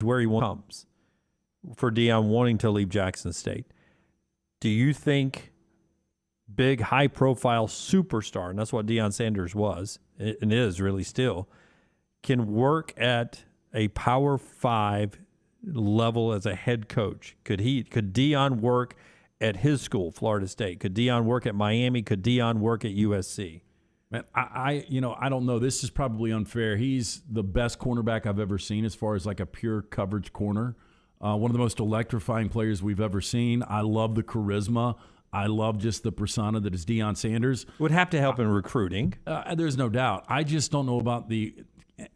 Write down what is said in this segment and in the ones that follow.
where he comes for Deion wanting to leave Jackson State. Do you think big, high-profile superstar, and that's what Deion Sanders was and is really still, can work at a Power 5 level as a head coach? Could Deion work at his school, Florida State? Could Deion work at Miami? Could Deion work at USC? Man, I don't know. This is probably unfair. He's the best cornerback I've ever seen as far as like a pure coverage corner. One of the most electrifying players we've ever seen. I love the charisma. I love just the persona that is Deion Sanders. Would have to help in recruiting. There's no doubt. I just don't know about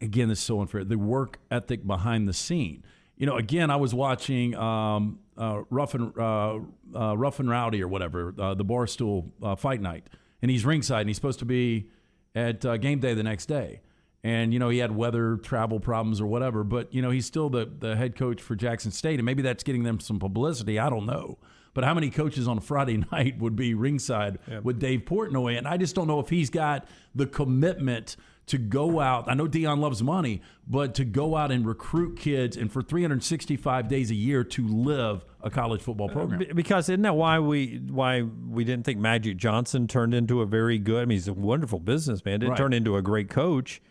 again, this is so unfair, the work ethic behind the scene. Again, I was watching Rough and Rowdy or whatever, the Barstool Fight Night. And he's ringside, and he's supposed to be at game day the next day. And, he had weather, travel problems or whatever. But, he's still the head coach for Jackson State. And maybe that's getting them some publicity. I don't know. But how many coaches on a Friday night would be ringside with Dave Portnoy? And I just don't know if he's got the commitment to go out. I know Deion loves money, but to go out and recruit kids and for 365 days a year to live a college football program. Because isn't that why we didn't think Magic Johnson turned into a very good, he's a wonderful businessman, didn't turn into a great coach.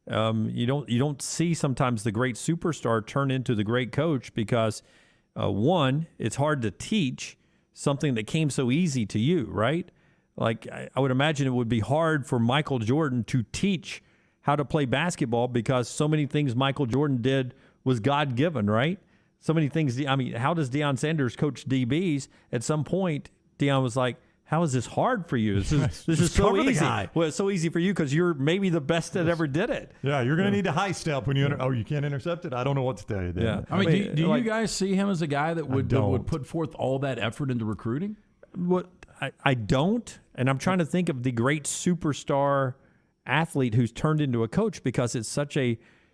You don't see sometimes the great superstar turn into the great coach because one, it's hard to teach something that came so easy to you, right? Like, I would imagine it would be hard for Michael Jordan to teach how to play basketball because so many things Michael Jordan did was God-given, right? So many things. How does Deion Sanders coach DBs? At some point, Deion was like, how is this hard for you? This is so easy. Well, it's so easy for you because you're maybe the best that ever did it. Yeah, you're going to need a high step when you you can't intercept it? I don't know what to tell you then. Yeah. Do you guys see him as a guy that would put forth all that effort into recruiting? What I don't, and I'm trying to think of the great superstar athlete who's turned into a coach because it's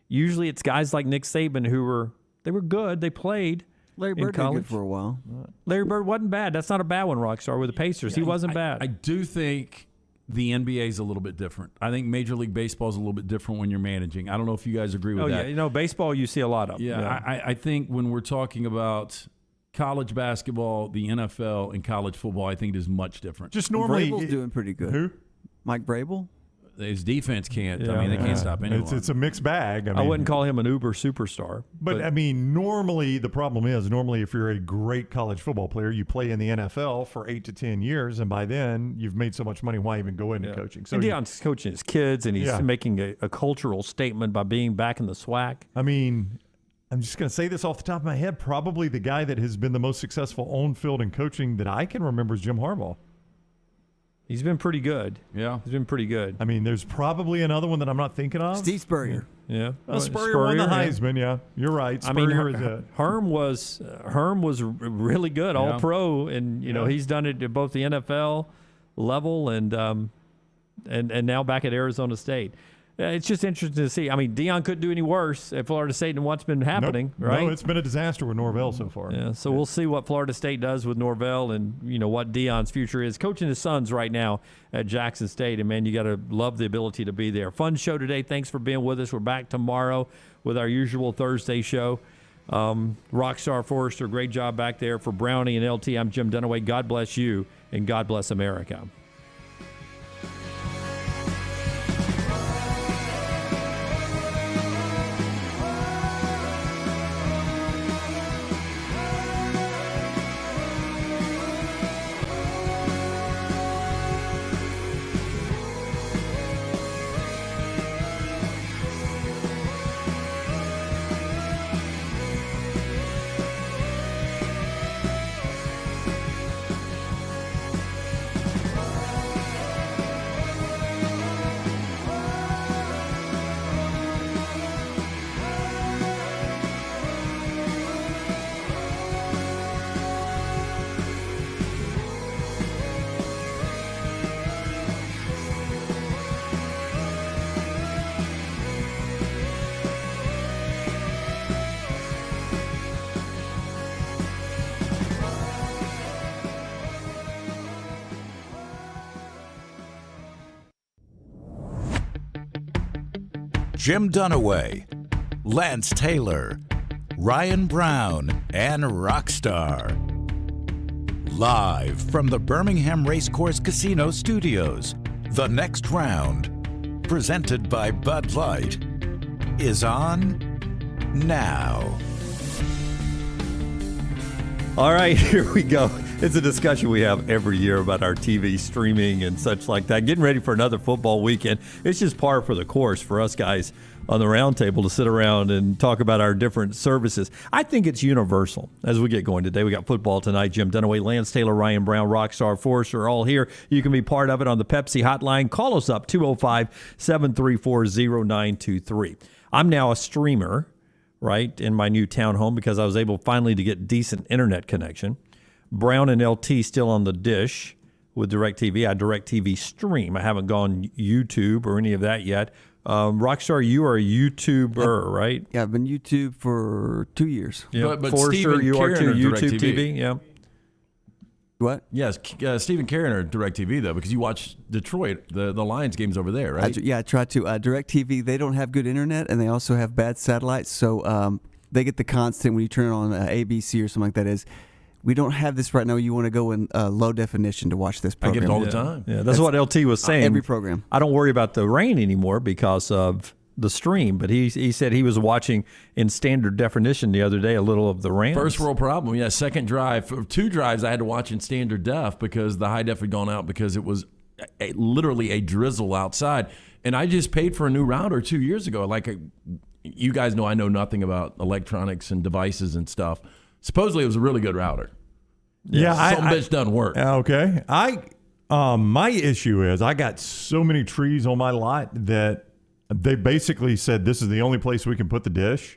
usually it's guys like Nick Saban who were good, they played. Larry Bird did good for a while. Larry Bird wasn't bad. That's not a bad one, Rockstar, with the Pacers. He wasn't bad. I do think the NBA is a little bit different. I think Major League Baseball is a little bit different when you're managing. I don't know if you guys agree with that. Yeah, baseball you see a lot of. Yeah. I think when we're talking about college basketball, the NFL, and college football, I think it is much different. Just normally, Vrabel's doing pretty good. Who? Mike Vrabel. His defense can't. They can't stop anyone. It's a mixed bag. I wouldn't call him an uber superstar. But normally the problem is if you're a great college football player, you play in the NFL for 8 to 10 years, and by then you've made so much money. Why even go into coaching? So and Deion's coaching his kids, and he's making a cultural statement by being back in the SWAC. I'm just going to say this off the top of my head. Probably the guy that has been the most successful on field in coaching that I can remember is Jim Harbaugh. He's been pretty good. Yeah. He's been pretty good. There's probably another one that I'm not thinking of. Steve Spurrier. Yeah. Spurrier won the Heisman, yeah. You're right. Herm was really good, all pro, and he's done it at both the NFL level and now back at Arizona State. It's just interesting to see. Deion couldn't do any worse at Florida State than what's been happening, right? No, it's been a disaster with Norvell so far. Yeah, so we'll see what Florida State does with Norvell and, what Deion's future is. Coaching his sons right now at Jackson State, and, man, you got to love the ability to be there. Fun show today. Thanks for being with us. We're back tomorrow with our usual Thursday show. Rockstar Forrester, great job back there. For Brownie and LT, I'm Jim Dunaway. God bless you, and God bless America. Jim Dunaway, Lance Taylor, Ryan Brown, and Rockstar. Live from the Birmingham Racecourse Casino Studios, the next round, presented by Bud Light, is on now. All right, here we go. It's a discussion we have every year about our TV streaming and such like that. Getting ready for another football weekend. It's just par for the course for us guys on the round table to sit around and talk about our different services. I think it's universal as we get going today. We got football tonight. Jim Dunaway, Lance Taylor, Ryan Brown, Rockstar, Forrester are all here. You can be part of it on the Pepsi hotline. Call us up, 205-734-0923. I'm now a streamer, right, in my new townhome because I was able finally to get decent internet connection. Brown and LT still on the dish with DirecTV. I DirecTV stream. I haven't gone YouTube or any of that yet. Rockstar, you are a YouTuber, right? Yeah, I've been YouTube for 2 years. Yeah. But Forrester, Stephen you are too. Carroner, YouTube DirecTV. TV, yeah. What? Yes, Stephen Carroner, DirecTV, though, because you watch Detroit, the Lions games over there, right? I try to. DirecTV, they don't have good internet, and they also have bad satellites, so they get the constant when you turn it on ABC or something like that is, we don't have this right now. You want to go in low definition to watch this I program. get it all the time. Yeah, that's what LT was saying. Every program. I don't worry about the rain anymore because of the stream, but he said he was watching in standard definition the other day a little of the Rams. First world problem. Yeah, second drive. For 2 drives, I had to watch in standard def because the high def had gone out because it was literally a drizzle outside. And I just paid for a new router 2 years ago. You guys know I know nothing about electronics and devices and stuff. Supposedly it was a really good router. Yeah, some bitch doesn't work. Okay. My issue is I got so many trees on my lot that they basically said this is the only place we can put the dish,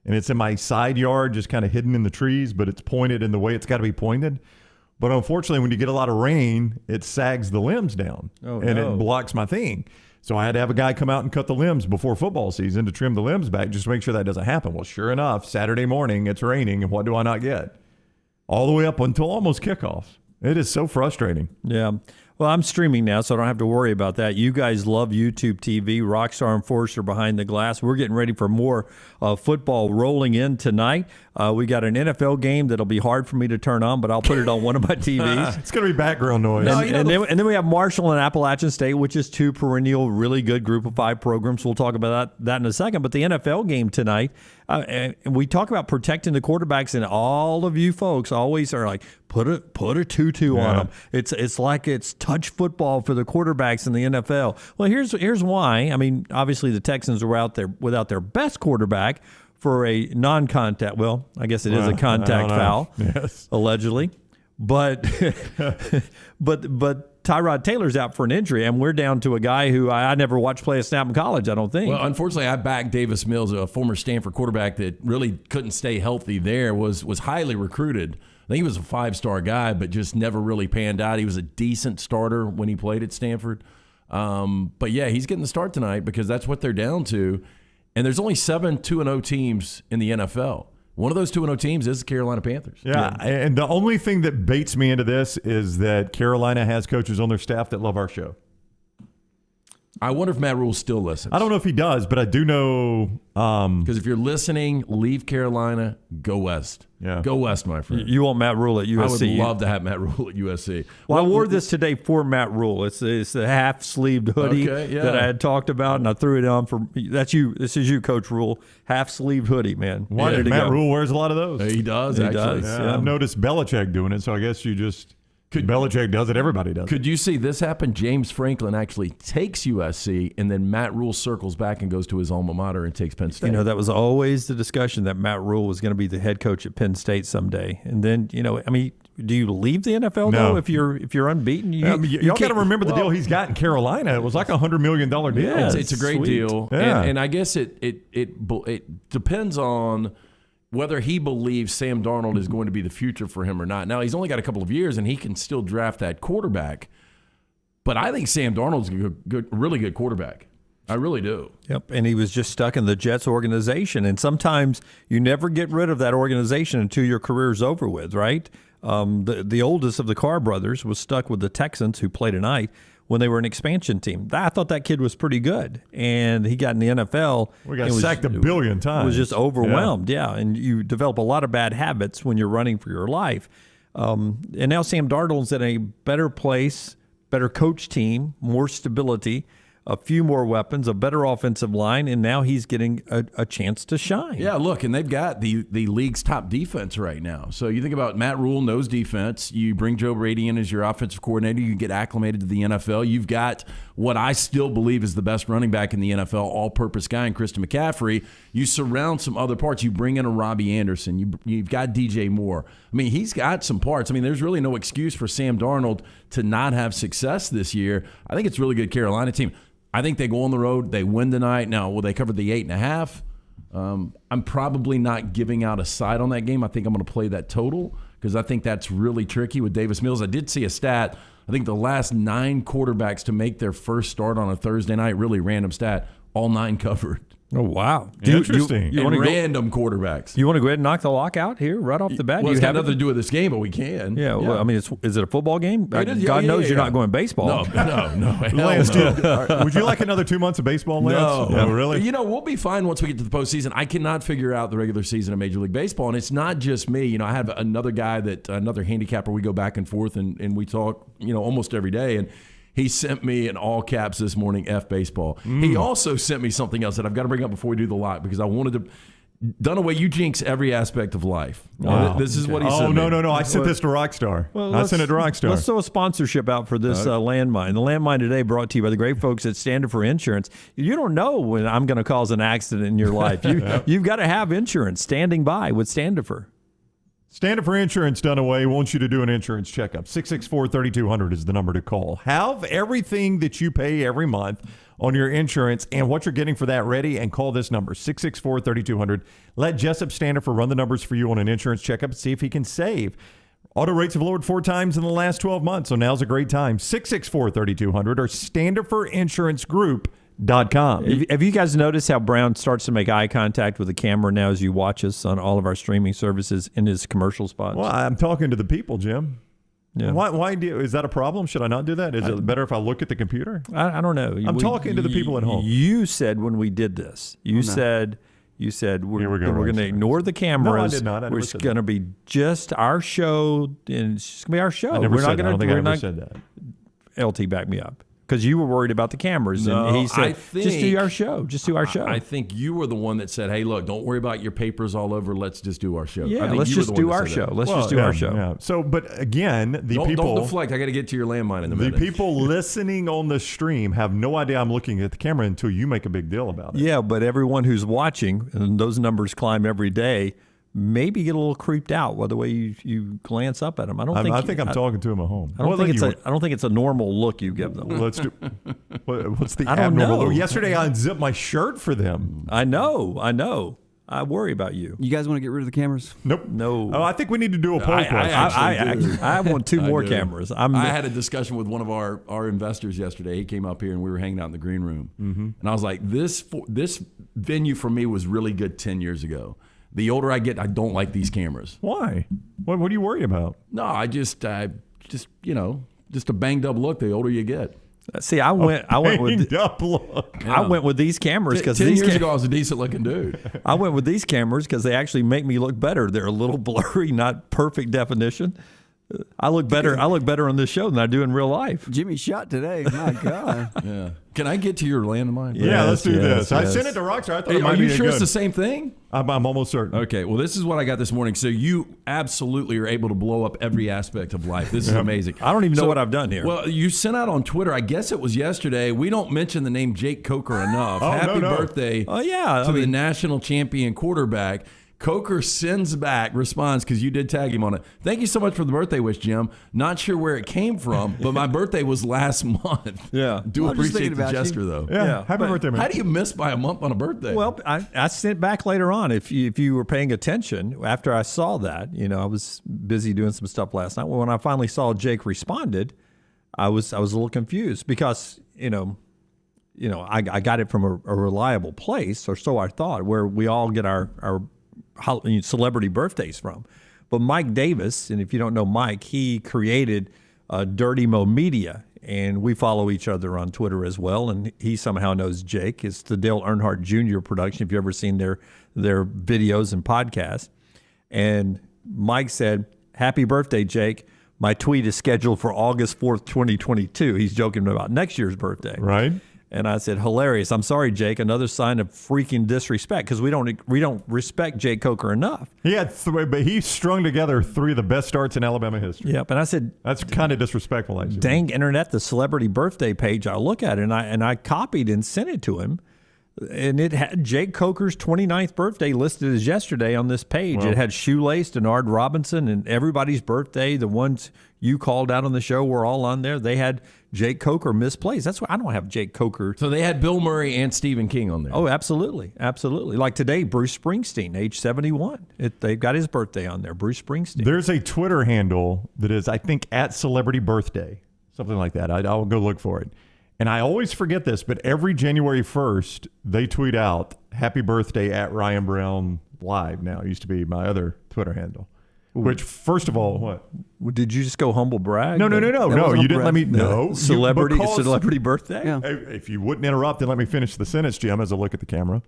and it's in my side yard, just kind of hidden in the trees, but it's pointed in the way it's got to be pointed. But unfortunately, when you get a lot of rain, it sags the limbs down, it blocks my thing. So I had to have a guy come out and cut the limbs before football season to trim the limbs back just to make sure that doesn't happen. Well, sure enough, Saturday morning, it's raining, and what do I not get? All the way up until almost kickoff. It is so frustrating. Yeah. Well, I'm streaming now, so I don't have to worry about that. You guys love YouTube TV. Rockstar and Forrester behind the glass. We're getting ready for more football rolling in tonight. We got an NFL game that'll be hard for me to turn on, but I'll put it on one of my TVs. It's going to be background noise. And then we have Marshall and Appalachian State, which is 2 perennial, really good Group of 5 programs. We'll talk about that in a second. But the NFL game tonight, and we talk about protecting the quarterbacks, and all of you folks always are like, put a tutu on them. It's like it's touch football for the quarterbacks in the NFL. Well, here's why. I mean, obviously the Texans were out there without their best quarterback for a non-contact. Well, I guess it is a contact foul, yes, allegedly. But Tyrod Taylor's out for an injury, and we're down to a guy who I never watched play a snap in college, I don't think. Well, unfortunately, I backed Davis Mills, a former Stanford quarterback that really couldn't stay healthy there, was highly recruited. I think he was a 5-star guy, but just never really panned out. He was a decent starter when he played at Stanford. But, yeah, he's getting the start tonight because that's what they're down to. And there's only 7 2-0 teams in the NFL. One of those 2-0 teams is the Carolina Panthers. Yeah, and the only thing that baits me into this is that Carolina has coaches on their staff that love our show. I wonder if Matt Rule still listens. I don't know if he does, but I do know. Because if you're listening, leave Carolina, go west. Yeah. Go west, my friend. You want Matt Rule at USC. I would love to have Matt Rule at USC. Well, I wore this today for Matt Rule. It's a half-sleeved hoodie that I had talked about, and I threw it on for – that's you. This is you, Coach Rule. Half-sleeved hoodie, man. Why did Matt Rule wears a lot of those? He does, actually. Yeah, I've noticed Belichick doing it, so I guess you just – Belichick does it, everybody does it. Could you see this happen? James Franklin actually takes USC, and then Matt Rule circles back and goes to his alma mater and takes Penn State. You know, that was always the discussion that Matt Rule was going to be the head coach at Penn State someday. And then, I mean, do you leave the NFL though if you're unbeaten? Y'all got to remember the deal he's got in Carolina. It was like $100 million deal. Yeah, it's a great deal, and I guess it depends on whether he believes Sam Darnold is going to be the future for him or not. Now, he's only got a couple of years, and he can still draft that quarterback. But I think Sam Darnold's a really good quarterback. I really do. Yep, and he was just stuck in the Jets organization. And sometimes you never get rid of that organization until your career's over with, right? The oldest of the Carr brothers was stuck with the Texans, who play tonight. when they were an expansion team. I thought that kid was pretty good, and he got in the NFL. We got sacked a billion times. Was just overwhelmed, yeah. And you develop a lot of bad habits when you're running for your life. And now Sam Darnold's in a better place, better coach team, more stability, a few more weapons, a better offensive line, and now he's getting a chance to shine. Yeah, look, and they've got the league's top defense right now. So you think about Matt Rule knows defense. You bring Joe Brady in as your offensive coordinator. You get acclimated to the NFL. You've got what I still believe is the best running back in the NFL, all-purpose guy in Christian McCaffrey. You surround some other parts. You bring in a Robbie Anderson. You've got DJ Moore. I mean, he's got some parts. I mean, there's really no excuse for Sam Darnold to not have success this year. I think it's a really good Carolina team. I think they go on the road. They win tonight. Now, will they cover the 8.5? I'm probably not giving out a side on that game. I think I'm going to play that total because I think that's really tricky with Davis Mills. I did see a stat. I think the last 9 quarterbacks to make their first start on a Thursday night, really random stat, all 9 covered. Oh, wow. Interesting. You want random quarterbacks. You want to go ahead and knock the lock out here right off the bat? Well, you it's got have nothing to do with this game, but we can. Yeah, well, I mean, is it a football game? It is, God knows you're not going baseball. No. Lance, would you like another 2 months of baseball, Lance? No. Oh, really? You know, we'll be fine once we get to the postseason. I cannot figure out the regular season of Major League Baseball, and it's not just me. You know, I have another guy another handicapper we go back and forth, and we talk, almost every day, and he sent me in all caps this morning, F baseball. He also sent me something else that I've got to bring up before we do the lock because I wanted to. Dunaway, you jinx every aspect of life. Wow. This is what he said. Oh, no. I sent this to Rockstar. Well, I sent it to Rockstar. Let's throw a sponsorship out for this landmine. The landmine today brought to you by the great folks at Standard for Insurance. You don't know when I'm going to cause an accident in your life. You've got to have insurance standing by with Standard for. Standard for Insurance Dunaway wants you to do an insurance checkup. 664-3200 is the number to call. Have everything that you pay every month on your insurance and what you're getting for that ready, and call this number, 664-3200. Let Jessup Standard for run the numbers for you on an insurance checkup and see if he can save. Auto rates have lowered 4 times in the last 12 months, so now's a great time. 664-3200 or standardforinsuranceGroup.com. Have you guys noticed how Brown starts to make eye contact with the camera now as you watch us on all of our streaming services in his commercial spots? Well, I'm talking to the people, Jim. Yeah. Why is that a problem? Should I not do that? Is it better if I look at the computer? I don't know. I'm talking to the people at home. You said when we did this, you said we're going to ignore the cameras. No, I did not. I never It's said going to be just our show, and it's just going to be our show. I never we're said not that. going I don't think I ever said that. LT, back me up. Because you were worried about the cameras, No, and he said, just do our show. Just do our show. I think you were the one that said, hey, look, don't worry about your papers all over. Let's just do our show. Yeah, I think let's you were just the do one that our said show. that. Let's just do our show. Yeah. So, but again, Don't deflect. I got to get to your landmine in a minute. The people listening on the stream have no idea I'm looking at the camera until you make a big deal about it. Yeah, but everyone who's watching, and those numbers climb every day, maybe get a little creeped out by the way you glance up at them. I think I'm talking to him at home. I don't think it's a normal look you give them. Let's do. What's the I don't abnormal know. look? Yesterday I unzipped my shirt for them. I know. I worry about you. You guys want to get rid of the cameras? Nope. No. Oh, I think we need to do a poll question. I want 2 more do. cameras. I had a discussion with one of our investors yesterday. He came up here and we were hanging out in the green room, and I was like, "This venue for me was really good 10 years ago. The older I get, I don't like these cameras." Why? What are you worried about? No, just a banged up look. The older you get. See, I went with up look. I went with these cameras because 10 years ago I was a decent looking dude. I went with these cameras because they actually make me look better. They're a little blurry, not perfect definition. I look better on this show than I do in real life. Jimmy shot today. My God. Yeah. Can I get to your landmine? Yeah, let's do this. I yes. sent it to Rockstar. I thought Hey, it might are be you sure it's good. the same thing? I'm almost certain. Okay, well, this is what I got this morning. So you absolutely are able to blow up every aspect of life. This is amazing. I don't even know what I've done here. Well, you sent out on Twitter, I guess it was yesterday, we don't mention the name Jake Coker enough. Oh, Happy no. birthday to the national champion quarterback. Coker sends back, responds, because you did tag him on it. Thank you so much for the birthday wish, Jim. Not sure where it came from, but my birthday was last month. Yeah. Do I'm just appreciate thinking the about you. gesture, though. Yeah. Happy birthday, man. How do you miss by a month on a birthday? Well, I sent back later on. If you were paying attention, after I saw that, I was busy doing some stuff last night. Well, when I finally saw Jake responded, I was a little confused because I got it from a reliable place, or so I thought, where we all get our celebrity birthdays from. But Mike Davis, and if you don't know Mike, he created Dirty Mo Media, and we follow each other on Twitter as well. And he somehow knows Jake. It's the Dale Earnhardt Jr. production. If you've ever seen their videos and podcasts. And Mike said, "Happy birthday, Jake. My tweet is scheduled for August 4th, 2022. He's joking about next year's birthday. Right. And I said, "Hilarious. I'm sorry, Jake. Another sign of freaking disrespect because we don't respect Jake Coker enough." He had but he strung together 3 of the best starts in Alabama history. Yep. And I said, That's kind of disrespectful, actually. "Dang internet, the celebrity birthday page." I look at it and I copied and sent it to him. And it had Jake Coker's 29th birthday listed as yesterday on this page. Well, it had Shoelace, Denard Robinson, and everybody's birthday. The ones you called out on the show were all on there. They had Jake Coker misplaced. That's why I don't have Jake Coker. So they had Bill Murray and Stephen King on there. Oh, absolutely. Absolutely. Like today, Bruce Springsteen, age 71. They've got his birthday on there, Bruce Springsteen. There's a Twitter handle that is, I think, @celebrity_birthday, something like that. I'll go look for it. And I always forget this, but every January 1st, they tweet out, "Happy birthday @RyanBrown Live." Now, it used to be my other Twitter handle. Which, first of all, what? Did you just go humble brag? No. You didn't let me. No. Celebrity birthday? Yeah. If you wouldn't interrupt and let me finish the sentence, Jim, as I look at the camera.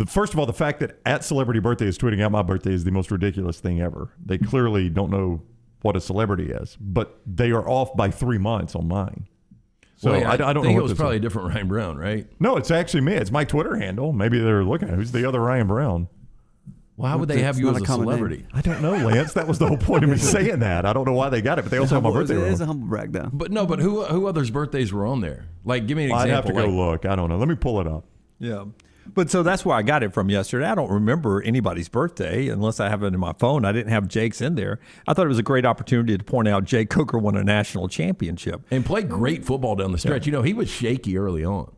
First of all, the fact that @celebrity_birthday is tweeting out my birthday is the most ridiculous thing ever. They clearly don't know what a celebrity is, but they are off by 3 months on mine. So Well, yeah, I don't know think what it was this probably is. a different Ryan Brown, right? No, it's actually me. It's my Twitter handle. Maybe they're looking at who's the other Ryan Brown. Well, how would they have It's you not as a a common celebrity? I don't know, Lance. That was the whole point of me saying that. I don't know why they got it, but they also have my birthday It wrong. is a humble brag, though. But who others' birthdays were on there? Like, give me an I'd have example. to go look. I don't know. Let me pull it up. Yeah. But so that's where I got it from yesterday. I don't remember anybody's birthday unless I have it in my phone. I didn't have Jake's in there. I thought it was a great opportunity to point out Jake Coker won a national championship. And played great football down the stretch. You know, he was shaky early on.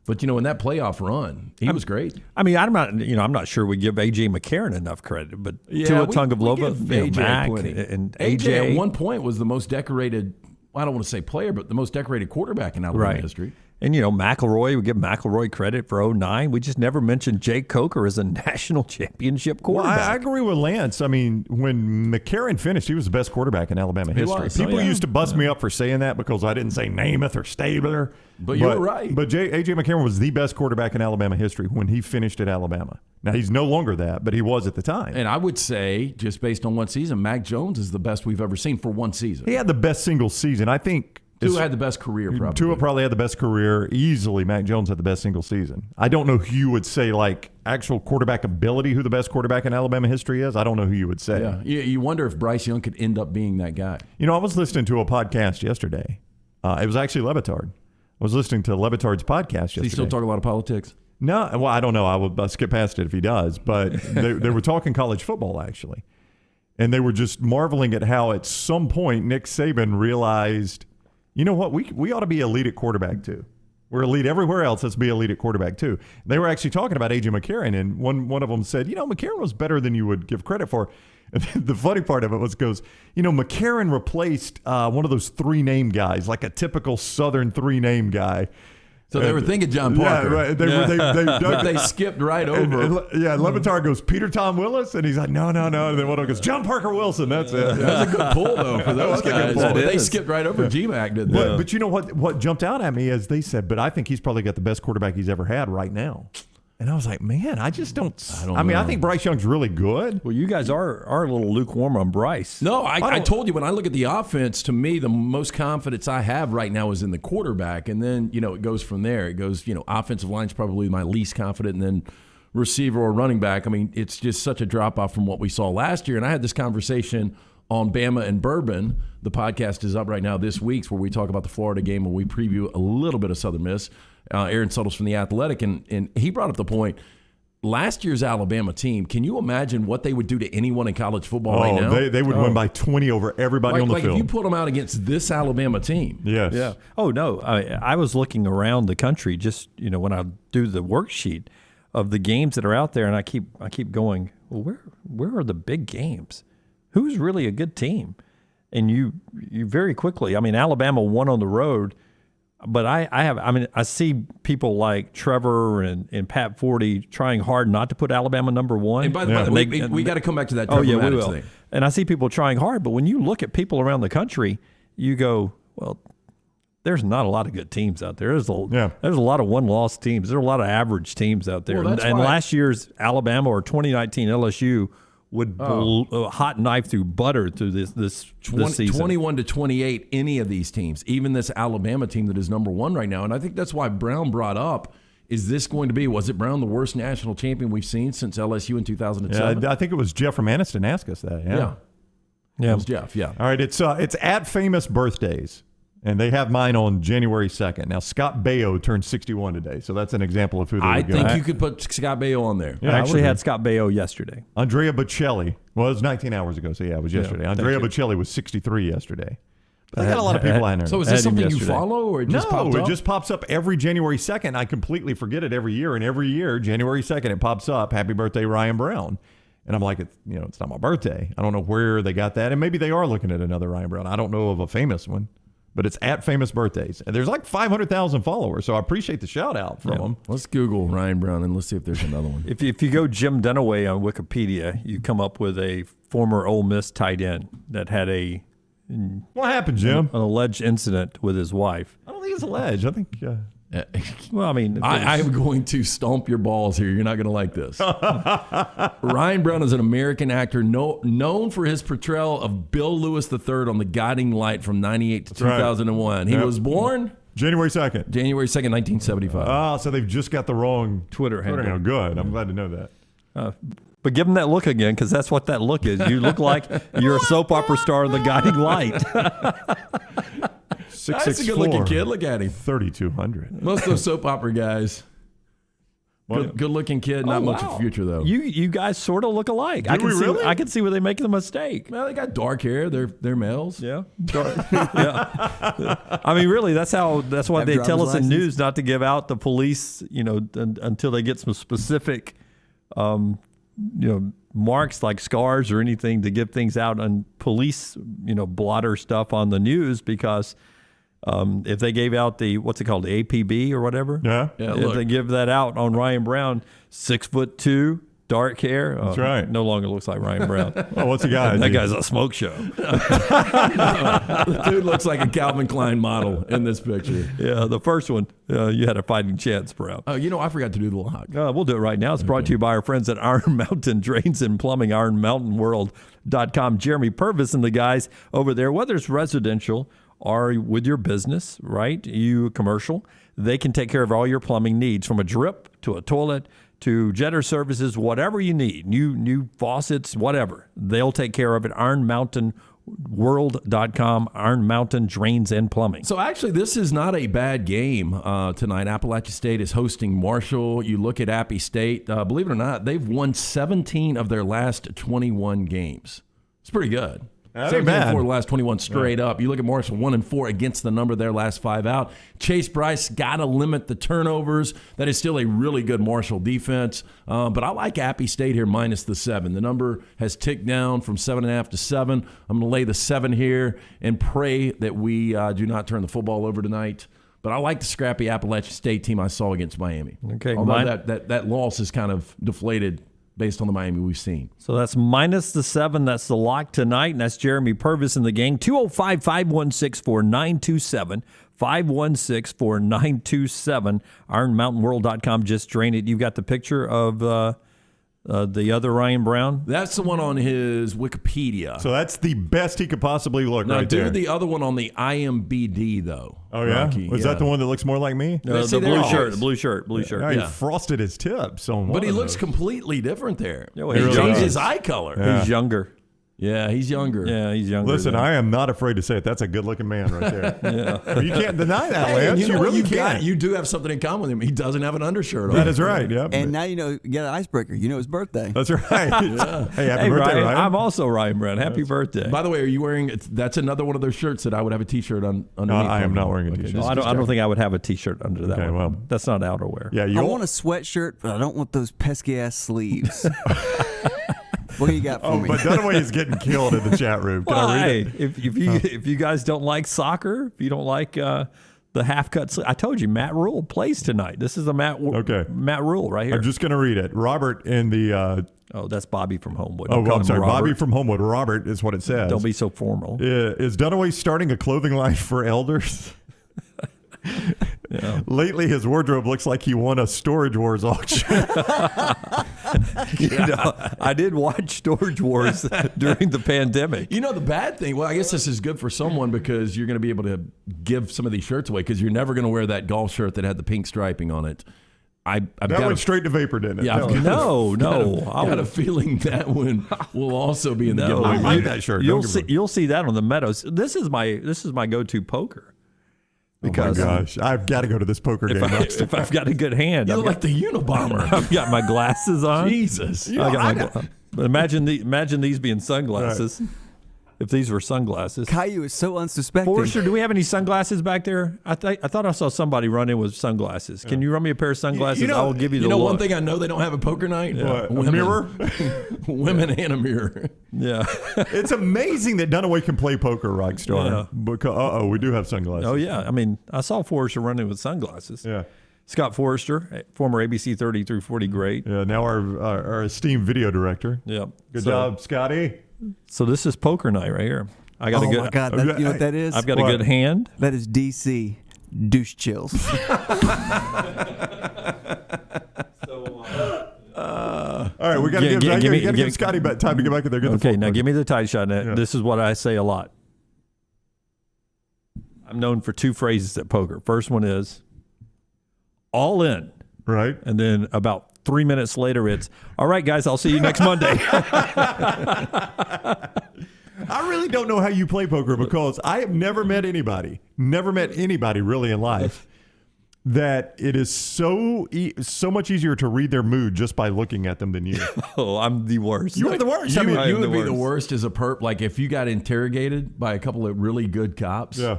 But, you know, in that playoff run, he was great. I mean, I'm not sure we give A.J. McCarron enough credit, but Yeah, Tua we Tagovailoa, give A.J. Mac, plenty. and A.J. A.J. at one point was the most decorated, I don't want to say player, but the most decorated quarterback in Alabama history. And, McElroy, we give McElroy credit for 2009. We just never mentioned Jake Coker as a national championship Well, quarterback. I agree with Lance. I mean, when McCarron finished, he was the best quarterback in Alabama history. was. People Oh, yeah. used to bust me up for saying that because I didn't say Namath or Stabler. But you were right. But A.J. McCarron was the best quarterback in Alabama history when he finished at Alabama. Now, he's no longer that, but he was at the time. And I would say, just based on one season, Mac Jones is the best we've ever seen for one season. He had the best single season. I think Tua had the best career, probably. Tua probably had the best career. Easily, Mac Jones had the best single season. I don't know who you would say, like, actual quarterback ability, who the best quarterback in Alabama history is. I don't know who you would say. Yeah, you wonder if Bryce Young could end up being that guy. I was listening to a podcast yesterday. It was actually Levitard. I was listening to Levitard's podcast yesterday. Does he still talk a lot of politics? No, well, I don't know. I'll skip past it if he does. But they were talking college football, actually. And they were just marveling at how at some point Nick Saban realized, you know what, we ought to be elite at quarterback too. We're elite everywhere else. Let's be elite at quarterback too. They were actually talking about A.J. McCarron, and one of them said, McCarron was better than you would give credit for. And the funny part of it goes, McCarron replaced one of those 3-name guys, like a typical Southern 3-name guy. So they were thinking John Parker. Yeah, right. But they skipped right over. Levitard goes, Peter Tom Willis? And he's like, no. And then one of them goes, John Parker Wilson. That's it. That was a good pull, though, for those That was a guys. good pull. But they is. skipped right over GMAC, didn't they? But you know what jumped out at me is they said, but I think he's probably got the best quarterback he's ever had right now. And I was like, man, I just don't. I mean, I think Bryce Young's really good. Well, you guys are a little lukewarm on Bryce. No, I told you when I look at the offense, to me, the most confidence I have right now is in the quarterback. And then, it goes from there. It goes, offensive line's probably my least confident, and then receiver or running back. I mean, it's just such a drop-off from what we saw last year. And I had this conversation on Bama and Bourbon. The podcast is up right now this week, where we talk about the Florida game and we preview a little bit of Southern Miss. Aaron Suttles from The Athletic, and he brought up the point, last year's Alabama team, can you imagine what they would do to anyone in college football right now? They would win by 20 over everybody on the field. If you put them out against this Alabama team. Yes. Yeah. Oh, no. I was looking around the country just, when I do the worksheet of the games that are out there, and I keep going, well, where are the big games? Who's really a good team? And you very quickly, Alabama won on the road. But I see people like Trevor and Pat Forty trying hard not to put Alabama number one. And by the way, we got to come back to that Oh, Trevor yeah, we Maddox will. thing. And I see people trying hard, but when you look at people around the country, you go, well, there's not a lot of good teams out there. There's a Yeah. lot of one-loss teams. There are a lot of average teams out there. Well, that's and why- last year's Alabama or 2019 LSU would hot knife through butter through this season. 21-28, any of these teams, even this Alabama team that is number one right now. And I think that's why Brown brought up, is this going to be, was it Brown the worst national champion we've seen since LSU in 2007? Yeah, I think it was Jeff from Anniston asked us that. Yeah. Yeah. It was Jeff, yeah. All right, it's at Famous Birthdays, and they have mine on January 2nd. Now, Scott Baio turned 61 today, so that's an example of who they I would go. think you could put Scott Baio on there. Yeah, I actually would had be. Scott Baio yesterday. Andrea Bocelli. Well, it was 19 hours ago, so yeah, it was yesterday. Andrea Bocelli was 63 yesterday. But I got a lot of people on there. So is I this had him something you yesterday. follow, or it just popped No, up? it just pops up every January 2nd. I completely forget it every year, and every year, January 2nd, it pops up, happy birthday, Ryan Brown. And I'm like, it's not my birthday. I don't know where they got that. And maybe they are looking at another Ryan Brown. I don't know of a famous one, but it's at Famous Birthdays. And there's like 500,000 followers, so I appreciate the shout out from them. Let's Google Ryan Brown and let's see if there's another one. If you go Jim Dunaway on Wikipedia, you come up with a former Ole Miss tight end that had What happened, Jim? an alleged incident with his wife. I don't think it's alleged. I think Well, I mean, I'm going to stomp your balls here. You're not going to like this. Ryan Brown is an American actor known for his portrayal of Bill Lewis III on The Guiding Light from 98 to 2001. He Yep. was born January 2nd. January 2nd, 1975. Ah, so they've just got the wrong Twitter handle. Good. I'm glad to know that. But give him that look again, because that's what that look is. You look like you're a soap opera star in The Guiding Light. 664. That's a good-looking kid. Look at him. 3,200. Most of those soap opera guys. Good-looking kid, not much of a future, though. You guys sort of look alike. I we really? I can see where they make the mistake. Well, they got dark hair. They're males. Yeah. Yeah. I mean, really, that's why Have they tell driver's us in license? news not to give out the police, until they get some specific, marks like scars or anything, to give things out on police, blotter stuff on the news, because if they gave out the, what's it called, the APB or whatever, Yeah. Yeah, if look. they give that out on Ryan Brown, 6'2", dark hair, That's right. no longer looks like Ryan Brown. Oh, what's he got? That guy's a smoke show. The dude looks like a Calvin Klein model in this picture. Yeah, the first one, you had a fighting chance, Brown. Oh, I forgot to do the lock. We'll do it right now. It's brought to you by our friends at Iron Mountain Drains and Plumbing, ironmountainworld.com. Jeremy Purvis and the guys over there, whether it's residential or with your business, right? You commercial, they can take care of all your plumbing needs, from a drip to a toilet to jetter services, whatever you need, new faucets, whatever. They'll take care of it. ironmountainworld.com, Iron Mountain Drains and Plumbing. So actually, this is not a bad game tonight. Appalachia State is hosting Marshall. You look at Appy State. Believe it or not, they've won 17 of their last 21 games. It's pretty good. That ain't 17 bad. for the last 21 straight up. You look at Marshall, 1-4 against the number their last 5 out. Chase Bryce got to limit the turnovers. That is still a really good Marshall defense. But I like Appy State here minus the 7. The number has ticked down from 7.5 to 7. I'm going to lay the 7 here and pray that we do not turn the football over tonight. But I like the scrappy Appalachia State team I saw against Miami. Okay, Although that loss is kind of deflated based on the Miami we've seen. So that's minus the 7. That's the lock tonight, and that's Jeremy Purvis and the gang. 205-516-4927. 516-4927. IronMountainWorld.com. Just drain it. You got the picture of the other Ryan Brown? That's the one on his Wikipedia. So that's the best he could possibly look Now right do there. the other one on the IMBD, though. Oh, yeah? Rocky. Was that the one that looks more like me? See, The there blue it shirt. is. The blue shirt. Blue shirt. Yeah, Yeah. he frosted his tips on one But he of looks those. completely different there. Yeah, well, he he changed does. his eye color. Yeah. He's younger. Yeah, he's younger. Yeah, he's younger. Listen, than- I am not afraid to say it. That's a good-looking man right there. Yeah. You can't deny that, Hey, Lance. you know You what really you've got? can't. You do have something in common with him. He doesn't have an undershirt on. That is right. Yep. And now you get an icebreaker. You know his birthday. That's right. Hey, happy Hey, birthday, Ryan, Ryan. I'm also Ryan Brown. Happy birthday. By the way, are you wearing? That's another one of those shirts that I would have a T-shirt on. Underneath. I am not wearing a Okay, t-shirt. No, just- I don't think I would have a T-shirt under that Okay, one. well. That's not outerwear. Yeah, I you want a sweatshirt, but I don't want those pesky ass sleeves. What do you got for Oh, me? but Dunaway is getting killed in the chat room. Can Well, I read hey, it? if you guys don't like soccer, if you don't like the half cut sleeve, I told you Matt Rule plays tonight. This is a Matt Rule right here. I'm just going to read it. Robert in the. Oh, that's Bobby from Homewood. Oh, Don't call I'm him sorry. Robert. Bobby from Homewood. Robert is what it says. Don't be so formal. Is Dunaway starting a clothing line for elders? Lately, his wardrobe looks like he won a Storage Wars auction. I did watch Storage Wars during the pandemic. You know, the bad thing, well, I guess this is good for someone because you're going to be able to give some of these shirts away because you're never going to wear that golf shirt that had the pink striping on it. I've that got went straight to vapor, didn't it? Yeah, No. I got a feeling that one will also be in the I giveaway. like that shirt. You'll see that on the Meadows. This is my go-to poker. Because oh my gosh, I've got to go to this poker game. if I've got a good hand, You I've look like the Unabomber. I've got my glasses on. Jesus. But imagine these being sunglasses. If these were sunglasses. Caillou is so unsuspecting. Forrester, do we have any sunglasses back there? I thought I saw somebody run in with sunglasses. Can you run me a pair of sunglasses? I will give you the look. One thing I know they don't have a poker night? What, a Women. mirror? Women and a mirror. Yeah. It's amazing that Dunaway can play poker, Rockstar. Yeah. Because we do have sunglasses. Oh, yeah. I mean, I saw Forrester running with sunglasses. Yeah. Scott Forrester, former ABC 30 through 40 great. Yeah. Now our esteemed video director. Yep. Good job, Scotty. So this is poker night right here. I got oh a good. my God, you know what that is? I've got a good hand. That is DC douche chills. All right, we got to give Scotty time to get back in there. Get the Okay, fourth now one. give me the tight shot. Now, This is what I say a lot. I'm known for two phrases at poker. First one is all in. Right. And then about 3 minutes later, it's all right, guys, I'll see you next Monday. I really don't know how you play poker because I have never met anybody really in life that it is so much easier to read their mood just by looking at them than you. Oh, I'm the worst. You are the worst. You I am would the be the worst. worst as a perp. Like if you got interrogated by a couple of really good cops. Yeah.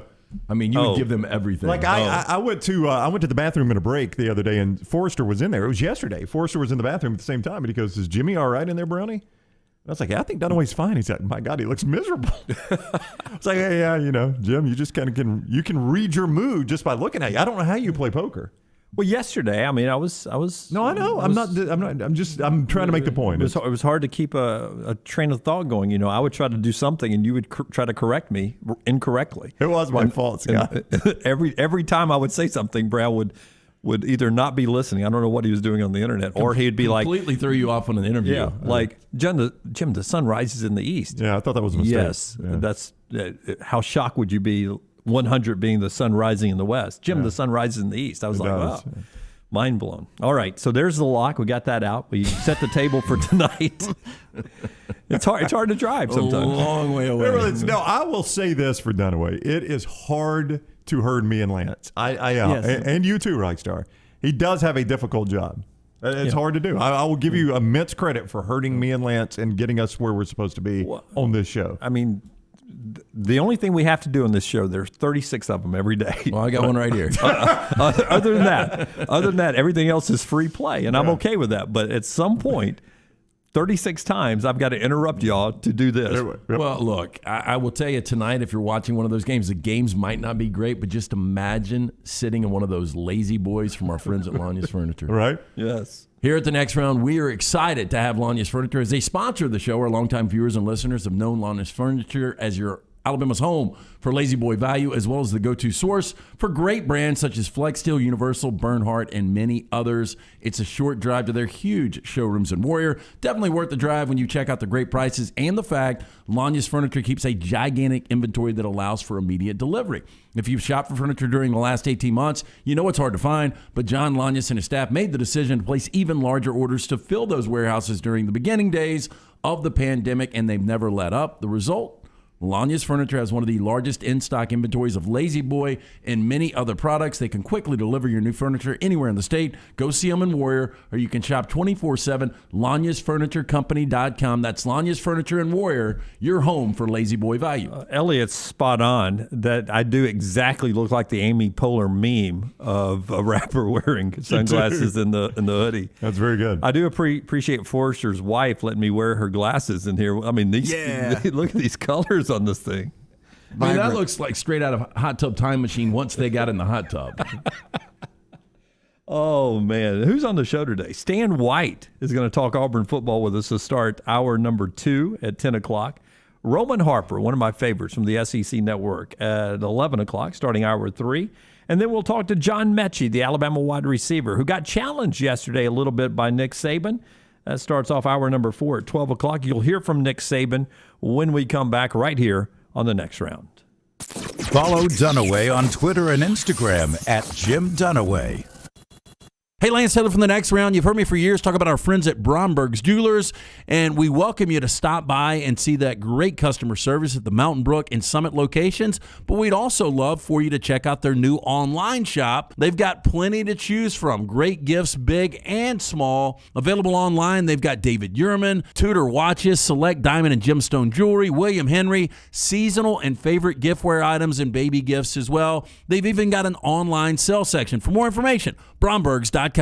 I mean, you would give them everything. Like I went to the bathroom in a break the other day, and Forrester was in there. It was yesterday. Forrester was in the bathroom at the same time, and he goes, "Is Jimmy all right in there, Brownie?" And I was like, "Yeah, I think Dunaway's fine." He's like, "My God, he looks miserable." I was like, "Hey, yeah, Jim, you just kind of can read your mood just by looking at you." I don't know how you play poker. Well, yesterday, I mean, I was. No, I know. I'm trying to make the point. It was hard to keep a train of thought going. You know, I would try to do something, and you would try to correct me incorrectly. It was my fault, Scott. Every time I would say something, Brown would either not be listening. I don't know what he was doing on the internet, or he'd be like completely threw you off on an interview. Yeah, like Jim, the sun rises in the east. Yeah, I thought that was a mistake. Yes, Yeah. that's how shocked would you be? 100 being the sun rising in the west. Jim, the sun rises in the east. I was wow, mind blown. All right, so there's the lock. We got that out. We set the table for tonight. It's hard to drive sometimes. A long way away. No, I will say this for Dunaway. It is hard to herd me and Lance. Yes. And you too, Rockstar. He does have a difficult job. It's hard to do. I will give you immense credit for herding me and Lance and getting us where we're supposed to be on this show. I mean, the only thing we have to do on this show, there's 36 of them every day. Well, I got one right here. Other than that, everything else is free play, and I'm okay with that. But at some point, 36 times, I've got to interrupt y'all to do this. Well, look, I will tell you tonight, if you're watching one of those games, the games might not be great, but just imagine sitting in one of those lazy boys from our friends at Lanya's Furniture. Right? Yes. Here at the next round, we are excited to have Lanya's Furniture as a sponsor of the show. Our longtime viewers and listeners have known Lanya's Furniture as your Alabama's home for lazy boy value, as well as the go-to source for great brands such as Flex Steel, Universal, Bernhardt, and many others. It's a short drive to their huge showrooms in Warrior. Definitely worth the drive when you check out the great prices and the fact Lanya's Furniture keeps a gigantic inventory that allows for immediate delivery. If you've shopped for furniture during the last 18 months, you know it's hard to find, but John Lanyas and his staff made the decision to place even larger orders to fill those warehouses during the beginning days of the pandemic, and they've never let up. The result? Lanya's Furniture has one of the largest in-stock inventories of Lazy Boy and many other products. They can quickly deliver your new furniture anywhere in the state. Go see them in Warrior, or you can shop 24/7, LanyasFurnitureCompany.com. That's Lanya's Furniture in Warrior, your home for Lazy Boy value. Elliot's spot on that I do exactly look like the Amy Poehler meme of a rapper wearing sunglasses in the hoodie. That's very good. I do appreciate Forrester's wife letting me wear her glasses in here. I mean, look at these colors on this thing. I mean, that looks like straight out of Hot Tub Time Machine once they got in the hot tub. Oh, man. Who's on the show today? Stan White is going to talk Auburn football with us to start hour number 2 at 10 o'clock. Roman Harper, one of my favorites from the SEC Network, at 11 o'clock, starting hour 3. And then we'll talk to John Metchie, the Alabama wide receiver, who got challenged yesterday a little bit by Nick Saban. That starts off hour number 4 at 12 o'clock. You'll hear from Nick Saban when we come back right here on The Next Round. Follow Dunaway on Twitter and Instagram at Jim Dunaway. Hey, Lance Taylor from The Next Round. You've heard me for years talk about our friends at Bromberg's Jewelers, and we welcome you to stop by and see that great customer service at the Mountain Brook and Summit locations, but we'd also love for you to check out their new online shop. They've got plenty to choose from. Great gifts, big and small. Available online, they've got David Yurman, Tudor watches, select diamond and gemstone jewelry, William Henry, seasonal and favorite giftware items and baby gifts as well. They've even got an online sale section. For more information, brombergs.com.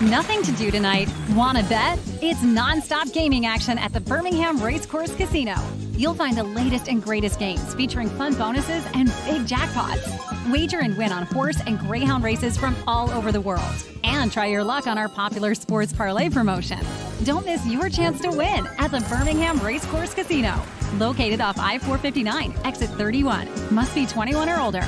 Nothing to do tonight? Want to bet? It's nonstop gaming action at the Birmingham Racecourse Casino. You'll find the latest and greatest games featuring fun bonuses and big jackpots. Wager and win on horse and greyhound races from all over the world. And try your luck on our popular sports parlay promotion. Don't miss your chance to win at the Birmingham Racecourse Casino. Located off I-459, exit 31. Must be 21 or older.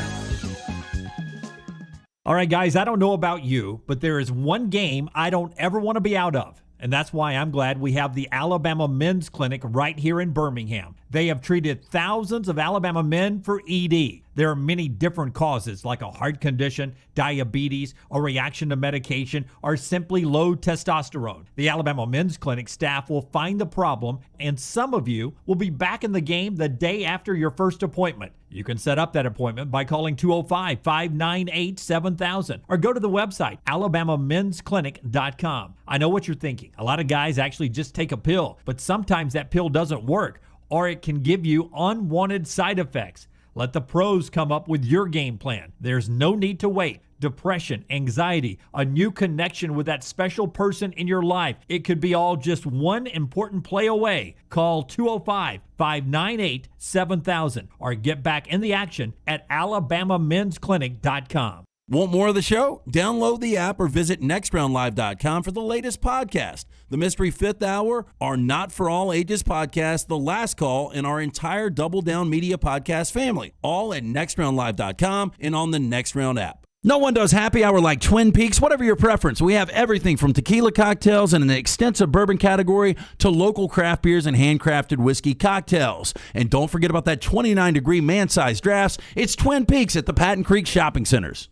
All right, guys, I don't know about you, but there is one game I don't ever want to be out of. And that's why I'm glad we have the Alabama Men's Clinic right here in Birmingham. They have treated thousands of Alabama men for ED. There are many different causes like a heart condition, diabetes, a reaction to medication, or simply low testosterone. The Alabama Men's Clinic staff will find the problem, and some of you will be back in the game the day after your first appointment. You can set up that appointment by calling 205-598-7000 or go to the website, alabamamensclinic.com. I know what you're thinking. A lot of guys actually just take a pill, but sometimes that pill doesn't work, or it can give you unwanted side effects. Let the pros come up with your game plan. There's no need to wait. Depression, anxiety, a new connection with that special person in your life. It could be all just one important play away. Call 205-598-7000 or get back in the action at alabamamensclinic.com. Want more of the show? Download the app or visit nextroundlive.com for the latest podcast. The Mystery Fifth Hour, our Not For All Ages podcast, The Last Call, and our entire Double Down Media podcast family. All at nextroundlive.com and on the Next Round app. No one does happy hour like Twin Peaks. Whatever your preference, we have everything from tequila cocktails and an extensive bourbon category to local craft beers and handcrafted whiskey cocktails. And don't forget about that 29-degree man-sized drafts. It's Twin Peaks at the Patton Creek Shopping Centers.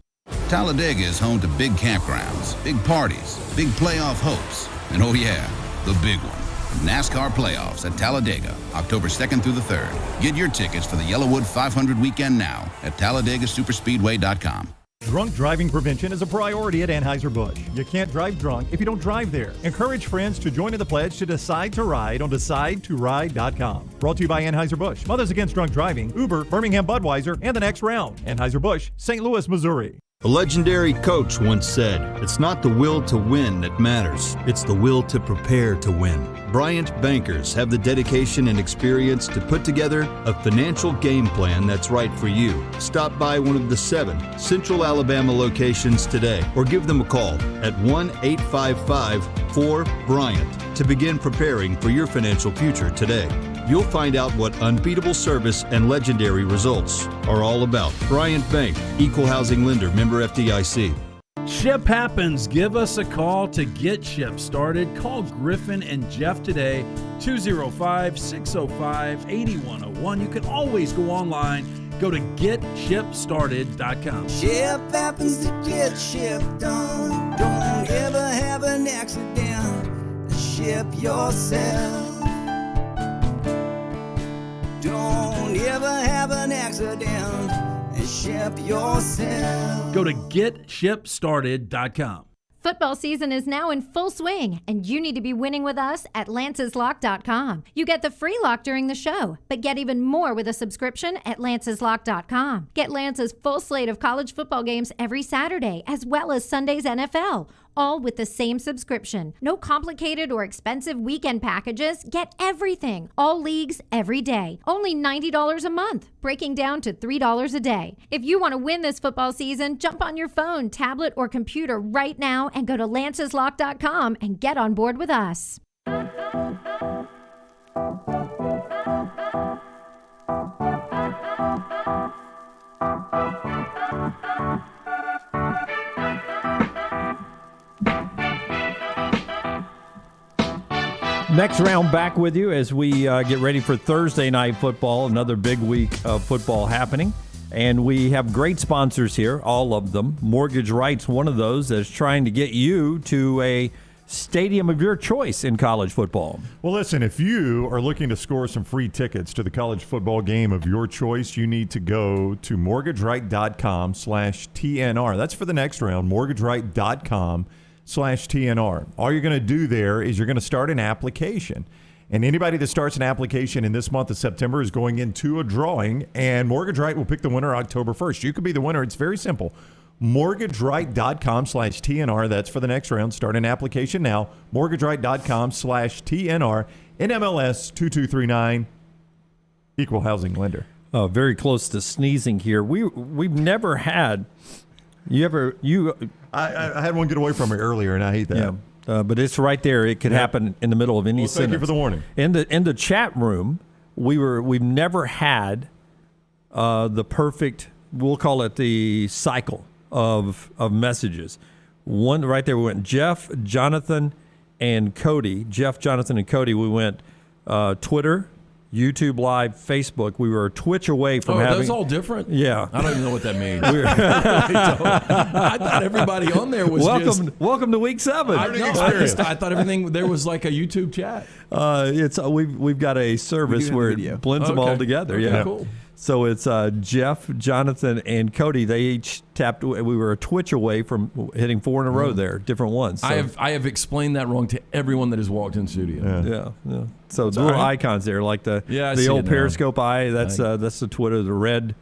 Talladega is home to big campgrounds, big parties, big playoff hopes, and oh yeah, the big one, NASCAR playoffs at Talladega, October 2nd through the 3rd. Get your tickets for the Yellowwood 500 weekend now at TalladegaSuperspeedway.com. Drunk driving prevention is a priority at Anheuser-Busch. You can't drive drunk if you don't drive there. Encourage friends to join in the pledge to Decide to Ride on DecideToRide.com. Brought to you by Anheuser-Busch, Mothers Against Drunk Driving, Uber, Birmingham Budweiser, and The Next Round. Anheuser-Busch, St. Louis, Missouri. A legendary coach once said, "It's not the will to win that matters, it's the will to prepare to win." Bryant bankers have the dedication and experience to put together a financial game plan that's right for you. Stop by one of the 7 Central Alabama locations today or give them a call at 1-855-4-BRYANT to begin preparing for your financial future today. You'll find out what unbeatable service and legendary results are all about. Bryant Bank, Equal Housing Lender, member FDIC. Ship happens. Give us a call to get Ship started. Call Griffin and Jeff today, 205-605-8101. You can always go online. Go to getshipstarted.com. Ship happens to get ship done. Don't ever have an accident. Ship yourself. Don't ever have an accident and ship yourself. Go to getshipstarted.com. Football season is now in full swing, and you need to be winning with us at lanceslock.com. You get the free lock during the show, but get even more with a subscription at lanceslock.com. Get Lance's full slate of college football games every Saturday, as well as Sunday's NFL, all with the same subscription. No complicated or expensive weekend packages. Get everything, all leagues, every day. Only $90 a month, breaking down to $3 a day. If you want to win this football season, jump on your phone, tablet, or computer right now and go to lanceslock.com and get on board with us. Next round back with you as we get ready for Thursday night football, another big week of football happening. And we have great sponsors here, all of them. Mortgage Right's one of those that's trying to get you to a stadium of your choice in college football. Well, listen, if you are looking to score some free tickets to the college football game of your choice, you need to go to mortgageright.com/TNR. That's for the next round, mortgageright.com/TNR. All you're going to do there is you're going to start an application. And anybody that starts an application in this month of September is going into a drawing, and Mortgage Right will pick the winner October 1st. You could be the winner. It's very simple. mortgageright.com/TNR. That's for the next round. Start an application now. mortgageright.com/TNR. NMLS 2239. Equal housing lender. Very close to sneezing here. We've never had. I had one get away from me earlier, and I hate that. Yeah. But it's right there. It could happen in the middle of any sentence. Thank you for the warning. In the chat room, we've never had the perfect. We'll call it the cycle of messages. One right there. We went Jeff, Jonathan, and Cody. Jeff, Jonathan, and Cody. We went Twitter, YouTube Live, Facebook. We were a twitch away from having. That's all different? Yeah. I don't even know what that means. I thought everybody on there was welcome to week 7. I thought everything there was like a YouTube chat. We've got a service where it blends them all together. Okay, yeah, cool. So it's Jeff, Jonathan, and Cody. They each tapped. We were a twitch away from hitting 4 in a row there, different ones. So. I have explained that wrong to everyone that has walked in studio. Yeah. So the little icons there, like the old Periscope eye. That's the Twitter. The red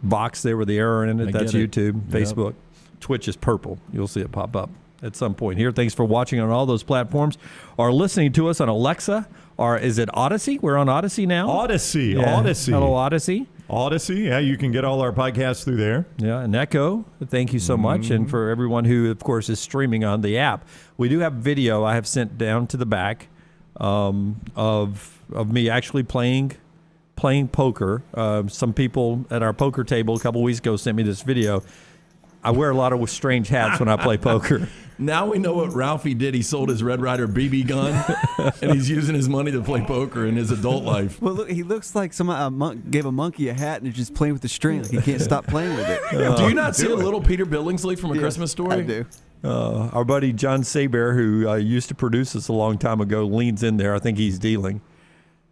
box there with the arrow in it. That's YouTube, Facebook. Twitch is purple. You'll see it pop up at some point here. Thanks for watching on all those platforms, or listening to us on Alexa. Or is it Odyssey? We're on Odyssey now? Odyssey. Hello, Odyssey. Odyssey, yeah, you can get all our podcasts through there. Yeah, and Echo, thank you so much. And for everyone who, of course, is streaming on the app. We do have video I have sent down to the back of me actually playing poker. Some people at our poker table a couple weeks ago sent me this video. I wear a lot of strange hats when I play poker. Now we know what Ralphie did. He sold his Red Ryder BB gun, and he's using his money to play poker in his adult life. Well, look, he looks like somebody gave a monkey a hat and is just playing with the string. Like he can't stop playing with it. Do you not see a little Peter Billingsley from A Christmas Story? I do. Our buddy John Saber, who used to produce us a long time ago, leans in there. I think he's dealing.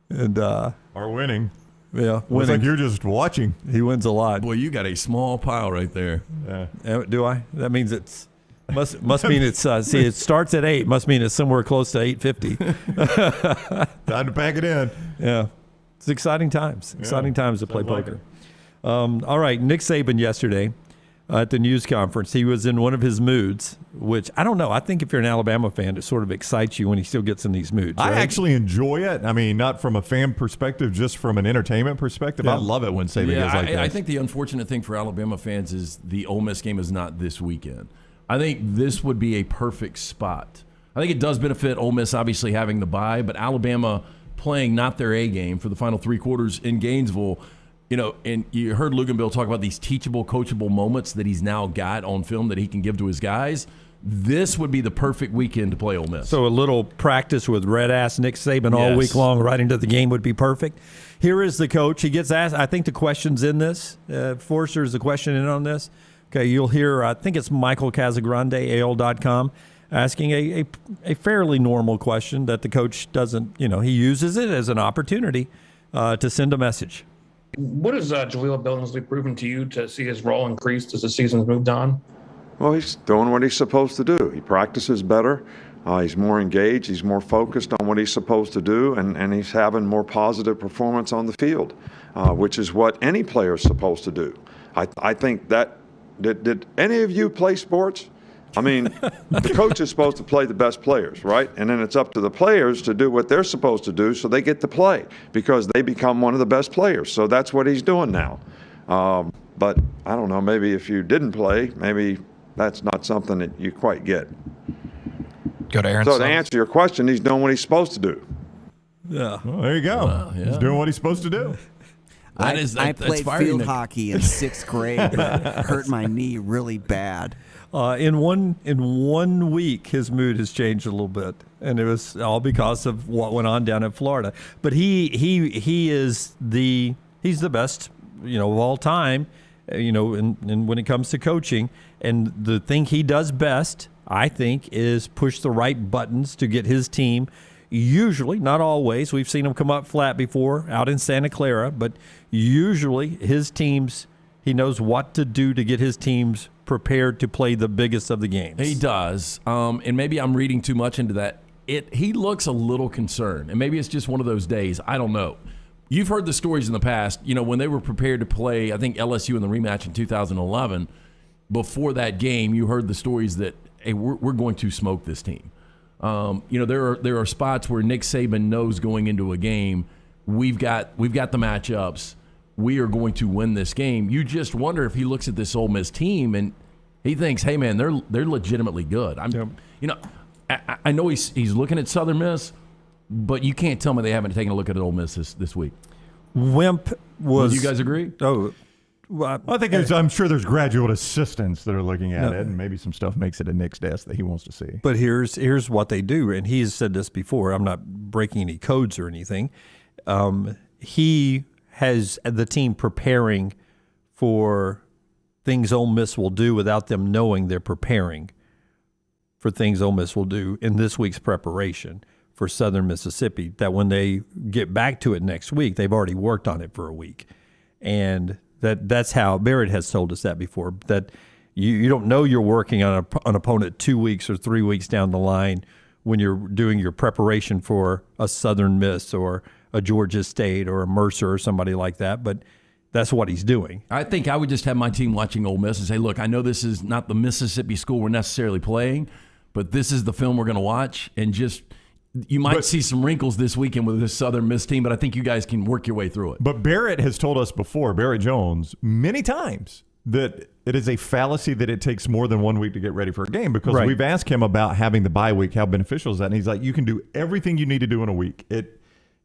And are winning. Yeah, looks like you're just watching. He wins a lot. Boy, you got a small pile right there. Yeah. Do I? That means it's must mean it's see. It starts at 8. Must mean it's somewhere close to 8:50. Time to pack it in. Yeah, it's exciting times. Exciting times to play poker. All right, Nick Saban yesterday at the news conference, he was in one of his moods, which I don't know. I think if you're an Alabama fan, it sort of excites you when he still gets in these moods. Right? I actually enjoy it. I mean, not from a fan perspective, just from an entertainment perspective. Yeah. I love it when Saban is like that. I think the unfortunate thing for Alabama fans is the Ole Miss game is not this weekend. I think this would be a perfect spot. I think it does benefit Ole Miss obviously having the bye, but Alabama playing not their A game for the final 3 quarters in Gainesville. You know, and you heard Luganbill talk about these teachable, coachable moments that he's now got on film that he can give to his guys. This would be the perfect weekend to play Ole Miss. So a little practice with red-ass Nick Saban all week long right into the game would be perfect. Here is the coach. He gets asked, I think the question's in this. Forster is the question in on this. Okay, you'll hear, I think it's Michael Casagrande, AL.com, asking a fairly normal question that the coach doesn't, he uses it as an opportunity to send a message. What has Jaleel Billingsley proven to you to see his role increased as the season's moved on? Well, he's doing what he's supposed to do. He practices better. He's more engaged. He's more focused on what he's supposed to do, and he's having more positive performance on the field, which is what any player is supposed to do. I think that did any of you play sports? I mean, the coach is supposed to play the best players, right? And then it's up to the players to do what they're supposed to do so they get to play because they become one of the best players. So that's what he's doing now. But I don't know, maybe if you didn't play, maybe that's not something that you quite get. Go to Aaron. So to answer your question, he's doing what he's supposed to do. Yeah. Well, there you go. He's doing what he's supposed to do. I played field hockey in 6th grade, but hurt my knee really bad. In one week, his mood has changed a little bit, and it was all because of what went on down in Florida. But he's the best, of all time, and when it comes to coaching. And the thing he does best, I think, is push the right buttons to get his team. Usually, not always. We've seen him come up flat before out in Santa Clara, but usually his teams, he knows what to do to get his teams prepared to play the biggest of the games. He does. And maybe I'm reading too much into that. He looks a little concerned, and maybe it's just one of those days. I don't know. You've heard the stories in the past, when they were prepared to play, I think, LSU in the rematch in 2011. Before that game, you heard the stories that, hey, we're going to smoke this team. There are spots where Nick Saban knows going into a game, we've got the matchups. We are going to win this game. You just wonder if he looks at this Ole Miss team and he thinks, hey man, they're legitimately good. I know he's looking at Southern Miss, but you can't tell me they haven't taken a look at Ole Miss this week. Wimp was. Do you guys agree? Oh. Well, I think I'm sure there's graduate assistants that are looking at it, and maybe some stuff makes it at Nick's desk that he wants to see. But here's what they do, and he's said this before. I'm not breaking any codes or anything. He has the team preparing for things Ole Miss will do without them knowing they're preparing for things Ole Miss will do in this week's preparation for Southern Mississippi, that when they get back to it next week, they've already worked on it for a week. And that's how Barrett has told us that before, that you don't know you're working on an opponent 2 weeks or 3 weeks down the line when you're doing your preparation for a Southern Miss or a Georgia State or a Mercer or somebody like that. But that's what he's doing. I think I would just have my team watching Ole Miss and say, look, I know this is not the Mississippi school we're necessarily playing, but this is the film we're going to watch. And just you might see some wrinkles this weekend with this Southern Miss team, but I think you guys can work your way through it. But Barrett has told us before, Barrett Jones, many times, that it is a fallacy that it takes more than 1 week to get ready for a game, because we've asked him about having the bye week, how beneficial is that? And he's like, you can do everything you need to do in a week.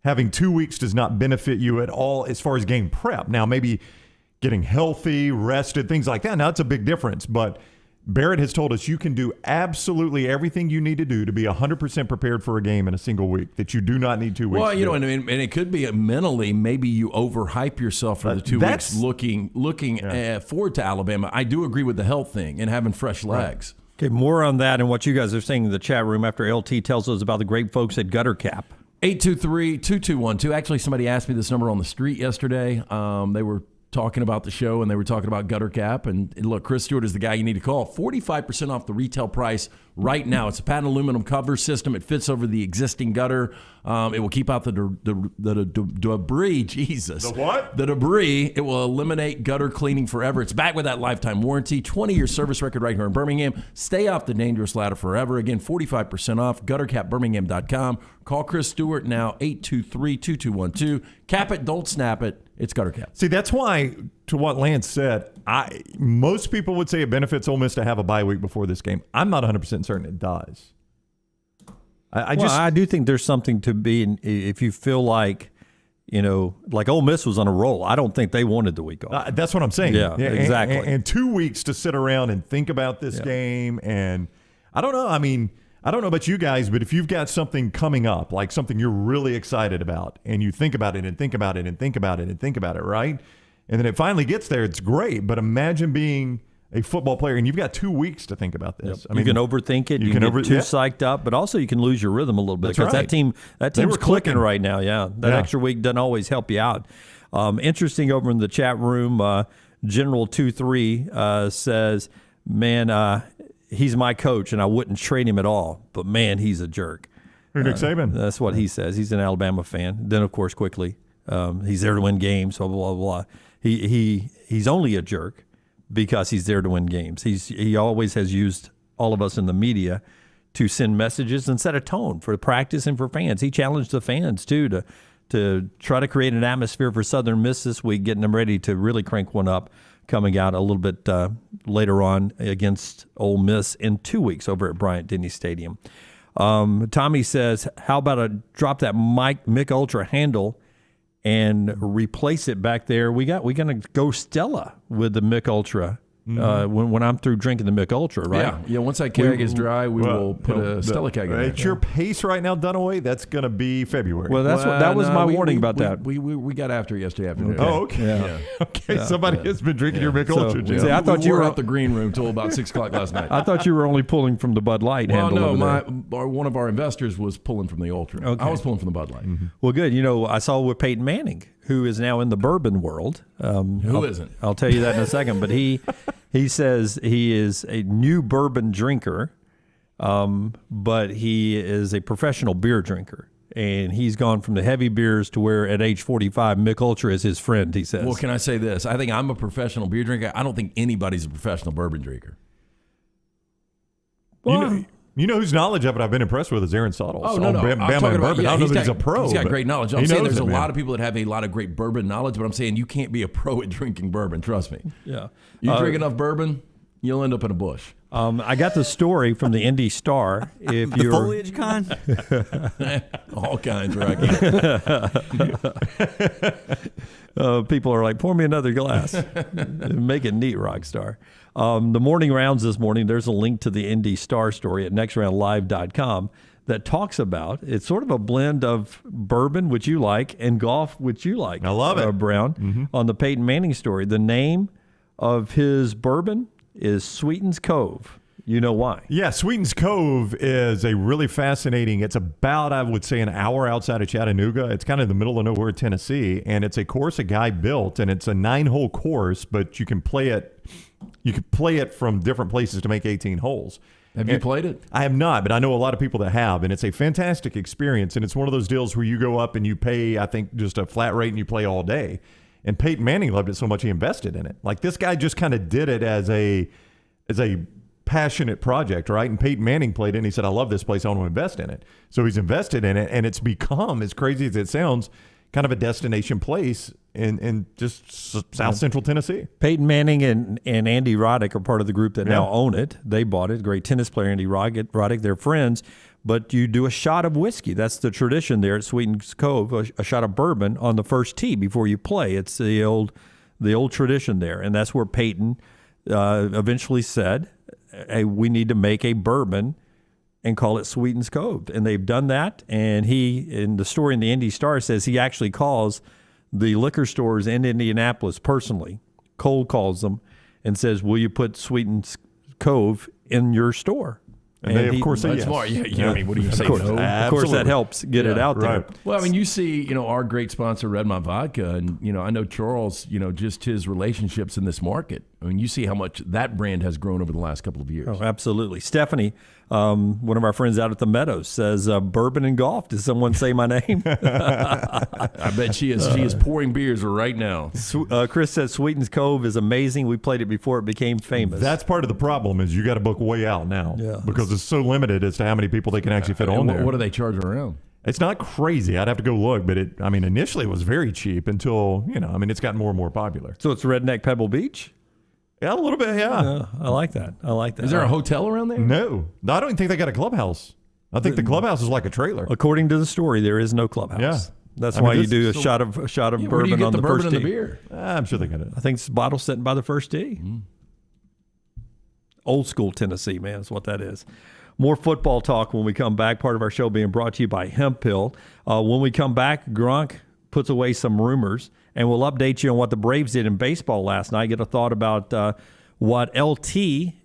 Having 2 weeks does not benefit you at all as far as game prep. Now, maybe getting healthy, rested, things like that. Now, that's a big difference, but Barrett has told us you can do absolutely everything you need to do to be 100% prepared for a game in a single week, that you do not need 2 weeks. Well, and it could be mentally, maybe you overhype yourself for the 2 weeks looking forward to Alabama. I do agree with the health thing and having fresh legs. Okay, more on that and what you guys are saying in the chat room after LT tells us about the great folks at Gutter Cap. 823-2212. Actually, somebody asked me this number on the street yesterday. They were talking about the show, and they were talking about Gutter Cap. And look, Chris Stewart is the guy you need to call. 45% off the retail price right now. It's a patent aluminum cover system. It fits over the existing gutter. It will keep out the debris. Jesus. The what? The debris. It will eliminate gutter cleaning forever. It's back with that lifetime warranty. 20-year service record right here in Birmingham. Stay off the dangerous ladder forever. Again, 45% off. GutterCapBirmingham.com. Call Chris Stewart now, 823-2212. Cap it, don't snap it. It's Gutter Cap. See, that's why, to what Lance said, most people would say it benefits Ole Miss to have a bye week before this game. I'm not 100% certain it does. I do think there's something to be if you feel like, like Ole Miss was on a roll. I don't think they wanted the week off. That's what I'm saying. Yeah, exactly. And 2 weeks to sit around and think about this game. And I don't know. I mean, I don't know about you guys, but if you've got something coming up, like something you're really excited about, and you think about it and think about it and think about it and think about it, right? And then it finally gets there, it's great. But imagine being a football player and you've got 2 weeks to think about this. Yep. You can overthink it. You can get too psyched up, but also you can lose your rhythm a little bit, because that team's clicking right now. Yeah, that extra week doesn't always help you out. Interesting over in the chat room, General 23 says, man, he's my coach, and I wouldn't trade him at all. But, man, he's a jerk. Nick Saban. That's what he says. He's an Alabama fan. Then, of course, quickly, he's there to win games, blah, blah, blah. He's only a jerk because he's there to win games. He always has used all of us in the media to send messages and set a tone for practice and for fans. He challenged the fans, too, to try to create an atmosphere for Southern Miss this week, getting them ready to really crank one up, coming out a little bit later on against Ole Miss in 2 weeks over at Bryant-Denny Stadium. Tommy says, how about a drop that Mick Ultra handle and replace it back there. We're gonna go Stella with the Mick Ultra. When I'm through drinking the Mick Ultra, right? Yeah. Once that keg is dry, we will put a Stella keg in there. At your pace right now, Dunaway, that's going to be February. Well, that was my warning about that. We got after it yesterday afternoon. Okay. Oh, okay. Yeah. Okay. Somebody has been drinking your Mick Ultra, Jim. See, I thought you were out the green room till about 6 o'clock last night. I thought you were only pulling from the Bud Light handle. No, one of our investors was pulling from the Ultra. Okay. I was pulling from the Bud Light. Mm-hmm. Well, good. I saw with Peyton Manning, who is now in the bourbon world. Who isn't? I'll tell you that in a second. But he says he is a new bourbon drinker, but he is a professional beer drinker. And he's gone from the heavy beers to where at age 45, Mick Ultra is his friend, he says. Well, can I say this? I think I'm a professional beer drinker. I don't think anybody's a professional bourbon drinker. Well, you know whose knowledge of it I've been impressed with is Aaron Sottles. Oh, no. I'm talking about, I don't know that he's a pro. He's got but great knowledge. I'm he saying knows there's a it, lot of people that have a lot of great bourbon knowledge, but I'm saying you can't be a pro at drinking bourbon. Trust me. Yeah. You drink enough bourbon, you'll end up in a bush. I got the story from the Indy Star. If The you're foliage con? All kinds, right? People are like, pour me another glass. Make it neat, Rockstar. The morning rounds this morning, there's a link to the Indy Star story at nextroundlive.com that talks about, it's sort of a blend of bourbon, which you like, and golf, which you like. I love it. Brown, on the Peyton Manning story. The name of his bourbon is Sweeten's Cove. You know why? Yeah, Sweeten's Cove is a really fascinating, it's about, I would say, an hour outside of Chattanooga. It's kind of in the middle of nowhere, Tennessee, and it's a course a guy built, and it's a 9-hole course, but you can play it from different places to make 18 holes. Have you played it? I have not, but I know a lot of people that have, and it's a fantastic experience, and it's one of those deals where you go up and you pay, I think, just a flat rate and you play all day. And Peyton Manning loved it so much he invested in it. Like, this guy just kind of did it as a passionate project, right? And Peyton Manning played it, and he said, I love this place, I want to invest in it. So he's invested in it, and it's become, as crazy as it sounds, kind of a destination place in just South Central Tennessee. Peyton Manning and Andy Roddick are part of the group that now own it. They bought it. Great tennis player, Andy Roddick. They're friends. But you do a shot of whiskey. That's the tradition there at Sweeten's Cove, a shot of bourbon on the first tee before you play. It's the old tradition there. And that's where Peyton eventually said, hey, we need to make a bourbon and call it Sweeten's Cove. And they've done that. And he, in the story in the Indy Star, says he actually calls the liquor stores in Indianapolis personally, cold calls them, and says, will you put Sweeten's Cove in your store? And they, of course, say that's yes. smart. Yeah, I mean, what do you say? Course, No? of course, that helps get it out there. Well, I mean, you see, our great sponsor, Redmond Vodka, and, I know Charles, just his relationships in this market. I mean, you see how much that brand has grown over the last couple of years. Oh, absolutely. Stephanie, one of our friends out at the Meadows, says, bourbon and golf. Did someone say my name? I bet she is. She is pouring beers right now. Chris says Sweeten's Cove is amazing. We played it before it became famous. That's part of the problem is you got to book way out now because it's so limited as to how many people they can actually fit on there. What do they charge around? It's not crazy. I'd have to go look, but initially it was very cheap until, it's gotten more and more popular. So it's Redneck Pebble Beach? Yeah, a little bit, yeah. I like that. Is there a hotel around there? No. I don't even think they got a clubhouse. I think the clubhouse is like a trailer. According to the story, there is no clubhouse. Yeah. That's why you do a shot of bourbon on the first tee. The beer? I'm sure they got it. I think it's a bottle sitting by the first tee. Old school Tennessee, man, is what that is. More football talk when we come back. Part of our show being brought to you by Hemp Hill. When we come back, Gronk puts away some rumors, and we'll update you on what the Braves did in baseball last night. Get a thought about what LT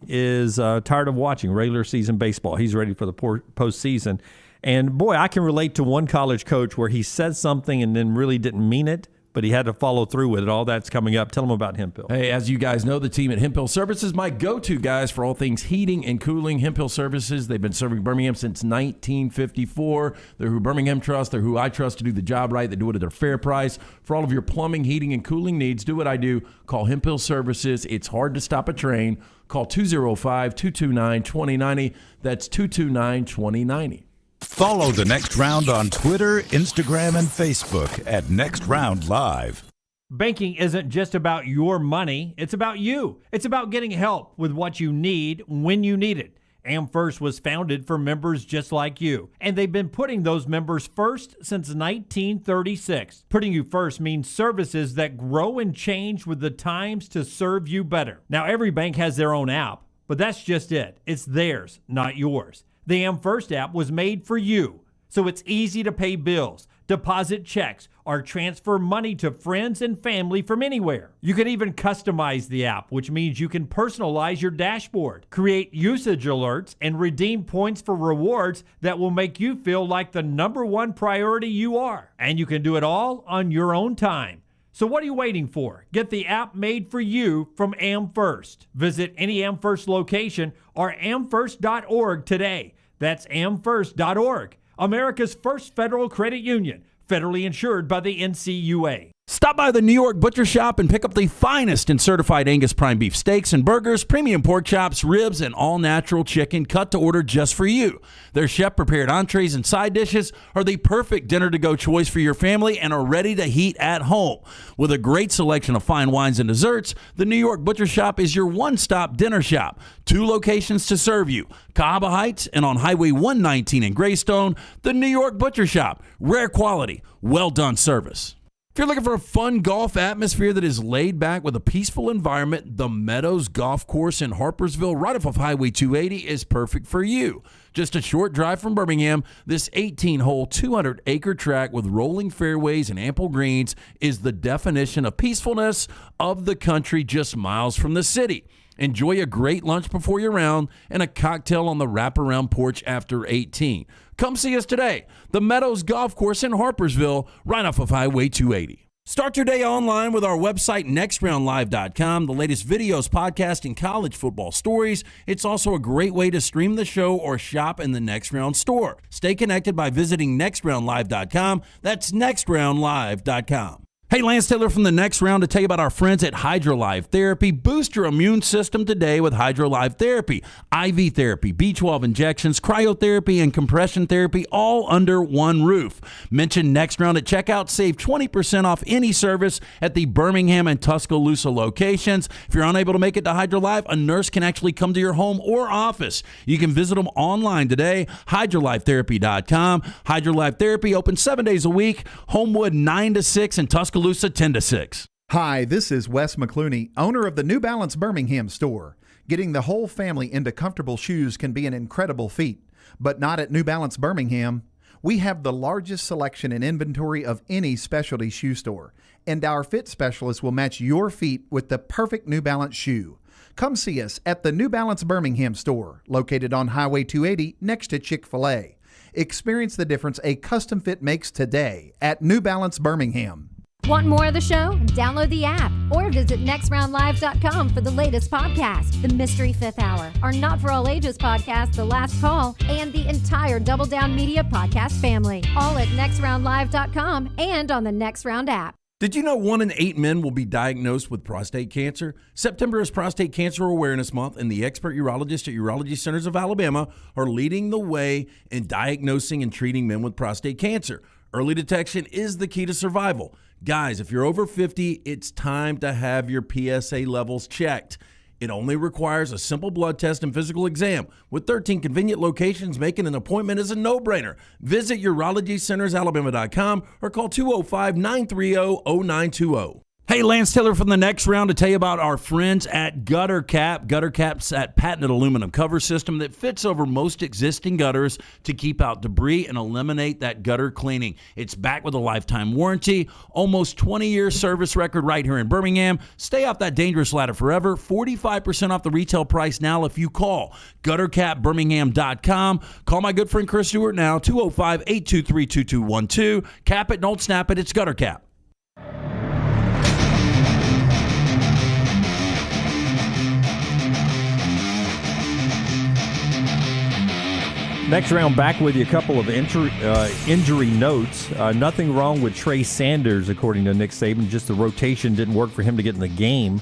is tired of watching, regular season baseball. He's ready for the postseason. And, boy, I can relate to one college coach where he said something and then really didn't mean it, but he had to follow through with it. All that's coming up. Tell them about Hemp Hill. Hey, as you guys know, the team at Hemp Hill Services, my go-to guys for all things heating and cooling. Hemp Hill Services, they've been serving Birmingham since 1954. They're who Birmingham trusts. They're who I trust to do the job right. They do it at a fair price. For all of your plumbing, heating, and cooling needs, do what I do. Call Hemp Hill Services. It's hard to stop a train. Call 205-229-2090. That's 229-2090. Follow The Next Round on Twitter, Instagram, and Facebook at Next Round Live. Banking isn't just about your money. It's about you. It's about getting help with what you need when you need it. AmFirst was founded for members just like you, and they've been putting those members first since 1936. Putting you first means services that grow and change with the times to serve you better. Now, every bank has their own app, but that's just it. It's theirs, not yours. The AmFirst app was made for you, so it's easy to pay bills, deposit checks, or transfer money to friends and family from anywhere. You can even customize the app, which means you can personalize your dashboard, create usage alerts, and redeem points for rewards that will make you feel like the number one priority you are. And you can do it all on your own time. So what are you waiting for? Get the app made for you from AmFirst. Visit any AmFirst location or amfirst.org today. That's amfirst.org. America's first federal credit union, federally insured by the NCUA. Stop by the New York Butcher Shop and pick up the finest in certified Angus prime beef steaks and burgers, premium pork chops, ribs, and all-natural chicken cut to order just for you. Their chef-prepared entrees and side dishes are the perfect dinner-to-go choice for your family and are ready to heat at home. With a great selection of fine wines and desserts, the New York Butcher Shop is your one-stop dinner shop. 2 locations to serve you, Cahaba Heights and on Highway 119 in Greystone, the New York Butcher Shop. Rare quality, well-done service. If you're looking for a fun golf atmosphere that is laid back with a peaceful environment, the Meadows Golf Course in Harpersville, right off of Highway 280, is perfect for you. Just a short drive from Birmingham, this 18-hole, 200-acre track with rolling fairways and ample greens is the definition of peacefulness of the country just miles from the city. Enjoy a great lunch before your round and a cocktail on the wraparound porch after 18. Come see us today. The Meadows Golf Course in Harpersville, right off of Highway 280. Start your day online with our website, nextroundlive.com. The latest videos, podcasts, and college football stories. It's also a great way to stream the show or shop in the Next Round store. Stay connected by visiting nextroundlive.com. That's nextroundlive.com. Hey, Lance Taylor from the Next Round to tell you about our friends at HydroLive Therapy. Boost your immune system today with HydroLive Therapy. IV therapy, B12 injections, cryotherapy, and compression therapy all under one roof. Mention Next Round at checkout. Save 20% off any service at the Birmingham and Tuscaloosa locations. If you're unable to make it to HydroLive, a nurse can actually come to your home or office. You can visit them online today, hydrolifetherapy.com. HydroLive Therapy open 7 days a week. Homewood 9 to 6 and Tuscaloosa 10 to 6. Hi, this is Wes McClooney, owner of the New Balance Birmingham store. Getting the whole family into comfortable shoes can be an incredible feat, but not at New Balance Birmingham. We have the largest selection and inventory of any specialty shoe store, and our fit specialist will match your feet with the perfect New Balance shoe. Come see us at the New Balance Birmingham store, located on Highway 280 next to Chick-fil-A. Experience the difference a custom fit makes today at New Balance Birmingham. Want more of the show? Download the app or visit nextroundlive.com for the latest podcast, The Mystery Fifth Hour, our Not For All Ages podcast, The Last Call, and the entire Double Down Media podcast family. All at nextroundlive.com and on the Next Round app. Did you know 1 in 8 men will be diagnosed with prostate cancer? September is Prostate Cancer Awareness Month, and the expert urologists at Urology Centers of Alabama are leading the way in diagnosing and treating men with prostate cancer. Early detection is the key to survival. Guys, if you're over 50, it's time to have your PSA levels checked. It only requires a simple blood test and physical exam. With 13 convenient locations, making an appointment is a no-brainer. Visit urologycentersalabama.com or call 205-930-0920. Hey, Lance Taylor from the Next Round to tell you about our friends at Gutter Cap. Gutter Cap's that patented aluminum cover system that fits over most existing gutters to keep out debris and eliminate that gutter cleaning. It's backed with a lifetime warranty, almost 20-year service record right here in Birmingham. Stay off that dangerous ladder forever. 45% off the retail price now if you call guttercapbirmingham.com. Call my good friend Chris Stewart now, 205-823-2212. Cap it, don't snap it. It's Gutter Cap. Next round, back with you. A couple of injury notes. Nothing wrong with Trey Sanders, according to Nick Saban. Just the rotation didn't work for him to get in the game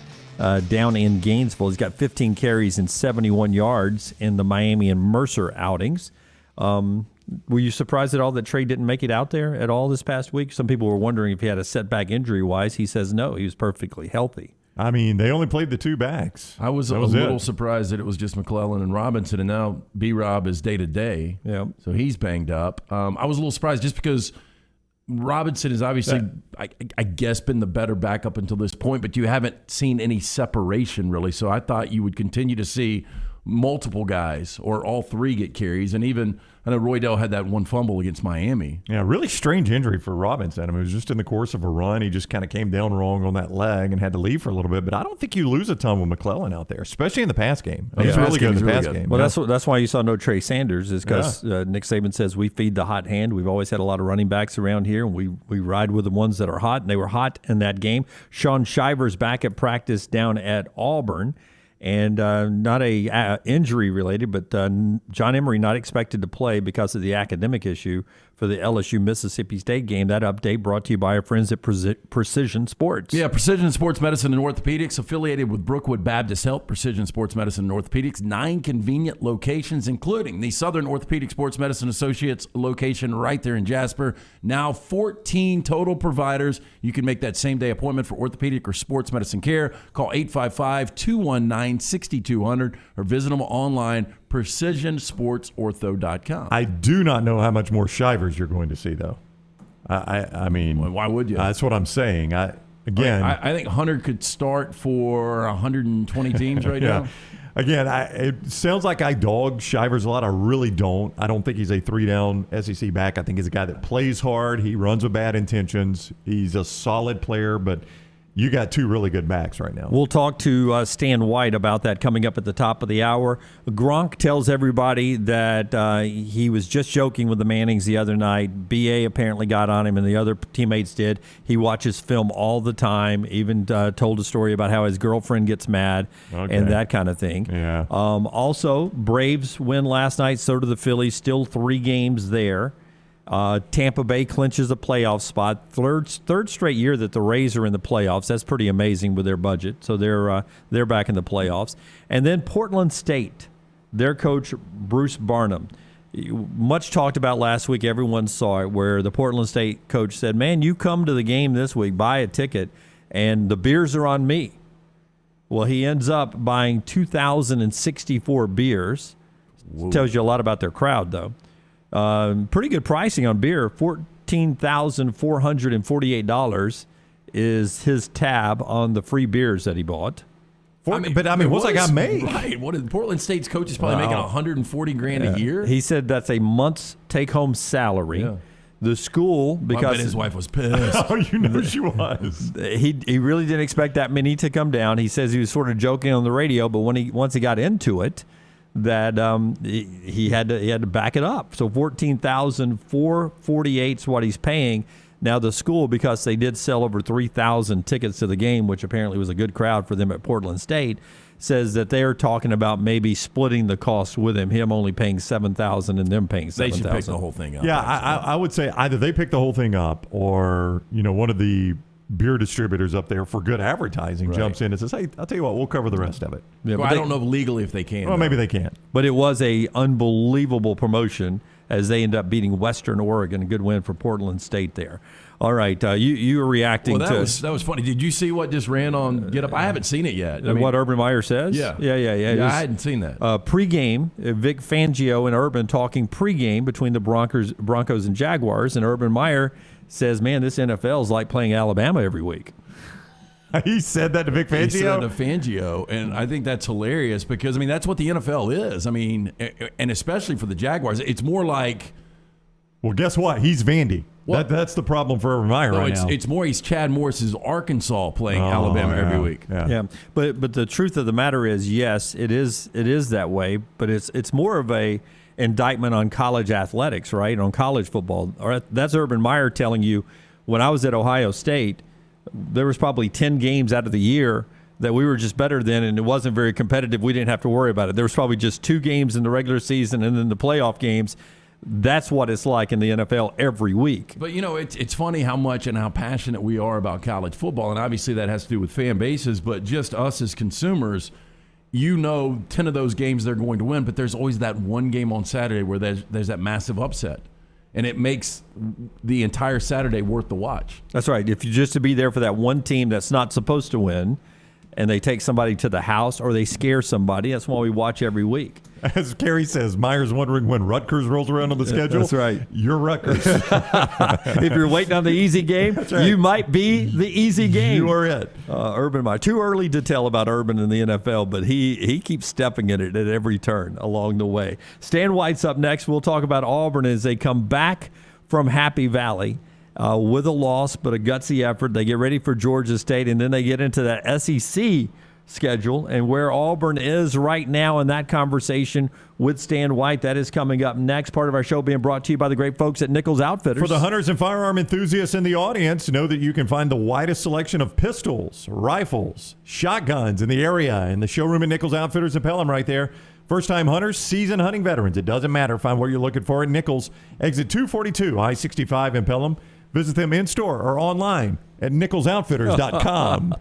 down in Gainesville. He's got 15 carries and 71 yards in the Miami and Mercer outings. Were you surprised at all that Trey didn't make it out there at all this past week? Some people were wondering if he had a setback injury-wise. He says no, he was perfectly healthy. I mean, they only played the two backs. I was a little surprised that it was just McClellan and Robinson, and now B-Rob is day-to-day. Yeah. So he's banged up. I was a little surprised just because Robinson has obviously, I guess, been the better backup until this point, but you haven't seen any separation, really. So I thought you would continue to see multiple guys or all three get carries. And even, I know Roydell had that one fumble against Miami. Yeah, really strange injury for Robinson. I mean, it was just in the course of a run. He just kind of came down wrong on that leg and had to leave for a little bit. But I don't think you lose a ton with McClellan out there, especially in the pass game. He's really good in the pass game. Well, that's why you saw no Trey Sanders, is because Nick Saban says we feed the hot hand. We've always had a lot of running backs around here, and we ride with the ones that are hot, and they were hot in that game. Sean Shivers back at practice down at Auburn. And not a injury related, but John Emery not expected to play because of the academic issue for the LSU-Mississippi State game. That update brought to you by our friends at Precision Sports. Yeah, Precision Sports Medicine and Orthopedics, affiliated with Brookwood Baptist Health. Precision Sports Medicine and Orthopedics, 9 convenient locations, including the Southern Orthopedic Sports Medicine Associates location right there in Jasper. Now 14 total providers. You can make that same-day appointment for orthopedic or sports medicine care. Call 855-219-6200 or visit them online, precisionsportsortho.com. I do not know how much more Shivers you're going to see, though. I mean, well, why would you? That's what I'm saying. I think Hunter could start for 120 teams right now. Again, it sounds like I dog Shivers a lot. I really don't. I don't think he's a 3-down SEC back. I think he's a guy that plays hard. He runs with bad intentions. He's a solid player, but you got two really good backs right now. We'll talk to Stan White about that coming up at the top of the hour. Gronk tells everybody that he was just joking with the Mannings the other night. BA apparently got on him, and the other teammates did. He watches film all the time, even told a story about how his girlfriend gets mad and that kind of thing. Yeah. Also, Braves win last night, so do the Phillies. Still 3 games there. Tampa Bay clinches a playoff spot. Third straight year that the Rays are in the playoffs. That's pretty amazing with their budget. So they're back in the playoffs. And then Portland State, their coach Bruce Barnum, much talked about last week. Everyone saw it, where the Portland State coach said, "Man, you come to the game this week, buy a ticket, and the beers are on me." Well, he ends up buying 2,064 beers. Tells you a lot about their crowd, though. Pretty good pricing on beer. $14,448 is his tab on the free beers that he bought. What's that guy make? Right. What is Portland State's coach is probably making $140,000 a year? He said that's a month's take-home salary. Yeah. The school, because I bet his wife was pissed. Oh, you know she was. He really didn't expect that many to come down. He says he was sort of joking on the radio, but once he got into it, that he had to back it up. So $14,448 is what he's paying. Now the school, because they did sell over 3,000 tickets to the game, which apparently was a good crowd for them at Portland State, says that they are talking about maybe splitting the cost with him only paying $7,000 and them paying $7,000. They should pick the whole thing up. Yeah, I would say either they pick the whole thing up, or one of the beer distributors up there for good advertising jumps in and says, "Hey, I'll tell you what, we'll cover the rest of it." Yeah, well, I don't know legally if they can. Well, maybe they can't. But it was a unbelievable promotion as they end up beating Western Oregon. A good win for Portland State there. All right, you were reacting to that was funny. Did you see what just ran on Get Up? I haven't seen it yet. What Urban Meyer says? Yeah. Yeah, I hadn't seen that. Pre-game, Vic Fangio and Urban talking pre-game between the Broncos and Jaguars, and Urban Meyer says, "Man, this NFL is like playing Alabama every week." He said that to Vic Fangio? He said that to Fangio, and I think that's hilarious because, that's what the NFL is. And especially for the Jaguars, it's more like... Well, guess what? He's Vandy. That's the problem for Urban Meyer now. It's more he's Chad Morris's Arkansas playing Alabama every week. Yeah. But the truth of the matter is, yes, it is that way, but it's more of a indictment on college athletics, right? On college football. That's Urban Meyer telling you, when I was at Ohio State, there was probably 10 games out of the year that we were just better than, and it wasn't very competitive. We didn't have to worry about it. There was probably just 2 games in the regular season, and then the playoff games. That's what it's like in the NFL every week. But, it's funny how much and how passionate we are about college football, and obviously that has to do with fan bases, but just us as consumers, 10 of those games they're going to win, but there's always that one game on Saturday where there's that massive upset. And it makes the entire Saturday worth the watch. That's right. If you just to be there for that one team that's not supposed to win, and they take somebody to the house or they scare somebody. That's why we watch every week. As Kerry says, Meyer's wondering when Rutgers rolls around on the schedule. That's right. You're Rutgers. If you're waiting on the easy game, right. you might be the easy game. You are it. Urban Meyer. Too early to tell about Urban in the NFL, but he keeps stepping in it at every turn along the way. Stan White's up next. We'll talk about Auburn as they come back from Happy Valley with a loss, but a gutsy effort. They get ready for Georgia State, and then they get into that SEC schedule and where Auburn is right now in that conversation with Stan White. That is coming up next. Part of our show being brought to you by the great folks at Nichols Outfitters. For the hunters and firearm enthusiasts in the audience, know that you can find the widest selection of pistols, rifles, shotguns in the area in the showroom at Nichols Outfitters in Pelham right there. First-time hunters, seasoned hunting veterans. It doesn't matter. Find what you're looking for at Nichols. Exit 242, I-65 in Pelham. Visit them in-store or online at nicholsoutfitters.com.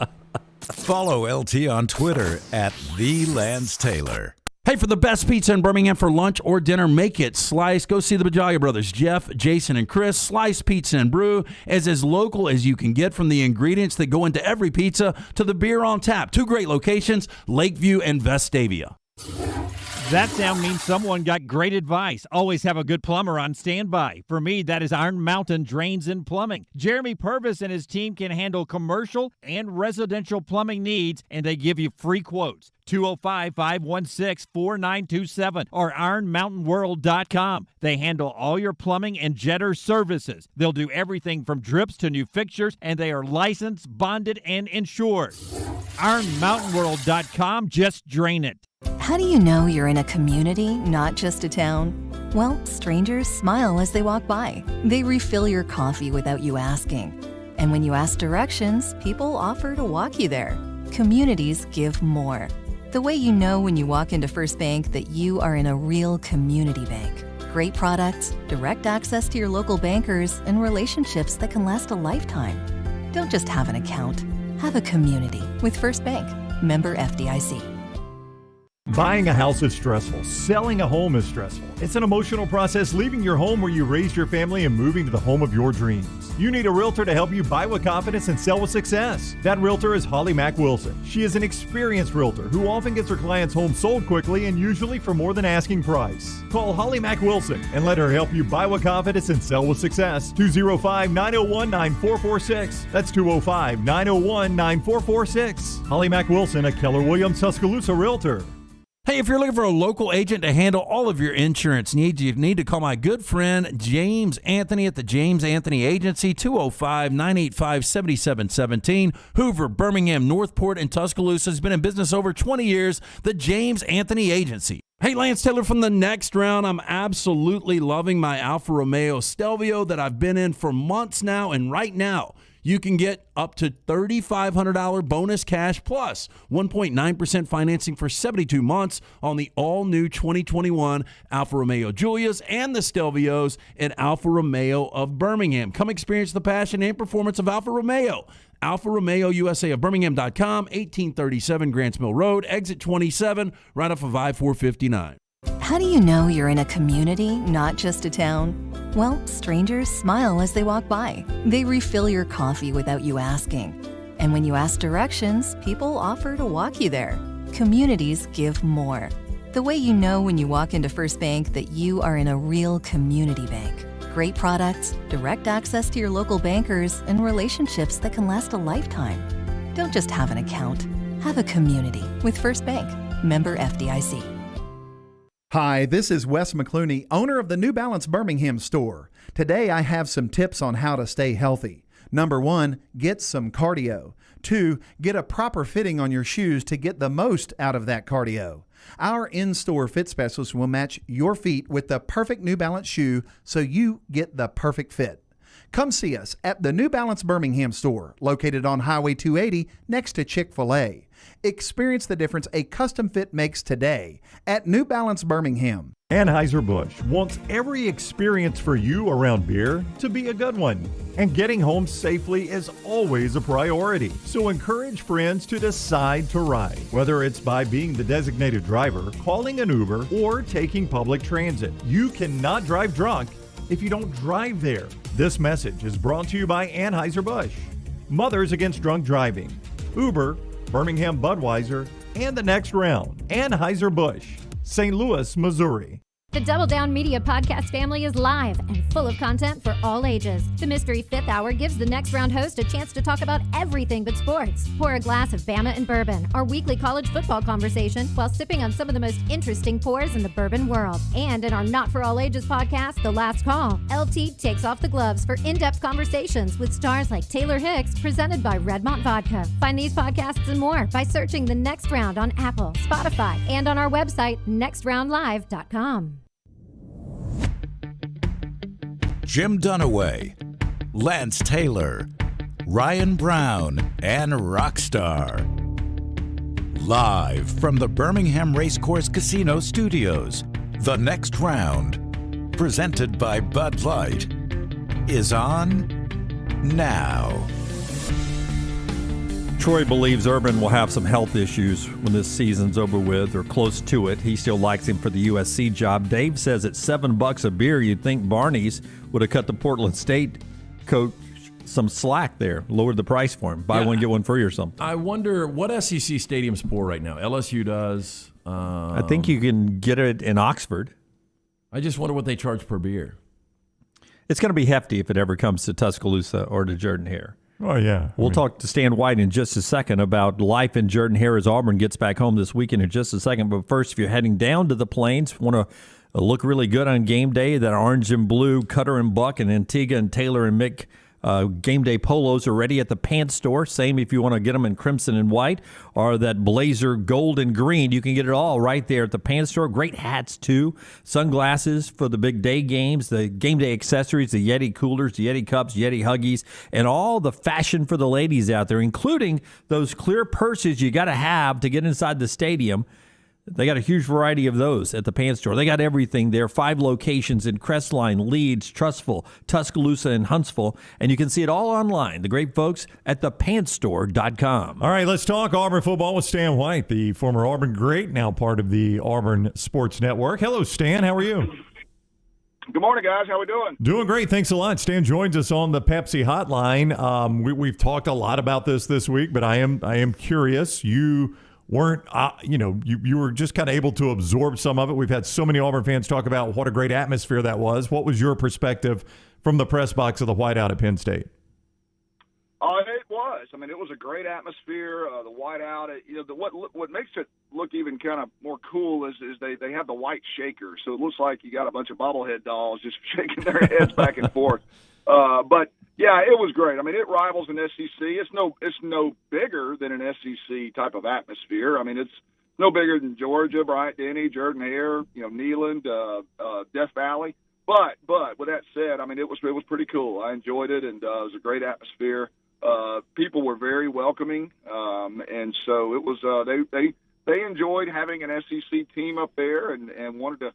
Follow LT on Twitter at @TheLanceTaylor. Hey, for the best pizza in Birmingham for lunch or dinner, make it Slice. Go see the Bajalia brothers, Jeff, Jason, and Chris. Slice Pizza and Brew is as local as you can get, from the ingredients that go into every pizza to the beer on tap. 2 great locations, Lakeview and Vestavia. That sound means someone got great advice. Always have a good plumber on standby. For me, that is Iron Mountain Drains and Plumbing. Jeremy Purvis and his team can handle commercial and residential plumbing needs, and they give you free quotes. 205-516-4927 or ironmountainworld.com. They handle all your plumbing and jetter services. They'll do everything from drips to new fixtures, and they are licensed, bonded, and insured. ironmountainworld.com. Just drain it. How do you know you're in a community, not just a town? Well, strangers smile as they walk by. They refill your coffee without you asking. And when you ask directions, people offer to walk you there. Communities give more. The way you know when you walk into First Bank that you are in a real community bank. Great products, direct access to your local bankers, and relationships that can last a lifetime. Don't just have an account. Have a community with First Bank. Member FDIC. Buying a house is stressful. Selling a home is stressful. It's an emotional process, leaving your home where you raised your family and moving to the home of your dreams. You need a realtor to help you buy with confidence and sell with success. That realtor is Holly Mack Wilson. She is an experienced realtor who often gets her clients' homes sold quickly and usually for more than asking price. Call Holly Mack Wilson and let her help you buy with confidence and sell with success. 205-901-9446. That's 205-901-9446. Holly Mack Wilson, a Keller Williams Tuscaloosa realtor. Hey, if you're looking for a local agent to handle all of your insurance needs, you need to call my good friend James Anthony at the James Anthony Agency, 205-985-7717. Hoover, Birmingham, Northport, and Tuscaloosa. Has been in business over 20 years. The James Anthony Agency. Hey, Lance Taylor from the next round. I'm absolutely loving my Alfa Romeo Stelvio that I've been in for months now, and right now, you can get up to $3,500 bonus cash plus 1.9% financing for 72 months on the all-new 2021 Alfa Romeo Giulias and the Stelvios at Alfa Romeo of Birmingham. Come experience the passion and performance of Alfa Romeo. Alfa Romeo USA of Birmingham.com, 1837 Grants Mill Road, exit 27, right off of I-459. How do you know you're in a community, not just a town? Well, strangers smile as they walk by. They refill your coffee without you asking. And when you ask directions, people offer to walk you there. Communities give more. The way you know when you walk into First Bank that you are in a real community bank. Great products, direct access to your local bankers, and relationships that can last a lifetime. Don't just have an account. Have a community with First Bank. Member FDIC. Hi, this is Wes McClooney, owner of the New Balance Birmingham store. Today I have some tips on how to stay healthy. Number 1, get some cardio. 2, get a proper fitting on your shoes to get the most out of that cardio. Our in-store fit specialist will match your feet with the perfect New Balance shoe so you get the perfect fit. Come see us at the New Balance Birmingham store, located on Highway 280 next to Chick-fil-A. Experience the difference a custom fit makes today at New Balance Birmingham. Anheuser-Busch wants every experience for you around beer to be a good one. And getting home safely is always a priority. So encourage friends to decide to ride, whether it's by being the designated driver, calling an Uber, or taking public transit. You cannot drive drunk if you don't drive there. This message is brought to you by Anheuser-Busch. Mothers Against Drunk Driving, Uber, Birmingham Budweiser, and the Next Round, Anheuser-Busch, St. Louis, Missouri. The Double Down Media podcast family is live and full of content for all ages. The Mystery Fifth Hour gives the Next Round host a chance to talk about everything but sports. Pour a glass of Bama and Bourbon, our weekly college football conversation, while sipping on some of the most interesting pours in the bourbon world. And in our Not For All Ages podcast, The Last Call, LT takes off the gloves for in-depth conversations with stars like Taylor Hicks, presented by Redmont Vodka. Find these podcasts and more by searching The Next Round on Apple, Spotify, and on our website, nextroundlive.com. Jim Dunaway, Lance Taylor, Ryan Brown, and Rockstar. Live from the Birmingham Racecourse Casino Studios, The Next Round, presented by Bud Light, is on now. Troy believes Urban will have some health issues when this season's over with or close to it. He still likes him for the USC job. Dave says at $7 a beer, you'd think Barney's would have cut the Portland State coach some slack there, lowered the price for him. Buy one, get one free or something. I wonder what SEC stadium's poor right now. LSU does. I think you can get it in Oxford. I just wonder what they charge per beer. It's going to be hefty if it ever comes to Tuscaloosa or to Jordan-Hare. Oh, yeah. We'll talk to Stan White in just a second about life in Jordan-Hare as Auburn gets back home this weekend in just a second. But first, if you're heading down to the Plains, want to look really good on game day, that orange and blue Cutter and Buck and Antigua and Taylor and Mick game day polos are ready at the Pants store. Same if you want to get them in crimson and white or that blazer gold and green. You can get it all right there at the Pants store. Great hats, too. Sunglasses for the big day games, the game day accessories, the Yeti coolers, the Yeti cups, Yeti Huggies, and all the fashion for the ladies out there, including those clear purses you got to have to get inside the stadium. They got a huge variety of those at the Pants store. They got everything there. 5 locations in Crestline, Leeds, Trussville, Tuscaloosa, and Huntsville. And you can see it all online. The great folks at thepantsstore.com. All right, let's talk Auburn football with Stan White, the former Auburn great, now part of the Auburn Sports Network. Hello, Stan. How are you? Good morning, guys. How we doing? Doing great. Thanks a lot. Stan joins us on the Pepsi hotline. We've talked a lot about this week, but I am curious. You weren't, you were just kind of able to absorb some of it. We've had so many Auburn fans talk about what a great atmosphere that was. What was your perspective from the press box of the whiteout at Penn State? It was. I mean, it was a great atmosphere. The whiteout. What makes it look even kind of more cool is they have the white shaker, so it looks like you got a bunch of bobblehead dolls just shaking their heads back and forth. But yeah, it was great. I mean, it rivals an SEC. It's no bigger than an SEC type of atmosphere. I mean, it's no bigger than Georgia, Bryant-Denny, Jordan-Hare, Neyland, Death Valley. But with that said, I mean, it was pretty cool. I enjoyed it, and it was a great atmosphere. People were very welcoming, and so it was. They enjoyed having an SEC team up there, and wanted to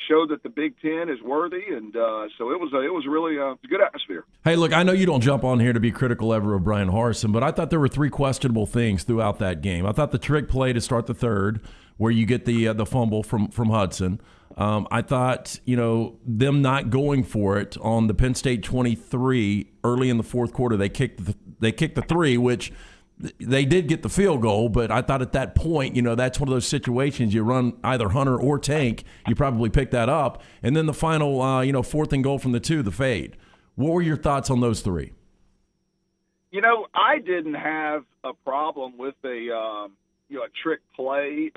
show that the Big Ten is worthy, and so it was really a good atmosphere. Hey, look, I know you don't jump on here to be critical ever of Brian Harsin, but I thought there were 3 questionable things throughout that game. I thought the trick play to start the third, where you get the fumble from Hudson. I thought, them not going for it on the Penn State 23 early in the fourth quarter. They kicked the 3, which they did get the field goal, but I thought at that point, that's one of those situations you run either Hunter or Tank, you probably pick that up. And then the final, 4th and goal from the 2, the fade. What were your thoughts on those 3? I didn't have a problem with a trick play.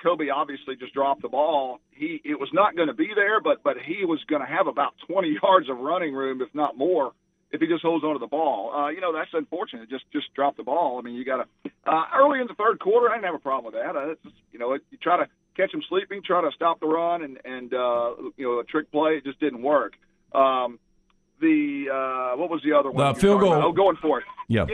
Kobe obviously just dropped the ball. It was not going to be there, but he was going to have about 20 yards of running room, if not more, if he just holds onto the ball. That's unfortunate. Just drop the ball. I mean, you got to early in the third quarter. I didn't have a problem with that. You try to catch him sleeping, try to stop the run, and a trick play. It just didn't work. What was the other one? The field goal. Oh, going for it. Yeah.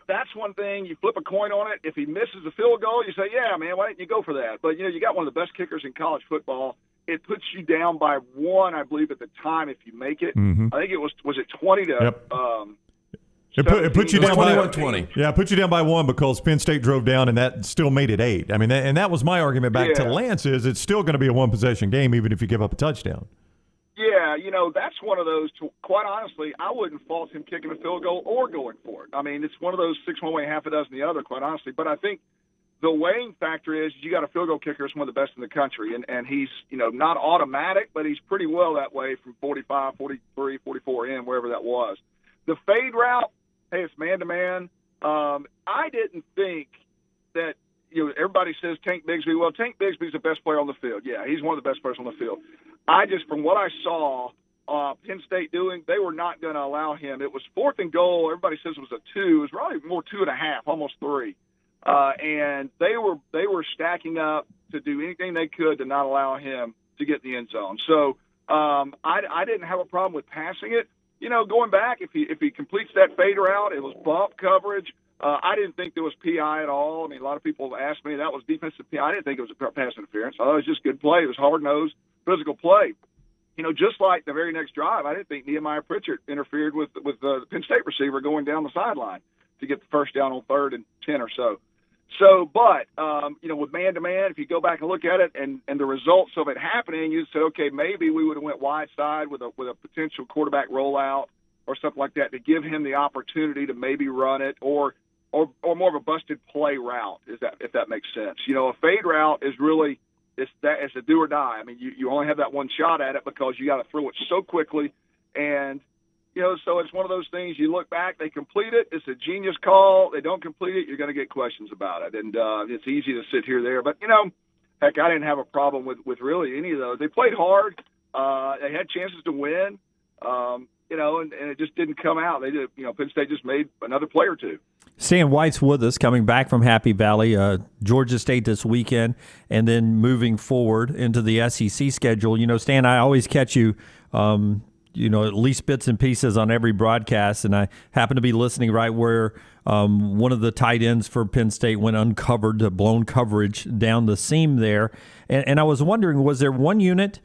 That's one thing. You flip a coin on it. If he misses the field goal, you say, yeah, man, why didn't you go for that? But, you got one of the best kickers in college football. It puts you down by 1, I believe, at the time if you make it. Mm-hmm. I think it was it 20 to Yep. It put you down by 20. Yeah, it put you down by 1 because Penn State drove down, and that still made it 8. I mean, and that was my argument back to Lance is it's still going to be a 1-possession game even if you give up a touchdown. Yeah, that's one of those, quite honestly, I wouldn't fault him kicking a field goal or going for it. I mean, it's one of those 6 one way, half a dozen the other, quite honestly. But I think the weighing factor is you got a field goal kicker that's one of the best in the country, and he's, not automatic, but he's pretty well that way from 45, 43, 44 in, wherever that was. The fade route, hey, it's man-to-man. I didn't think that, everybody says Tank Bigsby. Well, Tank Bigsby's the best player on the field. Yeah, he's one of the best players on the field. From what I saw Penn State doing, they were not going to allow him. It was 4th and goal. Everybody says it was a 2. It was really more 2.5, almost 3. And they were stacking up to do anything they could to not allow him to get in the end zone. So I didn't have a problem with passing it. Going back, if he completes that fade route, it was bump coverage. I didn't think there was PI at all. I mean, a lot of people asked me that was defensive PI. I didn't think it was a pass interference. I thought it was just good play. It was hard-nosed, physical play. Just like the very next drive, I didn't think Nehemiah Pritchard interfered with the Penn State receiver going down the sideline to get the first down on 3rd and 10 or so. But with man-to-man, if you go back and look at it and the results of it happening, you'd say, okay, maybe we would have went wide side with a potential quarterback rollout or something like that to give him the opportunity to maybe run it or more of a busted play route, if that makes sense. A fade route is really it's a do or die. I mean, you only have that one shot at it because you got to throw it so quickly, and so it's one of those things. You look back, they complete it. It's a genius call. They don't complete it, you're going to get questions about it, and it's easy to sit here there. But heck, I didn't have a problem with really any of those. They played hard. They had chances to win. And it just didn't come out. They did. Penn State just made another play or two. Stan White's with us, coming back from Happy Valley, Georgia State this weekend, and then moving forward into the SEC schedule. Stan, I always catch you, at least bits and pieces on every broadcast, and I happen to be listening right where one of the tight ends for Penn State went uncovered, blown coverage down the seam there. And I was wondering, was there one unit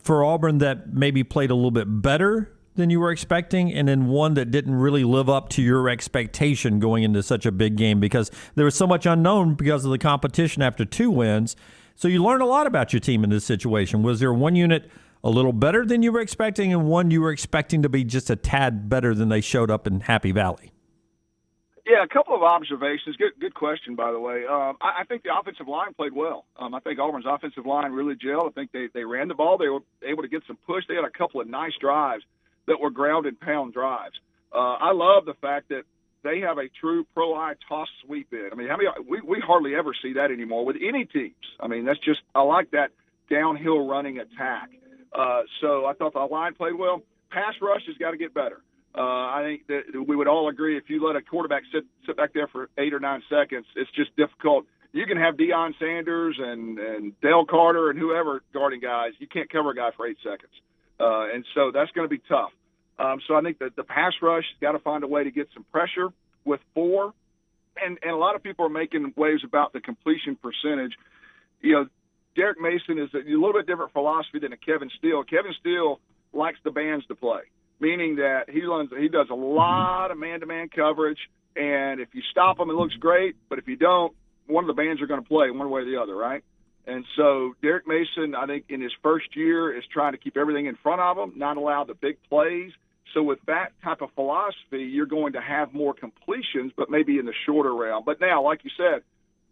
for Auburn that maybe played a little bit better than you were expecting, and then one that didn't really live up to your expectation going into such a big game? Because there was so much unknown because of the competition after 2 wins. So you learned a lot about your team in this situation. Was there one unit a little better than you were expecting and one you were expecting to be just a tad better than they showed up in Happy Valley? Yeah, a couple of observations. Good question, by the way. I think the offensive line played well. I think Auburn's offensive line really gelled. I think they ran the ball. They were able to get some push. They had a couple of nice drives that were ground and pound drives. I love the fact that they have a true pro-eye toss sweep in. I mean, we hardly ever see that anymore with any teams. I mean, I like that downhill running attack. So I thought the line played well. Pass rush has got to get better. I think that we would all agree if you let a quarterback sit back there for 8 or 9 seconds, it's just difficult. You can have Deion Sanders and Dale Carter and whoever guarding guys. You can't cover a guy for 8 seconds. And so that's going to be tough. So I think that the pass rush has got to find a way to get some pressure with 4. And a lot of people are making waves about the completion percentage. Derek Mason is a little bit different philosophy than a Kevin Steele. Kevin Steele likes the bands to play, meaning that he does a lot of man-to-man coverage, and if you stop him, it looks great, but if you don't, one of the bands are going to play one way or the other, right? And so Derek Mason, I think, in his first year is trying to keep everything in front of him, not allow the big plays. So with that type of philosophy, you're going to have more completions, but maybe in the shorter realm. But now, like you said,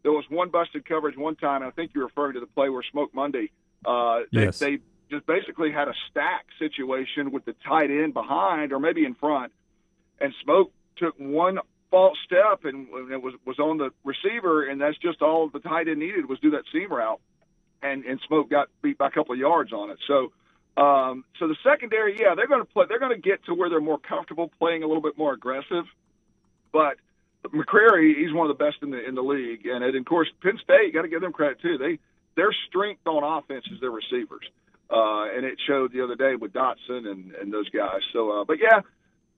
there was one busted coverage one time, and I think you're referring to the play where Smoke Monday, yes. They just basically had a stack situation with the tight end behind or maybe in front, and Smoke took one false step and it was on the receiver, and that's just all the tight end needed was do that seam route, and Smoke got beat by a couple of yards on it. So the secondary, yeah, they're going to get to where they're more comfortable playing a little bit more aggressive, but McCrary, he's one of the best in the league, and of course Penn State, got to give them credit too. Their strength on offense is their receivers, and it showed the other day with Dotson and those guys. So, but yeah,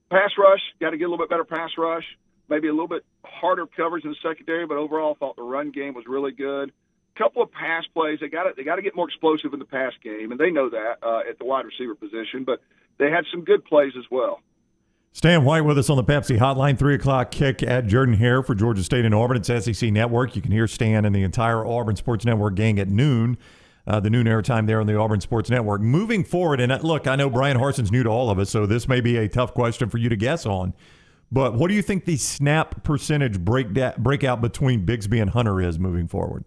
pass rush, got to get a little bit better pass rush, maybe a little bit harder coverage in the secondary, but overall I thought the run game was really good. Couple of pass plays, they got to get more explosive in the pass game, and they know that at the wide receiver position, but they had some good plays as well. Stan White with us on the Pepsi Hotline, 3 o'clock kick at Jordan Hare for Georgia State and Auburn. It's SEC Network. You can hear Stan and the entire Auburn Sports Network gang at noon the noon airtime there on the Auburn Sports Network. Moving forward, and look, I know Brian Harson's new to all of us, so this may be a tough question for you to guess on. But what do you think the snap percentage breakout between Bigsby and Hunter is moving forward?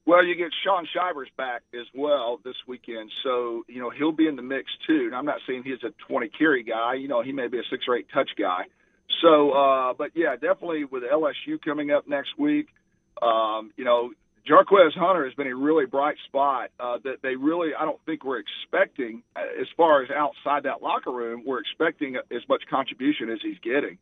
Well, you get Sean Shivers back as well this weekend, so, he'll be in the mix too. And I'm not saying he's a 20-carry guy. He may be a 6 or 8 touch guy. So, but, yeah, definitely with LSU coming up next week, Jarquez Hunter has been a really bright spot that they really, I don't think we're expecting, as far as outside that locker room, we're expecting as much contribution as he's getting.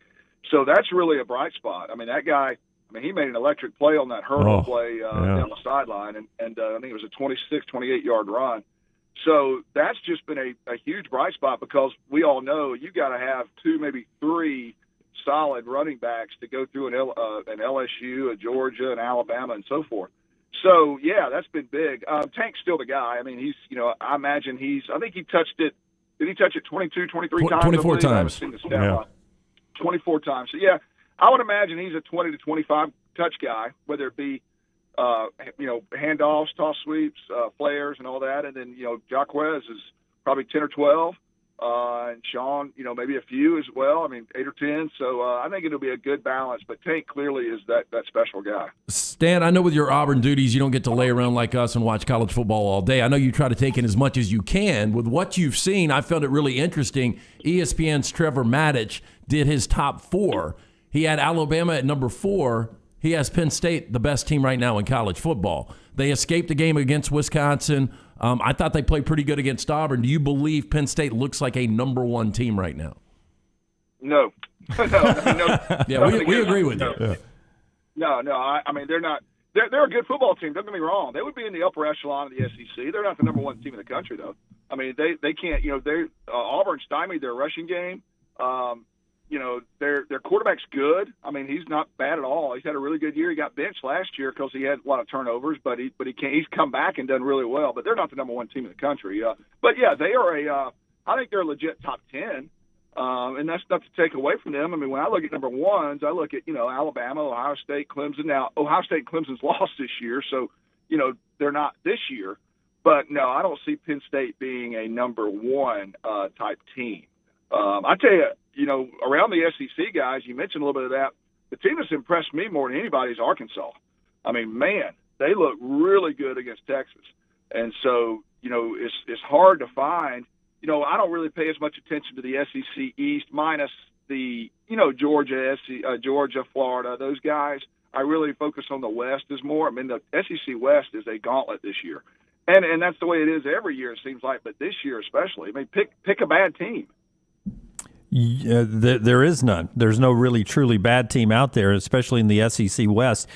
So that's really a bright spot. I mean, that guy, he made an electric play on that hurdle play down the sideline, and I think it was a 26, 28-yard run. So that's just been a huge bright spot because we all know you got to have 2, maybe 3 solid running backs to go through an LSU, a Georgia, an Alabama, and so forth. So, yeah, that's been big. Tank's still the guy. I mean, he's, I imagine I think he touched it. Did he touch it 22, 23 times? 24 times. I haven't seen the stat line. 24 times. So, yeah, I would imagine he's a 20 to 25 touch guy, whether it be, handoffs, toss sweeps, flares, and all that. And then, Jarquez is probably 10 or 12. And Sean, maybe a few as well. 8 or 10. So I think it'll be a good balance. But Tank clearly is that special guy. Stan, I know with your Auburn duties, you don't get to lay around like us and watch college football all day. I know you try to take in as much as you can. With what you've seen, I found it really interesting. ESPN's Trevor Maddich did his top 4. He had Alabama at number 4. He has Penn State, the best team right now in college football. They escaped the game against Wisconsin. I thought they played pretty good against Auburn. Do you believe Penn State looks like a number 1 team right now? No. No. Yeah, we agree with you. Yeah. No. They're not. They're a good football team. Don't get me wrong. They would be in the upper echelon of the SEC. They're not the number 1 team in the country, though. They can't. Auburn stymied their rushing game. Their quarterback's good. He's not bad at all. He's had a really good year. He got benched last year because he had a lot of turnovers, but he's come back and done really well. But they're not the number 1 team in the country. But yeah, they are I think they're a legit top 10. And that's not to take away from them. When I look at number 1s, I look at Alabama, Ohio State, Clemson. Now Ohio State and Clemson's lost this year, so they're not this year. But no, I don't see Penn State being a number 1 type team. I tell you, around the SEC guys, you mentioned a little bit of that. The team that's impressed me more than anybody is Arkansas. Man, they look really good against Texas. And so, it's hard to find. I don't really pay as much attention to the SEC East minus the, Georgia, Florida, those guys. I really focus on the West is more. The SEC West is a gauntlet this year. And that's the way it is every year, it seems like, but this year especially. Pick a bad team. There is none. There's no really truly bad team out there, especially in the SEC West.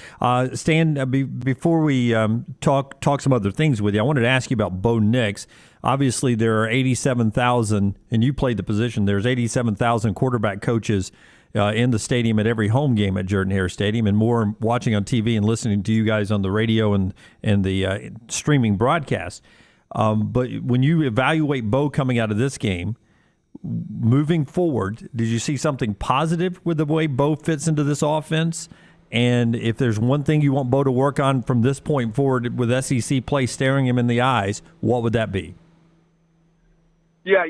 Stan, before we talk some other things with you, I wanted to ask you about Bo Nix. Obviously, there are 87,000, and you played the position. There's 87,000 quarterback coaches in the stadium at every home game at Jordan-Hare Stadium, and more watching on TV and listening to you guys on the radio and the streaming broadcast. But when you evaluate Bo coming out of this game, moving forward, did you see something positive with the way Bo fits into this offense? And if there's one thing you want Bo to work on from this point forward with SEC play staring him in the eyes, what would that be? Yeah,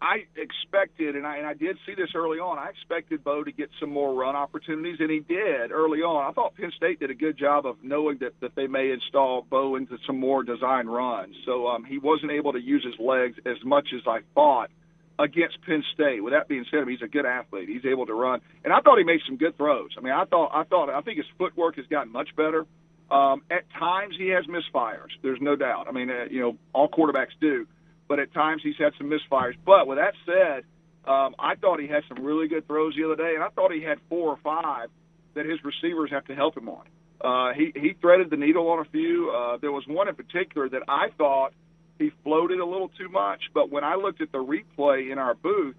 I expected, and I did see this early on, I expected Bo to get some more run opportunities, and he did early on. I thought Penn State did a good job of knowing that they may install Bo into some more design runs. So he wasn't able to use his legs as much as I thought against Penn State. With that being said, he's a good athlete. He's able to run, and I thought he made some good throws. I think his footwork has gotten much better. At times he has misfires. There's no doubt. All quarterbacks do, but at times he's had some misfires. But with that said, I thought he had some really good throws the other day, and I thought he had 4 or 5 that his receivers have to help him on. He threaded the needle on a few. There was one in particular that I thought he floated a little too much, but when I looked at the replay in our booth,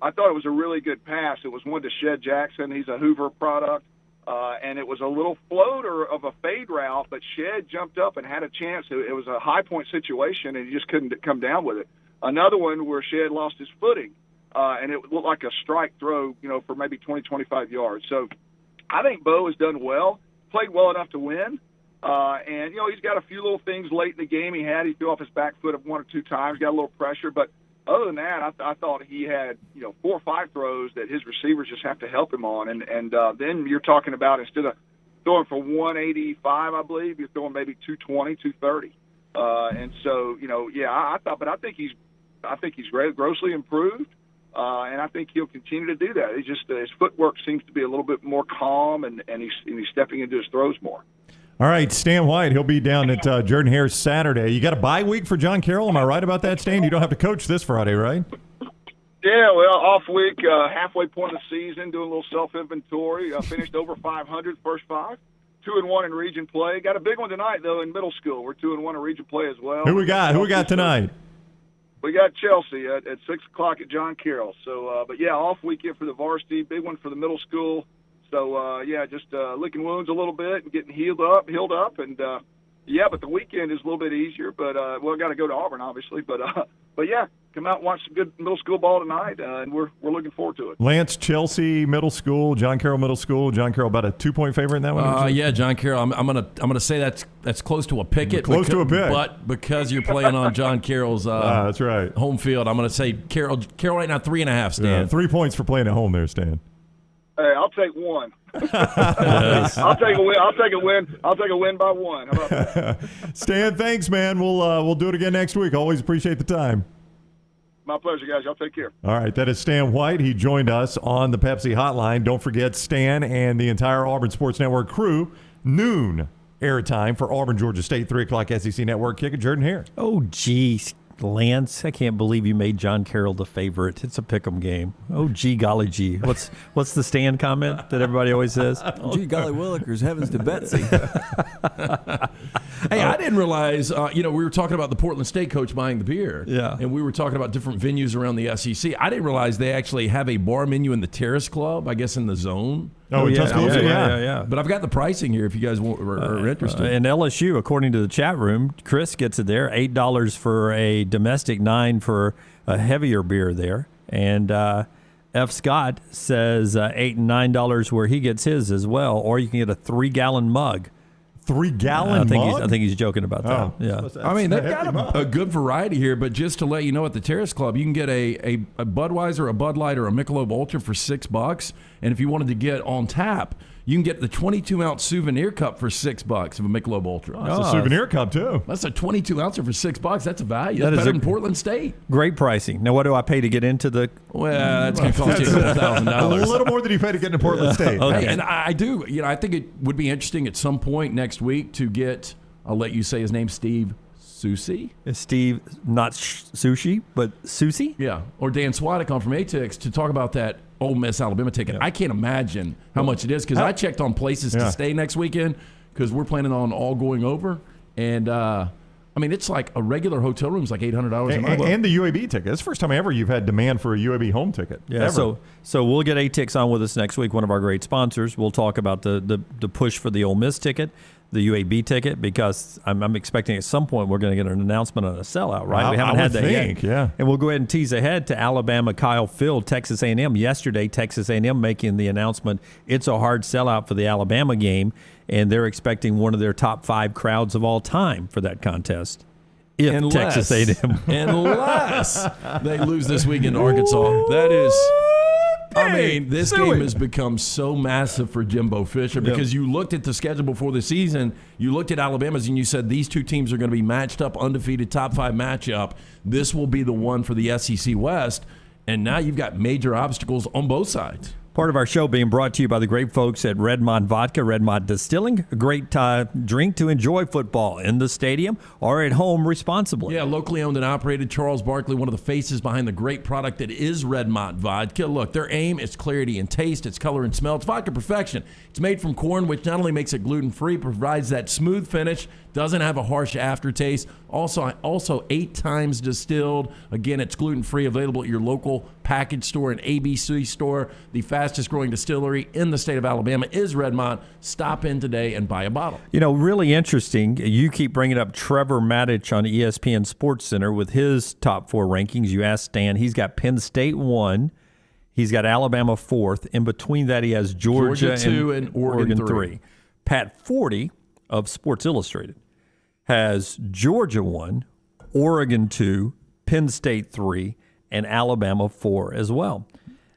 I thought it was a really good pass. It was one to Shed Jackson. He's a Hoover product, and it was a little floater of a fade route, but Shed jumped up and had a chance. It was a high-point situation, and he just couldn't come down with it. Another one where Shed lost his footing, and it looked like a strike throw, for maybe 20, 25 yards. So I think Bo has done well, played well enough to win. And, he's got a few little things late in the game. He threw off his back foot 1 or 2 times, got a little pressure. But other than that, I thought he had, 4 or 5 throws that his receivers just have to help him on. And then you're talking about instead of throwing for 185, I believe, you're throwing maybe 220, 230. And so, I think he's grossly improved. And I think he'll continue to do that. It's just his footwork seems to be a little bit more calm, and he's stepping into his throws more. All right, Stan White, he'll be down at Jordan-Hare Saturday. You got a bye week for John Carroll. Am I right about that, Stan? You don't have to coach this Friday, right? Yeah, well, off week, halfway point of the season, doing a little self-inventory. Finished over 500 first 5. 2-1 in region play. Got a big one tonight, though, in middle school. We're 2-1 in region play as well. Who we got tonight? We got Chelsea at 6 o'clock at John Carroll. So, but yeah, off weekend for the varsity, big one for the middle school. So, just licking wounds a little bit and getting healed up. And, but the weekend is a little bit easier. But, got to go to Auburn, obviously. But yeah, come out and watch some good middle school ball tonight, and we're looking forward to it. Lance, Chelsea Middle School, John Carroll Middle School. John Carroll about a 2-point favorite in that one? Yeah, John Carroll. I'm gonna say that's close to a pick. To a pick. But because you're playing on John Carroll's that's right. home field, I'm gonna say Carroll right now 3.5. Stan. Yeah, 3 points for playing at home there, Stan. Hey, I'll take one. I'll take a win. I'll take a win by 1. How about that? Stan, thanks, man. We'll do it again next week. Always appreciate the time. My pleasure, guys. Y'all take care. All right, that is Stan White. He joined us on the Pepsi Hotline. Don't forget, Stan and the entire Auburn Sports Network crew, noon airtime for Auburn, Georgia State, 3 o'clock SEC Network kick at Jordan-Hare. Oh, geez, Lance, I can't believe you made John Carroll the favorite. It's a pick'em game. Oh, gee, golly, gee. What's the Stan comment that everybody always says? Gee, golly, Willikers, heavens to Betsy. Hey, I didn't realize, we were talking about the Portland State coach buying the beer. Yeah. And we were talking about different venues around the SEC. I didn't realize they actually have a bar menu in the Terrace Club, I guess in the zone. Oh, in Tuscaloosa? Yeah. But I've got the pricing here if you guys are interested. And LSU, according to the chat room, Chris gets it there, $8 for a domestic, $9 for a heavier beer there. And F. Scott says $8 and $9 where he gets his as well. Or you can get a 3-gallon mug. 3-gallon mug? I think he's joking about that. Oh. Yeah. I mean, they've got a good variety here, but just to let you know, at the Terrace Club, you can get a Budweiser, a Bud Light, or a Michelob Ultra for $6. And if you wanted to get on tap, you can get the 22-ounce souvenir cup for $6 of a Michelob Ultra. That's a souvenir cup, too. That's a 22-ouncer for $6. That's a value. That's better than Portland State. Great pricing. Now, what do I pay to get into the... Well, that's going to cost you $1,000. A little more than you pay to get into Portland State. Okay. Hey, and I do. I think it would be interesting at some point next week to get, I'll let you say his name, Steve Susie? Steve, not sushi, but Susie? Yeah. Or Dan Swadek on from ATIX to talk about that Ole Miss Alabama ticket. Yeah. I can't imagine how much it is because I checked on places to stay next weekend because we're planning on all going over. And, it's like a regular hotel room is like $800 a month. And the UAB ticket. It's the first time ever you've had demand for a UAB home ticket. Yeah, ever. So we'll get ATIX on with us next week, one of our great sponsors. We'll talk about the push for the Ole Miss ticket, the UAB ticket, because I'm expecting at some point we're going to get an announcement on a sellout, right? We haven't had that yet. Yeah. And we'll go ahead and tease ahead to Alabama Kyle Field, Texas A&M. Yesterday, Texas A&M making the announcement it's a hard sellout for the Alabama game, and they're expecting one of their top 5 crowds of all time for that contest. Texas A&M. Unless they lose this weekend to Arkansas. That is... this game has become so massive for Jimbo Fisher because you looked at the schedule before the season, you looked at Alabama's and you said these two teams are going to be matched up, undefeated, top 5 matchup. This will be the one for the SEC West, and now you've got major obstacles on both sides. Part of our show being brought to you by the great folks at Redmond Vodka, Redmond Distilling, a great drink to enjoy football in the stadium or at home responsibly. Yeah, locally owned and operated. Charles Barkley, one of the faces behind the great product that is Redmond Vodka. Look, their aim is clarity and taste, it's color and smell. It's vodka perfection. It's made from corn, which not only makes it gluten-free, provides that smooth finish, doesn't have a harsh aftertaste. Also 8 times distilled. Again, it's gluten-free, available at your local package store and ABC store. The fastest growing distillery in the state of Alabama is Redmond. Stop in today and buy a bottle. Really interesting. You keep bringing up Trevor Maddich on ESPN Sports Center with his top 4 rankings. You asked Stan, he's got Penn State 1. He's got Alabama 4th. In between that, he has Georgia 2 and Oregon 3. Pat Forty of Sports Illustrated has Georgia 1, Oregon 2, Penn State 3, and Alabama 4 as well.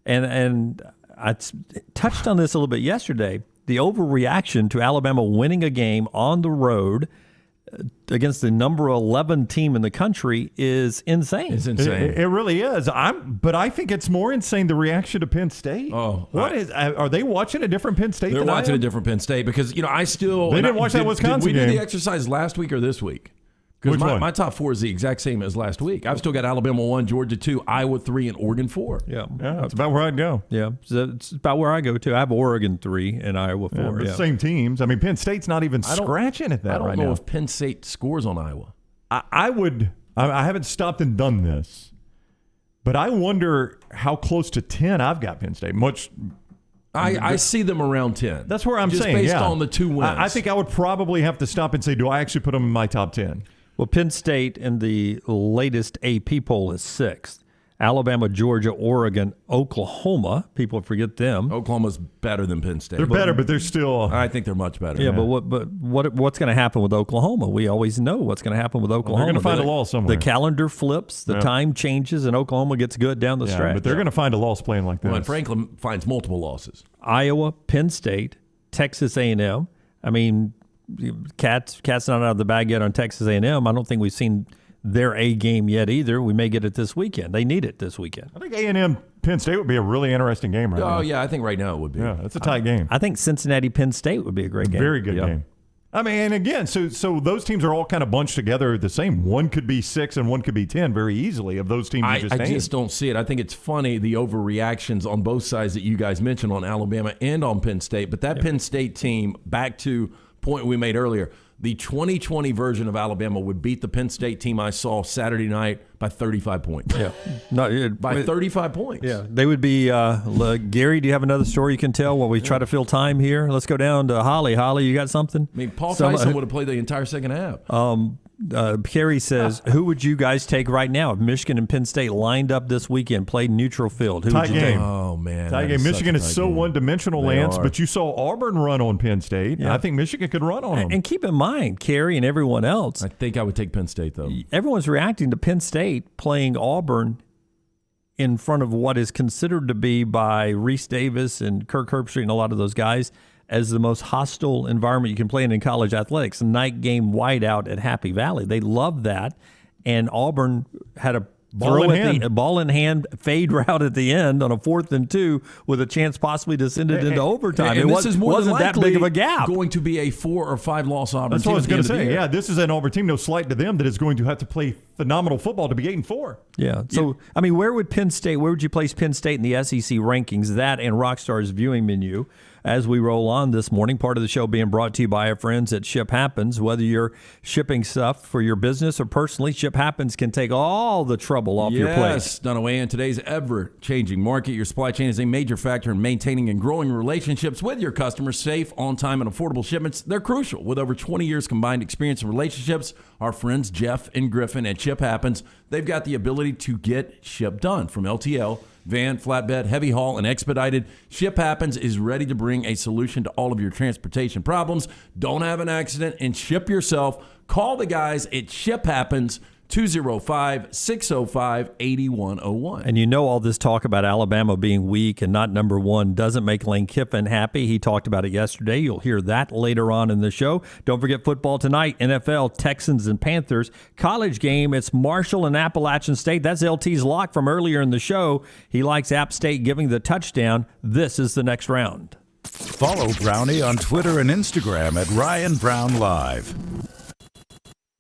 And I touched on this a little bit yesterday. The overreaction to Alabama winning a game on the road against the number 11 team in the country is insane. It's insane. It really is. But I think it's more insane the reaction to Penn State. Oh, are they watching a different Penn State? They're watching a different Penn State because they didn't watch that Wisconsin game. Did we do game. the exercise last week or this week? Because my top 4 is the exact same as last week. I've still got Alabama 1, Georgia 2, Iowa 3, and Oregon 4. Yeah, that's about where I'd go. Yeah, it's about where I go too. I have Oregon 3 and Iowa 4. Yeah. Same teams. I mean, Penn State's not even scratching at that right now. I don't know if Penn State scores on Iowa. I haven't stopped and done this, but I wonder how close to 10 I've got Penn State. I see them around 10. That's where I'm just saying. based on the 2 wins. I think I would probably have to stop and say, do I actually put them in my top 10? Well, Penn State in the latest AP poll is 6th. Alabama, Georgia, Oregon, Oklahoma. People forget them. Oklahoma's better than Penn State. They're better, but they're still. I think they're much better. Yeah, but what's going to happen with Oklahoma? We always know what's going to happen with Oklahoma. They're going to find a loss somewhere. The calendar flips, the time changes, and Oklahoma gets good down the stretch. But they're going to find a loss playing like this. Well, and Franklin finds multiple losses. Iowa, Penn State, Texas A&M. I mean, Cat's not out of the bag yet on Texas A&M. I don't think we've seen their A game yet either. We may get it this weekend. They need it this weekend. I think A&M Penn State would be a really interesting game right now. Oh, yeah, I think right now it would be. Yeah, it's a tight game. I think Cincinnati Penn State would be a great game. Very good game. I mean, and again, so those teams are all kind of bunched together the same. One could be 6 and one could be 10 very easily of those teams you just named. I just don't see it. I think it's funny, the overreactions on both sides that you guys mentioned on Alabama and on Penn State. But that Penn State team, back to point we made earlier, the 2020 version of Alabama would beat the Penn State team I saw Saturday night by 35 points. Yeah, by 35 points. Yeah, they would be. Gary, do you have another story you can tell while we try to fill time here? Let's go down to Holly. Holly, you got something? I mean, Paul Tyson would have played the entire second half. Kerry says, who would you guys take right now if Michigan and Penn State lined up this weekend, played neutral field? Who would you take? Oh, man. Tight game. Michigan is so one-dimensional, Lance, but you saw Auburn run on Penn State. Yeah. I think Michigan could run on them. And keep in mind, Kerry and everyone else. I think I would take Penn State, though. Everyone's reacting to Penn State playing Auburn in front of what is considered to be by Reese Davis and Kirk Herbstreit and a lot of those guys as the most hostile environment you can play in college athletics. A night game whiteout at Happy Valley. They love that. And Auburn had a ball in hand fade route at the end on a 4th and 2 with a chance possibly to send it into overtime. And this is more wasn't than that big of a gap. Going to be a 4 or 5 loss Auburn That's team. what I was going to say. Yeah, this is an Auburn team, no slight to them, that is going to have to play phenomenal football to be 8-4. Yeah. So, I mean, where would you place Penn State in the SEC rankings? That and Rockstar's viewing menu as we roll on this morning. Part of the show being brought to you by our friends at Ship Happens. Whether you're shipping stuff for your business or personally, Ship Happens can take all the trouble off your plate. Yes, Dunaway, in today's ever-changing market, your supply chain is a major factor in maintaining and growing relationships with your customers. Safe, on-time, and affordable shipments, they're crucial. With over 20 years combined experience in relationships, our friends Jeff and Griffin at Ship Happens, they've got the ability to get ship done. From LTL, van, flatbed, heavy haul, and expedited, Ship Happens is ready to bring a solution to all of your transportation problems. Don't have an accident and ship yourself. Call the guys at Ship Happens, 205-605-8101. And you know all this talk about Alabama being weak and not number 1 doesn't make Lane Kiffin happy. He talked about it yesterday. You'll hear that later on in the show. Don't forget football tonight, NFL, Texans and Panthers. College game, it's Marshall and Appalachian State. That's LT's lock from earlier in the show. He likes App State giving the touchdown. This is the next round. Follow Brownie on Twitter and Instagram at Ryan Brown Live.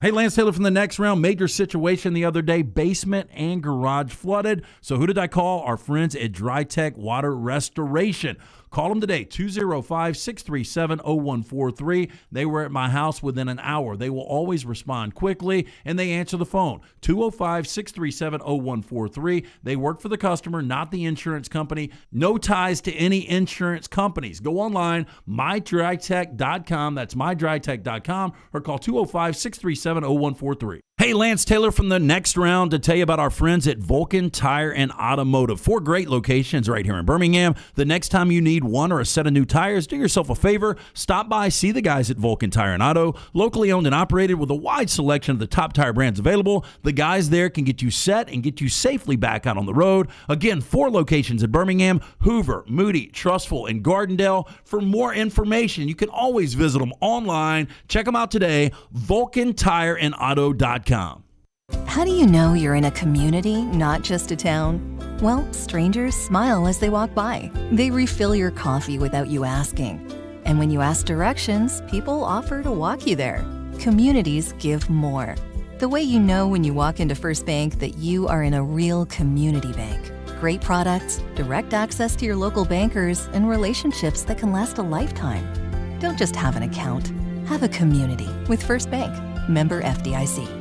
Hey, Lance Taylor from the next round. Major situation the other day. Basement and garage flooded. So who did I call? Our friends at Dry Tech Water Restoration. Call them today, 205-637-0143. They were at my house within an hour. They will always respond quickly, and they answer the phone, 205-637-0143. They work for the customer, not the insurance company. No ties to any insurance companies. Go online, mydrytech.com. That's mydrytech.com, or call 205-637-0143. Hey, Lance Taylor from the Next Round to tell you about our friends at Vulcan Tire and Automotive. 4 great locations right here in Birmingham. The next time you need one or a set of new tires, do yourself a favor. Stop by, see the guys at Vulcan Tire and Auto. Locally owned and operated with a wide selection of the top tire brands available. The guys there can get you set and get you safely back out on the road. Again, 4 locations in Birmingham, Hoover, Moody, Trustful, and Gardendale. For more information, you can always visit them online. Check them out today, vulcantireandauto.com. How do you know you're in a community, not just a town? Well, strangers smile as they walk by. They refill your coffee without you asking. And when you ask directions, people offer to walk you there. Communities give more. The way you know when you walk into First Bank that you are in a real community bank. Great products, direct access to your local bankers, and relationships that can last a lifetime. Don't just have an account. Have a community with First Bank. Member FDIC.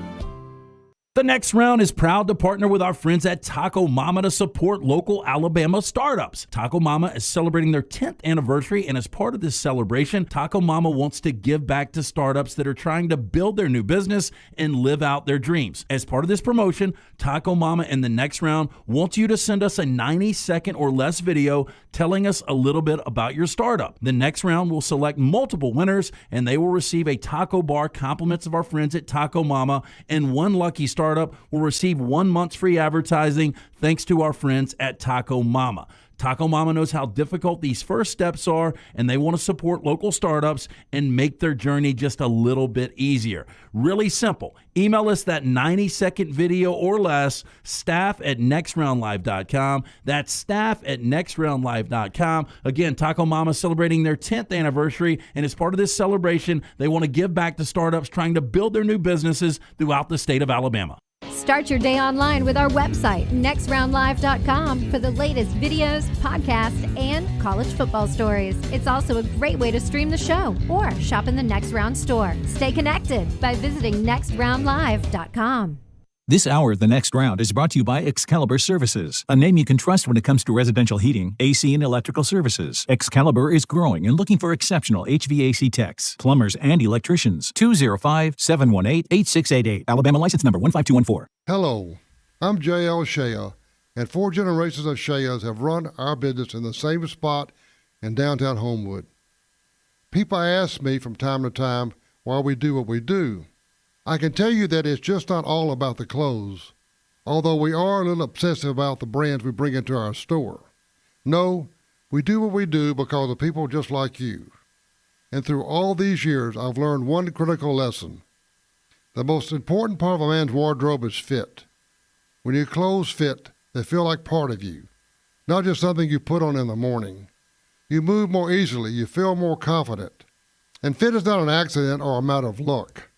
The Next Round is proud to partner with our friends at Taco Mama to support local Alabama startups. Taco Mama is celebrating their 10th anniversary, and as part of this celebration, Taco Mama wants to give back to startups that are trying to build their new business and live out their dreams. As part of this promotion, Taco Mama and the Next Round wants you to send us a 90-second or less video telling us a little bit about your startup. The Next Round will select multiple winners, and they will receive a taco bar compliments of our friends at Taco Mama, and one lucky startup will receive 1 month's free advertising thanks to our friends at Taco Mama. Taco Mama knows how difficult these first steps are, and they want to support local startups and make their journey just a little bit easier. Really simple. Email us that 90-second video or less, staff@nextroundlive.com. That's staff@nextroundlive.com. Again, Taco Mama celebrating their 10th anniversary, and as part of this celebration, they want to give back to startups trying to build their new businesses throughout the state of Alabama. Start your day online with our website, nextroundlive.com, for the latest videos, podcasts, and college football stories. It's also a great way to stream the show or shop in the Next Round store. Stay connected by visiting nextroundlive.com. This hour of The Next Round is brought to you by Excalibur Services, a name you can trust when it comes to residential heating, AC, and electrical services. Excalibur is growing and looking for exceptional HVAC techs, plumbers, and electricians. 205-718-8688. Alabama license number 15214. Hello, I'm J.L. Shea, and 4 generations of Sheas have run our business in the same spot in downtown Homewood. People ask me from time to time why we do what we do. I can tell you that it's just not all about the clothes, although we are a little obsessive about the brands we bring into our store. No, we do what we do because of people just like you. And through all these years, I've learned one critical lesson. The most important part of a man's wardrobe is fit. When your clothes fit, they feel like part of you, not just something you put on in the morning. You move more easily, you feel more confident. And fit is not an accident or a matter of luck.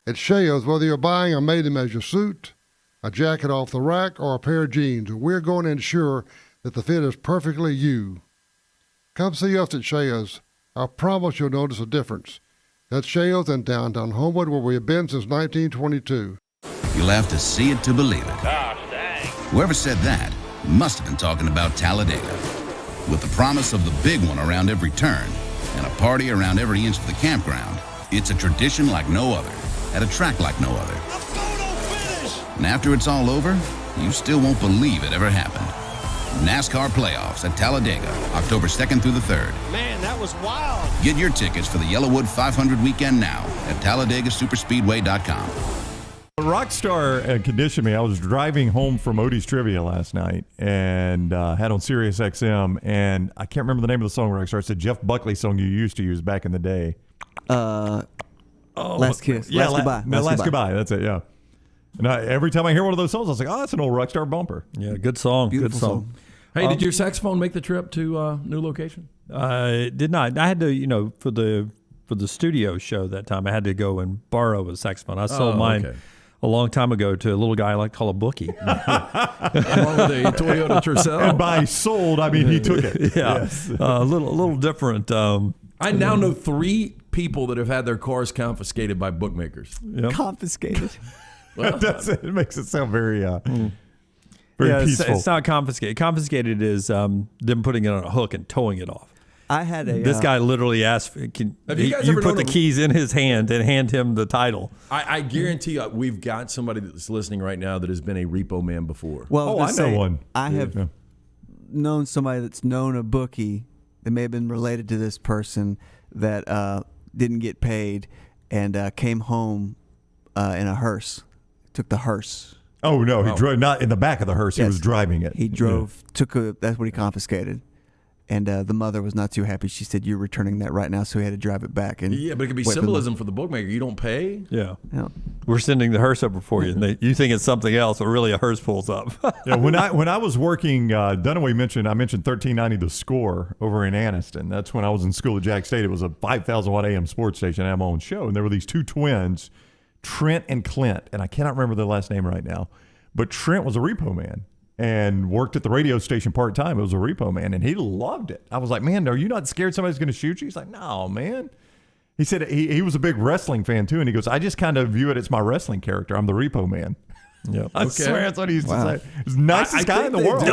It shows whether you're buying a made-to-measure suit, a jacket off the rack, or a pair of jeans, we're going to ensure that the fit is perfectly you. Come see us at Shea's. I promise you'll notice a difference. That's Shea's in downtown Homewood, where we have been since 1922. You'll have to see it to believe it. Gosh, dang. Whoever said that must have been talking about Talladega. With the promise of the big one around every turn and a party around every inch of the campground, it's a tradition like no other, at a track like no other. And after it's all over, you still won't believe it ever happened. NASCAR playoffs at Talladega, October 2nd through the 3rd. Man, that was wild. Get your tickets for the Yellowwood 500 weekend now at TalladegaSuperspeedway.com. Rockstar conditioned me. I was driving home from Odie's Trivia last night and had on Sirius XM, and I can't remember the name of the song. Rockstar. It's a Jeff Buckley song you used to use back in the day. Last Kiss. Yeah, Last Goodbye. Last Goodbye. That's it, yeah. And every time I hear one of those songs, I was like, oh, that's an old Rockstar bumper. Yeah, good song. Beautiful good song. Hey, did your saxophone make the trip to new location? It did not. I had to, for the studio show that time, I had to go and borrow a saxophone. I sold mine a long time ago to a little guy I like to call a bookie. Along with a Toyota Tercel. And by sold, I mean he took it. Yeah, yes. A little different. I now know 3 people that have had their cars confiscated by bookmakers. Yep. Confiscated. Well, it makes it sound very peaceful. It's not confiscated. Confiscated is them putting it on a hook and towing it off. I had a. This guy literally asked, Have you guys you ever put known the a- keys in his hand and hand him the title. I guarantee you, we've got somebody that's listening right now that has been a repo man before. Well, I know one. I have known somebody that's known a bookie that may have been related to this person that didn't get paid and came home in a hearse. Took the hearse. Oh no, he drove not in the back of the hearse. He was driving it. He drove. That's what he confiscated. And the mother was not too happy. She said, "You're returning that right now," so he had to drive it back. And Yeah, but it could be wait for the- symbolism for the bookmaker. You don't pay? Yeah. Yeah. We're sending the hearse over for you. And you think it's something else, but really a hearse pulls up. Yeah, when I was working, Dunaway mentioned 1390 The Score over in Anniston. That's when I was in school at Jack State. It was a 5,000 watt AM sports station. I had my own show, and there were these two twins, Trent and Clint, and I cannot remember their last name right now. But Trent was a repo man and worked at the radio station part time. It was a repo man, and he loved it. I was like, "Man, are you not scared somebody's going to shoot you?" He's like, "No, man." He said he was a big wrestling fan too, and he goes, "I just kind of view it as my wrestling character. I'm the repo man." Yeah, I swear that's what he used to say. He's the nicest guy in the world.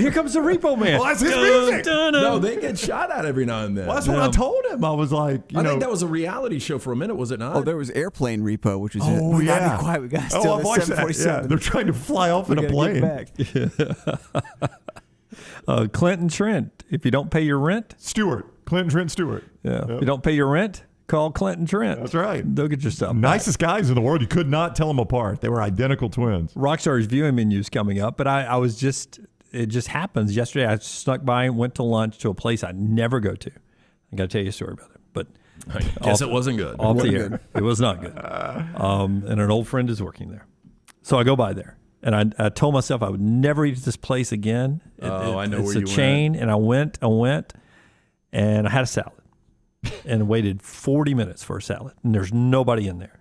Here comes the repo man. Well, that's his music. No, they get shot at every now and then. Well, that's what I told him. I was like, I think that was a reality show for a minute, was it not? Oh, there was Airplane Repo, which was it. Oh, We gotta yeah. be quiet. We got to Oh, steal I've the watched that. 747. Yeah, they're trying to fly off We in a gotta get plane. back. Clinton Trent. If you don't pay your rent, Clinton Trent Stewart. Yeah. If you don't pay your rent, call Clinton Trent. That's right. They'll get your stuff. Nicest guys in the world. You could not tell them apart. They were identical twins. Rockstar's viewing menu's coming up, but I was just, it just happens. Yesterday I snuck by and went to lunch to a place I never go to. I got to tell you a story about it, but I guess it wasn't good. Off the air. It was not good. And an old friend is working there. So I go by there. And I told myself I would never eat at this place again. I know where you It's a chain. And I went, and I had a salad. And waited 40 minutes for a salad. And there's nobody in there.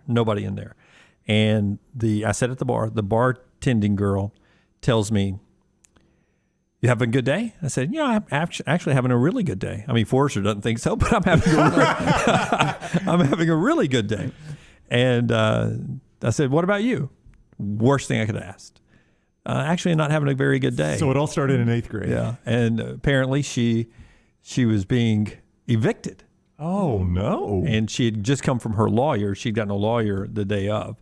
And I sat at the bar. The bartending girl tells me, "You having a good day?" I said, "Yeah, I'm actually having a really good day." I mean, Forrester doesn't think so, but I'm having a really good day. And I said, "What about you?" Worst thing I could have asked. Actually, not having a very good day. So it all started in 8th grade. Yeah. And apparently she was being evicted. Oh, no. And she had just come from her lawyer. She'd gotten a lawyer the day of.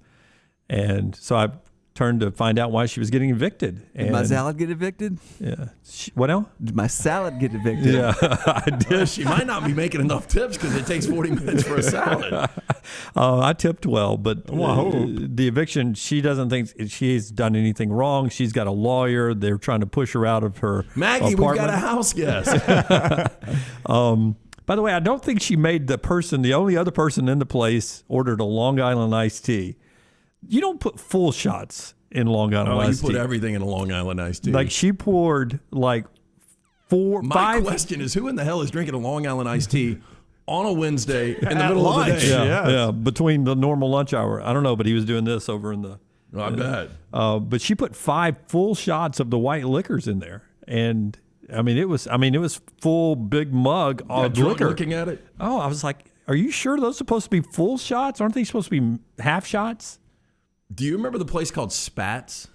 And so I turned to find out why she was getting evicted. Did my salad get evicted? Yeah. What else? Did my salad get evicted? Yeah, I did. She might not be making enough tips because it takes 40 minutes for a salad. I tipped well, but the eviction, she doesn't think she's done anything wrong. She's got a lawyer. They're trying to push her out of her Maggie, apartment. we've got a house guest. By the way, I don't think she made the only other person in the place ordered a Long Island iced tea. You don't put full shots in Long Island iced tea. You put everything in a Long Island iced tea. Like she poured like My question is, who in the hell is drinking a Long Island iced tea on a Wednesday in the middle of the day? Yeah, between the normal lunch hour. I don't know, but he was doing this over in the. I bet. But she put 5 full shots of the white liquors in there, and it was full big mug of liquor. Looking at it. Oh, I was like, are you sure those are supposed to be full shots? Aren't they supposed to be half shots? Do you remember the place called Spats?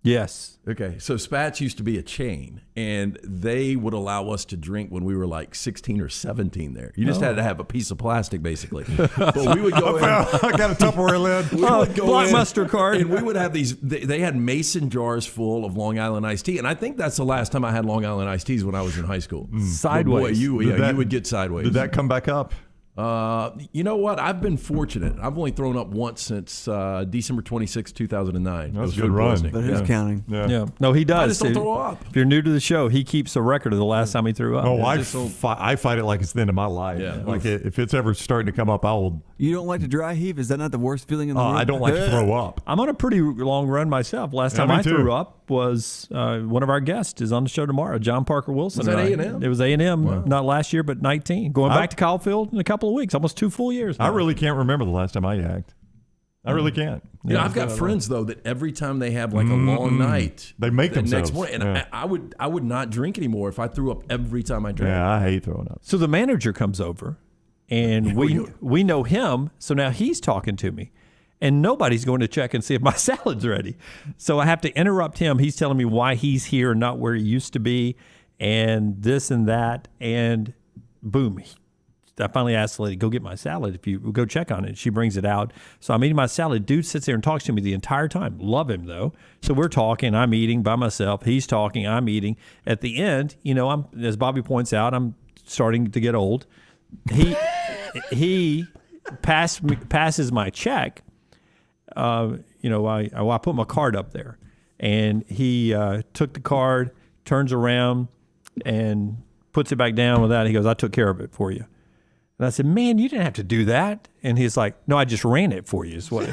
Yes. Okay, so Spats used to be a chain, and they would allow us to drink when we were like 16 or 17 there. You just had to have a piece of plastic, basically. But we would go in. I got a Tupperware lid. We would go Blockbuster card. And we would have these, they had mason jars full of Long Island iced tea. And I think that's the last time I had Long Island iced teas when I was in high school. Sideways. Boy, you would get sideways. Did that come back up? You know what? I've been fortunate. I've only thrown up once since December 26, 2009. That was a good run. But who's counting? Yeah. No, he does. I just don't throw up. If you're new to the show, he keeps a record of the last time he threw up. Oh, I fight it like it's the end of my life. Yeah. Like if it's ever starting to come up, I will. You don't like to dry heave? Is that not the worst feeling in the world? I don't like to throw up. I'm on a pretty long run myself. Last time me I too. threw up was one of our guests is on the show tomorrow, John Parker Wilson. Was that and I. A&M? It was A&M, not last year, but 19. Going back to Caulfield in a couple of weeks, almost 2 full years now. I really can't remember the last time I yacked. I really can't. You know, I've got friends though that every time they have like a long night, they make the themselves. next morning. And I would not drink anymore if I threw up every time I drank. Yeah, I hate throwing up. So the manager comes over, and we know him, so now he's talking to me. And nobody's going to check and see if my salad's ready. So I have to interrupt him. He's telling me why he's here and not where he used to be, and this and that. And boom. I finally asked the lady, go get my salad. If you go check on it, she brings it out. So I'm eating my salad. Dude sits there and talks to me the entire time. Love him though. So we're talking. I'm eating by myself. He's talking. I'm eating. At the end, I'm, as Bobby points out, I'm starting to get old. He passes my check. I put my card up there, and he took the card, turns around, and puts it back down with that. He goes, "I took care of it for you." And I said, "Man, you didn't have to do that." And he's like, "No, I just ran it for you." Is what.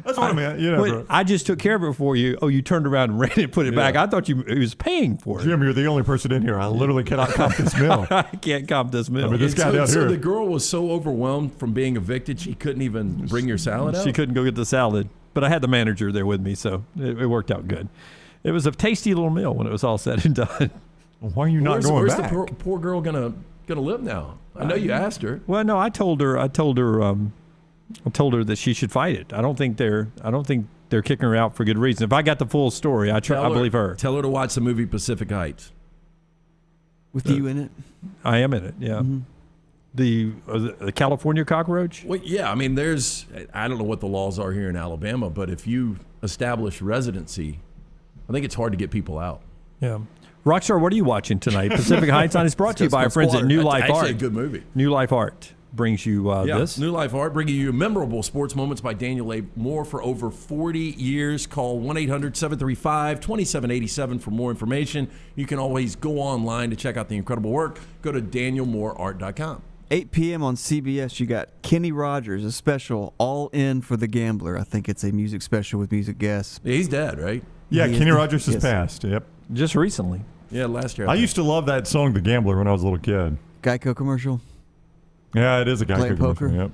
That's what I meant. I just took care of it for you. Oh, you turned around and ran it, put it back. I thought he was paying for it. Jim, you're the only person in here. I literally cannot comp this meal. I can't comp this meal. I mean, this guy down so here. the girl was so overwhelmed from being evicted, she couldn't even bring your salad out? She couldn't go get the salad. But I had the manager there with me, so it worked out good. It was a tasty little meal when it was all said and done. Why are you not going where's back? Where's the poor girl gonna live now? I know you asked her. Well, no, I told her that she should fight it. I don't think they're kicking her out for good reason. If I got the full story, I believe her. Tell her to watch the movie Pacific Heights. With you in it? I am in it, yeah. Mm-hmm. The California cockroach? Well, yeah, I mean, I don't know what the laws are here in Alabama, but if you establish residency, I think it's hard to get people out. Yeah. Rockstar, what are you watching tonight? Pacific Heights on. It's brought to you by our friends at New Life Art. Actually, a good movie. New Life Art brings you this. New Life Art, bringing you memorable sports moments by Daniel A. Moore for over 40 years. Call 1-800-735-2787 for more information. You can always go online to check out the incredible work. Go to danielmooreart.com. 8 p.m. on CBS, you got Kenny Rogers, a special, All In for the Gambler. I think it's a music special with music guests. Yeah, he's dead, right? Yeah, Kenny Rogers has passed. Yep. Just recently. Yeah, last year. I used to love that song, The Gambler, when I was a little kid. Geico commercial. Yeah, it is a Geico poker. commercial. Yep.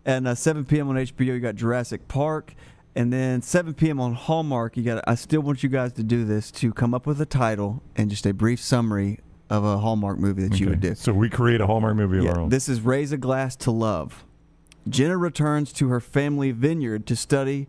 And 7 p.m. on HBO, you got Jurassic Park. And then 7 p.m. on Hallmark, you got. I still want you guys to do this, to come up with a title and just a brief summary of a Hallmark movie that you would do. So we create a Hallmark movie of our own. This is Raise a Glass to Love. Jenna returns to her family vineyard to study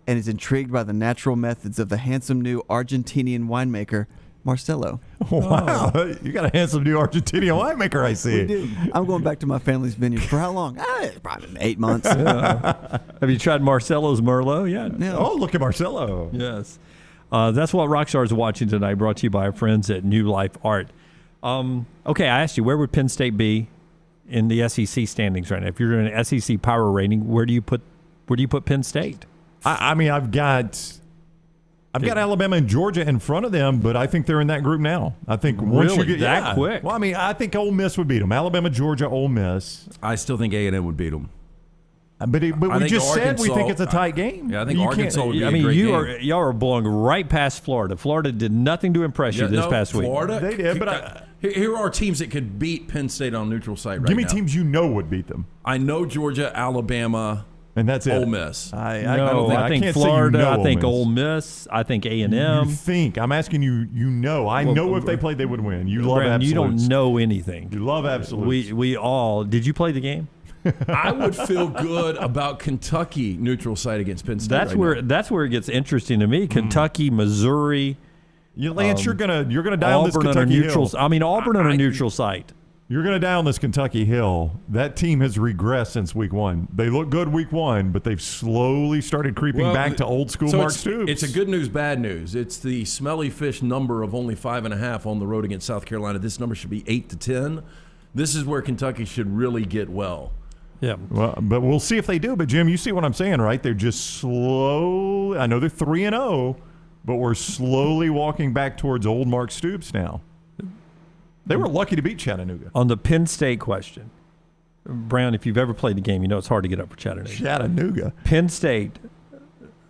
and is intrigued by the natural methods of the handsome new Argentinian winemaker, Marcelo. Wow, you got a handsome new Argentinian winemaker, I see. We do. I'm going back to my family's vineyard. For how long? Probably 8 months. Have you tried Marcelo's Merlot yet? No. Oh, look at Marcelo. Yes. That's what Rockstar is watching tonight, brought to you by our friends at New Life Art. Okay, I asked you, where would Penn State be in the SEC standings right now? If you're doing an SEC power rating, where do you put Penn State? I mean, I've got Alabama and Georgia in front of them, but I think they're in that group now. I think once Really? you get That quick? Well, I mean, I think Ole Miss would beat them. Alabama, Georgia, Ole Miss. I still think A&M would beat them. But we just said we think it's a tight game. Yeah, I think Arkansas would be a great game. Y'all are blowing right past Florida. Florida did nothing to impress you this past week. Florida, They did, but here are teams that could beat Penn State on neutral site right now. give me teams you know would beat them. I know Georgia, Alabama, and that's it. Ole Miss. I think Florida. I think Ole Miss. I think A&M. You think? I'm asking you. You know. I know if they played, they would win. You love Brandon, absolutes. you don't know anything. You love absolutes. We all. Did you play the game? I would feel good about Kentucky neutral site against Penn State. That's where it gets interesting to me. Kentucky, Missouri. Lance, you're gonna die on this Auburn Kentucky on a neutral. hill. I mean, Auburn on a neutral site. You're going to die on this Kentucky hill. That team has regressed since week one. They look good week one, but they've slowly started creeping back to old school Mark Stoops. It's a good news, bad news. It's the smelly fish number of only 5.5 on the road against South Carolina. This number should be 8 to 10. This is where Kentucky should really get well. Yeah. Well, but we'll see if they do. But, Jim, you see what I'm saying, right? They're just slow. I know they're 3-0, but we're slowly walking back towards old Mark Stoops now. They were lucky to beat Chattanooga. On the Penn State question, Brown, if you've ever played the game, you know it's hard to get up for Chattanooga. Penn State,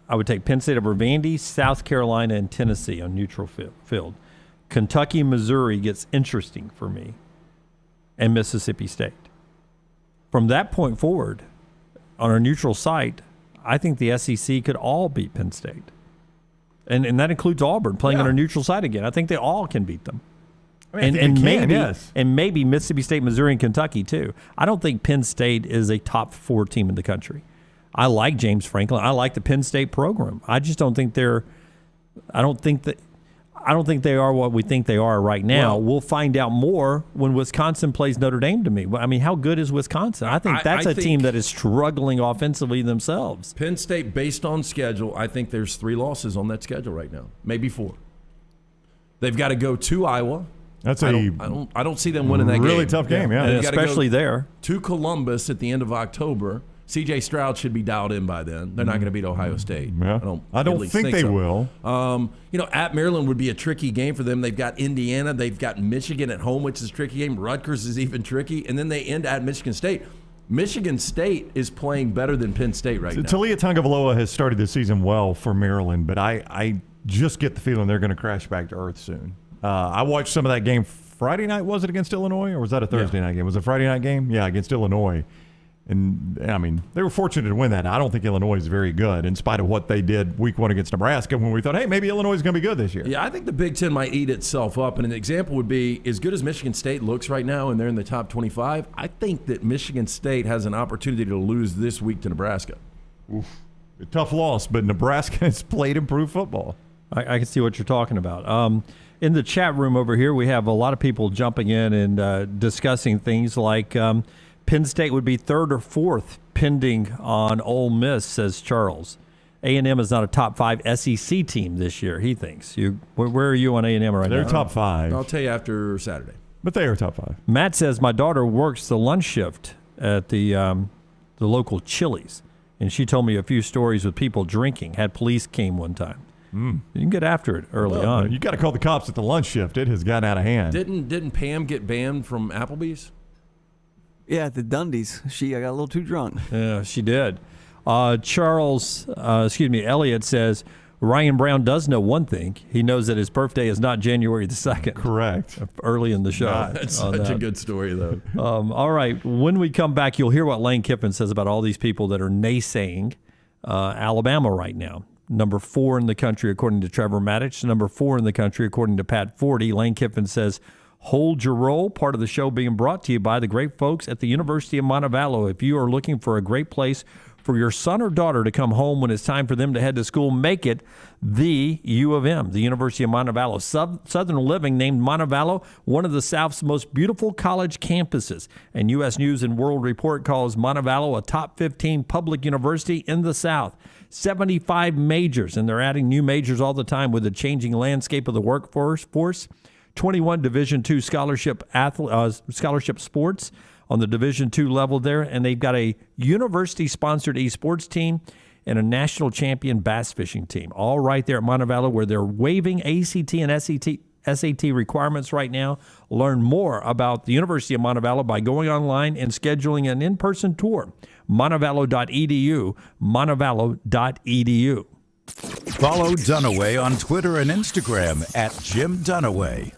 I would take Penn State over Vandy, South Carolina, and Tennessee on neutral field. Kentucky, Missouri gets interesting for me, and Mississippi State. From that point forward, on a neutral site, I think the SEC could all beat Penn State. And that includes Auburn playing on a neutral site again. I think they all can beat them. I mean, maybe Mississippi State, Missouri, and Kentucky too. I don't think Penn State is a top 4 team in the country. I like James Franklin. I like the Penn State program. I just don't think they're. I don't think that. I don't think they are what we think they are right now. Well, we'll find out more when Wisconsin plays Notre Dame to me. I mean, how good is Wisconsin? I think that's a team that is struggling offensively themselves. Penn State, based on schedule, I think there's 3 losses on that schedule right now, maybe 4. They've got to go to Iowa. I don't see them winning that game. Really tough game, yeah. And especially there. To Columbus at the end of October. C.J. Stroud should be dialed in by then. They're not going to beat Ohio State. Yeah. I don't think they will. At Maryland would be a tricky game for them. They've got Indiana. They've got Michigan at home, which is a tricky game. Rutgers is even tricky. And then they end at Michigan State. Michigan State is playing better than Penn State right now. Talia Tagovailoa has started the season well for Maryland, but I just get the feeling they're going to crash back to earth soon. I watched some of that game Friday night. Was it against Illinois, or was that a Thursday night game? Was it a Friday night game? Yeah, against Illinois. And, I mean, they were fortunate to win that. I don't think Illinois is very good, in spite of what they did week 1 against Nebraska when we thought, hey, maybe Illinois is going to be good this year. Yeah, I think the Big Ten might eat itself up. And an example would be, as good as Michigan State looks right now, and they're in the top 25, I think that Michigan State has an opportunity to lose this week to Nebraska. Oof. A tough loss, but Nebraska has played improved football. I can see what you're talking about. In the chat room over here, we have a lot of people jumping in and discussing things like Penn State would be 3rd or 4th pending on Ole Miss, says Charles. A&M is not a top 5 SEC team this year, he thinks. Where are you on A&M right now? They're top 5. I'll tell you after Saturday. But they are top 5. Matt says, my daughter works the lunch shift at the local Chili's, and she told me a few stories with people drinking. Had police came one time. You can get after it early on. You got to call the cops at the lunch shift. It has gotten out of hand. Didn't Pam get banned from Applebee's? Yeah, at the Dundies. She got a little too drunk. Yeah, she did. Elliot says, Ryan Brown does know one thing. He knows that his birthday is not January the 2nd. Correct. Early in the show. That's such a good story, though. All right. When we come back, you'll hear what Lane Kiffin says about all these people that are naysaying Alabama right now. Number 4 in the country, according to Trevor Maddich. Number 4 in the country, according to Pat Forty. Lane Kiffin says, hold your roll. Part of the show being brought to you by the great folks at the University of Montevallo. If you are looking for a great place for your son or daughter to come home when it's time for them to head to school, make it the U of M, the University of Montevallo. Southern Living named Montevallo one of the South's most beautiful college campuses. And U.S. News and World Report calls Montevallo a top 15 public university in the South. 75 majors, and they're adding new majors all the time with the changing landscape of the workforce. 21 Division II scholarship sports on the Division II level there, and they've got a university-sponsored esports team and a national champion bass fishing team, all right there at Montevallo, where they're waiving ACT and SAT requirements right now. Learn more about the University of Montevallo by going online and scheduling an in-person tour. Montevallo.edu, Montevallo.edu. Follow Dunaway on Twitter and Instagram at Jim Dunaway.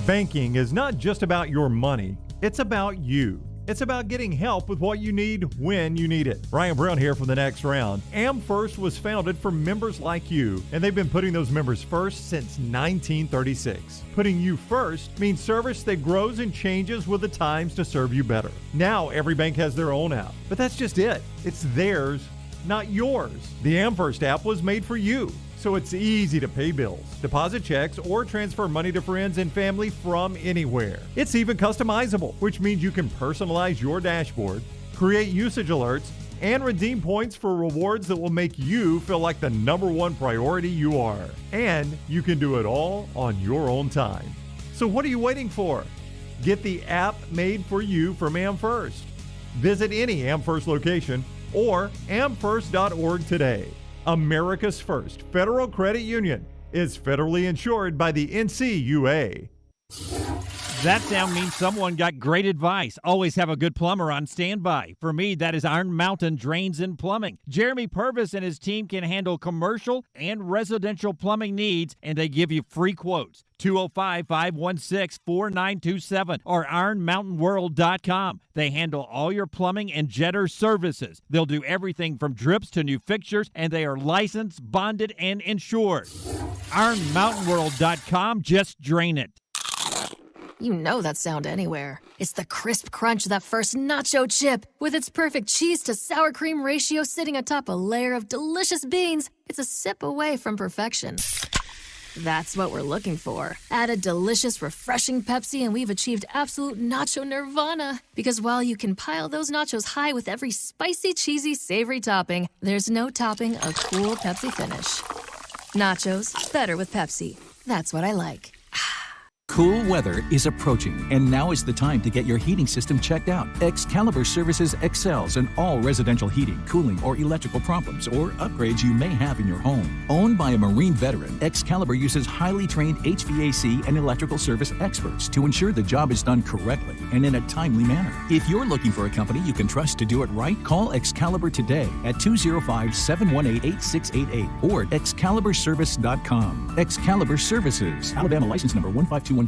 Banking is not just about your money. It's about you. It's about getting help with what you need when you need it. Ryan Brown here from The Next Round. AmFirst was founded for members like you, and they've been putting those members first since 1936. Putting you first means service that grows and changes with the times to serve you better. Now every bank has their own app, but that's just it. It's theirs, not yours. The AmFirst app was made for you, so it's easy to pay bills, deposit checks, or transfer money to friends and family from anywhere. It's even customizable, which means you can personalize your dashboard, create usage alerts, and redeem points for rewards that will make you feel like the number one priority you are. And you can do it all on your own time. So what are you waiting for? Get the app made for you from AmFirst. Visit any AmFirst location or amfirst.org today. America's first federal credit union is federally insured by the NCUA. That sound means someone got great advice. Always have a good plumber on standby. For me, that is Iron Mountain Drains and Plumbing. Jeremy Purvis and his team can handle commercial and residential plumbing needs, and they give you free quotes. 205-516-4927 or ironmountainworld.com. They handle all your plumbing and jetter services. They'll do everything from drips to new fixtures, and they are licensed, bonded, and insured. ironmountainworld.com. Just drain it. You know that sound anywhere. It's the crisp crunch of that first nacho chip. With its perfect cheese to sour cream ratio sitting atop a layer of delicious beans, it's a sip away from perfection. That's what we're looking for. Add a delicious, refreshing Pepsi, and we've achieved absolute nacho nirvana. Because while you can pile those nachos high with every spicy, cheesy, savory topping, there's no topping a cool Pepsi finish. Nachos, better with Pepsi. That's what I like. Cool weather is approaching, and now is the time to get your heating system checked out. Excalibur Services excels in all residential heating, cooling, or electrical problems or upgrades you may have in your home. Owned by a Marine veteran, Excalibur uses highly trained HVAC and electrical service experts to ensure the job is done correctly and in a timely manner. If you're looking for a company you can trust to do it right, call Excalibur today at 205-718-8688 or excaliburservice.com. Excalibur Services, Alabama license number 15214.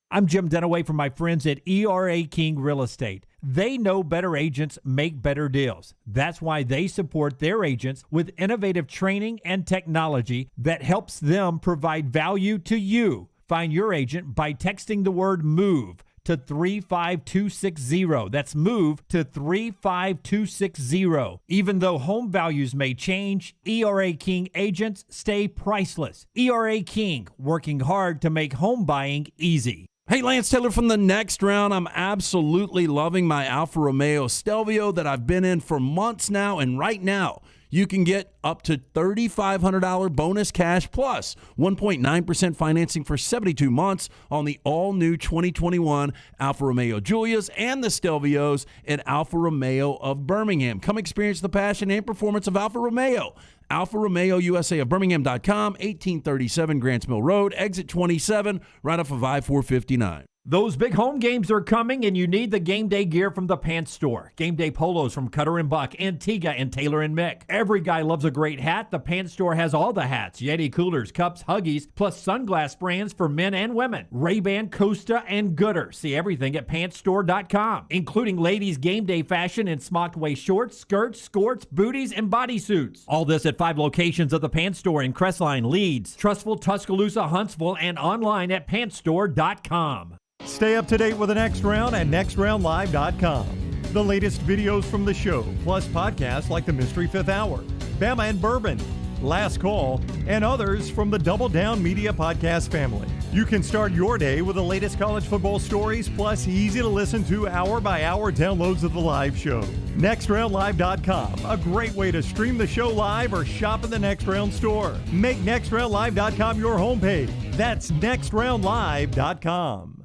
I'm Jim Dunaway from my friends at ERA King Real Estate. They know better agents make better deals. That's why they support their agents with innovative training and technology that helps them provide value to you. Find your agent by texting the word MOVE to 35260. That's MOVE to 35260. Even though home values may change, ERA King agents stay priceless. ERA King, working hard to make home buying easy. Hey, Lance Taylor from the Next Round. I'm absolutely loving my Alfa Romeo Stelvio that I've been in for months now, and right now you can get up to $3,500 bonus cash plus 1.9% financing for 72 months on the all-new 2021 Alfa Romeo Giulias and the Stelvios at Alfa Romeo of Birmingham. Come experience the passion and performance of Alfa Romeo. Alfa Romeo USA of Birmingham.com, 1837 Grants Mill Road, exit 27, right off of I-459. Those big home games are coming, and you need the game day gear from the Pants Store. Game day polos from Cutter and Buck, Antigua, and Taylor and Mick. Every guy loves a great hat. The Pants Store has all the hats, Yeti coolers, cups, Huggies, plus sunglass brands for men and women. Ray-Ban, Costa, and Gooder. See everything at pantsstore.com, including ladies' game day fashion in smocked waist shorts, skirts, skirts, booties, and bodysuits. All this at 5 locations of the Pants Store in Crestline, Leeds, Trustful, Tuscaloosa, Huntsville, and online at pantsstore.com. Stay up to date with the Next Round at nextroundlive.com. The latest videos from the show, plus podcasts like the Mystery Fifth Hour, Bama and Bourbon, Last Call, and others from the Double Down Media podcast family. You can start your day with the latest college football stories, plus easy to listen to hour-by-hour downloads of the live show. NextRoundLive.com, a great way to stream the show live or shop in the Next Round store. Make NextRoundLive.com your homepage. That's NextRoundLive.com.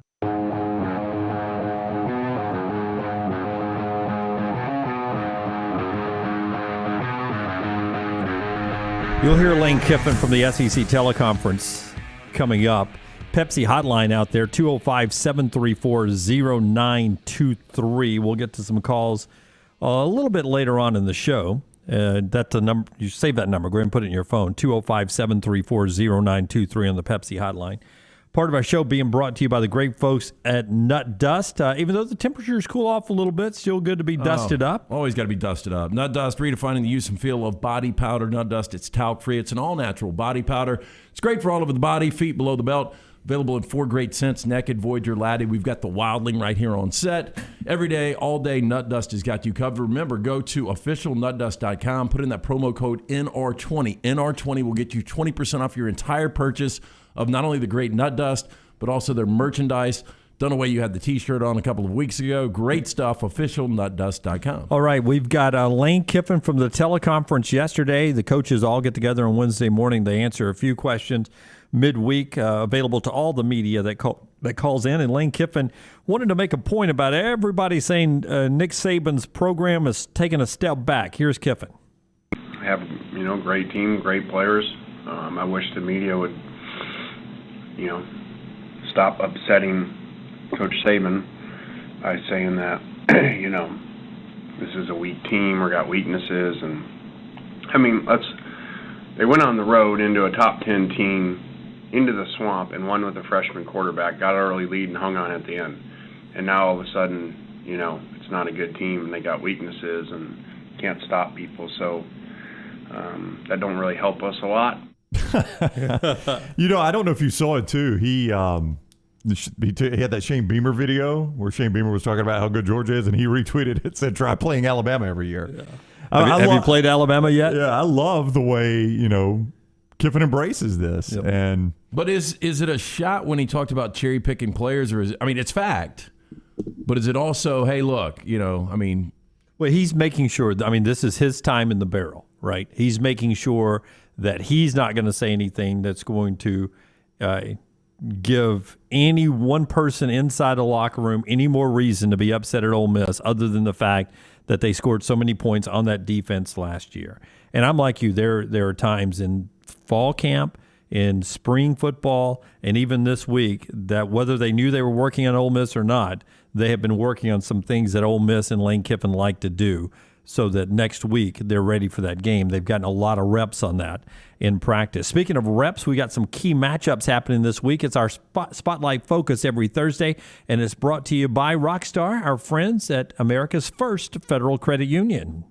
You'll hear Lane Kiffin from the SEC teleconference coming up. Pepsi hotline out there, 205-734-0923. We'll get to some calls a little bit later on in the show. That's a number. You save that number. Go ahead and put it in your phone, 205-734-0923 on the Pepsi hotline. Part of our show being brought to you by the great folks at Nut Dust. Even though the temperatures cool off a little bit, still good to be dusted up. Always got to be dusted up. Nut Dust, redefining the use and feel of body powder. Nut Dust, it's talc-free. It's an all-natural body powder. It's great for all over the body, feet below the belt. Available in 4 great scents, Naked, Voyager, Laddie. We've got the Wildling right here on set. Every day, all day, Nut Dust has got you covered. Remember, go to officialnutdust.com. Put in that promo code NR20. NR20 will get you 20% off your entire purchase of not only the great Nut Dust, but also their merchandise. Dunaway, you had the T-shirt on a couple of weeks ago. Great stuff. Officialnutdust.com. All right, we've got Lane Kiffin from the teleconference yesterday. The coaches all get together on Wednesday morning. They answer a few questions midweek, available to all the media that calls in. And Lane Kiffin wanted to make a point about everybody saying Nick Saban's program is taking a step back. Here's Kiffin. Have great team, great players. I wish the media would, stop upsetting Coach Saban by saying that, this is a weak team or got weaknesses. And they went on the road into a top 10 team, into the swamp, and won with a freshman quarterback, got an early lead and hung on at the end. And now all of a sudden, it's not a good team and they got weaknesses and can't stop people. So that don't really help us a lot. I don't know if you saw it too. He had that Shane Beamer video where Shane Beamer was talking about how good Georgia is, and he retweeted it, said, try playing Alabama every year. Yeah. Have you played Alabama yet? Yeah, I love the way, Kiffin embraces this. Yep. And But is it a shot when he talked about cherry picking players, or is it, I mean, it's fact, but is it also, hey, look, well, he's making sure, this is his time in the barrel, right? He's making sure that he's not going to say anything that's going to give any one person inside the locker room any more reason to be upset at Ole Miss other than the fact that they scored so many points on that defense last year. And I'm like you, there are times in fall camp, in spring football, and even this week that whether they knew they were working on Ole Miss or not, they have been working on some things that Ole Miss and Lane Kiffin like to do so that next week they're ready for that game. They've gotten a lot of reps on that in practice. Speaking of reps, we got some key matchups happening this week. It's our Spotlight Focus every Thursday, and it's brought to you by Rockstar, our friends at America's First Federal Credit Union.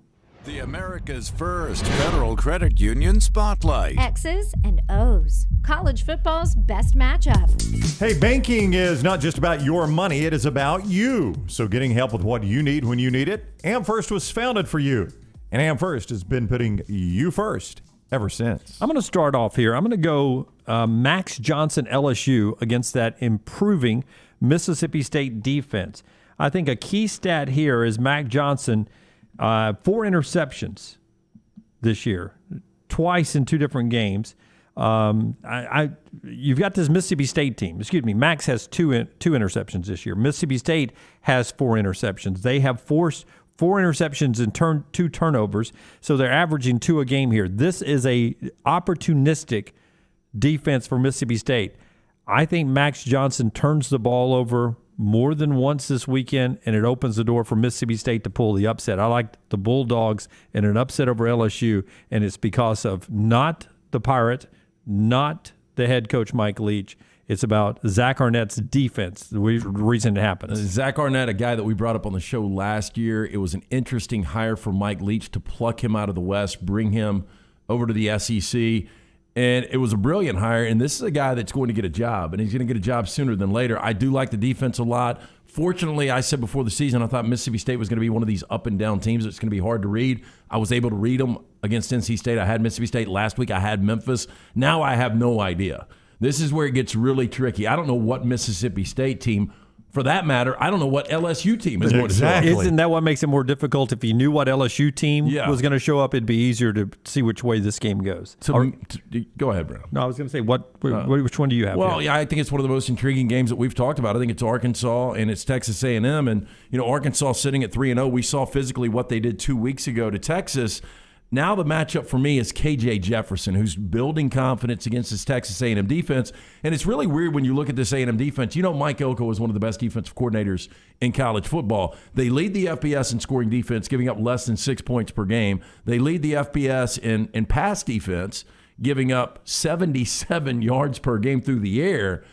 The America's First Federal Credit Union Spotlight. X's and O's. College football's best matchup. hey, banking is not just about your money, it is about you. So getting help with what you need when you need it, AmFirst was founded for you. And AmFirst has been putting you first ever since. I'm going to start off here. I'm going to go Max Johnson LSU against that improving Mississippi State defense. I think a key stat here is Mac Johnson, 4 interceptions this year, twice in 2 different games. You've got this Mississippi State team. Max has 2 interceptions this year. Mississippi State has 4 interceptions. They have forced 4 interceptions and 2 turnovers, so they're averaging 2 a game here. This is a opportunistic defense for Mississippi State. I think Max Johnson turns the ball over more than once this weekend, and it opens the door for Mississippi State to pull the upset. I like the Bulldogs in an upset over LSU, and it's because of not the Pirate, not the head coach Mike Leach. It's about Zach Arnett's defense, the reason it happens. Zach Arnett, a guy that we brought up on the show last year, it was an interesting hire for Mike Leach to pluck him out of the West, bring him over to the SEC. And it was a brilliant hire, and this is a guy that's going to get a job, and he's going to get a job sooner than later. I do like the defense a lot. Fortunately, I said before the season I thought Mississippi State was going to be one of these up-and-down teams that's going to be hard to read. I was able to read them against NC State. I had Mississippi State last week. I had Memphis. Now I have no idea. This is where it gets really tricky. I don't know what Mississippi State team, for that matter, I don't know what LSU team is going to show up. Isn't that what makes it more difficult? If you knew what LSU team was going to show up, it'd be easier to see which way this game goes. So, go ahead, Brown. No, I was going to say, which one do you have? Well, yeah, I think it's one of the most intriguing games that we've talked about. I think it's Arkansas and it's Texas A&M. And, Arkansas sitting at 3-0. We saw physically what they did 2 weeks ago to Texas. Now the matchup for me is KJ Jefferson, who's building confidence against this Texas A&M defense. And it's really weird when you look at this A&M defense. Mike Elko is one of the best defensive coordinators in college football. They lead the FBS in scoring defense, giving up less than 6 points per game. They lead the FBS in pass defense, giving up 77 yards per game through the air.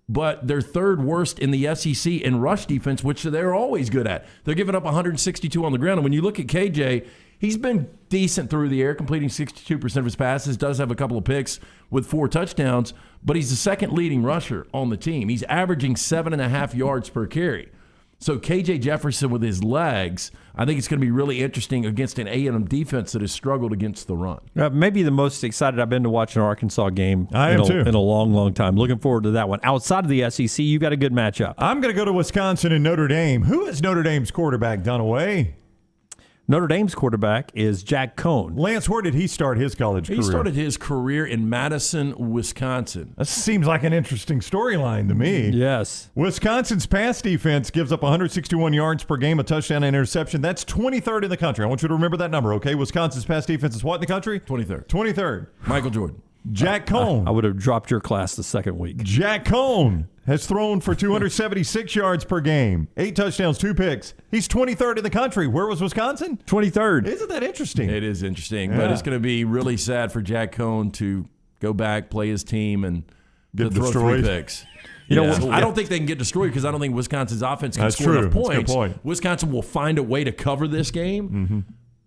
But they're third worst in the SEC in rush defense, which they're always good at. They're giving up 162 on the ground. And when you look at KJ, he's been decent through the air, completing 62% of his passes, does have a couple of picks with 4 touchdowns, but he's the second leading rusher on the team. He's averaging 7.5 yards per carry. So KJ Jefferson with his legs, I think it's going to be really interesting against an A&M defense that has struggled against the run. Maybe the most excited I've been to watch an Arkansas game in a long, long time. Looking forward to that one. Outside of the SEC, you've got a good matchup. I'm going to go to Wisconsin and Notre Dame. Who is Notre Dame's quarterback, Dunaway? Notre Dame's quarterback is Jack Cohn. Lance, where did he start his college career? He started his career in Madison, Wisconsin. That seems like an interesting storyline to me. Yes. Wisconsin's pass defense gives up 161 yards per game, a touchdown and interception. That's 23rd in the country. I want you to remember that number, okay? Wisconsin's pass defense is what in the country? 23rd. 23rd. Michael Jordan. Jack Cohn. I would have dropped your class the second week. Jack Cohn has thrown for 276 yards per game, 8 touchdowns, 2 picks. He's 23rd in the country. Where was Wisconsin? 23rd. Isn't that interesting? It is interesting, but it's going to be really sad for Jack Cohn to go back, play his team, and get throw destroyed. 3 picks. I don't think they can get destroyed because I don't think Wisconsin's offense can score enough points. That's a good point. Wisconsin will find a way to cover this game. Mm-hmm.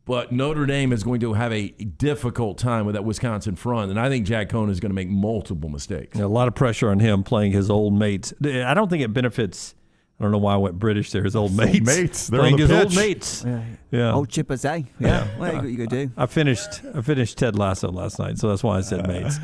But Notre Dame is going to have a difficult time with that Wisconsin front, and I think Jack Cohn is going to make multiple mistakes. A lot of pressure on him playing his old mates. I don't think it benefits. I don't know why I went British there. His old mates. They're playing on the his pitch. old mates. Yeah. Old chippers, eh? Yeah. What you gonna do? I finished Ted Lasso last night, so that's why I said mates.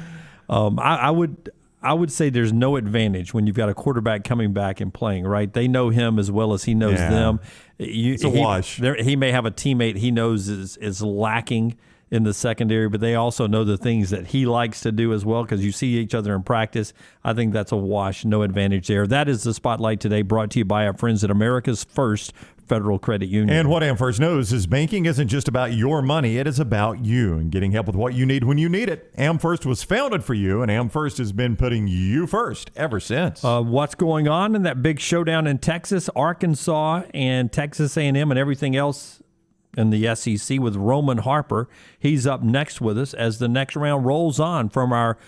I would say there's no advantage when you've got a quarterback coming back and playing, right? They know him as well as he knows them. It's a wash. He may have a teammate he knows is lacking in the secondary, but they also know the things that he likes to do as well because you see each other in practice. I think that's a wash, no advantage there. That is the Spotlight today, brought to you by our friends at America's First Federal Credit Union. And what AmFirst knows is banking isn't just about your money, it is about you and getting help with what you need when you need it. AmFirst was founded for you, and AmFirst has been putting you first ever since. What's going on in that big showdown in Texas, Arkansas, and Texas A&M and everything else in the SEC with Roman Harper? He's up next with us as the next round rolls on from our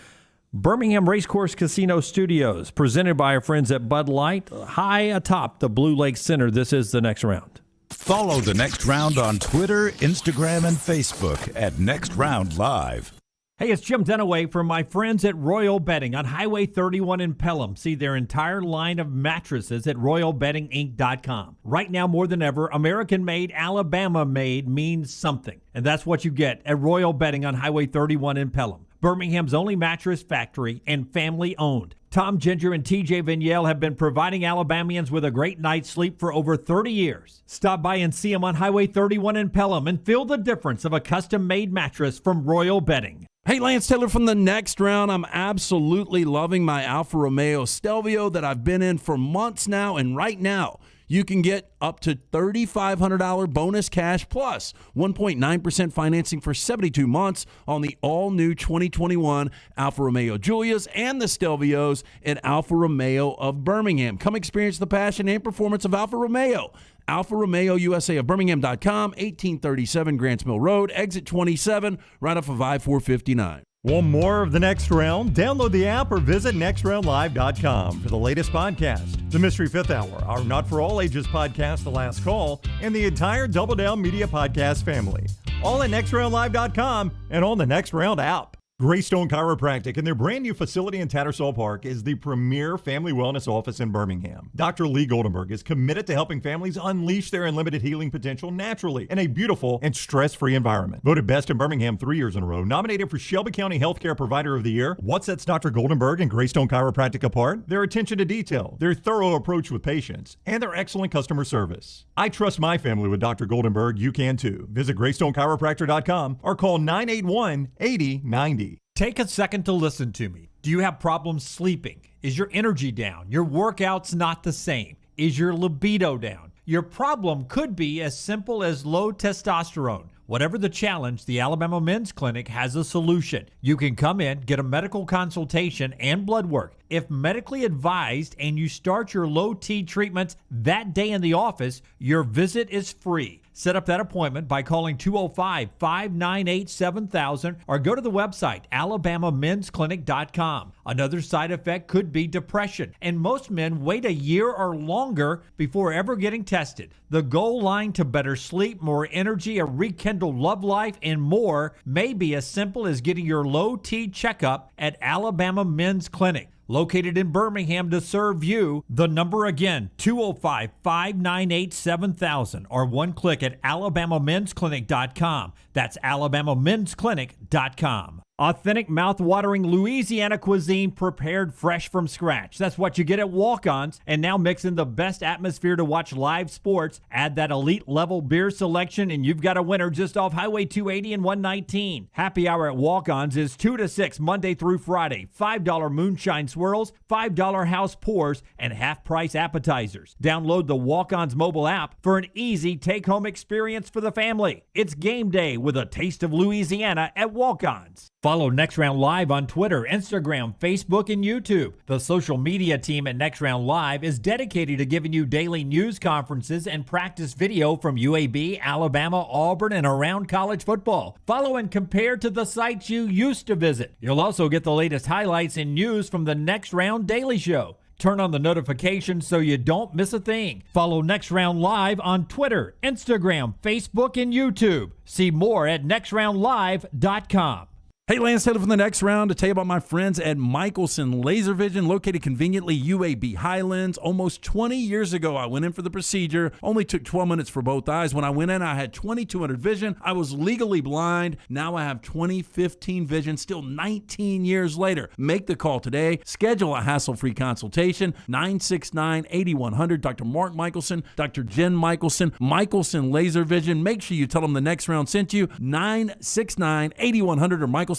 Birmingham Racecourse Casino Studios, presented by our friends at Bud Light, high atop the Blue Lake Center. This is the next round. Follow the next round on Twitter, Instagram, and Facebook at Next Round Live. Hey, it's Jim Dunaway from my friends at Royal Bedding on Highway 31 in Pelham. See their entire line of mattresses at RoyalBeddingInc.com. Right now, more than ever, American-made, Alabama-made means something. And that's what you get at Royal Bedding on Highway 31 in Pelham. Birmingham's only mattress factory and family-owned. Tom Ginger and TJ Vignell have been providing Alabamians with a great night's sleep for over 30 years. Stop by and see them on Highway 31 in Pelham and feel the difference of a custom-made mattress from Royal Bedding. Hey, Lance Taylor from the next round. I'm absolutely loving my Alfa Romeo Stelvio that I've been in for months now, and right now you can get up to $3,500 bonus cash plus 1.9% financing for 72 months on the all-new 2021 Alfa Romeo Giulias and the Stelvios at Alfa Romeo of Birmingham. Come experience the passion and performance of Alfa Romeo. Alfa Romeo USA of Birmingham.com, 1837 Grants Mill Road, exit 27, right off of I-459. Want more of the next round? Download the app or visit nextroundlive.com for the latest podcast, the Mystery Fifth Hour, our Not For All Ages podcast, The Last Call, and the entire Double Down Media podcast family. All at nextroundlive.com and on the Next Round app. Greystone Chiropractic and their brand new facility in Tattersall Park is the premier family wellness office in Birmingham. Dr. Lee Goldenberg is committed to helping families unleash their unlimited healing potential naturally in a beautiful and stress-free environment. Voted best in Birmingham 3 years in a row, nominated for Shelby County Healthcare Provider of the Year. What sets Dr. Goldenberg and Greystone Chiropractic apart? Their attention to detail, their thorough approach with patients, and their excellent customer service. I trust my family with Dr. Goldenberg. You can too. Visit GreysstoneChiropractor.com or call 981-8090. Take a second to listen to me. Do you have problems sleeping? Is your energy down? Your workouts not the same? Is your libido down? Your problem could be as simple as low testosterone. Whatever the challenge, the Alabama Men's Clinic has a solution. You can come in, get a medical consultation and blood work. If medically advised and you start your low T treatments that day in the office, your visit is free. Set up that appointment by calling 205-598-7000 or go to the website alabamamensclinic.com. Another side effect could be depression, and most men wait a year or longer before ever getting tested. The goal line to better sleep, more energy, a rekindled love life, and more may be as simple as getting your low T checkup at Alabama Men's Clinic. Located in Birmingham to serve you. The number again, 205-598-7000 or one click at alabamamensclinic.com. That's alabamamensclinic.com. Authentic, mouth-watering Louisiana cuisine prepared fresh from scratch. That's what you get at Walk-Ons. And now mix in the best atmosphere to watch live sports. Add that elite-level beer selection, and you've got a winner just off Highway 280 and 119. Happy hour at Walk-Ons is 2 to 6 Monday through Friday. $5 moonshine swirls, $5 house pours, and half-price appetizers. Download the Walk-Ons mobile app for an easy take-home experience for the family. It's game day with a taste of Louisiana at Walk-Ons. Follow Next Round Live on Twitter, Instagram, Facebook, and YouTube. The social media team at Next Round Live is dedicated to giving you daily news conferences and practice video from UAB, Alabama, Auburn, and around college football. Follow and compare to the sites you used to visit. You'll also get the latest highlights and news from the Next Round Daily Show. Turn on the notifications so you don't miss a thing. Follow Next Round Live on Twitter, Instagram, Facebook, and YouTube. See more at nextroundlive.com. Hey, Lance Taylor from the next round to tell you about my friends at Michelson Laser Vision, located conveniently UAB Highlands. Almost 20 years ago, I went in for the procedure. Only took 12 minutes for both eyes. When I went in, I had 2200 vision. I was legally blind. Now I have 20/15 vision, still 19 years later. Make the call today. Schedule a hassle-free consultation. 969-8100. Dr. Mark Michelson, Dr. Jen Michelson, Michelson Laser Vision. Make sure you tell them the next round sent you. 969-8100 or MichelSonLaserVision.com.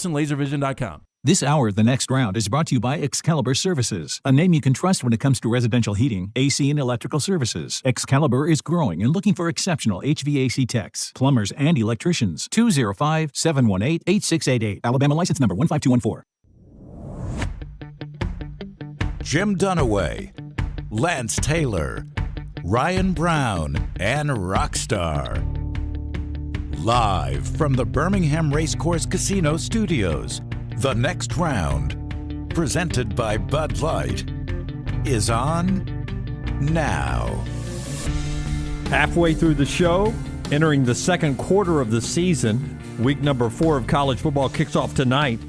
This hour of The Next Round is brought to you by Excalibur Services, a name you can trust when it comes to residential heating, AC, and electrical services. Excalibur is growing and looking for exceptional HVAC techs, plumbers, and electricians. 205-718-8688. Alabama license number 15214. Jim Dunaway, Lance Taylor, Ryan Brown, and Rockstar. Live from the Birmingham Racecourse Casino Studios, The Next Round, presented by Bud Light, is on now. Halfway through the show, entering the second quarter of the season, week number 4 of college football kicks off tonight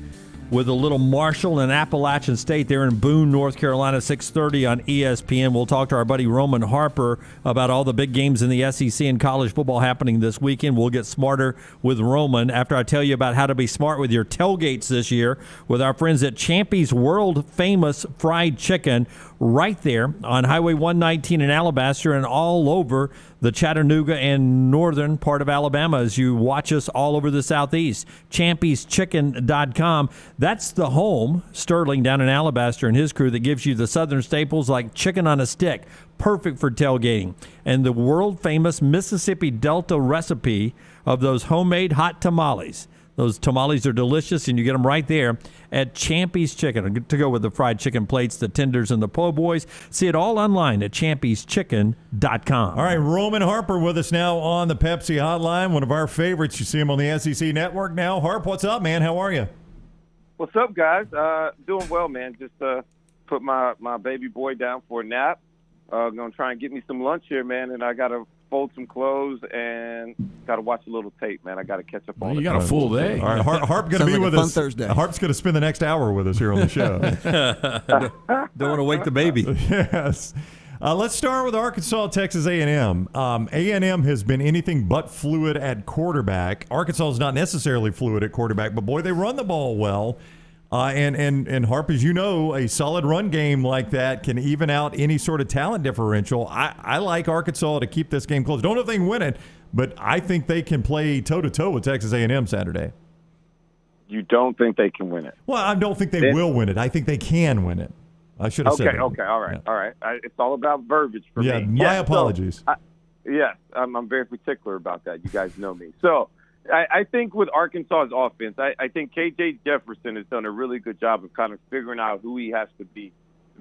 with a little Marshall and Appalachian State there in Boone, North Carolina, 6:30 on ESPN. We'll talk to our buddy Roman Harper about all the big games in the SEC and college football happening this weekend. We'll get smarter with Roman after I tell you about how to be smart with your tailgates this year with our friends at Champy's World Famous Fried Chicken right there on Highway 119 in Alabaster and all over the Chattanooga and northern part of Alabama as you watch us all over the southeast. ChampysChicken.com. That's the home, Sterling down in Alabaster and his crew, that gives you the southern staples like chicken on a stick, perfect for tailgating, and the world-famous Mississippi Delta recipe of those homemade hot tamales. Those tamales are delicious, and you get them right there at Champy's Chicken. To go with the fried chicken plates, the tenders, and the po' boys. See it all online at ChampysChicken.com. All right, Roman Harper with us now on the Pepsi Hotline, one of our favorites. You see him on the SEC Network now. Harp, what's up, man? How are you? What's up, guys? Doing well, man. Just put my baby boy down for a nap. Going to try and get me some lunch here, man, and I got to fold some clothes and got to watch a little tape, man. I got to catch up on it. You got a full day. All right, Harp going to be like with a fun us. Thursday. Harp's going to spend the next hour with us here on the show. Don't want to wake the baby. Yes. Let's start with Arkansas, Texas A&M. A&M has been anything but fluid at quarterback. Arkansas is not necessarily fluid at quarterback, but boy, they run the ball well. And Harp, as you know, a solid run game like that can even out any sort of talent differential. I like Arkansas to keep this game close. Don't know if they can win it, but I think they can play toe-to-toe with Texas A&M Saturday. You don't think they can win it? Well, I don't think they will win it. I think they can win it. I should have said that. Okay, all right, all right. It's all about verbiage for me. My apologies. Yes, I'm very particular about that. You guys know me. So I think with Arkansas's offense, I think K.J. Jefferson has done a really good job of kind of figuring out who he has to be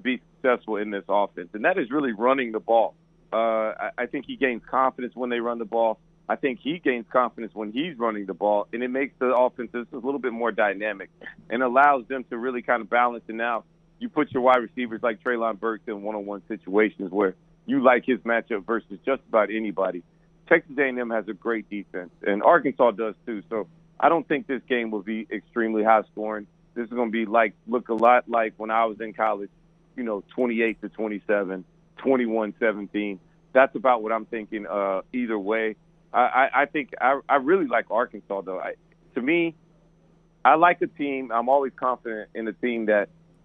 successful in this offense, and that is really running the ball. I think he gains confidence when they run the ball. I think he gains confidence when he's running the ball, and it makes the offense just a little bit more dynamic and allows them to really kind of balance. And now you put your wide receivers like Treylon Burks in one-on-one situations where you like his matchup versus just about anybody. Texas A&M has a great defense, and Arkansas does too. So I don't think this game will be extremely high-scoring. This is going to be look a lot like when I was in college, 28-27, 21-17. That's about what I'm thinking either way. I think I really like Arkansas, though. To me, I like a team. I'm always confident in a team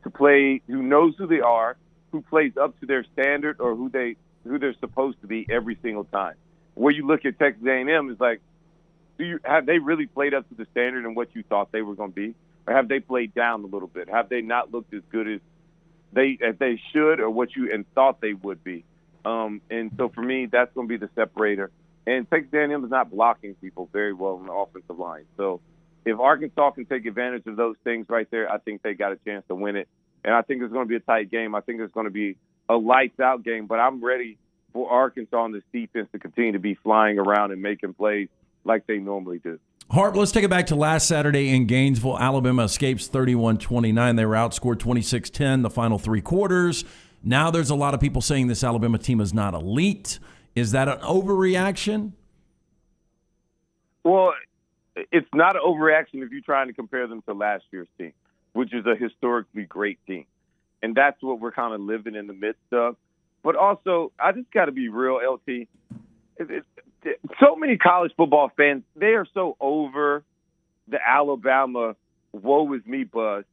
who knows who they are, who plays up to their standard or who they're supposed to be every single time. Where you look at Texas A&M is like, have they really played up to the standard and what you thought they were going to be? Or have they played down a little bit? Have they not looked as good as they should or what you thought they would be? And so for me, that's going to be the separator. And Texas A&M is not blocking people very well on the offensive line. So if Arkansas can take advantage of those things right there, I think they got a chance to win it. And I think it's going to be a tight game. I think it's going to be a lights-out game. But I'm ready for Arkansas on this defense to continue to be flying around and making plays like they normally do. Harp, let's take it back to last Saturday in Gainesville. Alabama escapes 31-29. They were outscored 26-10 the final three quarters. Now there's a lot of people saying this Alabama team is not elite. Is that an overreaction? Well, it's not an overreaction if you're trying to compare them to last year's team, which is a historically great team. And that's what we're kind of living in the midst of. But also, I just got to be real, LT. So many college football fans, they are so over the Alabama woe is me buzz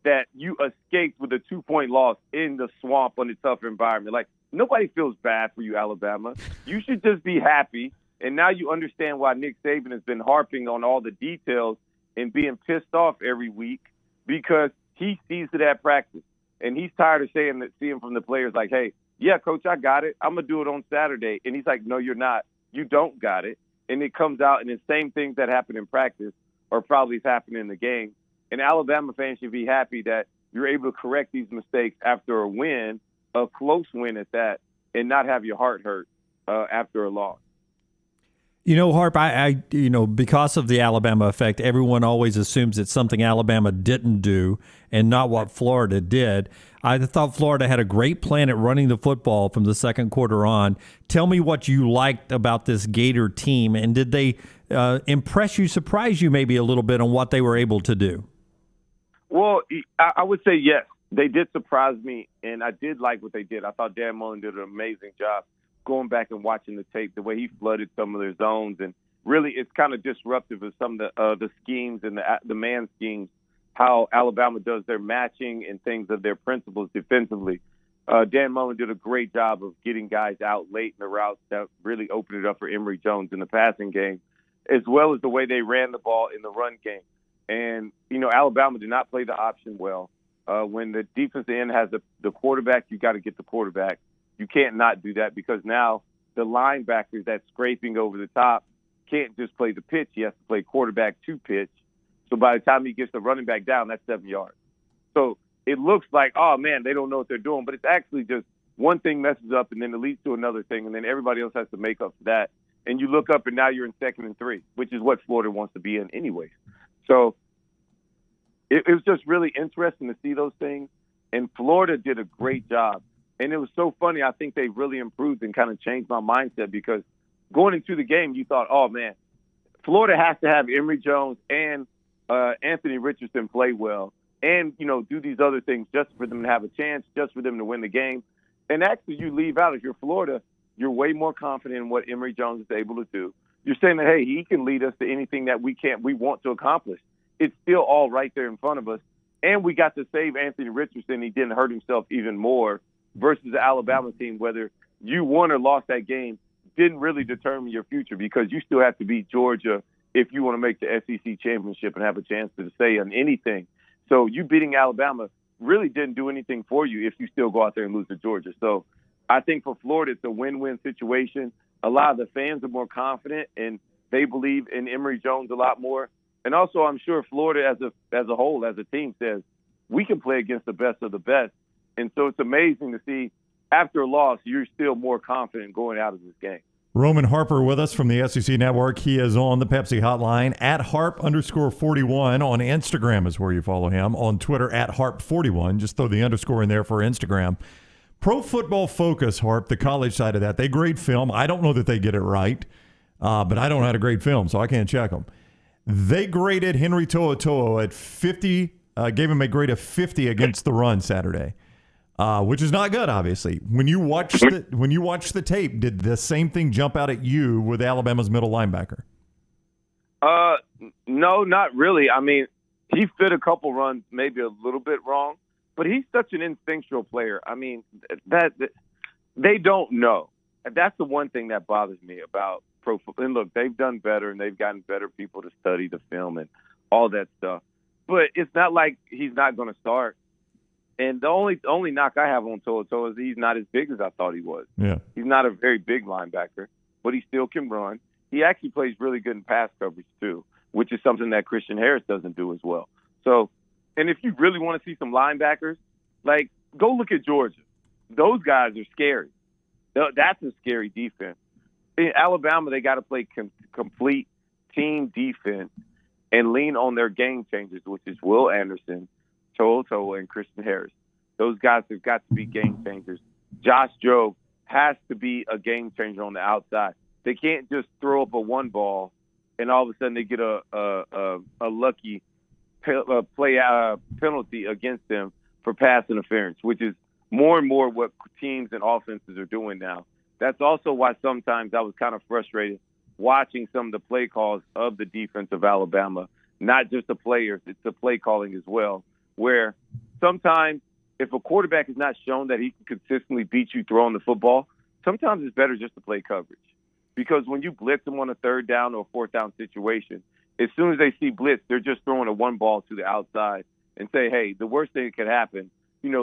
that you escaped with a 2-point loss in the swamp on a tough environment. Like, nobody feels bad for you, Alabama. You should just be happy. And now you understand why Nick Saban has been harping on all the details and being pissed off every week, because he sees it at practice. And he's tired of seeing from the players like, hey, yeah, coach, I got it. I'm going to do it on Saturday. And he's like, no, you're not. You don't got it. And it comes out, and the same things that happen in practice are probably happening in the game. And Alabama fans should be happy that you're able to correct these mistakes after a win, a close win at that, and not have your heart hurt after a loss. You know, Harp, I because of the Alabama effect, everyone always assumes it's something Alabama didn't do and not what Florida did. I thought Florida had a great plan at running the football from the second quarter on. Tell me what you liked about this Gator team, and did they impress you, surprise you maybe a little bit on what they were able to do? Well, I would say yes. They did surprise me, and I did like what they did. I thought Dan Mullen did an amazing job going back and watching the tape, the way he flooded some of their zones. And really it's kind of disruptive of some of the schemes and the man schemes, how Alabama does their matching and things of their principles defensively. Dan Mullen did a great job of getting guys out late in the routes that really opened it up for Emory Jones in the passing game, as well as the way they ran the ball in the run game. And, Alabama did not play the option well. When the defensive end has the quarterback, you got to get the quarterback. You can't not do that, because now the linebackers that's scraping over the top can't just play the pitch. He has to play quarterback to pitch. So by the time he gets the running back down, that's 7 yards. So it looks like, oh, man, they don't know what they're doing. But it's actually just one thing messes up, and then it leads to another thing, and then everybody else has to make up for that. And you look up, and now you're in 2nd and 3, which is what Florida wants to be in anyways. So it was just really interesting to see those things. And Florida did a great job. And it was so funny. I think they really improved and kind of changed my mindset, because going into the game, you thought, oh, man, Florida has to have Emory Jones and Anthony Richardson play well and, do these other things just for them to have a chance, just for them to win the game. And actually, you leave out, if you're Florida, you're way more confident in what Emory Jones is able to do. You're saying that, hey, he can lead us to anything that we want to accomplish. It's still all right there in front of us. And we got to save Anthony Richardson. He didn't hurt himself even more. Versus the Alabama team, whether you won or lost that game didn't really determine your future, because you still have to beat Georgia if you want to make the SEC championship and have a chance to say on anything. So you beating Alabama really didn't do anything for you if you still go out there and lose to Georgia. So I think for Florida, it's a win-win situation. A lot of the fans are more confident, and they believe in Emory Jones a lot more. And also, I'm sure Florida as a whole, as a team, says we can play against the best of the best. And so it's amazing to see, after a loss, you're still more confident going out of this game. Roman Harper with us from the SEC Network. He is on the Pepsi hotline at Harp_41 on Instagram is where you follow him. On Twitter at Harp41. Just throw the underscore in there for Instagram. Pro Football Focus, Harp, the college side of that, they grade film. I don't know that they get it right, but I don't know how to grade film, so I can't check them. They graded Henry To'oTo'o at 50, gave him a grade of 50 against the run Saturday. Which is not good, obviously. When you watch the tape, did the same thing jump out at you with Alabama's middle linebacker? No, not really. I mean, he fit a couple runs maybe a little bit wrong, but he's such an instinctual player. I mean, that they don't know. And that's the one thing that bothers me about pro football. And look, they've done better, and they've gotten better people to study the film and all that stuff. But it's not like he's not going to start. And the only knock I have on To'oTo'o is he's not as big as I thought he was. Yeah. He's not a very big linebacker, but he still can run. He actually plays really good in pass coverage too, which is something that Christian Harris doesn't do as well. So, and if you really want to see some linebackers, like, go look at Georgia. Those guys are scary. That's a scary defense. In Alabama, they got to play complete team defense and lean on their game changers, which is Will Anderson, To'oTo'o, and Christian Harris. Those guys have got to be game changers. Josh Jobe has to be a game changer on the outside. They can't just throw up a one ball and all of a sudden they get a lucky penalty against them for pass interference, which is more and more what teams and offenses are doing now. That's also why sometimes I was kind of frustrated watching some of the play calls of the defense of Alabama, not just the players, it's the play calling as well, where sometimes if a quarterback is not shown that he can consistently beat you throwing the football, sometimes it's better just to play coverage. Because when you blitz them on a third down or a fourth down situation, as soon as they see blitz, they're just throwing a one ball to the outside and say, hey, the worst thing that could happen,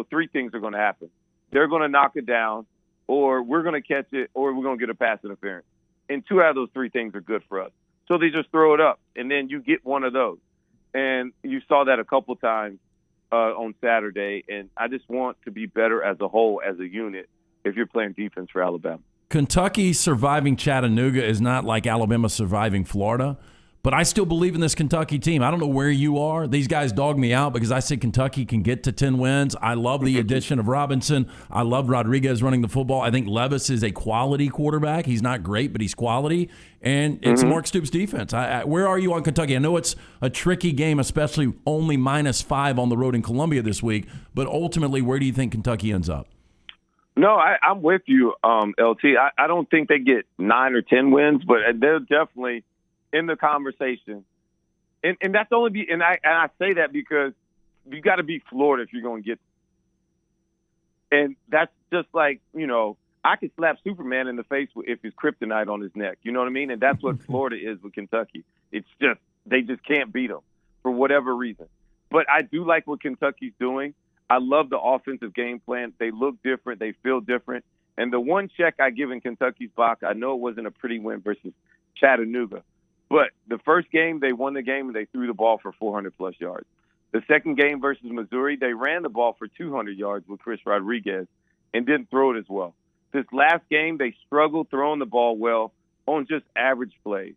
three things are going to happen. They're going to knock it down, or we're going to catch it, or we're going to get a pass interference. And two out of those three things are good for us. So they just throw it up, and then you get one of those. And you saw that a couple times on Saturday, and I just want to be better as a whole, as a unit, if you're playing defense for Alabama. Kentucky surviving Chattanooga is not like Alabama surviving Florida. But I still believe in this Kentucky team. I don't know where you are. These guys dog me out because I said Kentucky can get to 10 wins. I love the addition of Robinson. I love Rodriguez running the football. I think Levis is a quality quarterback. He's not great, but he's quality. And it's Mark Stoops' defense. Where are you on Kentucky? I know it's a tricky game, especially only -5 on the road in Columbia this week. But ultimately, where do you think Kentucky ends up? No, I'm with you, LT. I don't think they get 9 or 10 wins, but they're definitely – in the conversation, and that's only and I say that because you got to beat Florida if you're going to get. And that's just like I could slap Superman in the face if he's kryptonite on his neck. You know what I mean? And that's what Florida is with Kentucky. It's just they just can't beat them for whatever reason. But I do like what Kentucky's doing. I love the offensive game plan. They look different. They feel different. And the one check I give in Kentucky's box, I know it wasn't a pretty win versus Chattanooga. But the first game, they won the game and they threw the ball for 400-plus yards. The second game versus Missouri, they ran the ball for 200 yards with Chris Rodriguez and didn't throw it as well. This last game, they struggled throwing the ball well on just average plays.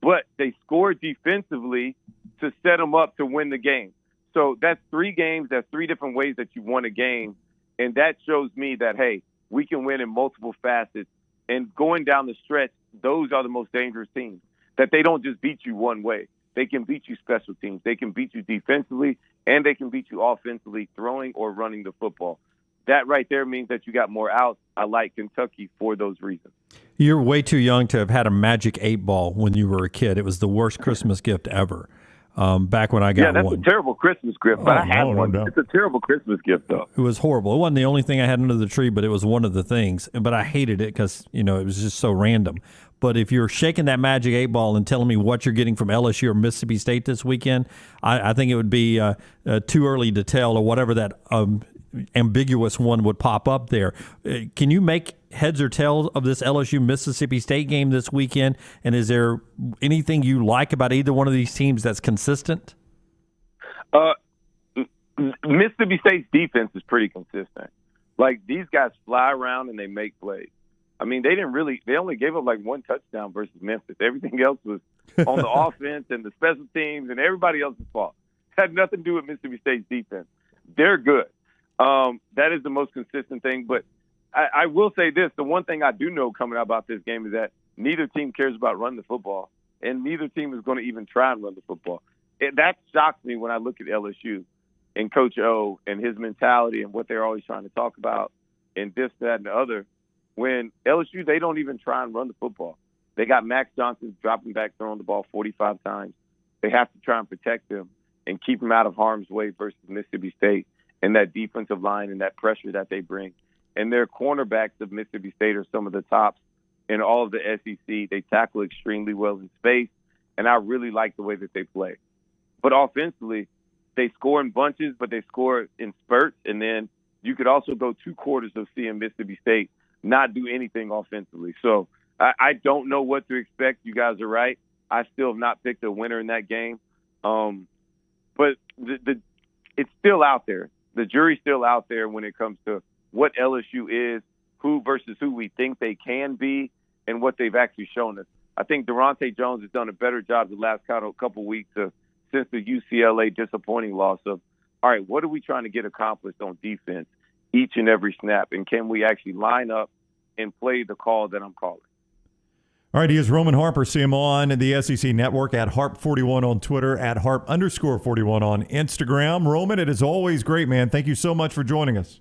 But they scored defensively to set them up to win the game. So that's 3 games. That's 3 different ways that you won a game. And that shows me that, hey, we can win in multiple facets. And going down the stretch, those are the most dangerous teams. That they don't just beat you one way. They can beat you special teams. They can beat you defensively, and they can beat you offensively, throwing or running the football. That right there means that you got more outs. I like Kentucky for those reasons. You're way too young to have had a Magic 8 Ball when you were a kid. It was the worst Christmas gift ever. Back when I got one. Yeah, that's a terrible Christmas gift, but I had one. It's a terrible Christmas gift, though. It was horrible. It wasn't the only thing I had under the tree, but it was one of the things. But I hated it because, it was just so random. But if you're shaking that Magic 8 Ball and telling me what you're getting from LSU or Mississippi State this weekend, I think it would be too early to tell, or whatever that ambiguous one would pop up there. Can you make heads or tails of this LSU-Mississippi State game this weekend? And is there anything you like about either one of these teams that's consistent? Mississippi State's defense is pretty consistent. Like, these guys fly around and they make plays. I mean, they only gave up like 1 touchdown versus Memphis. Everything else was on the offense and the special teams and everybody else's fault. It had nothing to do with Mississippi State's defense. They're good. That is the most consistent thing. But I will say this. The one thing I do know coming out about this game is that neither team cares about running the football, and neither team is going to even try and run the football. That shocks me when I look at LSU and Coach O and his mentality and what they're always trying to talk about and this, that, and the other. When LSU, they don't even try and run the football. They got Max Johnson dropping back, throwing the ball 45 times. They have to try and protect him and keep him out of harm's way versus Mississippi State and that defensive line and that pressure that they bring. And their cornerbacks of Mississippi State are some of the tops in all of the SEC. They tackle extremely well in space, and I really like the way that they play. But offensively, they score in bunches, but they score in spurts. And then you could also go 2 quarters of seeing Mississippi State not do anything offensively. So I don't know what to expect. You guys are right. I still have not picked a winner in that game. But it's still out there. The jury's still out there when it comes to what LSU is, who versus who we think they can be, and what they've actually shown us. I think Durante Jones has done a better job the last couple weeks since the UCLA disappointing loss of, all right, what are we trying to get accomplished on defense each and every snap, and can we actually line up and play the call that I'm calling? All right, he is Roman Harper. See him on the SEC Network at Harp41 on Twitter, at Harp_41 on Instagram. Roman, it is always great, man. Thank you so much for joining us.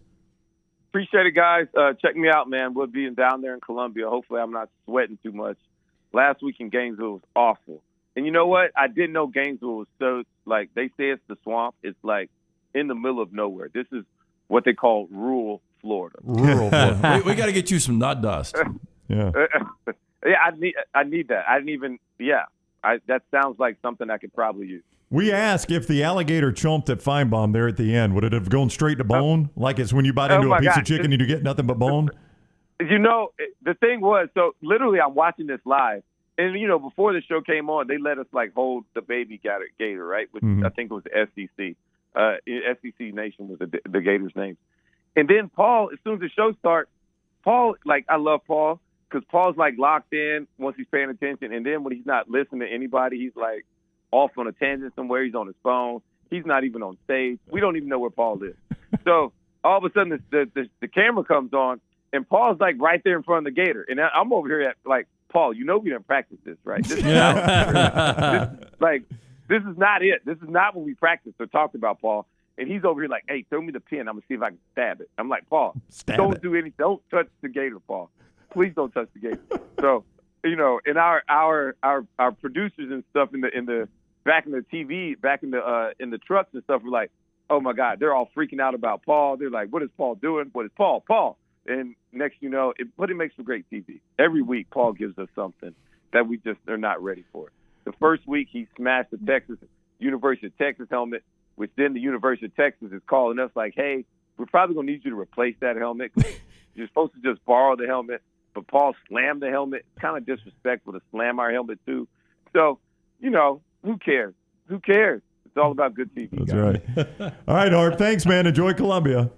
Appreciate it, guys. Check me out, man. We'll be down there in Columbia. Hopefully I'm not sweating too much. Last week in Gainesville was awful. And you know what? I didn't know Gainesville was so, like, they say it's the swamp. It's, like, in the middle of nowhere. This is what they call rural Florida. Rural Florida. we got to get you some nut dust. Yeah. Yeah, I need that. I didn't even. Yeah, that sounds like something I could probably use. We ask if the alligator chomped at Feinbaum there at the end, would it have gone straight to bone? Like it's when you bite into a piece of chicken and you get nothing but bone? You know, the thing was, so literally I'm watching this live, and you know, before the show came on, they let us like hold the baby gator, right? Which I think was the SEC. SEC Nation was the Gators' name. And then Paul, as soon as the show starts, Paul, like I love Paul. Because Paul's like locked in once he's paying attention, and then when he's not listening to anybody, he's like off on a tangent somewhere. He's on his phone. He's not even on stage. We don't even know where Paul is. So all of a sudden, the camera comes on, and Paul's like right there in front of the gator, and I'm over here at like, Paul, you know we didn't practice this, right? This is this is not it. This is not what we practiced or talked about, Paul. And he's over here like, hey, throw me the pin. I'm gonna see if I can stab it. I'm like, Paul, don't do anything. Don't touch the gator, Paul. Please don't touch the gator. So, you know, and our producers and stuff in the back in the TV, back in the trucks and stuff were like, oh my God, they're all freaking out about Paul. They're like, what is Paul doing? What is Paul? And next, you know, it makes for great TV. Every week, Paul gives us something that we just are not ready for. The first week, he smashed the University of Texas helmet, which then the University of Texas is calling us like, hey, we're probably gonna need you to replace that helmet. You're supposed to just borrow the helmet. But Paul slammed the helmet. Kind of disrespectful to slam our helmet, too. So, you know, who cares? Who cares? It's all about good TV. That's guys. right. All right, Harp. Thanks, man. Enjoy Columbia.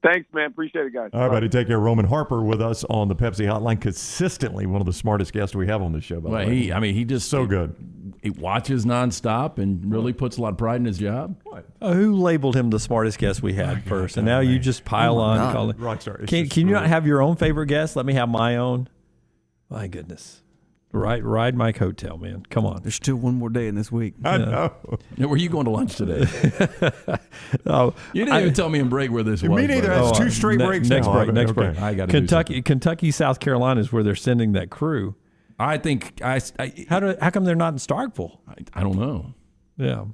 Thanks, man. Appreciate it, guys. All right, buddy. Take care. Roman Harper with us on the Pepsi Hotline. Consistently one of the smartest guests we have on this show, by the way. He just so good. He watches nonstop and really puts a lot of pride in his job. Who labeled him the smartest guest we had first? And now you just pile on. Call it. Rockstar. Can you not have your own favorite guest? Let me have my own. My goodness. Ride my coattail, man. Come on. There's still one more day in this week. I know. Where are you going to lunch today? You didn't even tell me in break where this was. Me neither. That's two straight breaks. Next break. Next Okay. break. I got Kentucky, South Carolina is where they're sending that crew. I think how come they're not in Starkville? I don't know. Yeah,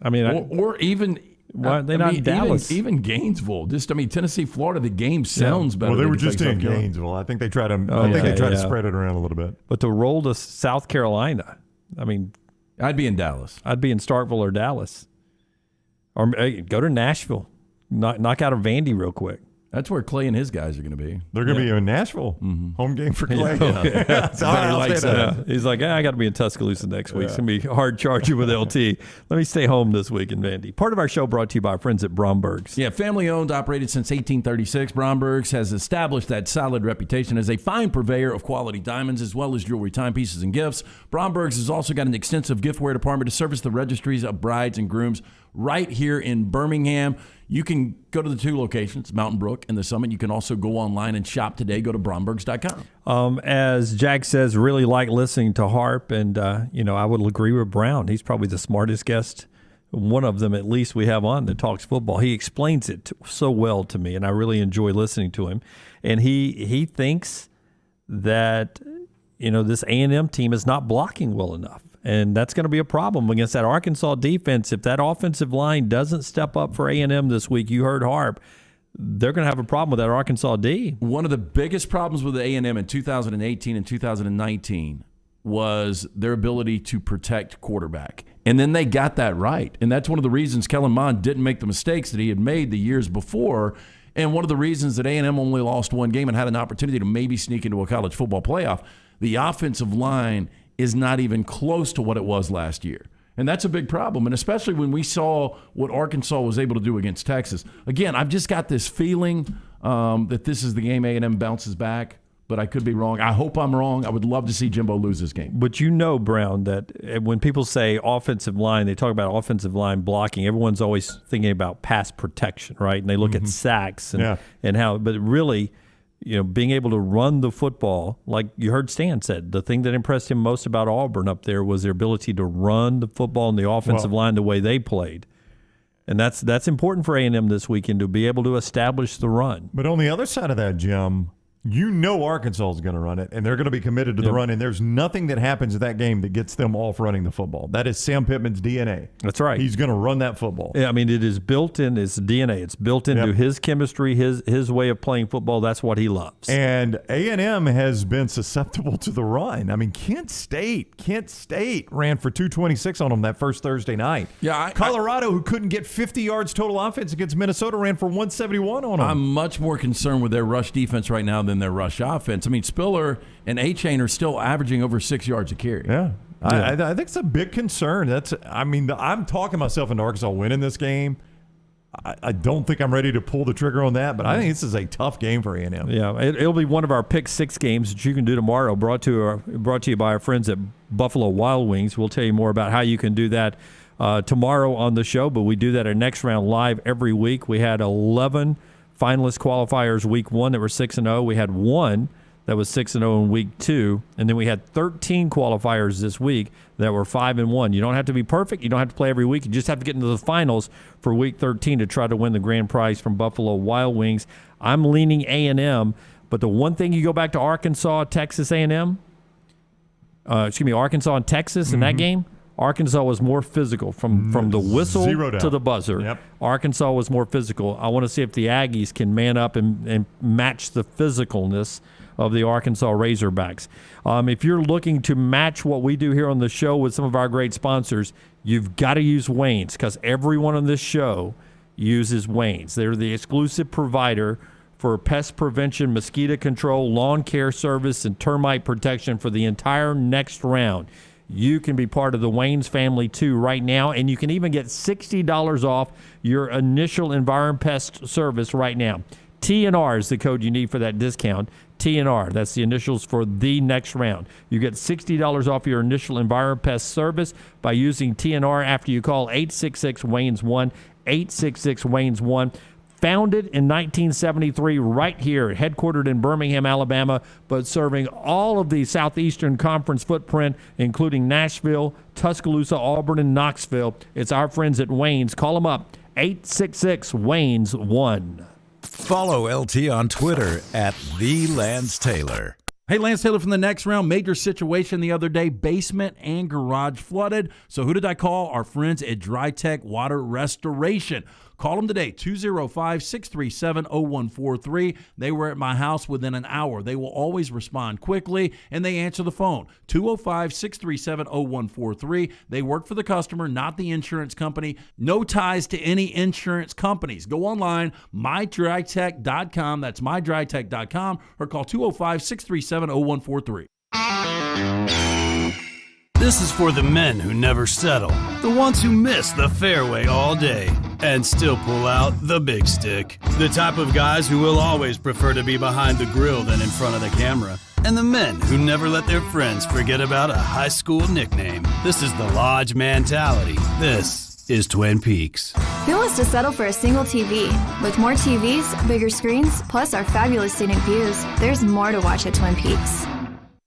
I mean, or even why are they not in Dallas? Even Gainesville. Tennessee, Florida. The game sounds better. Well, they were just in Gainesville. I think they try to. to spread it around a little bit. But to roll to South Carolina, I mean, I'd be in Dallas. I'd be in Starkville or Dallas, or go to Nashville. Knock out a Vandy real quick. That's where Clay and his guys are going to be. They're going to be in Nashville. Home game for Clay. He's like, I got to be in Tuscaloosa next week. It's going to be hard charging with LT. Let me stay home this week in Vandy. Part of our show brought to you by our friends at Bromberg's. Yeah, family owned, operated since 1836. Bromberg's has established that solid reputation as a fine purveyor of quality diamonds as well as jewelry, timepieces, and gifts. Bromberg's has also got an extensive giftware department to service the registries of brides and grooms right here in Birmingham. You can go to the two locations, Mountain Brook and the Summit. You can also go online and shop today. Go to brombergs.com. As Jack says, really like listening to Harp, and I would agree with Brown. He's probably the smartest guest, one of them at least, we have on that talks football. He explains it so well to me, and I really enjoy listening to him. And he thinks that this A&M team is not blocking well enough. And that's going to be a problem against that Arkansas defense. If that offensive line doesn't step up for A&M this week, you heard Harp, they're going to have a problem with that Arkansas D. One of the biggest problems with A&M in 2018 and 2019 was their ability to protect quarterback. And then they got that right. And that's one of the reasons Kellen Mond didn't make the mistakes that he had made the years before. And one of the reasons that A&M only lost one game and had an opportunity to maybe sneak into a college football playoff. The offensive line is not even close to what it was last year. And that's a big problem, and especially when we saw what Arkansas was able to do against Texas. Again, I've just got this feeling that this is the game A&M bounces back, but I could be wrong. I hope I'm wrong. I would love to see Jimbo lose this game. But Brown, that when people say offensive line, they talk about offensive line blocking. Everyone's always thinking about pass protection, right? And they look at sacks and how – but really – being able to run the football, like you heard Stan said, the thing that impressed him most about Auburn up there was their ability to run the football and the offensive line the way they played. And that's important for A&M this weekend, to be able to establish the run. But on the other side of that, Jim, Arkansas is going to run it, and they're going to be committed to the run, and there's nothing that happens in that game that gets them off running the football. That is Sam Pittman's DNA. That's right. He's going to run that football. Yeah, I mean, it is built in, it's DNA. It's built into his chemistry, his way of playing football. That's what he loves. And A&M has been susceptible to the run. I mean, Kent State ran for 226 on them that first Thursday night. Yeah, Colorado, who couldn't get 50 yards total offense against Minnesota, ran for 171 on them. I'm much more concerned with their rush defense right now than their rush offense. I mean, Spiller and A-Chain are still averaging over 6 yards a carry. Yeah. I think it's a big concern. I'm talking myself into Arkansas winning this game. I don't think I'm ready to pull the trigger on that, but I think this is a tough game for A&M. Yeah, it'll be one of our Pick 6 games that you can do tomorrow, brought to you by our friends at Buffalo Wild Wings. We'll tell you more about how you can do that tomorrow on the show, but we do that at Next Round Live every week. We had 11 finalist qualifiers week 1 that were 6-0. We had 1 that was 6-0 in week 2, and then we had 13 qualifiers this week that were 5-1. You don't have to be perfect. You don't have to play every week. You just have to get into the finals for week 13 to try to win the grand prize from Buffalo Wild Wings. I'm leaning A&M, but the one thing you go back to Arkansas, Texas A&M, Arkansas and Texas in that game, Arkansas was more physical from the whistle to the buzzer. Yep. Arkansas was more physical. I want to see if the Aggies can man up and match the physicalness of the Arkansas Razorbacks. If you're looking to match what we do here on the show with some of our great sponsors, you've got to use Wayne's, because everyone on this show uses Wayne's. They're the exclusive provider for pest prevention, mosquito control, lawn care service, and termite protection for the entire Next Round. You can be part of the Wayne's family too right now, and you can even get $60 off your initial EnvironPest service right now. TNR is the code you need for that discount. TNR, that's the initials for the Next Round. You get $60 off your initial EnvironPest service by using TNR after you call 866-WAYNES-1, 866-WAYNES-1. Founded in 1973 right here, headquartered in Birmingham, Alabama, but serving all of the Southeastern Conference footprint, including Nashville, Tuscaloosa, Auburn, and Knoxville. It's our friends at Wayne's. Call them up, 866-WAYNES-1. Follow LT on Twitter at @TheLanceTaylor. Hey, Lance Taylor from the Next Round. Major situation the other day. Basement and garage flooded. So who did I call? Our friends at Dry Tech Water Restoration. Call them today, 205-637-0143. They were at my house within an hour. They will always respond quickly, and they answer the phone, 205-637-0143. They work for the customer, not the insurance company. No ties to any insurance companies. Go online, mydrytech.com. That's mydrytech.com, or call 205-637-0143. This is for the men who never settle, the ones who miss the fairway all day and still pull out the big stick, the type of guys who will always prefer to be behind the grill than in front of the camera, and the men who never let their friends forget about a high school nickname. This is the Lodge mentality. This is Twin Peaks. Who wants to settle for a single TV? With more TVs, bigger screens, plus our fabulous scenic views, there's more to watch at Twin Peaks.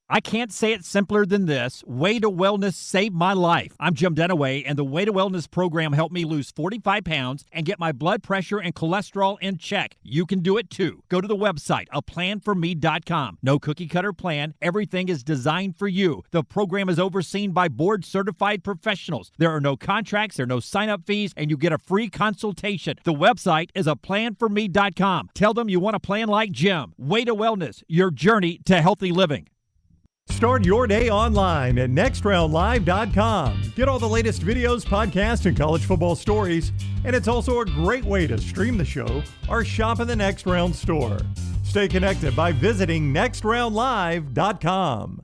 I can't say it simpler than this. Way to Wellness saved my life. I'm Jim Dunaway, and the Way to Wellness program helped me lose 45 pounds and get my blood pressure and cholesterol in check. You can do it too. Go to the website, aplanforme.com. No cookie-cutter plan. Everything is designed for you. The program is overseen by board-certified professionals. There are no contracts, there are no sign-up fees, and you get a free consultation. The website is aplanforme.com. Tell them you want a plan like Jim. Way to Wellness, your journey to healthy living. Start your day online at nextroundlive.com. Get all the latest videos, podcasts, and college football stories. And it's also a great way to stream the show or shop in the Next Round store. Stay connected by visiting nextroundlive.com.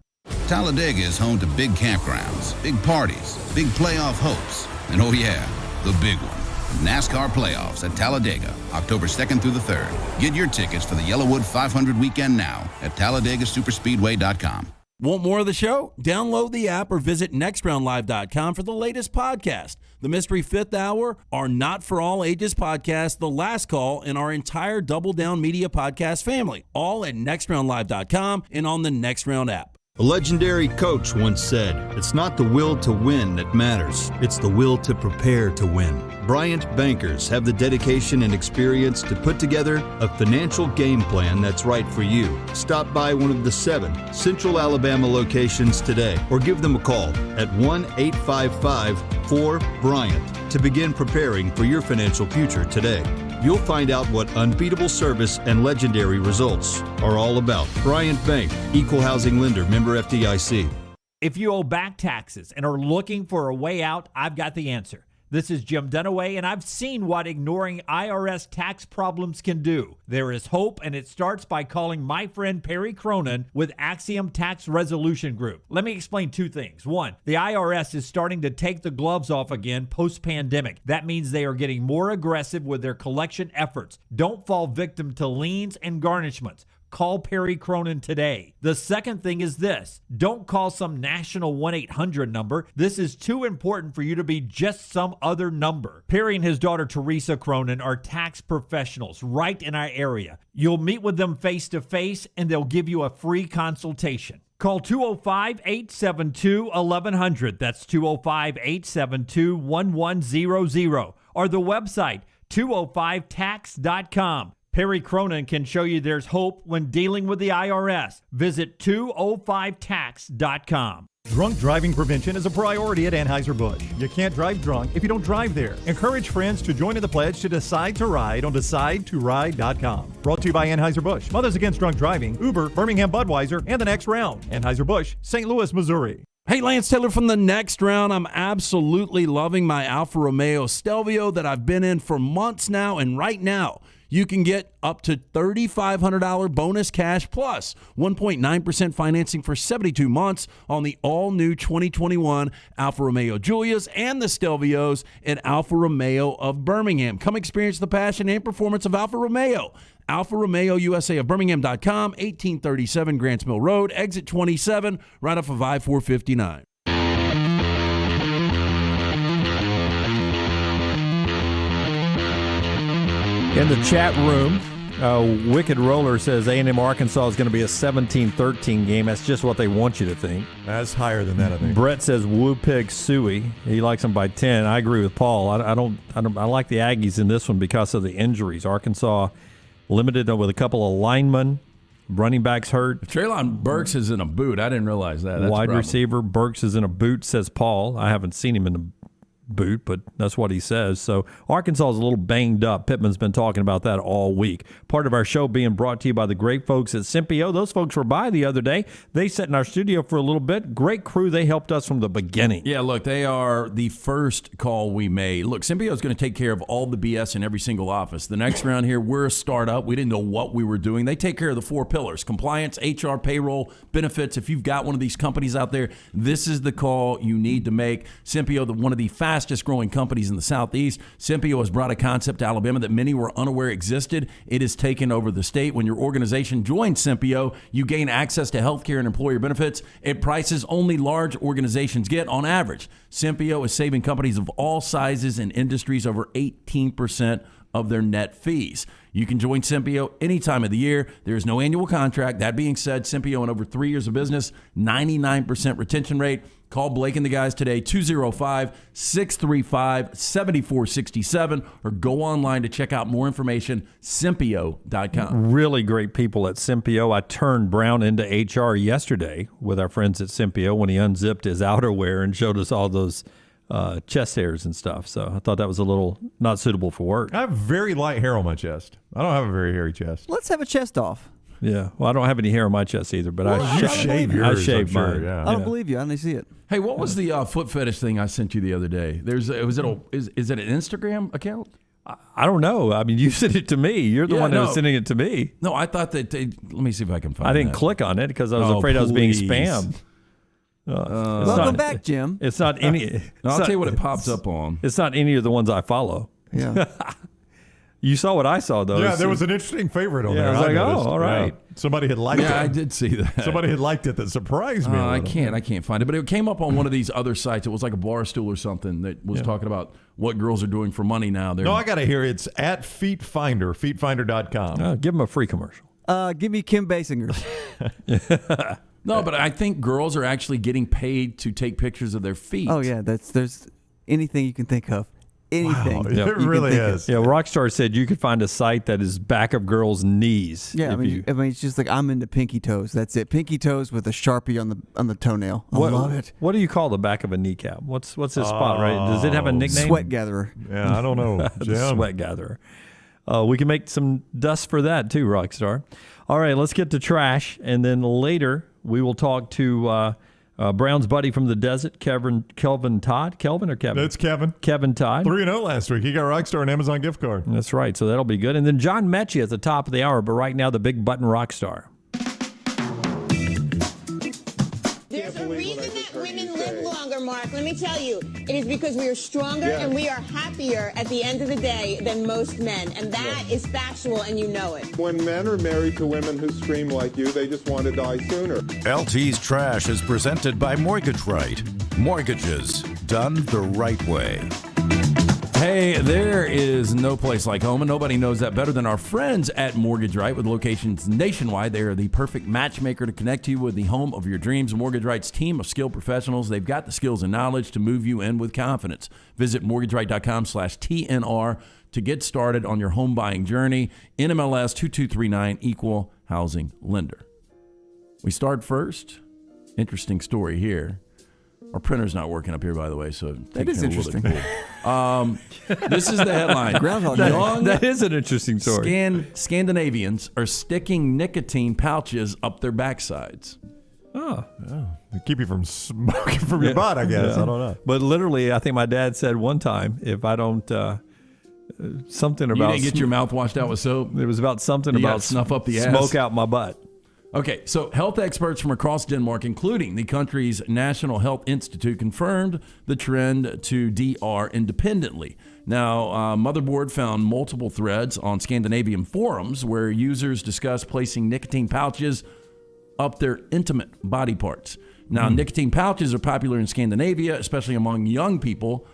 Talladega is home to big campgrounds, big parties, big playoff hopes, and oh yeah, the big one. NASCAR playoffs at Talladega, October 2nd through the 3rd. Get your tickets for the Yellowwood 500 weekend now at TalladagaSuperspeedway.com. Want more of the show? Download the app or visit nextroundlive.com for the latest podcast. The Mystery Fifth Hour, our Not For All Ages podcast, The Last Call, and our entire Double Down Media podcast family. All at nextroundlive.com and on the Next Round app. A legendary coach once said, "It's not the will to win that matters, it's the will to prepare to win." Bryant bankers have the dedication and experience to put together a financial game plan that's right for you. Stop by one of the 7 Central Alabama locations today or give them a call at 1-855-4-BRYANT to begin preparing for your financial future today. You'll find out what unbeatable service and legendary results are all about. Bryant Bank, Equal Housing Lender, member FDIC. If you owe back taxes and are looking for a way out, I've got the answer. This is Jim Dunaway, and I've seen what ignoring IRS tax problems can do. There is hope, and it starts by calling my friend Perry Cronin with Axiom Tax Resolution Group. Let me explain 2 things. 1, the IRS is starting to take the gloves off again post-pandemic. That means they are getting more aggressive with their collection efforts. Don't fall victim to liens and garnishments. Call Perry Cronin today. The second thing is this. Don't call some national 1-800 number. This is too important for you to be just some other number. Perry and his daughter Teresa Cronin are tax professionals right in our area. You'll meet with them face to face and they'll give you a free consultation. Call 205-872-1100. That's 205-872-1100. Or the website 205tax.com. Perry Cronin can show you there's hope when dealing with the IRS. Visit 205tax.com. Drunk driving prevention is a priority at Anheuser-Busch. You can't drive drunk if you don't drive there. Encourage friends to join in the pledge to Decide to Ride on DecideToRide.com. Brought to you by Anheuser-Busch, Mothers Against Drunk Driving, Uber, Birmingham Budweiser, and The Next Round. Anheuser-Busch, St. Louis, Missouri. Hey, Lance Taylor from The Next Round. I'm absolutely loving my Alfa Romeo Stelvio that I've been in for months now, and right now, you can get up to $3,500 bonus cash plus 1.9% financing for 72 months on the all-new 2021 Alfa Romeo Giulias and the Stelvios at Alfa Romeo of Birmingham. Come experience the passion and performance of Alfa Romeo. Alfa Romeo USA of Birmingham.com, 1837 Grants Mill Road, exit 27, right off of I-459. In the chat room, Wicked Roller says A&M Arkansas is going to be a 17-13 game. That's just what they want you to think. That's higher than that, I think. Brett says Woo Pig Suey. He likes them by 10. I agree with Paul. I like the Aggies in this one because of the injuries. Arkansas limited with a couple of linemen. Running backs hurt. Treylon Burks is in a boot. I didn't realize that. That's Wide receiver Burks is in a boot, says Paul. I haven't seen him in a boot, but that's what he says. So Arkansas is a little banged up. Pittman's been talking about that all week. Part of our show being brought to you by the great folks at Simpio. Those folks were by the other day. They sat in our studio for a little bit. Great crew. They helped us from the beginning. Yeah, look, they are the first call we made. Look, Simpio is going to take care of all the BS in every single office. The next round here, we're a startup. We didn't know what we were doing. They take care of the 4 pillars: compliance, HR, payroll, benefits. If you've got one of these companies out there, this is the call you need to make. Simpio, one of the fastest growing companies in the Southeast. Simpio has brought a concept to Alabama that many were unaware existed. It has taken over the state. When your organization joins Simpio, you gain access to healthcare and employer benefits at prices only large organizations get on average. Simpio is saving companies of all sizes and industries over 18% of their net fees. You can join Simpio any time of the year. There is no annual contract. That being said, Simpio in over 3 years of business, 99% retention rate. Call Blake and the guys today, 205-635-7467, or go online to check out more information, Simpio.com. Really great people at Simpio. I turned Brown into HR yesterday with our friends at Simpio when he unzipped his outerwear and showed us all those chest hairs and stuff. So I thought that was a little not suitable for work. I have very light hair on my chest. I don't have a very hairy chest. Let's have a chest off. Yeah, well, I don't have any hair on my chest either, but you shave yours. I shave mine. Sure, yeah. I don't believe you. I only see it. Hey, what was the foot fetish thing I sent you the other day? Is it an Instagram account? I don't know. I mean, you sent it to me. You're the one that was sending it to me. No, I thought that. Let me see if I can find it. I didn't click on it because I was afraid I was being spammed. Welcome back, Jim. It's not any. I'll tell you what it pops up on. It's not any of the ones I follow. Yeah. You saw what I saw, though. Yeah, there was an interesting favorite on Yeah, there. I was like, noticed. oh, all right. Yeah. Somebody had liked it. Yeah, I did see that. Somebody had liked it that surprised me. I can't find it, but it came up on one of these other sites. It was like a Barstool or something that was talking about what girls are doing for money now. No, I got to hear it's at Feet Finder, feetfinder.com. Give them a free commercial. Give me Kim Basinger's. No, but I think girls are actually getting paid to take pictures of their feet. Oh yeah, there's anything you can think of. Anything. Wow, you it can really think of. is. Yeah, Rockstar said you could find a site that is back of girls' knees. Yeah, I mean, it's just like I'm into pinky toes. That's it. Pinky toes with a Sharpie on the toenail. I love it. What do you call the back of a kneecap? What's this spot, right? Does it have a nickname? Sweat gatherer. Yeah, I don't know. The Jim. sweat gatherer. We can make some dust for that too, Rockstar. All right, let's get to trash, and then later we will talk to Brown's buddy from the desert, Kelvin Todd. Kelvin or Kevin? It's Kevin. Kevin Todd. 3-0 last week. He got Rockstar an Amazon gift card. That's right, so that'll be good. And then John Metchie at the top of the hour, but right now the big button Rockstar. There's a reason that women live longer, Mark. Let me tell you. It is because we are stronger and we are happier at the end of the day than most men. And that is factual, and you know it. When men are married to women who scream like you, they just want to die sooner. LT's Trash is presented by Mortgage Right. Mortgages done the right way. Hey, there is no place like home, and nobody knows that better than our friends at Mortgage Right. With locations nationwide, they are the perfect matchmaker to connect you with the home of your dreams. Mortgage Right's team of skilled professionals, they've got the skills and knowledge to move you in with confidence. Visit mortgageright.com/TNR to get started on your home buying journey. NMLS 2239, equal housing lender. We start first. Interesting story here. Our printer's not working up here, by the way, so that is interesting. This is the headline. That is an interesting story. Scandinavians are sticking nicotine pouches up their backsides. Oh. They keep you from smoking from your butt, I guess. I don't know. But literally, I think my dad said one time, if I don't, something about... You didn't get your mouth washed out with soap? It was about something You about gotta snuff up the ass. smoke out my butt. Okay, so health experts from across Denmark, including the country's National Health Institute, confirmed the trend to DR independently. Now, Motherboard found multiple threads on Scandinavian forums where users discussed placing nicotine pouches up their intimate body parts. Now, nicotine pouches are popular in Scandinavia, especially among young people.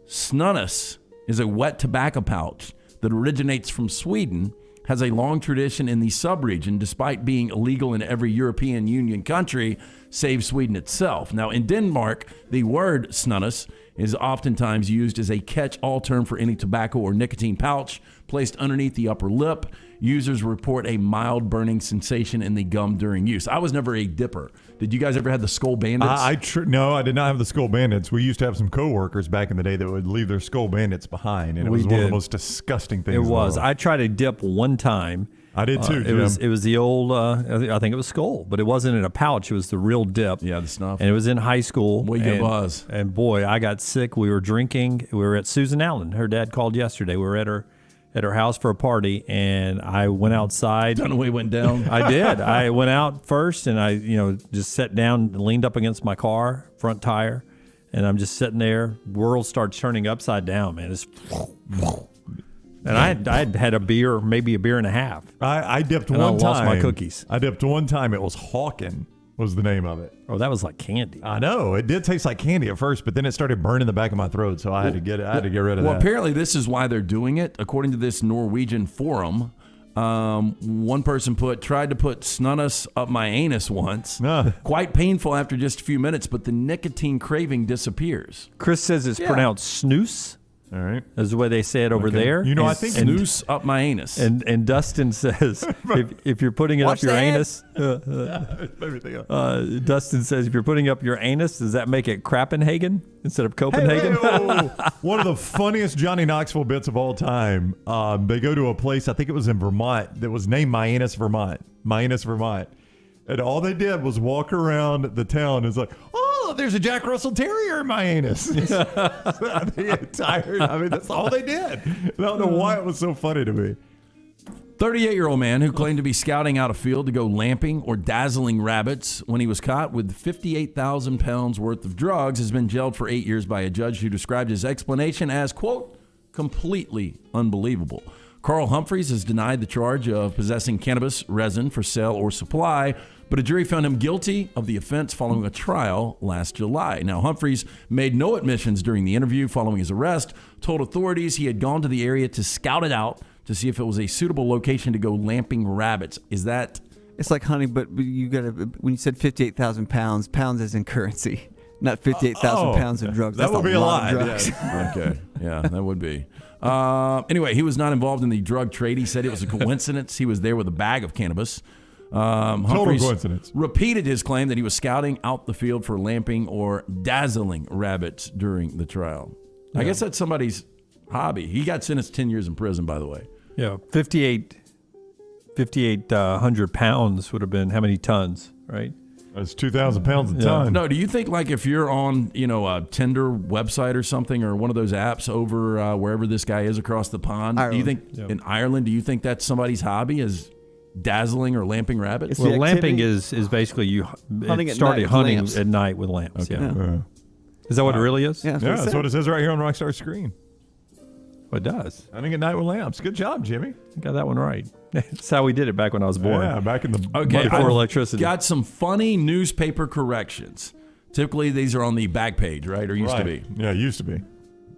Snus is a wet tobacco pouch that originates from Sweden, has a long tradition in the sub-region, despite being illegal in every European Union country, save Sweden itself. Now, in Denmark, the word snus is oftentimes used as a catch-all term for any tobacco or nicotine pouch placed underneath the upper lip. Users report a mild burning sensation in the gum during use. I was never a dipper. Did you guys ever have the Skull Bandits? No, I did not have the Skull Bandits. We used to have some coworkers back in the day that would leave their Skull Bandits behind, and it was one of the most disgusting things. It was. in the world. I tried to dip one time. I did too, Jim. It was the old, I think it was Skull, but it wasn't in a pouch. It was the real dip. Yeah, the snuff. And it was in high school. We get buzz. And boy, I got sick. We were drinking. We were at Susan Allen. Her dad called yesterday. We were at her house for a party, and I went outside. Dunaway went down. I did. I went out first, and I just sat down and leaned up against my car, front tire, and I'm just sitting there. World starts turning upside down, man. It's... And I had a beer, maybe a beer and a half. I dipped and one I time. lost my cookies. I dipped one time. It was Hawken was the name of it. Oh, that was like candy. I know. It did taste like candy at first, but then it started burning the back of my throat, so I had to get rid of that. Well, apparently this is why they're doing it. According to this Norwegian forum, one person tried to put snus up my anus once. Quite painful after just a few minutes, but the nicotine craving disappears. Chris says it's pronounced snooze. All right. That's the way they say it over there. I think snooze up my anus. And Dustin says if you're putting it up your anus, Dustin says if you're putting up your anus, does that make it Crappenhagen instead of Copenhagen? One of the funniest Johnny Knoxville bits of all time. They go to a place, I think it was in Vermont, that was named Mianus, Vermont. And all they did was walk around the town. It's like, oh, there's a Jack Russell Terrier in my anus. That's all they did. I don't know why it was so funny to me. 38-year-old man who claimed to be scouting out a field to go lamping or dazzling rabbits when he was caught with 58,000 pounds worth of drugs has been jailed for 8 years by a judge who described his explanation as, quote, completely unbelievable. Carl Humphreys has denied the charge of possessing cannabis resin for sale or supply, but a jury found him guilty of the offense following a trial last July. Now, Humphreys made no admissions during the interview following his arrest, told authorities he had gone to the area to scout it out to see if it was a suitable location to go lamping rabbits. Is that... It's like hunting, but you got to, when you said 58,000 pounds, pounds is in currency, not 58,000 pounds of drugs. That That's would be a lot. of drugs. Yeah. Okay. Yeah, that would be. Anyway, he was not involved in the drug trade. He said it was a coincidence. He was there with a bag of cannabis. Humphreys coincidence. Repeated his claim that he was scouting out the field for lamping or dazzling rabbits during the trial. Yeah. I guess that's somebody's hobby. He got sentenced 10 years in prison, by the way. Yeah, 5,800 pounds would have been how many tons, right? That's 2,000 pounds a ton. No, do you think like if you're on, a Tinder website or something or one of those apps over wherever this guy is across the pond, Ireland. do you think in Ireland, do you think that's somebody's hobby is dazzling or lamping rabbits? Well, lamping is basically you started hunting at night with lamps. Okay. Yeah. Is that what it really is? Yeah, That's what it says right here on Rockstar's screen. Well, it does. Hunting at night with lamps. Good job, Jimmy. Got that one right. That's how we did it back when I was born. Yeah, back in the before electricity. Got some funny newspaper corrections. Typically, these are on the back page, right? Or used to be. Yeah, used to be.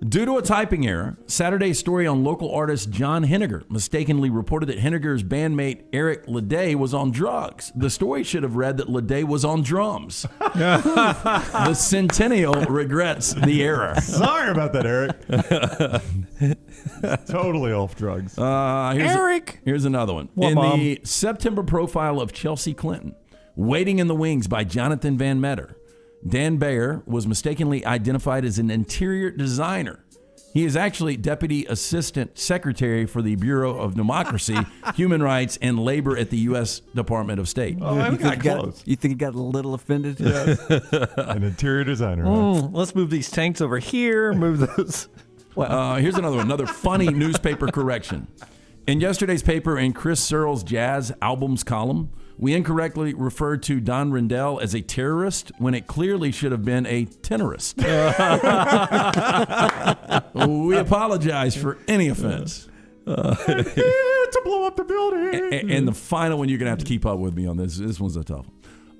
Due to a typing error, Saturday's story on local artist John Henniger mistakenly reported that Henniger's bandmate Eric Leday was on drugs. The story should have read that Leday was on drums. The Centennial regrets the error. Sorry about that, Eric. Totally off drugs. Here's another one. What, Mom? The September profile of Chelsea Clinton, Waiting in the Wings by Jonathan Van Meter, Dan Bayer was mistakenly identified as an interior designer. He is actually Deputy Assistant Secretary for the Bureau of Democracy, Human Rights, and Labor at the U.S. Department of State. Oh, you think he got a little offended? Yeah. An interior designer. Let's move these tanks over here. Move those. Here's another one. Another funny newspaper correction. In yesterday's paper, in Chris Searle's Jazz Albums column, we incorrectly referred to Don Rendell as a terrorist when it clearly should have been a tenorist. We apologize for any offense. To blow up the building. And the final one, you're going to have to keep up with me on this. This one's a tough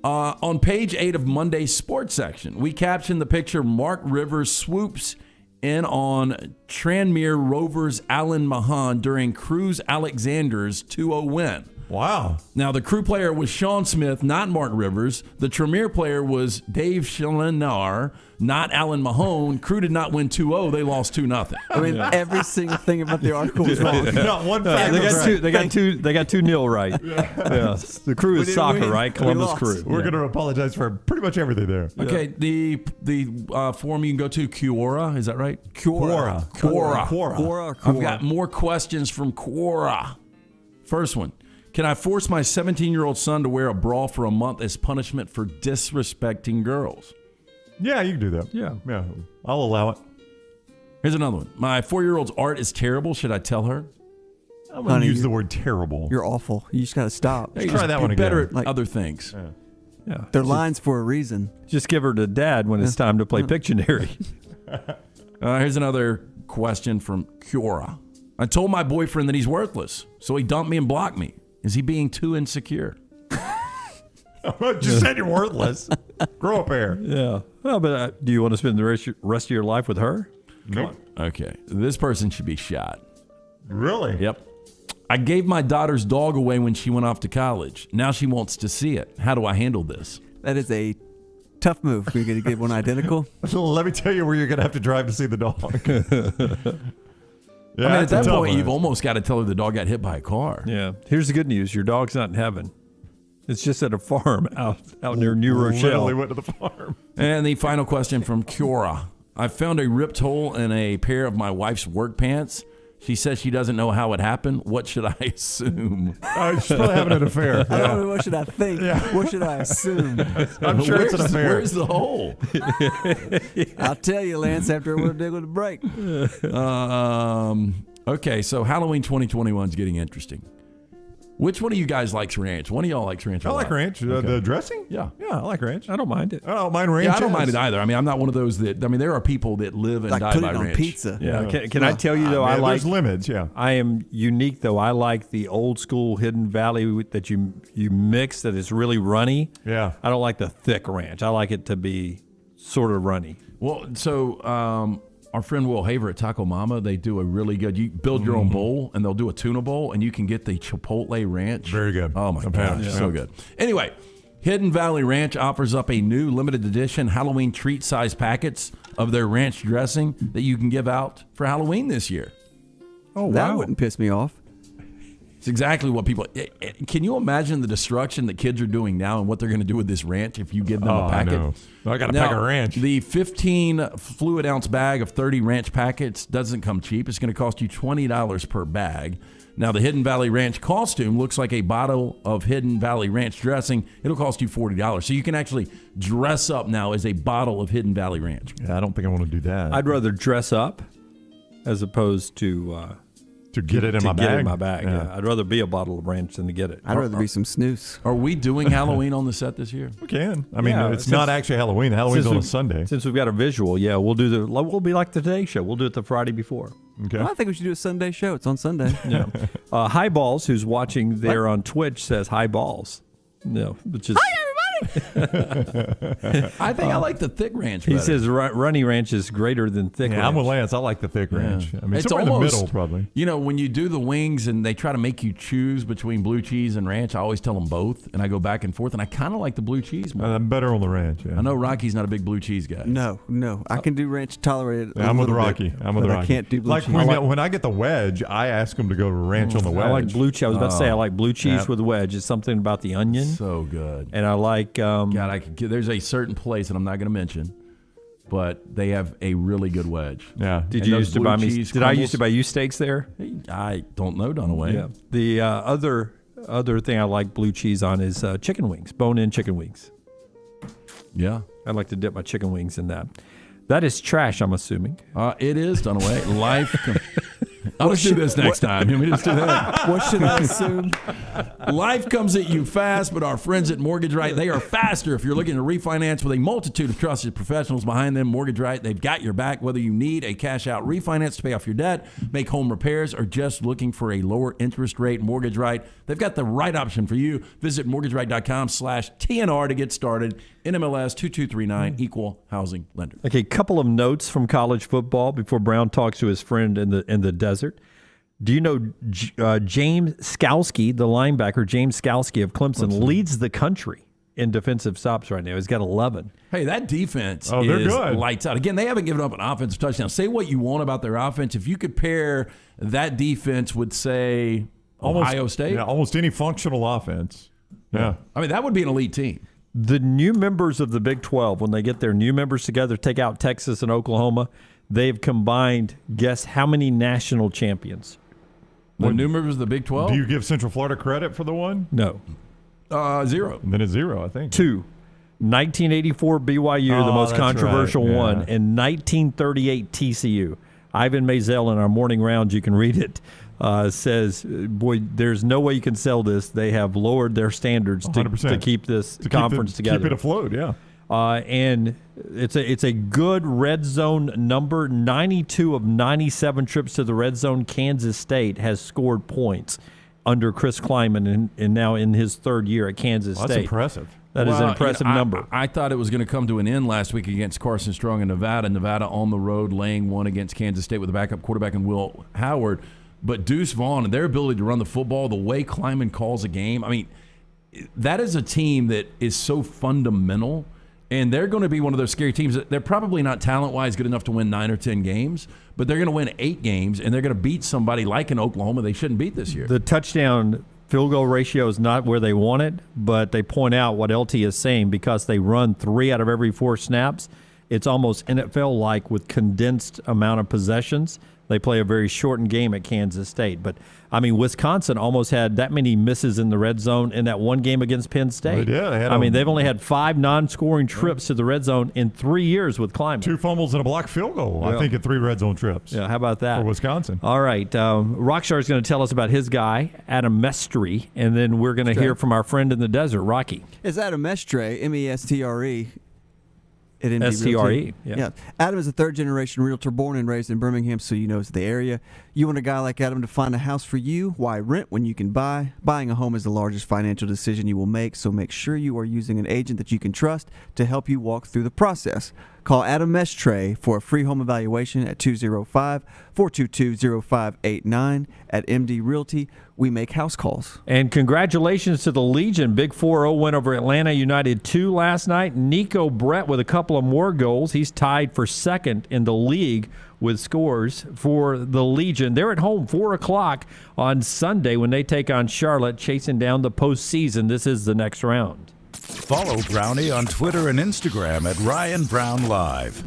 one. On page 8 of Monday's sports section, we captioned the picture Mark Rivers swoops in on Tranmere Rovers' Alan Mahan during Cruz Alexander's 2-0 win. Wow. Now, the crew player was Sean Smith, not Mark Rivers. The Tremere player was Dave Chalinar, not Alan Mahone. Crew did not win 2-0. They lost 2-0. I mean, every single thing about the article was wrong. Not one fact. They got 2-0 right. Yeah. The Crew is soccer, right? Columbus Crew. We're going to apologize for pretty much everything there. Okay, the forum you can go to, Quora, is that right? Quora. I've got more questions from Quora. First one. Can I force my 17-year-old son to wear a bra for a month as punishment for disrespecting girls? Yeah, you can do that. Yeah. I'll allow it. Here's another one. My 4-year-old's art is terrible. Should I tell her? I wouldn't use the word terrible. You're awful. You just got to stop. Hey, try that one again. Better at other things. Yeah. They're lines for a reason. Just give her to Dad when it's time to play Pictionary. Here's another question from Quora. I told my boyfriend that he's worthless, so he dumped me and blocked me. Is he being too insecure? Just said you're worthless. Grow up here. Yeah. Well, but do you want to spend the rest of your life with her? Nope. Okay. This person should be shot. Really? Yep. I gave my daughter's dog away when she went off to college. Now she wants to see it. How do I handle this? That is a tough move. We're going to get one identical. Let me tell you where you're going to have to drive to see the dog. Yeah, I mean, at that point, you've almost got to tell her the dog got hit by a car. Yeah. Here's the good news. Your dog's not in heaven. It's just at a farm out near New Rochelle. Literally went to the farm. And the final question from Quora. I found a ripped hole in a pair of my wife's work pants. She says she doesn't know how it happened. What should I assume? She's probably having an affair. I don't know. What should I think? Yeah. What should I assume? I'm sure it's an affair. Where's the hole? I'll tell you, Lance, after we'll dig with a break. Okay, so Halloween 2021 is getting interesting. Which one of you guys likes ranch? One of y'all likes ranch? I like ranch. The dressing? Yeah. Yeah, I like ranch. I don't mind it. I don't mind ranch. Yeah, I don't mind it either. I mean, I'm not one of those that. I mean, there are people that live and Like die put by it on ranch. pizza. Yeah. Can I tell you though? I Man, like. there's limits. Yeah. I am unique though. I like the old school Hidden Valley that you mix that is really runny. Yeah. I don't like the thick ranch. I like it to be sort of runny. Well, so our friend Will Haver at Taco Mama, they do a really good. You build your own bowl, and they'll do a tuna bowl, and you can get the Chipotle Ranch. Very good. Oh my I've gosh, had it. so good. Anyway, Hidden Valley Ranch offers up a new limited edition Halloween treat size packets of their ranch dressing that you can give out for Halloween this year. Oh, That wouldn't piss me off. It's exactly what people. Can you imagine the destruction that kids are doing now and what they're going to do with this ranch if you give them a packet? I know. I got a pack of ranch. The 15 fluid ounce bag of 30 ranch packets doesn't come cheap. It's going to cost you $20 per bag. Now, the Hidden Valley Ranch costume looks like a bottle of Hidden Valley Ranch dressing. It'll cost you $40. So you can actually dress up now as a bottle of Hidden Valley Ranch. Yeah, I don't think I want to do that. I'd rather dress up as opposed to get it in my bag. Get it in my bag. Yeah. Yeah. I'd rather be a bottle of ranch than to get it. I'd rather be some snooze. Are we doing Halloween on the set this year? We can. I mean, Yeah, it's since- not actually Halloween. Halloween's on a Sunday. Since we've got a visual, yeah, we'll be like the Today Show. We'll do it the Friday before. Okay. Well, I think we should do a Sunday show. It's on Sunday. Yeah. Highballs, who's watching there on Twitch, says hi balls. No, which is. Hi, everybody! I think I like the thick ranch He better. says runny ranch is greater than thick ranch. I'm with Lance. I like the thick ranch. I mean, It's somewhere almost, in the middle, probably. You know, when you do the wings and they try to make you choose between blue cheese and ranch, I always tell them both, and I go back and forth, and I kind of like the blue cheese more. I'm better on the ranch. Yeah. I know Rocky's not a big blue cheese guy. No. I can do ranch tolerated. Yeah, I'm with little Rocky. bit, I'm with but Rocky. I can't do blue like cheese. when I get the wedge, I ask them to go to ranch on the wedge. I like blue cheese. I was about to say I like blue cheese Yep. with wedge. It's something about the onion. So good. And I like. God, there's a certain place that I'm not going to mention, but they have a really good wedge. Yeah. Did And you those used to blue buy me? cheese Did I used crumbles- to buy you steaks there? I don't know, Dunaway. Yeah. The other thing I like blue cheese on is chicken wings, bone-in chicken wings. Yeah. I like to dip my chicken wings in that. That is trash, I'm assuming. It is, Dunaway. Life. Let's do this next time. You want me to just do that? What should I assume? Life comes at you fast, but our friends at Mortgage Right, they are faster. If you're looking to refinance with a multitude of trusted professionals behind them, Mortgage Right, they've got your back. Whether you need a cash-out refinance to pay off your debt, make home repairs, or just looking for a lower interest rate, Mortgage Right, they've got the right option for you. Visit mortgageright.com/TNR to get started. NMLS 2239, Equal Housing Lender. Okay, couple of notes from college football before Brown talks to his friend in the desert. Do you know James Skalski, the linebacker, James Skalski of Clemson, leads the country in defensive stops right now. He's got 11. Hey, that defense they're is good. lights out. Again, they haven't given up an offensive touchdown. Say what you want about their offense. If you could pair that defense with, say, Ohio State. Yeah, almost any functional offense. Yeah. I mean, that would be an elite team. The new members of the Big 12, when they get their new members together, take out Texas and Oklahoma, they've combined, guess how many national champions? The new members of the Big 12? Do you give Central Florida credit for the one? No. 0. And then it's 0, I think. 2. 1984 BYU, the most that's controversial right, yeah. one, and 1938 TCU. Ivan Mazel in our morning rounds, you can read it, says, boy, there's no way you can sell this. They have lowered their standards to keep this conference together. Keep it afloat, yeah. And it's a good red zone number. 92 of 97 trips to the red zone, Kansas State has scored points under Chris Kleiman and now in his third year at Kansas State. That's impressive. That is an impressive number. I thought it was going to come to an end last week against Carson Strong in Nevada. Nevada on the road laying one against Kansas State with a backup quarterback in Will Howard. But Deuce Vaughn and their ability to run the football, the way Kleiman calls a game, I mean, that is a team that is so fundamental. And they're going to be one of those scary teams. They're probably not talent-wise good enough to win 9 or 10 games, but they're going to win 8 games, and they're going to beat somebody like in Oklahoma they shouldn't beat this year. The touchdown field goal ratio is not where they want it, but they point out what LT is saying because they run 3 out of every 4 snaps. It's almost NFL-like with condensed amount of possessions. They play a very shortened game at Kansas State. But, I mean, Wisconsin almost had that many misses in the red zone in that one game against Penn State. They've only had 5 non-scoring trips to the red zone in 3 years with Klieman. 2 fumbles and a blocked field goal, I think, at 3 red zone trips. Yeah, how about that? For Wisconsin. All right. Rockstar is going to tell us about his guy, Adam Mestre, and then we're going to hear from our friend in the desert, Rocky. It's Adam Mestre, M-E-S-T-R-E. At MD STRE. Realty. Yeah. Adam is a third-generation realtor born and raised in Birmingham, so he knows the area. You want a guy like Adam to find a house for you? Why rent when you can buy? Buying a home is the largest financial decision you will make, so make sure you are using an agent that you can trust to help you walk through the process. Call Adam Mestre for a free home evaluation at 205-422-0589 at MD Realty. We make house calls. And congratulations to the Legion. Big 4-0 win over Atlanta United 2 last night. Nico Brett with a couple of more goals. He's tied for second in the league with scores for the Legion. They're at home 4 o'clock on Sunday when they take on Charlotte, chasing down the postseason. This is the next round. Follow Brownie on Twitter and Instagram at Ryan Brown Live.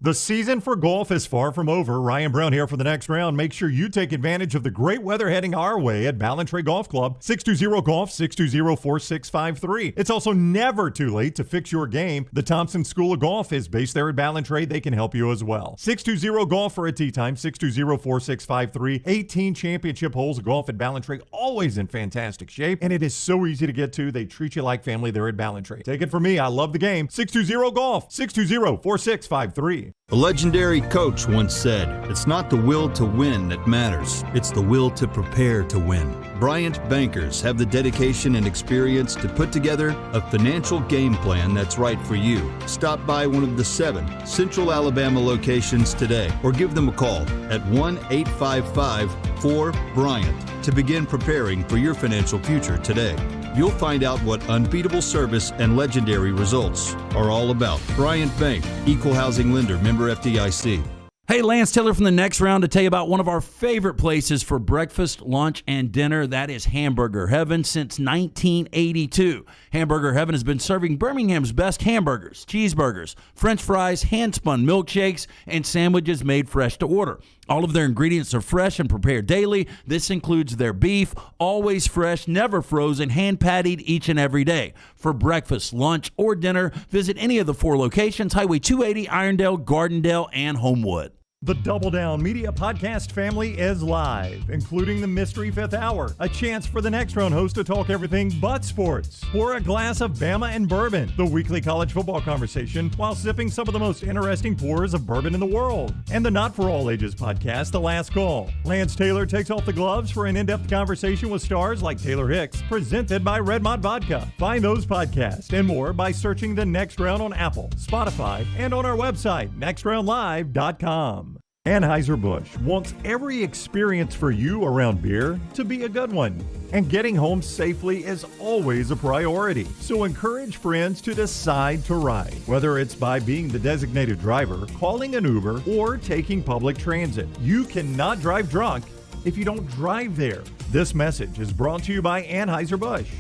The season for golf is far from over. Ryan Brown here for the next round. Make sure you take advantage of the great weather heading our way at Ballantrae Golf Club. 620-GOLF, 620-4653. It's also never too late to fix your game. The Thompson School of Golf is based there at Ballantrae. They can help you as well. 620-GOLF for a tee time, 620-4653. 18 championship holes of golf at Ballantrae, always in fantastic shape. And it is so easy to get to. They treat you like family there at Ballantrae. Take it from me. I love the game. 620-GOLF, 620-4653. A legendary coach once said, "It's not the will to win that matters, it's the will to prepare to win." Bryant bankers have the dedication and experience to put together a financial game plan that's right for you. Stop by one of the 7 Central Alabama locations today or give them a call at 1-855-4-BRYANT to begin preparing for your financial future today. You'll find out what unbeatable service and legendary results are all about. Bryant Bank, Equal Housing Lender, member FDIC. Hey, Lance Taylor from the next round to tell you about one of our favorite places for breakfast, lunch, and dinner. That is Hamburger Heaven since 1982. Hamburger Heaven has been serving Birmingham's best hamburgers, cheeseburgers, French fries, hand-spun milkshakes, and sandwiches made fresh to order. All of their ingredients are fresh and prepared daily. This includes their beef, always fresh, never frozen, hand-pattied each and every day. For breakfast, lunch, or dinner, visit any of the 4 locations, Highway 280, Irondale, Gardendale, and Homewood. The Double Down Media Podcast family is live, including the Mystery Fifth Hour, a chance for the next round host to talk everything but sports. Pour a glass of Bama and bourbon, the weekly college football conversation, while sipping some of the most interesting pours of bourbon in the world. And the Not For All Ages podcast, The Last Call. Lance Taylor takes off the gloves for an in-depth conversation with stars like Taylor Hicks, presented by Redmont Vodka. Find those podcasts and more by searching The Next Round on Apple, Spotify, and on our website, nextroundlive.com. Anheuser-Busch wants every experience for you around beer to be a good one. And getting home safely is always a priority. So encourage friends to decide to ride, whether it's by being the designated driver, calling an Uber, or taking public transit. You cannot drive drunk if you don't drive there. This message is brought to you by Anheuser-Busch,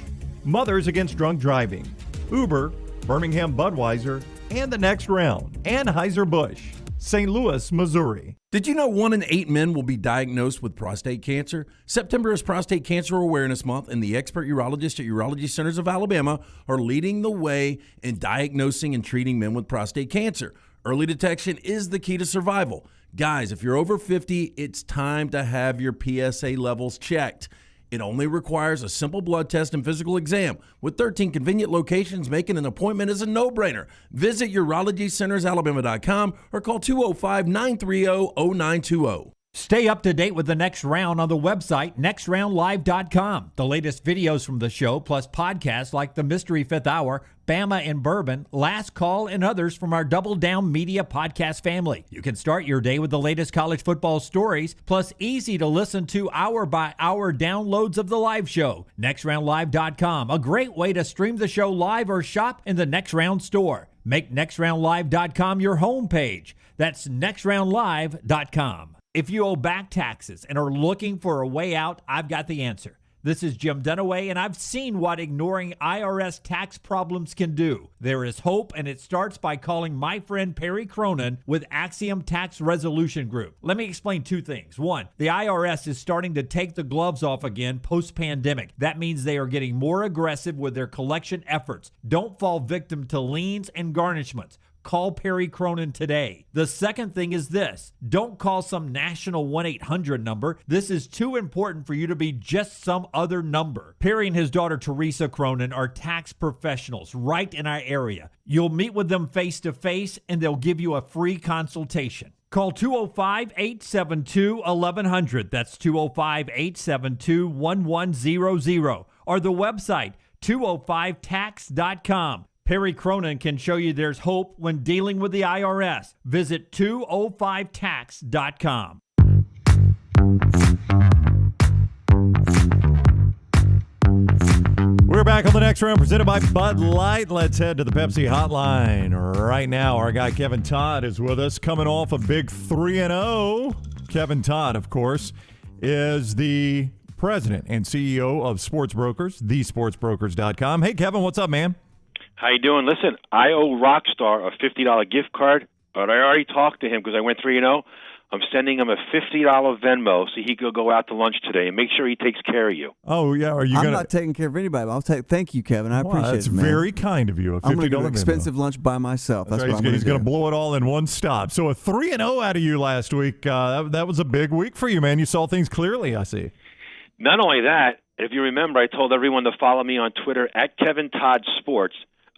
Mothers Against Drunk Driving, Uber, Birmingham Budweiser, and the next round, Anheuser-Busch, St. Louis, Missouri. Did you know 1 in 8 men will be diagnosed with prostate cancer? September is Prostate Cancer Awareness Month, and the expert urologists at Urology Centers of Alabama are leading the way in diagnosing and treating men with prostate cancer. Early detection is the key to survival. Guys, if you're over 50, it's time to have your PSA levels checked. It only requires a simple blood test and physical exam. With 13 convenient locations, making an appointment is a no-brainer. Visit UrologyCentersAlabama.com or call 205-930-0920. Stay up to date with the next round on the website, nextroundlive.com. The latest videos from the show, plus podcasts like The Mystery Fifth Hour, Bama and Bourbon, Last Call, and others from our Double Down Media podcast family. You can start your day with the latest college football stories, plus easy to listen to hour-by-hour downloads of the live show. Nextroundlive.com, a great way to stream the show live or shop in the Next Round store. Make nextroundlive.com your homepage. That's nextroundlive.com. If you owe back taxes and are looking for a way out, I've got the answer. This is Jim Dunaway, and I've seen what ignoring IRS tax problems can do. There is hope, and it starts by calling my friend Perry Cronin with Axiom Tax Resolution Group. Let me explain two things. One, the IRS is starting to take the gloves off again post-pandemic. That means they are getting more aggressive with their collection efforts. Don't fall victim to liens and garnishments. Call Perry Cronin today. The second thing is this. Don't call some national 1-800 number. This is too important for you to be just some other number. Perry and his daughter Teresa Cronin are tax professionals right in our area. You'll meet with them face to face and they'll give you a free consultation. Call 205-872-1100. That's 205-872-1100. Or the website 205tax.com. Perry Cronin can show you there's hope when dealing with the IRS. Visit 205tax.com. We're back on the next round, presented by Bud Light. Let's head to the Pepsi hotline right now. Our guy Kevin Todd is with us, coming off a big 3-0. Kevin Todd, of course, is the president and CEO of Sports Brokers, thesportsbrokers.com. Hey, Kevin, what's up, man? How you doing? Listen, I owe Rockstar a $50 gift card, but I already talked to him because I went 3-0. I'm sending him a $50 Venmo so he could go out to lunch today and make sure he takes care of you. Oh, yeah. Are you I'm not taking care of anybody, but thank you, Kevin. I appreciate that's it, man. very kind of you. I'm going to go to expensive lunch by myself. That's what I'm going to do. He's going to blow it all in one stop. So a 3-0 out of you last week. That was a big week for you, man. You saw things clearly, I see. Not only that, if you remember, I told everyone to follow me on Twitter at Kevin Todd Sports.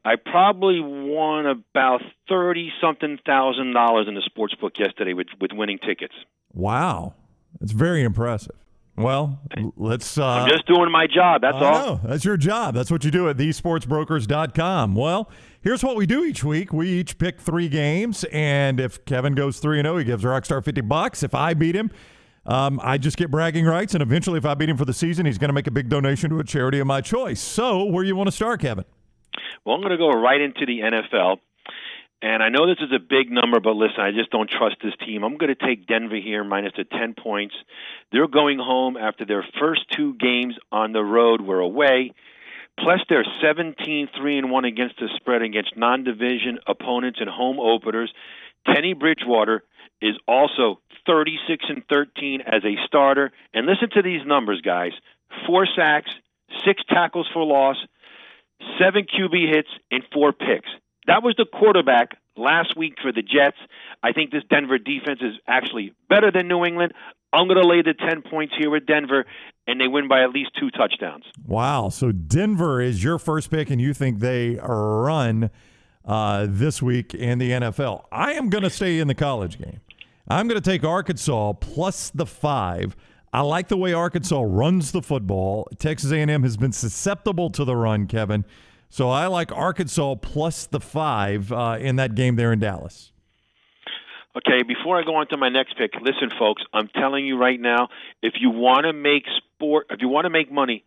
I probably won about $30-something thousand in the sports book yesterday with winning tickets. Wow. That's very impressive. Well, let's... I'm just doing my job, that's all. No, that's your job. That's what you do at thesportsbrokers.com. Well, here's what we do each week. We each pick 3 games, and if Kevin goes 3-0, he gives Rockstar $50. If I beat him, I just get bragging rights, and eventually if I beat him for the season, he's going to make a big donation to a charity of my choice. So where do you want to start, Kevin? Well, I'm going to go right into the NFL. And I know this is a big number, but listen, I just don't trust this team. I'm going to take Denver here minus the 10 points. They're going home after their first 2 games on the road were away. Plus, they're 17-3-1 against the spread against non-division opponents and home openers. Teddy Bridgewater is also 36-13 as a starter. And listen to these numbers, guys. 4 sacks, 6 tackles for loss, 7 QB hits, and 4 picks. That was the quarterback last week for the Jets. I think this Denver defense is actually better than New England. I'm going to lay the 10 points here with Denver, and they win by at least 2 touchdowns. Wow. So Denver is your first pick, and you think they run this week in the NFL. I am going to stay in the college game. I'm going to take Arkansas plus the 5. I like the way Arkansas runs the football. Texas A&M has been susceptible to the run, Kevin. So I like Arkansas plus the 5 in that game there in Dallas. Okay, before I go on to my next pick, listen, folks, I'm telling you right now, if you want to make money,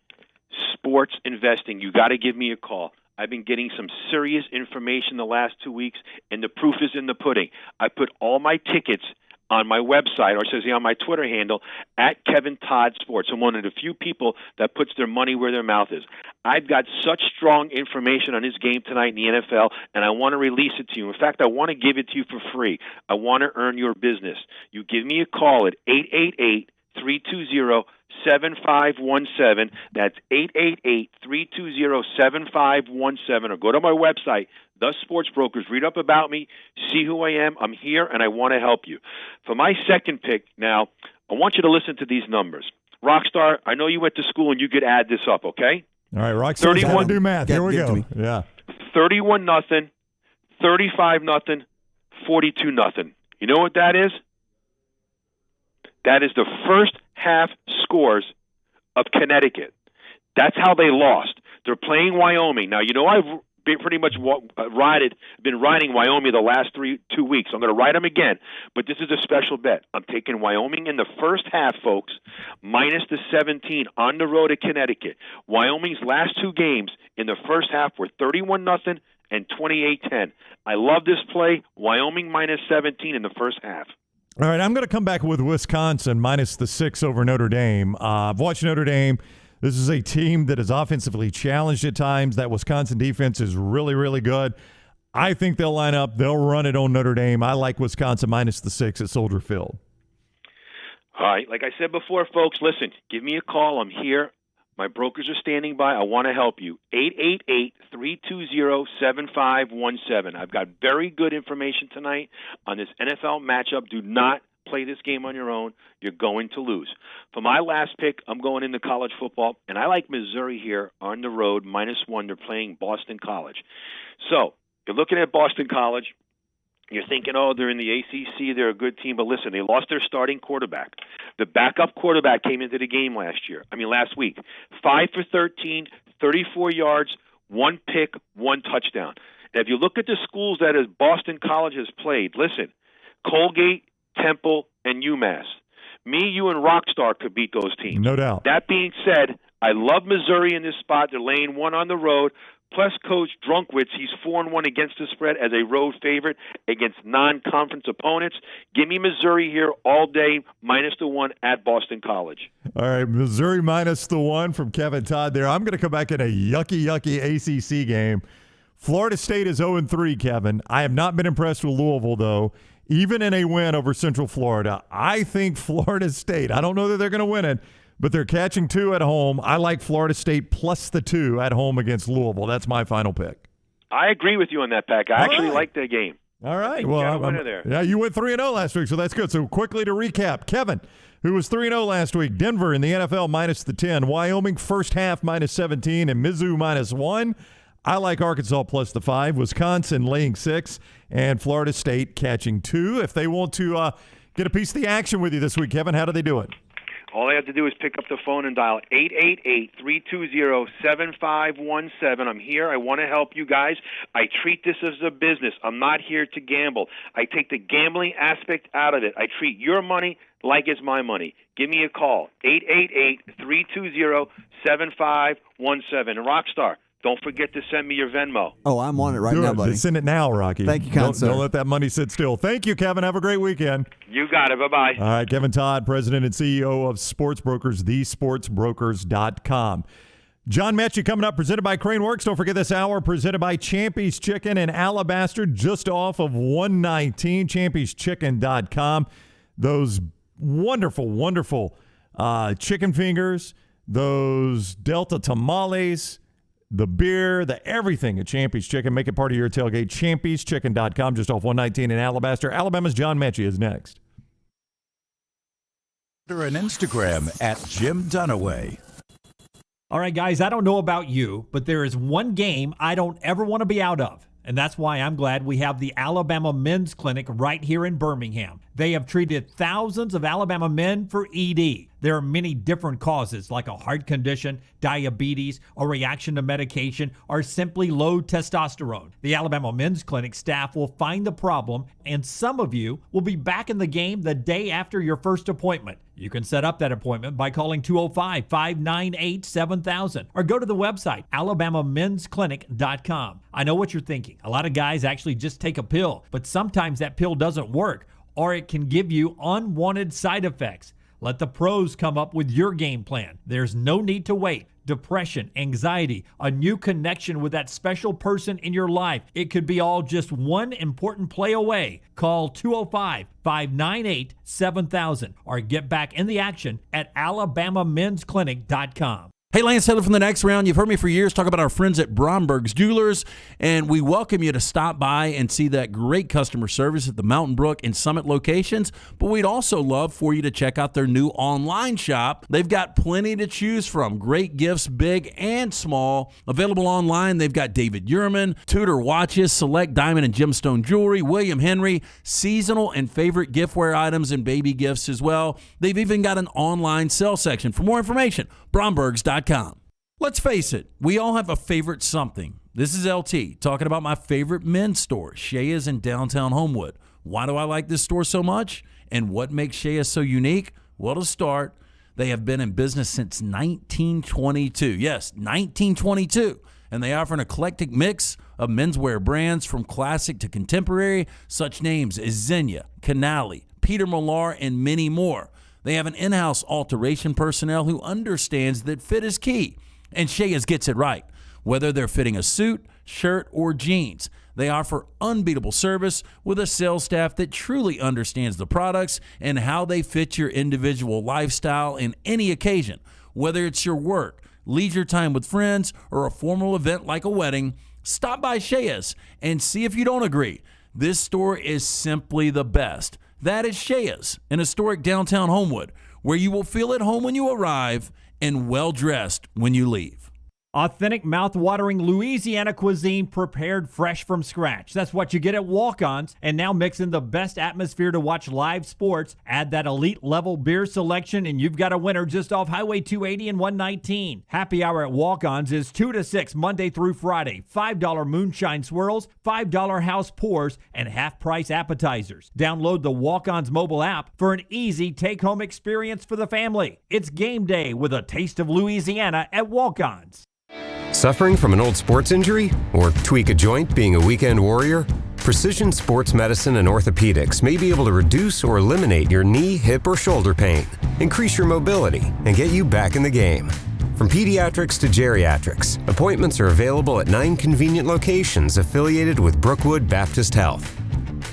sports investing, you got to give me a call. I've been getting some serious information the last 2 weeks, and the proof is in the pudding. I put all my tickets on my website, or it says here on my Twitter handle, at Kevin Todd Sports. I'm one of the few people that puts their money where their mouth is. I've got such strong information on this game tonight in the NFL, and I want to release it to you. In fact, I want to give it to you for free. I want to earn your business. You give me a call at 888-320-7517. That's 888-320-7517, or go to my website, The Sports Brokers. Read up about me, see who I am. I'm here, and I want to help you. For my second pick now, I want you to listen to these numbers. Rockstar, I know you went to school, and you could add this up, okay? All right, Rockstar's got to do math. Here we go. Yeah. 31-0, 35-0, 42-0. You know what that is? That is the first half scores of Connecticut. That's how they lost. They're playing Wyoming. Now, you know I've pretty much been riding Wyoming the last 2 weeks. I'm going to ride them again, but this is a special bet. I'm taking Wyoming in the first half, folks, minus the 17 on the road at Connecticut. Wyoming's last 2 games in the first half were 31-0 and 28-10. I love this play. Wyoming minus 17 in the first half. All right, I'm going to come back with Wisconsin minus the 6 over Notre Dame. I've watched Notre Dame. This is a team that is offensively challenged at times. That Wisconsin defense is really, really good. I think they'll line up. They'll run it on Notre Dame. I like Wisconsin minus the 6 at Soldier Field. All right. Like I said before, folks, listen, give me a call. I'm here. My brokers are standing by. I want to help you. 888-320-7517. I've got very good information tonight on this NFL matchup. Do not play this game on your own. You're going to lose. For my last pick, I'm going into college football, and I like Missouri here on the road, -1. They're playing Boston College. So you're looking at Boston College. You're thinking, oh, they're in the ACC, they're a good team. But listen, they lost their starting quarterback. The backup quarterback came into the game last week. 5 for 13, 34 yards, 1 pick, 1 touchdown. And if you look at the schools that Boston College has played, listen, Colgate, Temple, and UMass. Me, you, and Rockstar could beat those teams. No doubt. That being said, I love Missouri in this spot. They're laying 1 on the road. Plus, Coach Drunkwitz, he's 4-1 against the spread as a road favorite against non-conference opponents. Give me Missouri here all day, -1 at Boston College. All right, Missouri -1 from Kevin Todd there. I'm going to come back in a yucky ACC game. Florida State is 0-3, Kevin. I have not been impressed with Louisville, though, even in a win over Central Florida. I think Florida State, I don't know that they're going to win it, but they're catching 2 at home. I like Florida State plus the 2 at home against Louisville. That's my final pick. I agree with you on that, Pack. I actually like that game. All right. Well, yeah, you went 3-0 last week, so that's good. So quickly to recap, Kevin, who was 3-0 last week, Denver in the NFL -10, Wyoming first half -17, and Mizzou -1. I like Arkansas plus the 5, Wisconsin laying 6, and Florida State catching 2. If they want to get a piece of the action with you this week, Kevin, how do they do it? All they have to do is pick up the phone and dial 888-320-7517. I'm here. I want to help you guys. I treat this as a business. I'm not here to gamble. I take the gambling aspect out of it. I treat your money like it's my money. Give me a call, 888-320-7517. And Rockstar, don't forget to send me your Venmo. Oh, I'm on it right now, buddy. Send it now, Rocky. Thank you, kind sir. Don't let that money sit still. Thank you, Kevin. Have a great weekend. You got it. Bye-bye. All right, Kevin Todd, President and CEO of Sports Brokers, thesportsbrokers.com. John Metchie coming up, presented by Crane Works. Don't forget this hour, presented by Champy's Chicken in Alabaster, just off of 119, champyschicken.com. Those wonderful, wonderful chicken fingers, those Delta tamales, the beer, the everything at Champy's Chicken. Make it part of your tailgate. Champyschicken.com, just off 119 in Alabaster. Alabama's John Metchie is next. Twitter and Instagram at Jim Dunaway. All right, guys, I don't know about you, but there is one game I don't ever want to be out of. And that's why I'm glad we have the Alabama Men's Clinic right here in Birmingham. They have treated thousands of Alabama men for ED. There are many different causes like a heart condition, diabetes, a reaction to medication, or simply low testosterone. The Alabama Men's Clinic staff will find the problem, and some of you will be back in the game the day after your first appointment. You can set up that appointment by calling 205-598-7000 or go to the website, alabamamensclinic.com. I know what you're thinking. A lot of guys actually just take a pill, but sometimes that pill doesn't work, or it can give you unwanted side effects. Let the pros come up with your game plan. There's no need to wait. Depression, anxiety, a new connection with that special person in your life. It could be all just one important play away. Call 205-598-7000 or get back in the action at alabamamensclinic.com. Hey, Lance Taylor from The Next Round. You've heard me for years talk about our friends at Bromberg's Jewelers, and we welcome you to stop by and see that great customer service at the Mountain Brook and Summit locations, but we'd also love for you to check out their new online shop. They've got plenty to choose from. Great gifts, big and small. Available online, they've got David Yurman, Tudor watches, select diamond and gemstone jewelry, William Henry, seasonal and favorite giftware items and baby gifts as well. They've even got an online sale section. For more information, Brombergs.com. Let's face it, we all have a favorite something. This is LT talking about my favorite men's store, Shea's in downtown Homewood. Why do I like this store so much? And what makes Shea's so unique? Well, to start, they have been in business since 1922. Yes, 1922. And they offer an eclectic mix of menswear brands from classic to contemporary, such names as Zegna, Canali, Peter Millar, and many more. They have an in-house alteration personnel who understands that fit is key, and Shea's gets it right. Whether they're fitting a suit, shirt, or jeans, they offer unbeatable service with a sales staff that truly understands the products and how they fit your individual lifestyle in any occasion. Whether it's your work, leisure time with friends, or a formal event like a wedding, stop by Shea's and see if you don't agree. This store is simply the best. That is Shea's in historic downtown Homewood, where you will feel at home when you arrive and well-dressed when you leave. Authentic, mouth-watering Louisiana cuisine prepared fresh from scratch. That's what you get at Walk-On's. And now mix in the best atmosphere to watch live sports. Add that elite-level beer selection, and you've got a winner just off Highway 280 and 119. Happy hour at Walk-On's is 2 to 6 Monday through Friday. $5 moonshine swirls, $5 house pours, and half-price appetizers. Download the Walk-On's mobile app for an easy take-home experience for the family. It's game day with a taste of Louisiana at Walk-On's. Suffering from an old sports injury? Or tweak a joint being a weekend warrior? Precision Sports Medicine and Orthopedics may be able to reduce or eliminate your knee, hip, or shoulder pain, increase your mobility, and get you back in the game. From pediatrics to geriatrics, appointments are available at 9 convenient locations affiliated with Brookwood Baptist Health.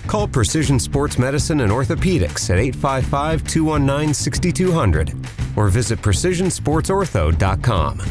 Call Precision Sports Medicine and Orthopedics at 855-219-6200 or visit precisionsportsortho.com.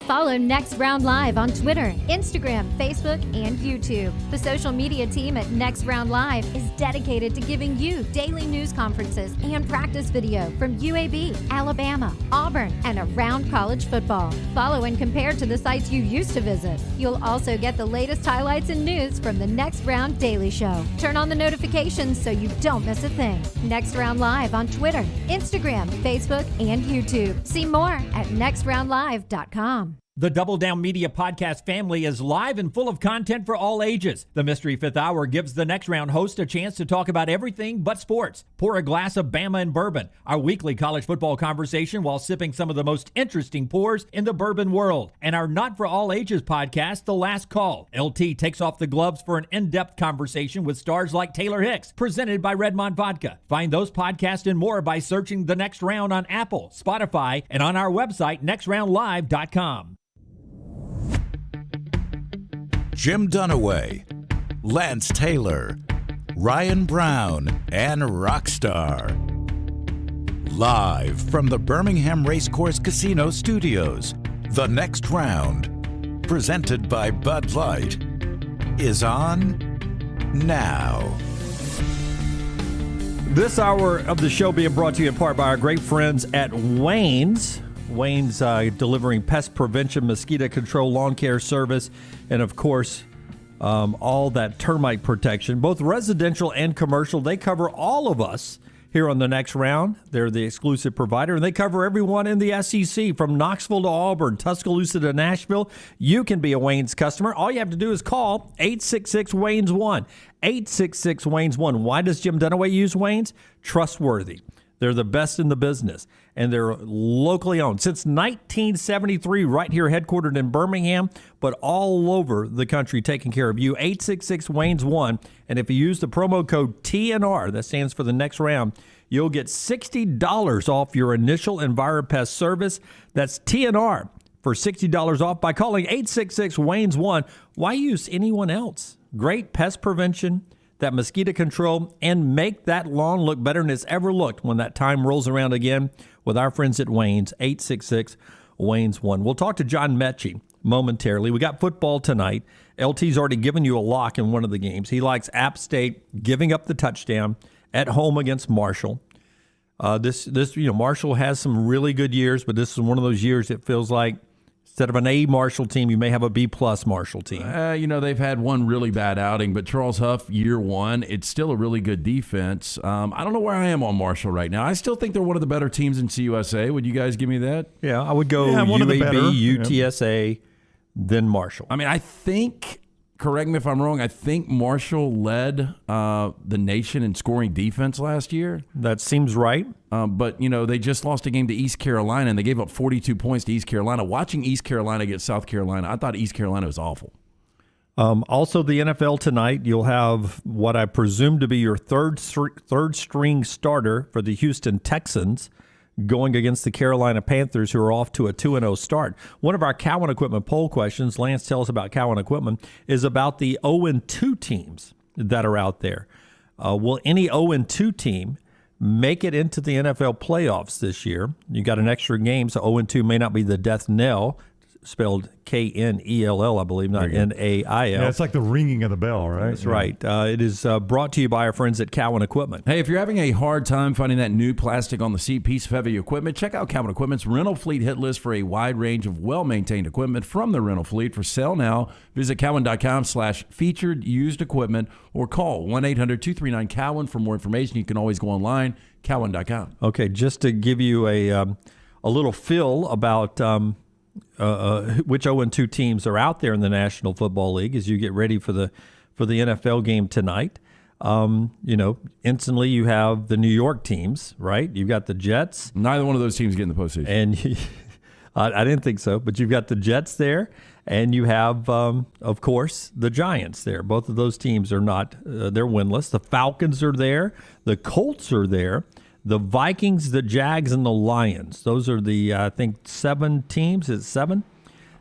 Follow Next Round Live on Twitter, Instagram, Facebook, and YouTube. The social media team at Next Round Live is dedicated to giving you daily news conferences and practice video from UAB, Alabama, Auburn, and around college football. Follow and compare to the sites you used to visit. You'll also get the latest highlights and news from the Next Round Daily Show. Turn on the notifications so you don't miss a thing. Next Round Live on Twitter, Instagram, Facebook, and YouTube. See more at nextroundlive.com. The Double Down Media podcast family is live and full of content for all ages. The Mystery Fifth Hour gives the Next Round host a chance to talk about everything but sports. Pour a glass of Bama and bourbon, our weekly college football conversation while sipping some of the most interesting pours in the bourbon world. And our Not For All Ages podcast, The Last Call. LT takes off the gloves for an in-depth conversation with stars like Taylor Hicks, presented by Redmond Vodka. Find those podcasts and more by searching The Next Round on Apple, Spotify, and on our website, nextroundlive.com. Jim Dunaway, Lance Taylor, Ryan Brown, and Rockstar. Live from the Birmingham Racecourse Casino Studios, The Next Round, presented by Bud Light, is on now. This hour of the show being brought to you in part by our great friends at Wayne's. Wayne's delivering pest prevention, mosquito control, lawn care service, and of course, all that termite protection, both residential and commercial. They cover all of us here on The Next Round. They're the exclusive provider, and they cover everyone in the SEC from Knoxville to Auburn, Tuscaloosa to Nashville. You can be a Wayne's customer. All you have to do is call 866-WAYNES-1. 866-WAYNES-1. Why does Jim Dunaway use Wayne's? Trustworthy. They're the best in the business, and they're locally owned. Since 1973, right here headquartered in Birmingham, but all over the country taking care of you. 866-WAYNES-1, and if you use the promo code TNR, that stands for The Next Round, you'll get $60 off your initial EnviroPest service. That's TNR for $60 off by calling 866-WAYNES-1. Why use anyone else? Great pest prevention, that mosquito control, and make that lawn look better than it's ever looked when that time rolls around again with our friends at Wayne's, 866-WAYNES-1. We'll talk to John Metchie momentarily. We got football tonight. LT's already given you a lock in one of the games. He likes App State giving up the touchdown at home against Marshall. Marshall has some really good years, but this is one of those years it feels like instead of an A Marshall team, you may have a B+ Marshall team. They've had one really bad outing, but Charles Huff, year one, it's still a really good defense. I don't know where I am on Marshall right now. I still think they're one of the better teams in CUSA. Would you guys give me that? Yeah, I would go UAB, UTSA, then Marshall. I mean, I think, correct me if I'm wrong, I think Marshall led the nation in scoring defense last year. That seems right. But, they just lost a game to East Carolina, and they gave up 42 points to East Carolina. Watching East Carolina against South Carolina, I thought East Carolina was awful. Also, the NFL tonight, you'll have what I presume to be your third string starter for the Houston Texans going against the Carolina Panthers, who are off to a 2-0 start. One of our Cowan Equipment poll questions, Lance, tell us about Cowan Equipment, is about the 0-2 teams that are out there. Will any 0-2 team make it into the NFL playoffs this year? You got an extra game, so 0-2 may not be the death knell, spelled Knell, I believe, not Nail. Yeah, it's like the ringing of the bell, right? That's right. It is brought to you by our friends at Cowan Equipment. Hey, if you're having a hard time finding that new plastic on the seat piece of heavy equipment, check out Cowan Equipment's rental fleet hit list for a wide range of well-maintained equipment from the rental fleet. For sale now, visit cowan.com/featured used equipment or call 1-800-239-COWAN for more information. You can always go online, cowan.com. Okay, just to give you a little feel about which 0-2 teams are out there in the National Football League as you get ready for the NFL game tonight. Instantly you have the New York teams, right? You've got the Jets. Neither one of those teams get in the postseason. And I didn't think so, but you've got the Jets there, and you have, of course, the Giants there. Both of those teams are not, they're winless. The Falcons are there. The Colts are there. The Vikings, the Jags, and the Lions. Those are the, I think, 7 teams. It's 7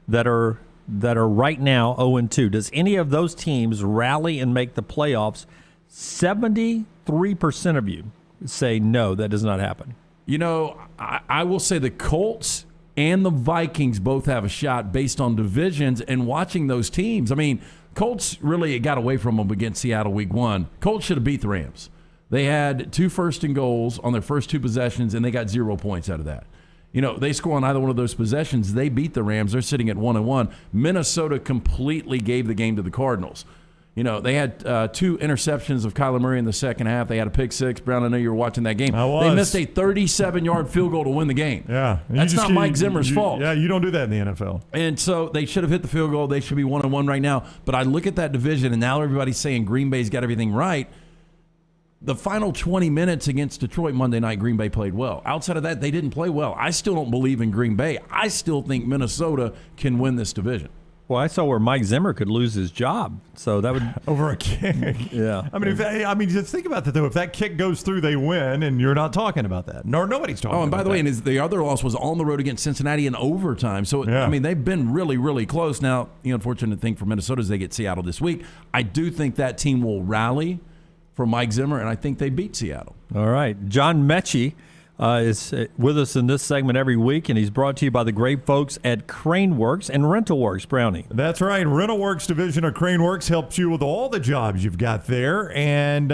that are right now 0-2. Does any of those teams rally and make the playoffs? 73% of you say no, that does not happen. I will say the Colts and the Vikings both have a shot based on divisions and watching those teams. I mean, Colts really got away from them against Seattle week 1. Colts should have beat the Rams. They had 2 first and goals on their first 2 possessions, and they got 0 points out of that. They score on either one of those possessions. They beat the Rams. They're sitting at 1-1. Minnesota completely gave the game to the Cardinals. They had 2 interceptions of Kyler Murray in the second half. They had a pick 6. Brown, I know you were watching that game. They missed a 37-yard field goal to win the game. Yeah. That's not Mike Zimmer's fault. Yeah, you don't do that in the NFL. And so they should have hit the field goal. They should be 1-1 right now. But I look at that division, and now everybody's saying Green Bay's got everything right. The final 20 minutes against Detroit Monday night, Green Bay played well. Outside of that, they didn't play well. I still don't believe in Green Bay. I still think Minnesota can win this division. Well, I saw where Mike Zimmer could lose his job, so that would over a kick. Yeah. Just think about that though. If that kick goes through, they win, and you're not talking about that. Nobody's talking. Oh, and by the way, that. and the other loss was on the road against Cincinnati in overtime. So they've been really, really close. Now, the unfortunate thing for Minnesota is they get Seattle this week. I do think that team will rally for Mike Zimmer, and I think they beat Seattle. All right. John Metchie is with us in this segment every week, and he's brought to you by the great folks at Craneworks and RentalWorks, Brownie. That's right. RentalWorks division of Craneworks helps you with all the jobs you've got there, and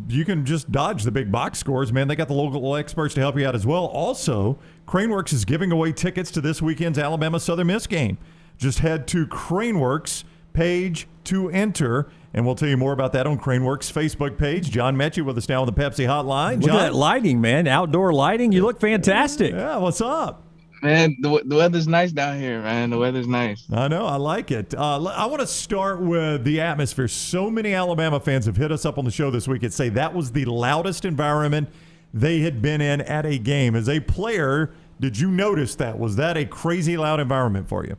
you can just dodge the big box scores, man. They got the local experts to help you out as well. Also, Craneworks is giving away tickets to this weekend's Alabama Southern Miss game. Just head to Craneworks page to enter, and we'll tell you more about that on Craneworks' Facebook page. John Metchie with us now on the Pepsi Hotline. Look at that lighting, man. Outdoor lighting. You look fantastic. Yeah, what's up? Man, the weather's nice down here, man. The weather's nice. I know. I like it. I want to start with the atmosphere. So many Alabama fans have hit us up on the show this week and say that was the loudest environment they had been in at a game. As a player, did you notice that? Was that a crazy loud environment for you?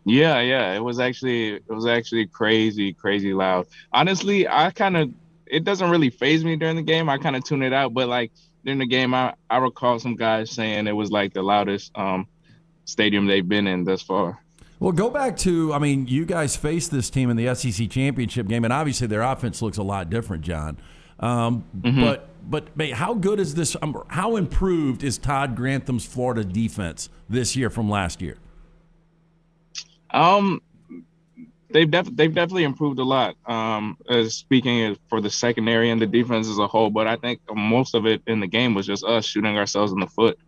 Yeah. It was actually crazy loud. Honestly, it doesn't really faze me during the game. I kind of tune it out, but like during the game, I recall some guys saying it was like the loudest stadium they've been in thus far. Well, go back to, you guys faced this team in the SEC championship game, and obviously their offense looks a lot different, John. But how good is this? How improved is Todd Grantham's Florida defense this year from last year? They've definitely improved a lot. Speaking for the secondary and the defense as a whole, but I think most of it in the game was just us shooting ourselves in the foot.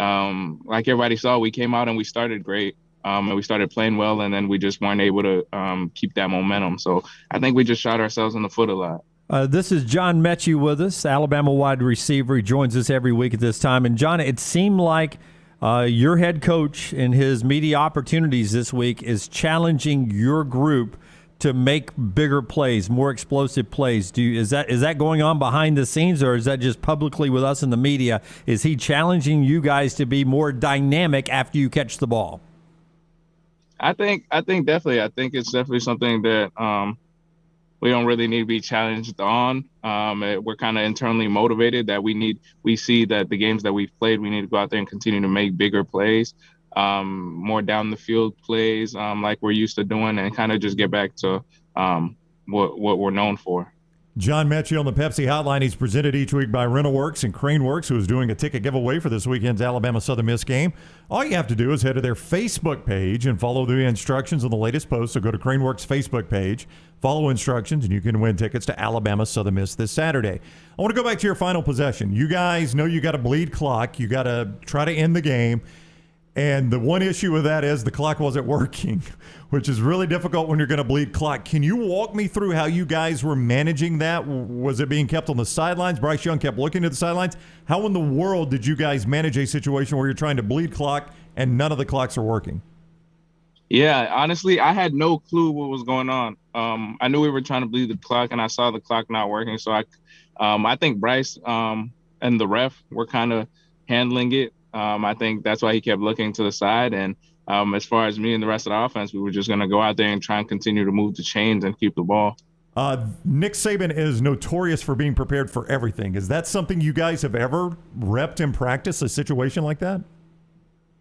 Like everybody saw, we came out and we started great, and we started playing well, and then we just weren't able to keep that momentum. So I think we just shot ourselves in the foot a lot. This is John Metchie with us, Alabama wide receiver. He joins us every week at this time. And John, it seemed like your head coach in his media opportunities this week is challenging your group to make bigger plays, more explosive plays. Is that going on behind the scenes, or is that just publicly with us in the media? Is he challenging you guys to be more dynamic after you catch the ball? I think definitely. I think it's definitely something that we don't really need to be challenged on. We're kind of internally motivated that we see that the games that we've played, we need to go out there and continue to make bigger plays, more down the field plays, like we're used to doing, and kind of just get back to what we're known for. John Metchie on the Pepsi Hotline. He's presented each week by RentalWorks and Craneworks, who is doing a ticket giveaway for this weekend's Alabama Southern Miss game. All you have to do is head to their Facebook page and follow the instructions on the latest post. So go to Craneworks' Facebook page, follow instructions, and you can win tickets to Alabama Southern Miss this Saturday. I want to go back to your final possession. You guys know you got to bleed clock. You got to try to end the game. And the one issue with that is the clock wasn't working, which is really difficult when you're going to bleed clock. Can you walk me through how you guys were managing that? Was it being kept on the sidelines? Bryce Young kept looking at the sidelines. How in the world did you guys manage a situation where you're trying to bleed clock and none of the clocks are working? Yeah, honestly, I had no clue what was going on. I knew we were trying to bleed the clock, and I saw the clock not working. So I think Bryce and the ref were kind of handling it. I think that's why he kept looking to the side. And as far as me and the rest of the offense, we were just going to go out there and try and continue to move the chains and keep the ball. Nick Saban is notorious for being prepared for everything. Is that something you guys have ever repped in practice, a situation like that?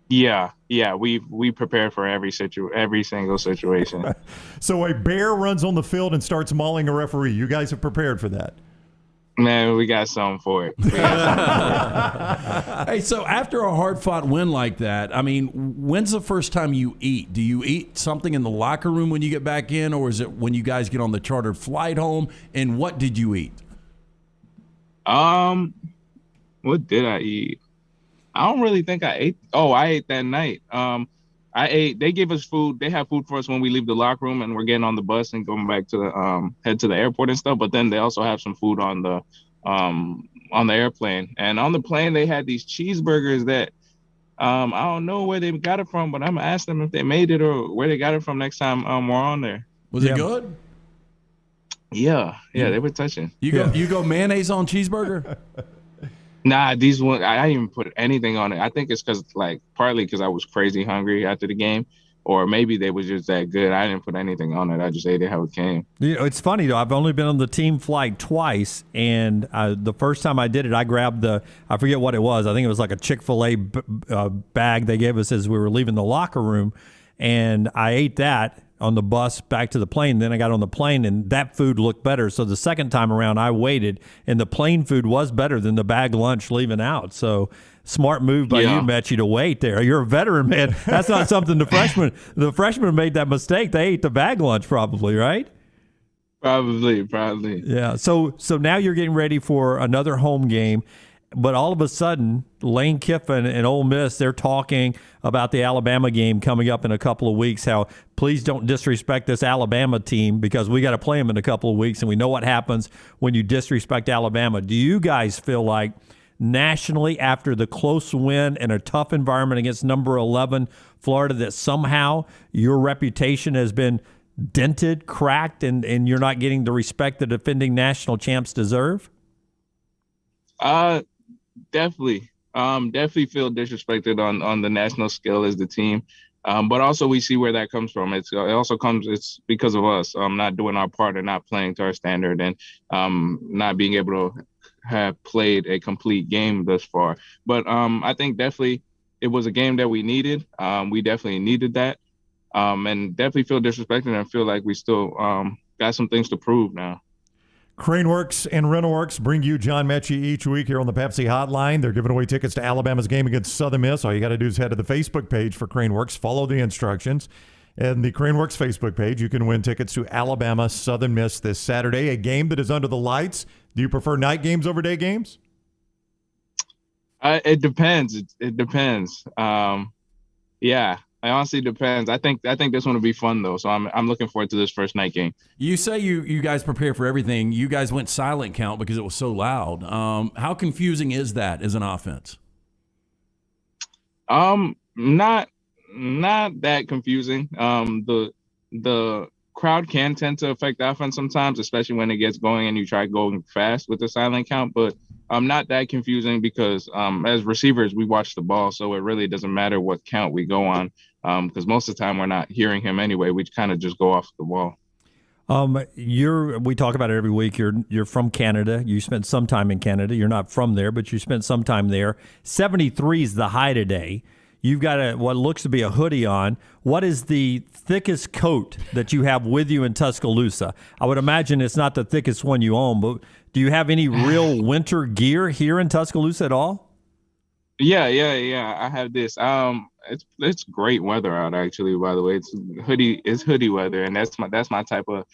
Yeah, we prepare for every single situation. So a bear runs on the field and starts mauling a referee. You guys have prepared for that? Man, we got something for it. Hey, so after a hard-fought win like that, I mean, when's the first time you eat? Do you eat something in the locker room when you get back in, or is it when you guys get on the chartered flight home? And what did you eat? What did I eat? I don't really think I ate. Oh, I ate that night. I ate. They give us food. They have food for us when we leave the locker room and we're getting on the bus and going back to the head to the airport and stuff. But then they also have some food on the airplane. And on the plane, they had these cheeseburgers that I don't know where they got it from, but I'm gonna ask them if they made it or where they got it from next time we're on there. Was it good? Yeah, they were touching. You go mayonnaise on cheeseburger? Nah, these ones, I didn't even put anything on it. I think it's partly because I was crazy hungry after the game, or maybe they were just that good. I didn't put anything on it. I just ate it how it came. You know, it's funny, though. I've only been on the team flight twice, and the first time I did it, I grabbed I forget what it was. I think it was like a Chick-fil-A bag they gave us as we were leaving the locker room, and I ate that on the bus back to the plane. Then I got on the plane, and that food looked better. So the second time around, I waited, and the plane food was better than the bag lunch leaving out. So smart move by you, Metchie, to wait there. You're a veteran, man. That's not something the freshmen made that mistake. They ate the bag lunch probably, right? Probably. Yeah. So now you're getting ready for another home game. But all of a sudden, Lane Kiffin and Ole Miss, they're talking about the Alabama game coming up in a couple of weeks, how please don't disrespect this Alabama team because we got to play them in a couple of weeks, and we know what happens when you disrespect Alabama. Do you guys feel like nationally, after the close win and a tough environment against number 11 Florida, that somehow your reputation has been dented, cracked, and you're not getting the respect the defending national champs deserve? Definitely feel disrespected on the national scale as the team. But also we see where that comes from. It's because of us not doing our part and not playing to our standard and not being able to have played a complete game thus far. But I think definitely it was a game that we needed. We definitely needed that. And definitely feel disrespected and feel like we still got some things to prove now. Craneworks and RentalWorks bring you John Metchie each week here on the Pepsi Hotline. They're giving away tickets to Alabama's game against Southern Miss. All you got to do is head to the Facebook page for Craneworks, follow the instructions. And the Craneworks Facebook page, you can win tickets to Alabama Southern Miss this Saturday, a game that is under the lights. Do you prefer night games over day games? It depends. It depends. Yeah. It honestly depends. I think this one will be fun though, so I'm looking forward to this first night game. You say you guys prepare for everything. You guys went silent count because it was so loud. How confusing is that as an offense? Not that confusing. The crowd can tend to affect the offense sometimes, especially when it gets going and you try going fast with the silent count. But not that confusing because as receivers, we watch the ball, so it really doesn't matter what count we go on because most of the time we're not hearing him anyway. We kind of just go off the ball. We talk about it every week. You're from Canada. You spent some time in Canada. You're not from there, but you spent some time there. 73 is the high today. You've got what looks to be a hoodie on. What is the thickest coat that you have with you in Tuscaloosa? I would imagine it's not the thickest one you own, but do you have any real winter gear here in Tuscaloosa at all? Yeah. I have this. It's great weather out actually. By the way, it's hoodie weather, and that's my type of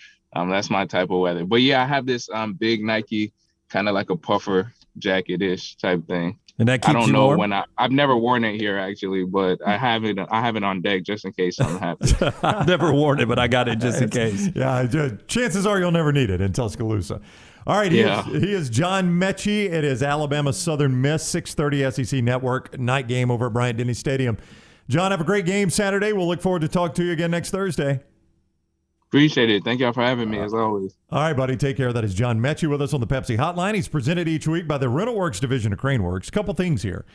weather. But yeah, I have this big Nike kind of like a puffer jacket-ish type thing. And that keeps I don't you know warm? when I've never worn it here actually, but I have it on deck just in case something happens. I've never worn it, but I got it just in case. Yeah, chances are you'll never need it in Tuscaloosa. All right, he is John Metchie. It is Alabama Southern Miss, 6:30 SEC Network night game over at Bryant-Denny Stadium. John, have a great game Saturday. We'll look forward to talking to you again next Thursday. Appreciate it. Thank y'all for having me, as always. All right, buddy. Take care. That is John Metchie with us on the Pepsi Hotline. He's presented each week by the Rental Works division of Crane Works. Couple things here.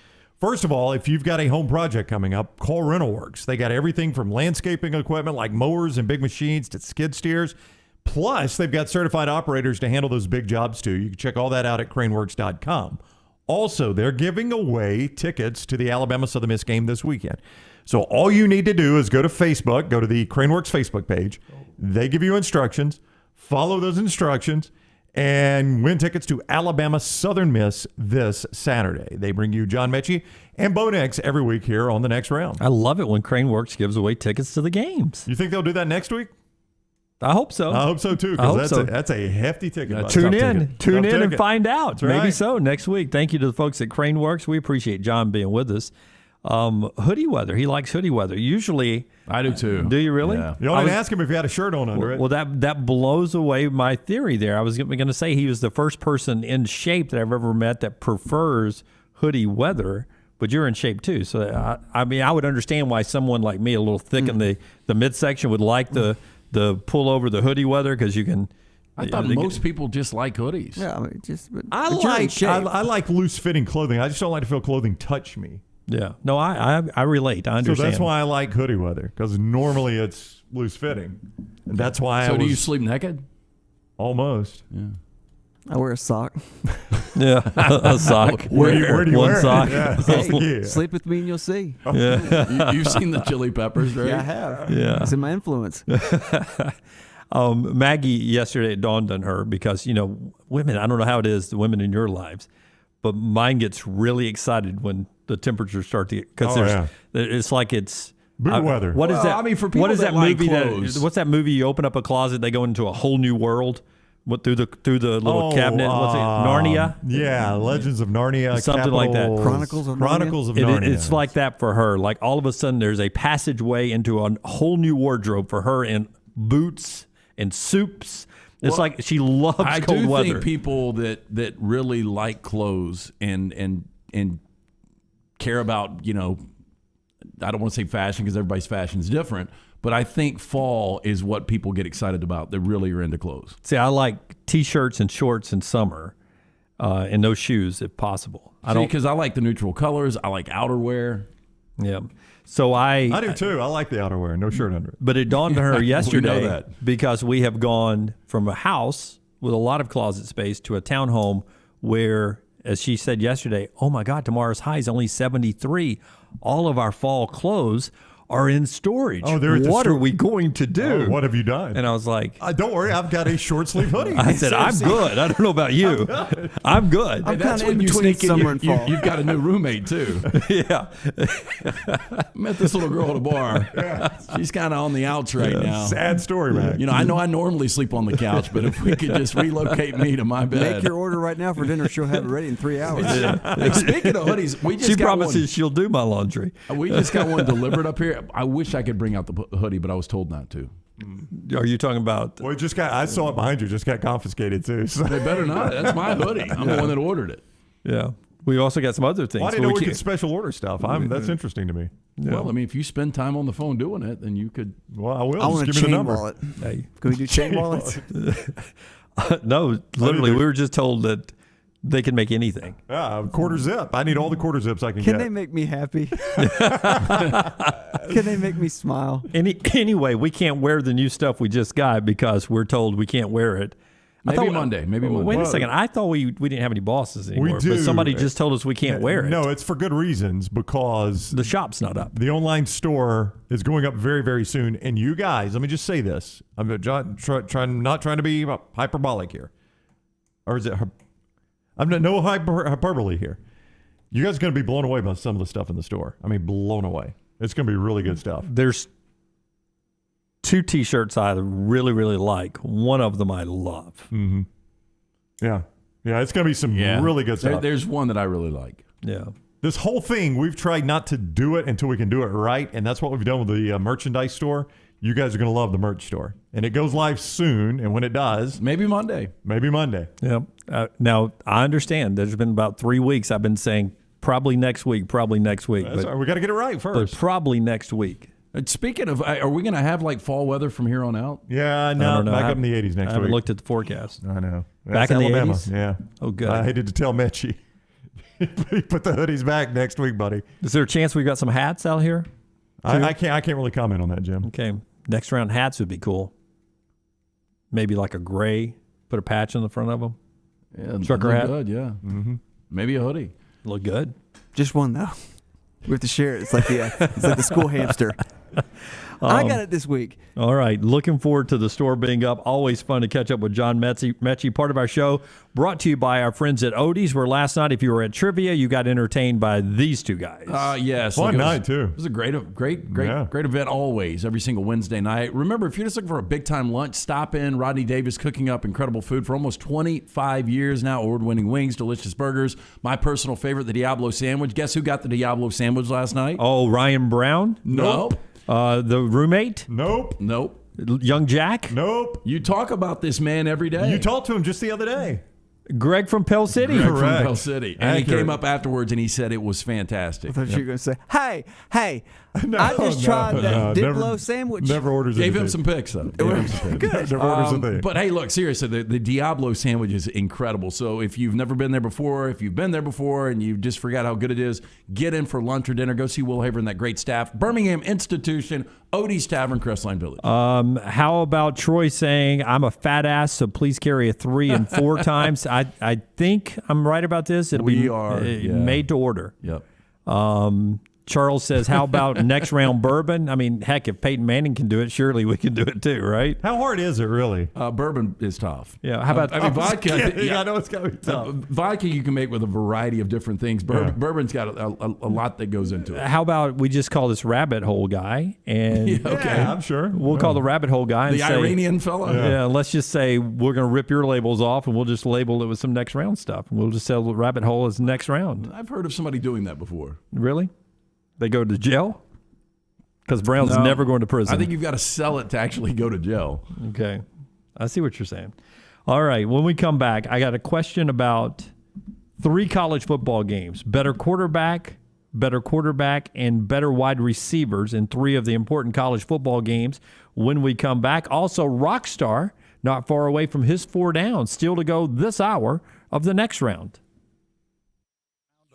First of all, if you've got a home project coming up, call Rental Works. They got everything from landscaping equipment like mowers and big machines to skid steers. Plus, they've got certified operators to handle those big jobs, too. You can check all that out at craneworks.com. Also, they're giving away tickets to the Alabama Southern Miss game this weekend. So all you need to do is go to Facebook, go to the Craneworks Facebook page. They give you instructions. Follow those instructions and win tickets to Alabama Southern Miss this Saturday. They bring you John Metchie and Bo Nix every week here on The Next Round. I love it when Craneworks gives away tickets to the games. You think they'll do that next week? I hope so. I hope so, too, because that's a hefty ticket. Tune in and find out. Right. Maybe so next week. Thank you to the folks at Craneworks. We appreciate John being with us. Hoodie weather. He likes hoodie weather. Usually, I do too. Do you really? Yeah. You only ask him if he had a shirt on under it. Well, that blows away my theory there. I was going to say he was the first person in shape that I've ever met that prefers hoodie weather. But you're in shape too, so I mean, I would understand why someone like me, a little thick in the midsection, would like the pull over the hoodie weather because you can. I thought most people just like hoodies. Yeah, I mean, I like loose fitting clothing. I just don't like to feel clothing touch me. Yeah, no, I relate. I understand. So that's why I like hoodie weather, because normally it's loose fitting, and that's why. So do you sleep naked? Almost. Yeah. I wear a sock. Yeah, a sock. Where do you one wear sock? It? Yeah. Hey, sleep with me and you'll see. Yeah. You've seen the Chili Peppers, right? Yeah, I have. Yeah. It's in my influence. Maggie, yesterday, it dawned on her because, women, I don't know how it is, the women in your lives, but mine gets really excited when the temperatures start to get, because it's like it's boot weather. What is that? I mean, for people what is that that movie? like clothes. What's that movie? You open up a closet, they go into a whole new world. What through the little cabinet? What's it? Narnia? Yeah, Legends of Narnia. Something like that. Chronicles of Narnia. It's like that for her. Like all of a sudden, there's a passageway into a whole new wardrobe for her in boots and soups. It's like she loves cold weather. I do think people that really like clothes and care about, I don't want to say fashion because everybody's fashion is different, but I think fall is what people get excited about. They really are into clothes. See, I like T-shirts and shorts in summer and no shoes if possible. Because I like the neutral colors. I like outerwear. Yeah. So I do too. I like the outerwear, no shirt under it. But it dawned on her yesterday we know that. because we have gone from a house with a lot of closet space to a townhome where, as she said yesterday, oh my God, tomorrow's high is only 73. All of our fall clothes are in storage. Oh, they're at the what are we going to do? Oh, what have you done? And I was like, don't worry, I've got a short sleeve hoodie. I said, I'm good. I don't know about you. I'm good. Hey, that's when you sneak in. You've got a new roommate too. Yeah. Met this little girl at a bar. Yeah. She's kind of on the outs right now. Sad story, man. I know I normally sleep on the couch, but if we could just relocate me to my bed. Make your order right now for dinner. She'll have it ready in 3 hours. Hey, speaking of hoodies, she promises she'll do my laundry. We just got one delivered up here. I wish I could bring out the hoodie, but I was told not to. Are you talking about? Well, I saw it behind you. Just got confiscated too. So. They better not. That's my hoodie. I'm the one that ordered it. Yeah. We also got some other things. Well, I didn't know we could special order stuff. That's interesting to me. Yeah. Well, I mean, if you spend time on the phone doing it, then you could. Well, I will. I want a give me the chain number. wallet. Hey. Can we do chain wallets? No, literally, we were just told that They can make anything. Quarter zip. I need all the quarter zips I can Can get. they make me happy? Can they make me smile? Anyway, we can't wear the new stuff we just got because we're told we can't wear it. Maybe Monday. Wait a second. I thought we didn't have any bosses anymore. We do. But somebody just told us we can't wear it. No, it's for good reasons because the shop's not up. The online store is going up very, very soon. And you guys, let me just say this. I'm not trying to be hyperbolic here. Or is it? I'm no hyperbole here. You guys are going to be blown away by some of the stuff in the store. I mean, blown away. It's going to be really good stuff. There's 2 T-shirts I really, really like. One of them I love. Mm-hmm. Yeah. It's going to be some really good stuff. There's one that I really like. Yeah. This whole thing, we've tried not to do it until we can do it right, and that's what we've done with the merchandise store. You guys are going to love the merch store. And it goes live soon, and when it does... Maybe Monday. Yep. Now, I understand. There's been about 3 weeks I've been saying probably next week. That's all right. We got to get it right first. But probably next week. And speaking of, are we going to have like fall weather from here on out? Yeah, no, back up in the 80s next week. I haven't looked at the forecast. I know. Back in Alabama. the 80s? Yeah. Oh, good. I hated to tell Metchie. Put the hoodies back next week, buddy. Is there a chance we've got some hats out here? I can't really comment on that, Jim. Okay. Next round hats would be cool. Maybe like a gray, put a patch on the front of them. Yeah, trucker hat. Good, yeah. Mm-hmm. Maybe a hoodie. Look good. Just one though. We have to share it. It's like the school hamster. I got it this week. All right. Looking forward to the store being up. Always fun to catch up with John Metchie, part of our show, brought to you by our friends at Odie's, where last night, if you were at trivia, you got entertained by these two guys. Yes. Fun night, too. It was a great event always, every single Wednesday night. Remember, if you're just looking for a big-time lunch, stop in. Rodney Davis cooking up incredible food for almost 25 years now. Award-winning wings, delicious burgers. My personal favorite, the Diablo sandwich. Guess who got the Diablo sandwich last night? Oh, Ryan Brown? Nope. The roommate? Nope. Young Jack? Nope. You talk about this man every day. You talked to him just the other day. Greg from Pell City. Greg from Pell City. And he came up afterwards and he said it was fantastic. I thought you were going to say, hey, I just tried that Diplo sandwich. Never orders Gave anything. him some picks, though. Good. Never orders a thing. But hey, look, seriously, the Diablo sandwich is incredible. So if you've never been there before, if you've been there before and you just forgot how good it is, get in for lunch or dinner. Go see Will Haver and that great staff. Birmingham Institution, Odie's Tavern, Crestline Village. How about Troy saying, I'm a fat ass, so please carry a 3 and 4 times? I think I'm right about this. It'll be made to order. Yep. Charles says, how about next round bourbon? I mean, heck, if Peyton Manning can do it, surely we can do it too, right? How hard is it, really? Bourbon is tough. Yeah. How about vodka? I know it's got to be tough. Vodka you can make with a variety of different things. Bourbon's got a lot that goes into it. How about we just call this rabbit hole guy? And Yeah, I'm sure. We'll call the rabbit hole guy. The and say, Iranian fellow? Yeah, let's just say we're going to rip your labels off and we'll just label it with some next round stuff. And we'll just sell the rabbit hole as next round. I've heard of somebody doing that before. Really? They go to jail? Because Brown's never going to prison. I think you've got to sell it to actually go to jail. Okay. I see what you're saying. All right. When we come back, I got a question about 3 college football games. Better quarterback, and better wide receivers in 3 of the important college football games when we come back. Also, Rockstar, not far away from his 4 downs, still to go this hour of the next round.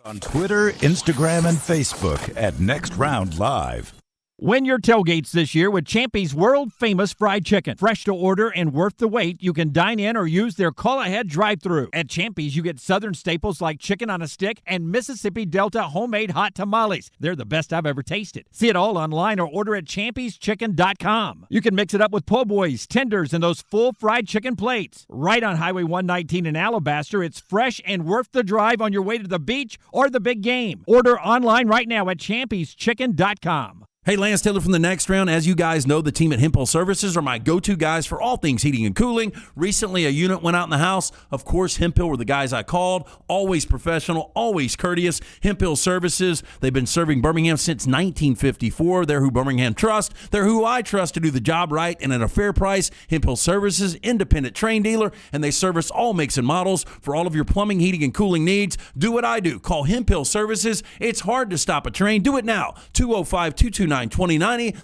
On Twitter, Instagram, and Facebook at Next Round Live. Win your tailgates this year with Champy's world-famous fried chicken. Fresh to order and worth the wait, you can dine in or use their call-ahead drive-thru. At Champy's, you get southern staples like chicken on a stick and Mississippi Delta homemade hot tamales. They're the best I've ever tasted. See it all online or order at champyschicken.com. You can mix it up with po' boys, tenders, and those full fried chicken plates. Right on Highway 119 in Alabaster, it's fresh and worth the drive on your way to the beach or the big game. Order online right now at champyschicken.com. Hey, Lance Taylor from the Next Round. As you guys know, the team at Hemphill Services are my go-to guys for all things heating and cooling. Recently, a unit went out in the house. Of course, Hemphill were the guys I called. Always professional, always courteous. Hemphill Services, they've been serving Birmingham since 1954. They're who Birmingham trusts. They're who I trust to do the job right and at a fair price. Hemphill Services, independent train dealer, and they service all makes and models for all of your plumbing, heating, and cooling needs. Do what I do. Call Hemphill Services. It's hard to stop a train. Do it now. 205-229-2090.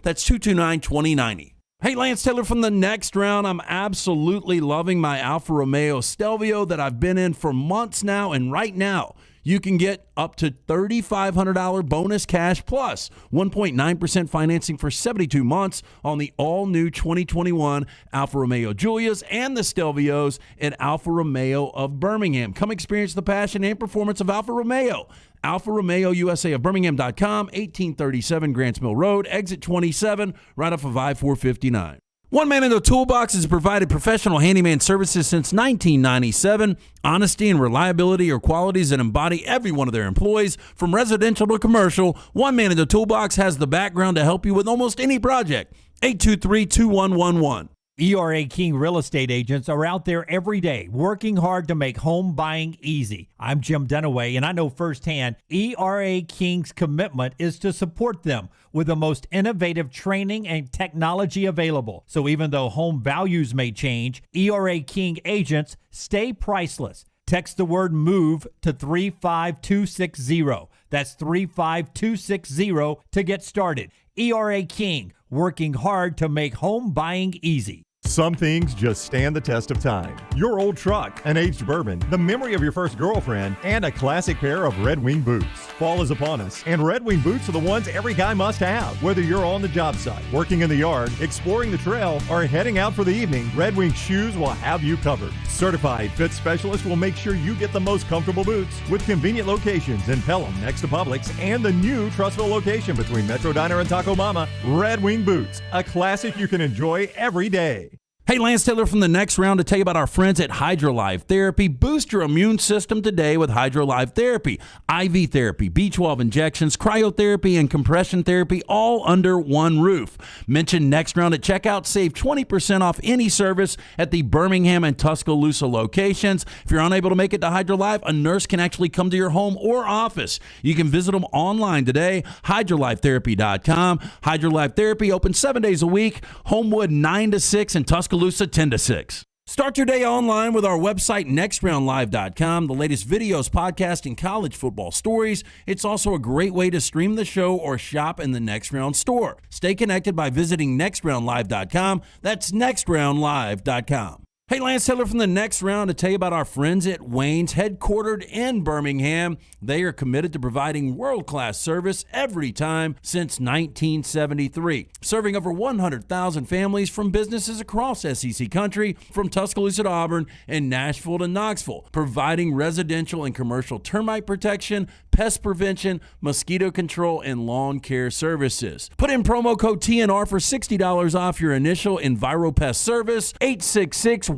That's 229-2090. Hey, Lance Taylor from the next round. I'm absolutely loving my Alfa Romeo Stelvio that I've been in for months now, and right now you can get up to $3,500 bonus cash plus 1.9% financing for 72 months on the all-new 2021 Alfa Romeo Giulias and the Stelvios at Alfa Romeo of Birmingham. Come experience the passion and performance of Alfa Romeo. Alfa Romeo USA of Birmingham.com, 1837 Grants Mill Road, exit 27, right off of I-459. One Man in the Toolbox has provided professional handyman services since 1997. Honesty and reliability are qualities that embody every one of their employees. From residential to commercial, One Man in the Toolbox has the background to help you with almost any project. 823-2111. ERA King real estate agents are out there every day working hard to make home buying easy. I'm Jim Dunaway, and I know firsthand ERA King's commitment is to support them with the most innovative training and technology available. So even though home values may change, ERA King agents stay priceless. Text the word MOVE to 35260. That's 35260 to get started. ERA King, working hard to make home buying easy. Some things just stand the test of time. Your old truck, an aged bourbon, the memory of your first girlfriend, and a classic pair of Red Wing boots. Fall is upon us, and Red Wing boots are the ones every guy must have. Whether you're on the job site, working in the yard, exploring the trail, or heading out for the evening, Red Wing shoes will have you covered. Certified fit specialists will make sure you get the most comfortable boots with convenient locations in Pelham next to Publix and the new Trussville location between Metro Diner and Taco Mama. Red Wing boots, a classic you can enjoy every day. Hey, Lance Taylor from the next round to tell you about our friends at HydroLife Therapy. Boost your immune system today with HydroLife Therapy. IV therapy, B12 injections, cryotherapy, and compression therapy all under one roof. Mention next round at checkout. Save 20% off any service at the Birmingham and Tuscaloosa locations. If you're unable to make it to HydroLife, a nurse can actually come to your home or office. You can visit them online today, hydrolifetherapy.com. HydroLife Therapy open 7 days a week, Homewood 9 to 6 and Tuscaloosa 10 to 6. Start your day online with our website, nextroundlive.com. The latest videos, podcasts, and college football stories. It's also a great way to stream the show or shop in the Next Round store. Stay connected by visiting nextroundlive.com. That's nextroundlive.com. Hey, Lance Taylor from the next round to tell you about our friends at Wayne's, headquartered in Birmingham. They are committed to providing world-class service every time since 1973, serving over 100,000 families from businesses across SEC country, from Tuscaloosa to Auburn and Nashville to Knoxville, providing residential and commercial termite protection, pest prevention, mosquito control, and lawn care services. Put in promo code TNR for $60 off your initial EnviroPest service, 866-WAYNES1.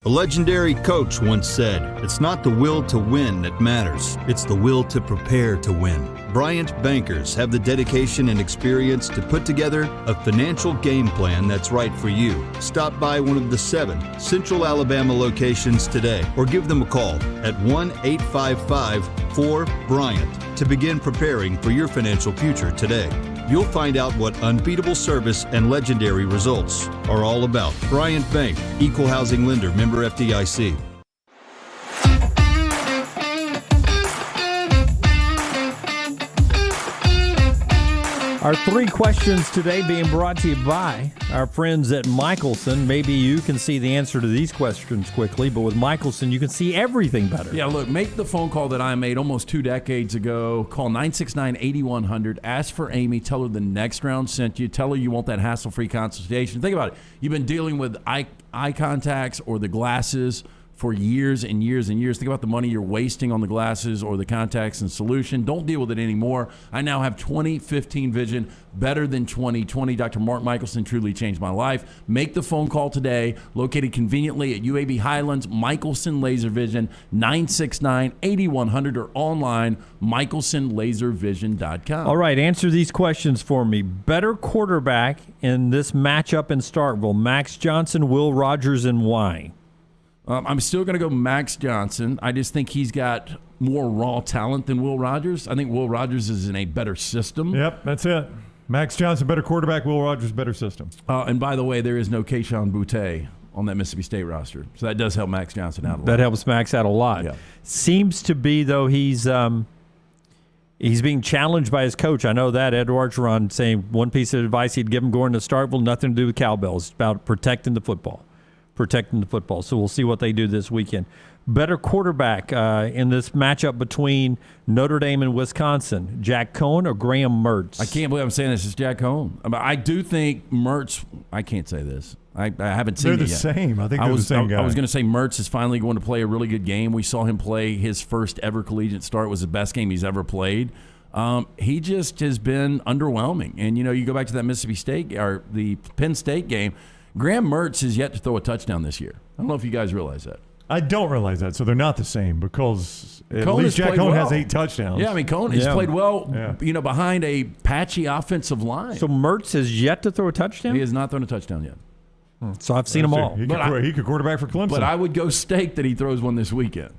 A legendary coach once said, "It's not the will to win that matters, it's the will to prepare to win." Bryant bankers have the dedication and experience to put together a financial game plan that's right for you. Stop by one of the 7 Central Alabama locations today or give them a call at 1-855-4-BRYANT to begin preparing for your financial future today. You'll find out what unbeatable service and legendary results are all about. Bryant Bank, Equal Housing Lender, member FDIC. Our 3 questions today being brought to you by our friends at Michelson.Maybe you can see the answer to these questions quickly, but with Michelson, you can see everything better. Yeah, look, make the phone call that I made almost 2 decades ago. Call 969-8100. Ask for Amy. Tell her the next round sent you. Tell her you want that hassle-free consultation. Think about it. You've been dealing with eye contacts or the glasses for years and years and years. Think about the money you're wasting on the glasses or the contacts and solution. Don't deal with it anymore. I now have 20/15 vision, better than 20/20. Dr. Mark Michelson truly changed my life. Make the phone call today. Located conveniently at UAB Highlands, Michelson Laser Vision, 969-8100 or online, michelsonlaservision.com. All right, answer these questions for me. Better quarterback in this matchup in Starkville, Max Johnson, Will Rogers, and why? I'm still going to go Max Johnson. I just think he's got more raw talent than Will Rogers. I think Will Rogers is in a better system. Yep, that's it. Max Johnson, better quarterback. Will Rogers, better system. And by the way, there is no Keyshawn Boutte on that Mississippi State roster. So that does help Max Johnson out a lot. That helps Max out a lot. Yeah. Seems to be, though, he's He's being challenged by his coach. I know that. Ed Orgeron saying one piece of advice he'd give him going to Starkville, nothing to do with cowbells. It's about protecting the football. So we'll see what they do this weekend. Better quarterback in this matchup between Notre Dame and Wisconsin, Jack Cohen or Graham Mertz? I can't believe I'm saying this. It's Jack Cohen. I do think Mertz. I can't say this. I haven't seen it yet. They're the same. I think they're the same guy. I was going to say Mertz is finally going to play a really good game. We saw him play his first ever collegiate start. It was the best game he's ever played. He just has been underwhelming. And, you go back to that Mississippi State or the Penn State game, Graham Mertz has yet to throw a touchdown this year. I don't know if you guys realize that. I don't realize that. So they're not the same because at Cohen least Jack Cohen well. has 8 touchdowns. Yeah, I mean, Cohen has played well, behind a patchy offensive line. So Mertz has yet to throw a touchdown? He has not thrown a touchdown yet. So I've seen them all. He could quarterback for Clemson. But I would go stake that he throws one this weekend.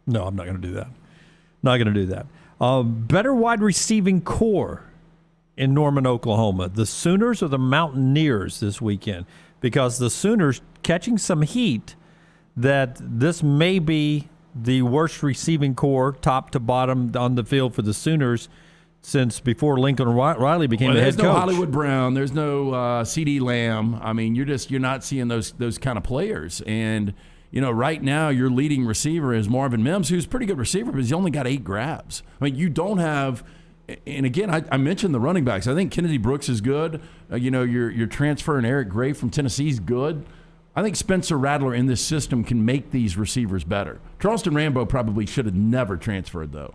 No, I'm not going to do that. Not going to do that. Better wide receiving core in Norman, Oklahoma. The Sooners or the Mountaineers this weekend? Because the Sooners catching some heat that this may be the worst receiving core top to bottom on the field for the Sooners since before Lincoln Riley became the head coach. There's no Hollywood Brown. There's no C.D. Lamb. I mean, you're not seeing those kind of players. And, right now your leading receiver is Marvin Mims, who's a pretty good receiver, but he's only got 8 grabs. I mean, you don't have – and, again, I mentioned the running backs. I think Kennedy Brooks is good. Your transfer and Eric Gray from Tennessee is good. I think Spencer Rattler in this system can make these receivers better. Charleston Rambo probably should have never transferred, though.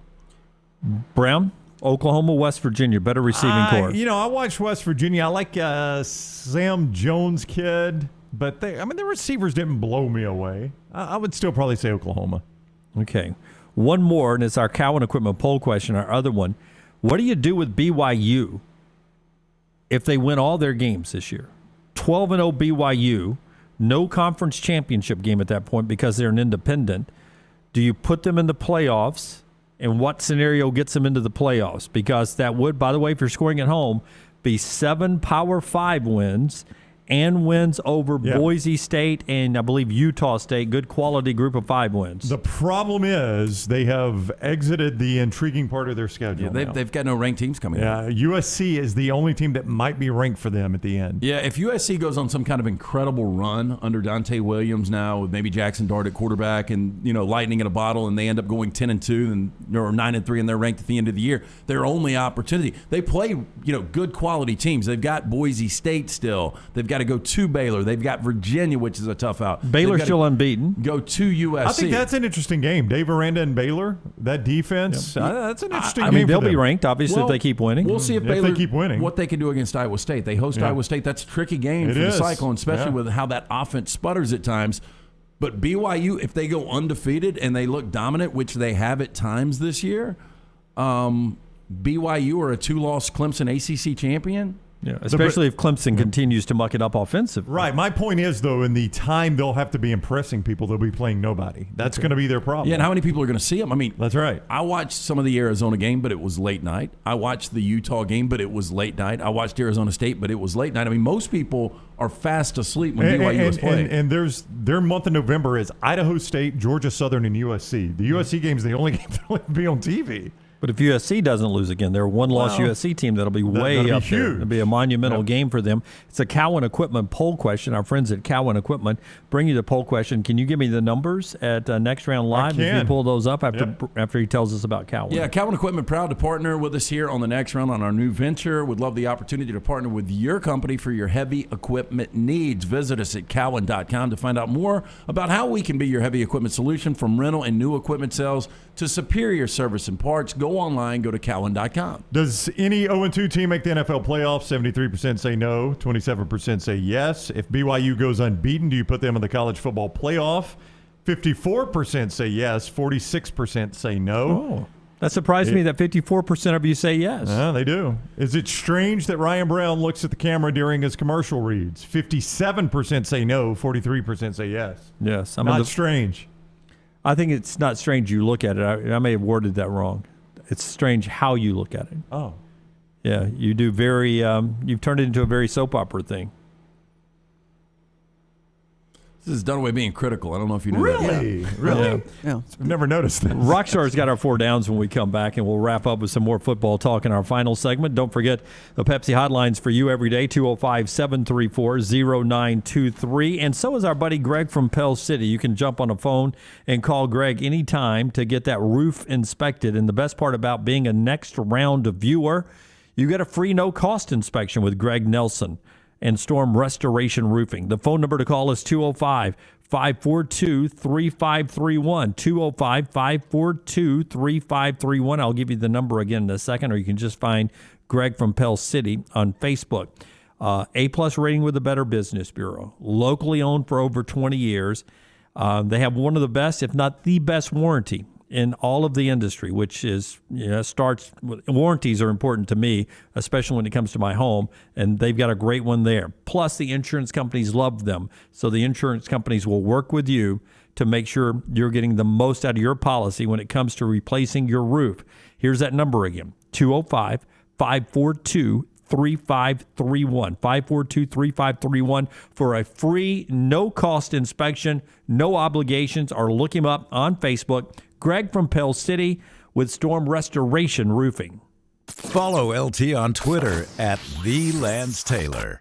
Brown? Oklahoma, West Virginia, better receiving core. I watched West Virginia. I like Sam Jones kid, but the receivers didn't blow me away. I would still probably say Oklahoma. Okay. One more, and it's our Cowan Equipment poll question, our other one. What do you do with BYU if they win all their games this year? 12-0 BYU, no conference championship game at that point because they're an independent. Do you put them in the playoffs? And what scenario gets them into the playoffs? Because that would, by the way, if you're scoring at home, be 7 Power 5 wins and wins over Boise State and I believe Utah State. Good quality group of 5 wins. The problem is they have exited the intriguing part of their schedule. They've got no ranked teams coming up. USC is the only team that might be ranked for them at the end. Yeah, if USC goes on some kind of incredible run under Dante Williams now with maybe Jackson Dart at quarterback and lightning in a bottle and they end up going 10-2 or 9-3 and they're ranked at the end of the year, their only opportunity. They play good quality teams. They've got Boise State still. They've got to go to Baylor. They've got Virginia, which is a tough out. Baylor's still unbeaten. Go to USC. I think that's an interesting game. Dave Aranda and Baylor, that defense, that's an interesting game. I mean, they'll be ranked, obviously, if they keep winning. We'll see if Baylor, they keep winning, what they can do against Iowa State. They host Iowa State. That's a tricky game for the Cyclone, especially with how that offense sputters at times. But BYU, if they go undefeated and they look dominant, which they have at times this year, BYU are a 2-loss Clemson ACC champion. Yeah, especially if Clemson continues to muck it up offensively. Right. My point is, though, in the time they'll have to be impressing people, they'll be playing nobody. That's going to be their problem. Yeah, and how many people are going to see them? I mean, that's right. I watched some of the Arizona game, but it was late night. I watched the Utah game, but it was late night. I watched Arizona State, but it was late night. I mean, most people are fast asleep when BYU is playing. And their month of November is Idaho State, Georgia Southern, and USC. The USC game is the only game that will be on TV. But if USC doesn't lose again, they're a one-loss USC team that'll be way up there. It'll be a monumental game for them. It's a Cowan Equipment poll question. Our friends at Cowan Equipment bring you the poll question. Can you give me the numbers at Next Round Live if you pull those up after he tells us about Cowan? Yeah, Cowan Equipment proud to partner with us here on the Next Round on our new venture. Would love the opportunity to partner with your company for your heavy equipment needs. Visit us at cowan.com to find out more about how we can be your heavy equipment solution, from rental and new equipment sales to superior service and parts. Go online, go to cowan.com. Does any 0-2 team make the NFL playoffs? 73% say no, 27% say yes. If BYU goes unbeaten, do you put them in the college football playoff? 54% say yes, 46% say no. Oh, that surprised me that 54% of you say yes. They do. Is it strange that Ryan Brown looks at the camera during his commercial reads? 57% say no, 43% say yes. Yes. Not strange. I think it's not strange you look at it. I may have worded that wrong. It's strange how you look at it. Oh. Yeah, you do you've turned it into a very soap opera thing. This is Dunaway being critical. I don't know if you knew that. Really? Yeah. I've never noticed that. Rockstar's got our 4 downs when we come back, and we'll wrap up with some more football talk in our final segment. Don't forget the Pepsi hotlines for you every day, 205-734-0923. And so is our buddy Greg from Pell City. You can jump on a phone and call Greg anytime to get that roof inspected. And the best part about being a next round viewer, you get a free no-cost inspection with Greg Nelson and Storm Restoration Roofing. The phone number to call is 205-542-3531, 205-542-3531. I'll give you the number again in a second, or you can just find Greg from Pell City on Facebook. A-plus rating with the Better Business Bureau, locally owned for over 20 years. They have one of the best, if not the best, warranty in all of the industry, which is, starts with warranties are important to me, especially when it comes to my home, and they've got a great one there. Plus, the insurance companies love them, so the insurance companies will work with you to make sure you're getting the most out of your policy when it comes to replacing your roof. Here's that number again, 205-542-3531, 542-3531 for a free, no-cost inspection, no obligations, or look him up on Facebook. Greg from Pell City with Storm Restoration Roofing. Follow LT on Twitter at @TheLanceTaylor.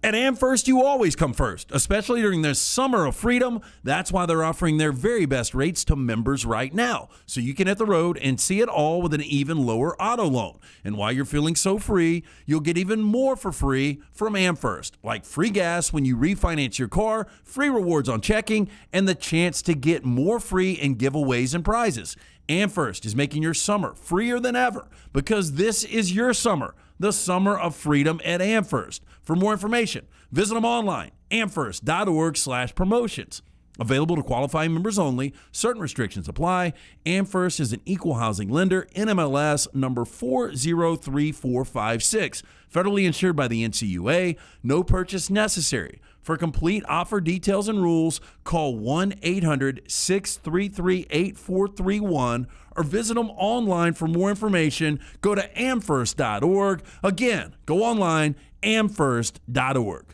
At AmFirst, you always come first, especially during this summer of freedom. That's why they're offering their very best rates to members right now, so you can hit the road and see it all with an even lower auto loan. And while you're feeling so free, you'll get even more for free from AmFirst, like free gas when you refinance your car, free rewards on checking, and the chance to get more free in giveaways and prizes. AmFirst is making your summer freer than ever because this is your summer, the summer of freedom at AmFirst. For more information, visit them online, amfirst.org/promotions. Available to qualifying members only. Certain restrictions apply. AmFirst is an equal housing lender, NMLS number 403456. Federally insured by the NCUA. No purchase necessary. For complete offer details and rules, call 1-800-633-8431 or visit them online for more information. Go to amfirst.org. Again, go online, amfirst.org.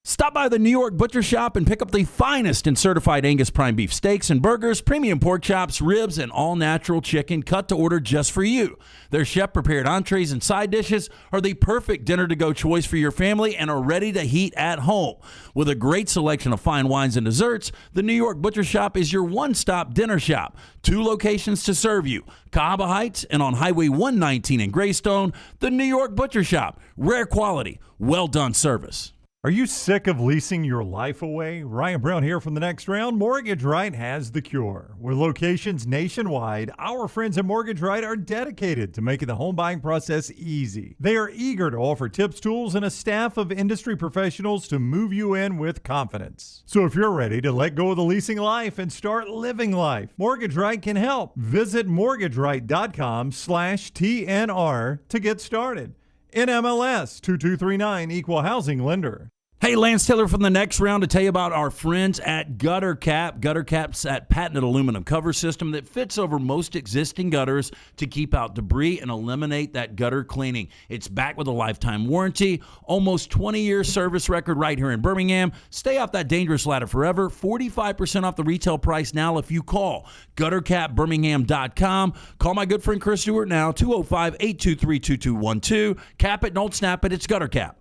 Stop by the New York Butcher Shop and pick up the finest in certified Angus prime beef steaks and burgers, premium pork chops, ribs, and all-natural chicken cut to order just for you. Their chef-prepared entrees and side dishes are the perfect dinner-to-go choice for your family and are ready to heat at home. With a great selection of fine wines and desserts, the New York Butcher Shop is your one-stop dinner shop. 2 locations to serve you, Cahaba Heights and on Highway 119 in Greystone. The New York Butcher Shop, rare quality, well-done service. Are you sick of leasing your life away? Ryan Brown here from The Next Round. Mortgage Right has the cure. With locations nationwide, our friends at Mortgage Right are dedicated to making the home buying process easy. They are eager to offer tips, tools, and a staff of industry professionals to move you in with confidence. So if you're ready to let go of the leasing life and start living life, Mortgage Right can help. Visit mortgageright.com/TNR to get started. NMLS 2239, Equal Housing Lender. Hey, Lance Taylor from The Next Round to tell you about our friends at Gutter Cap. Gutter Cap's that patented aluminum cover system that fits over most existing gutters to keep out debris and eliminate that gutter cleaning. It's backed with a lifetime warranty, almost 20-year service record right here in Birmingham. Stay off that dangerous ladder forever. 45% off the retail price now if you call guttercapbirmingham.com. Call my good friend Chris Stewart now, 205-823-2212. Cap it, don't snap it. It's Gutter Cap.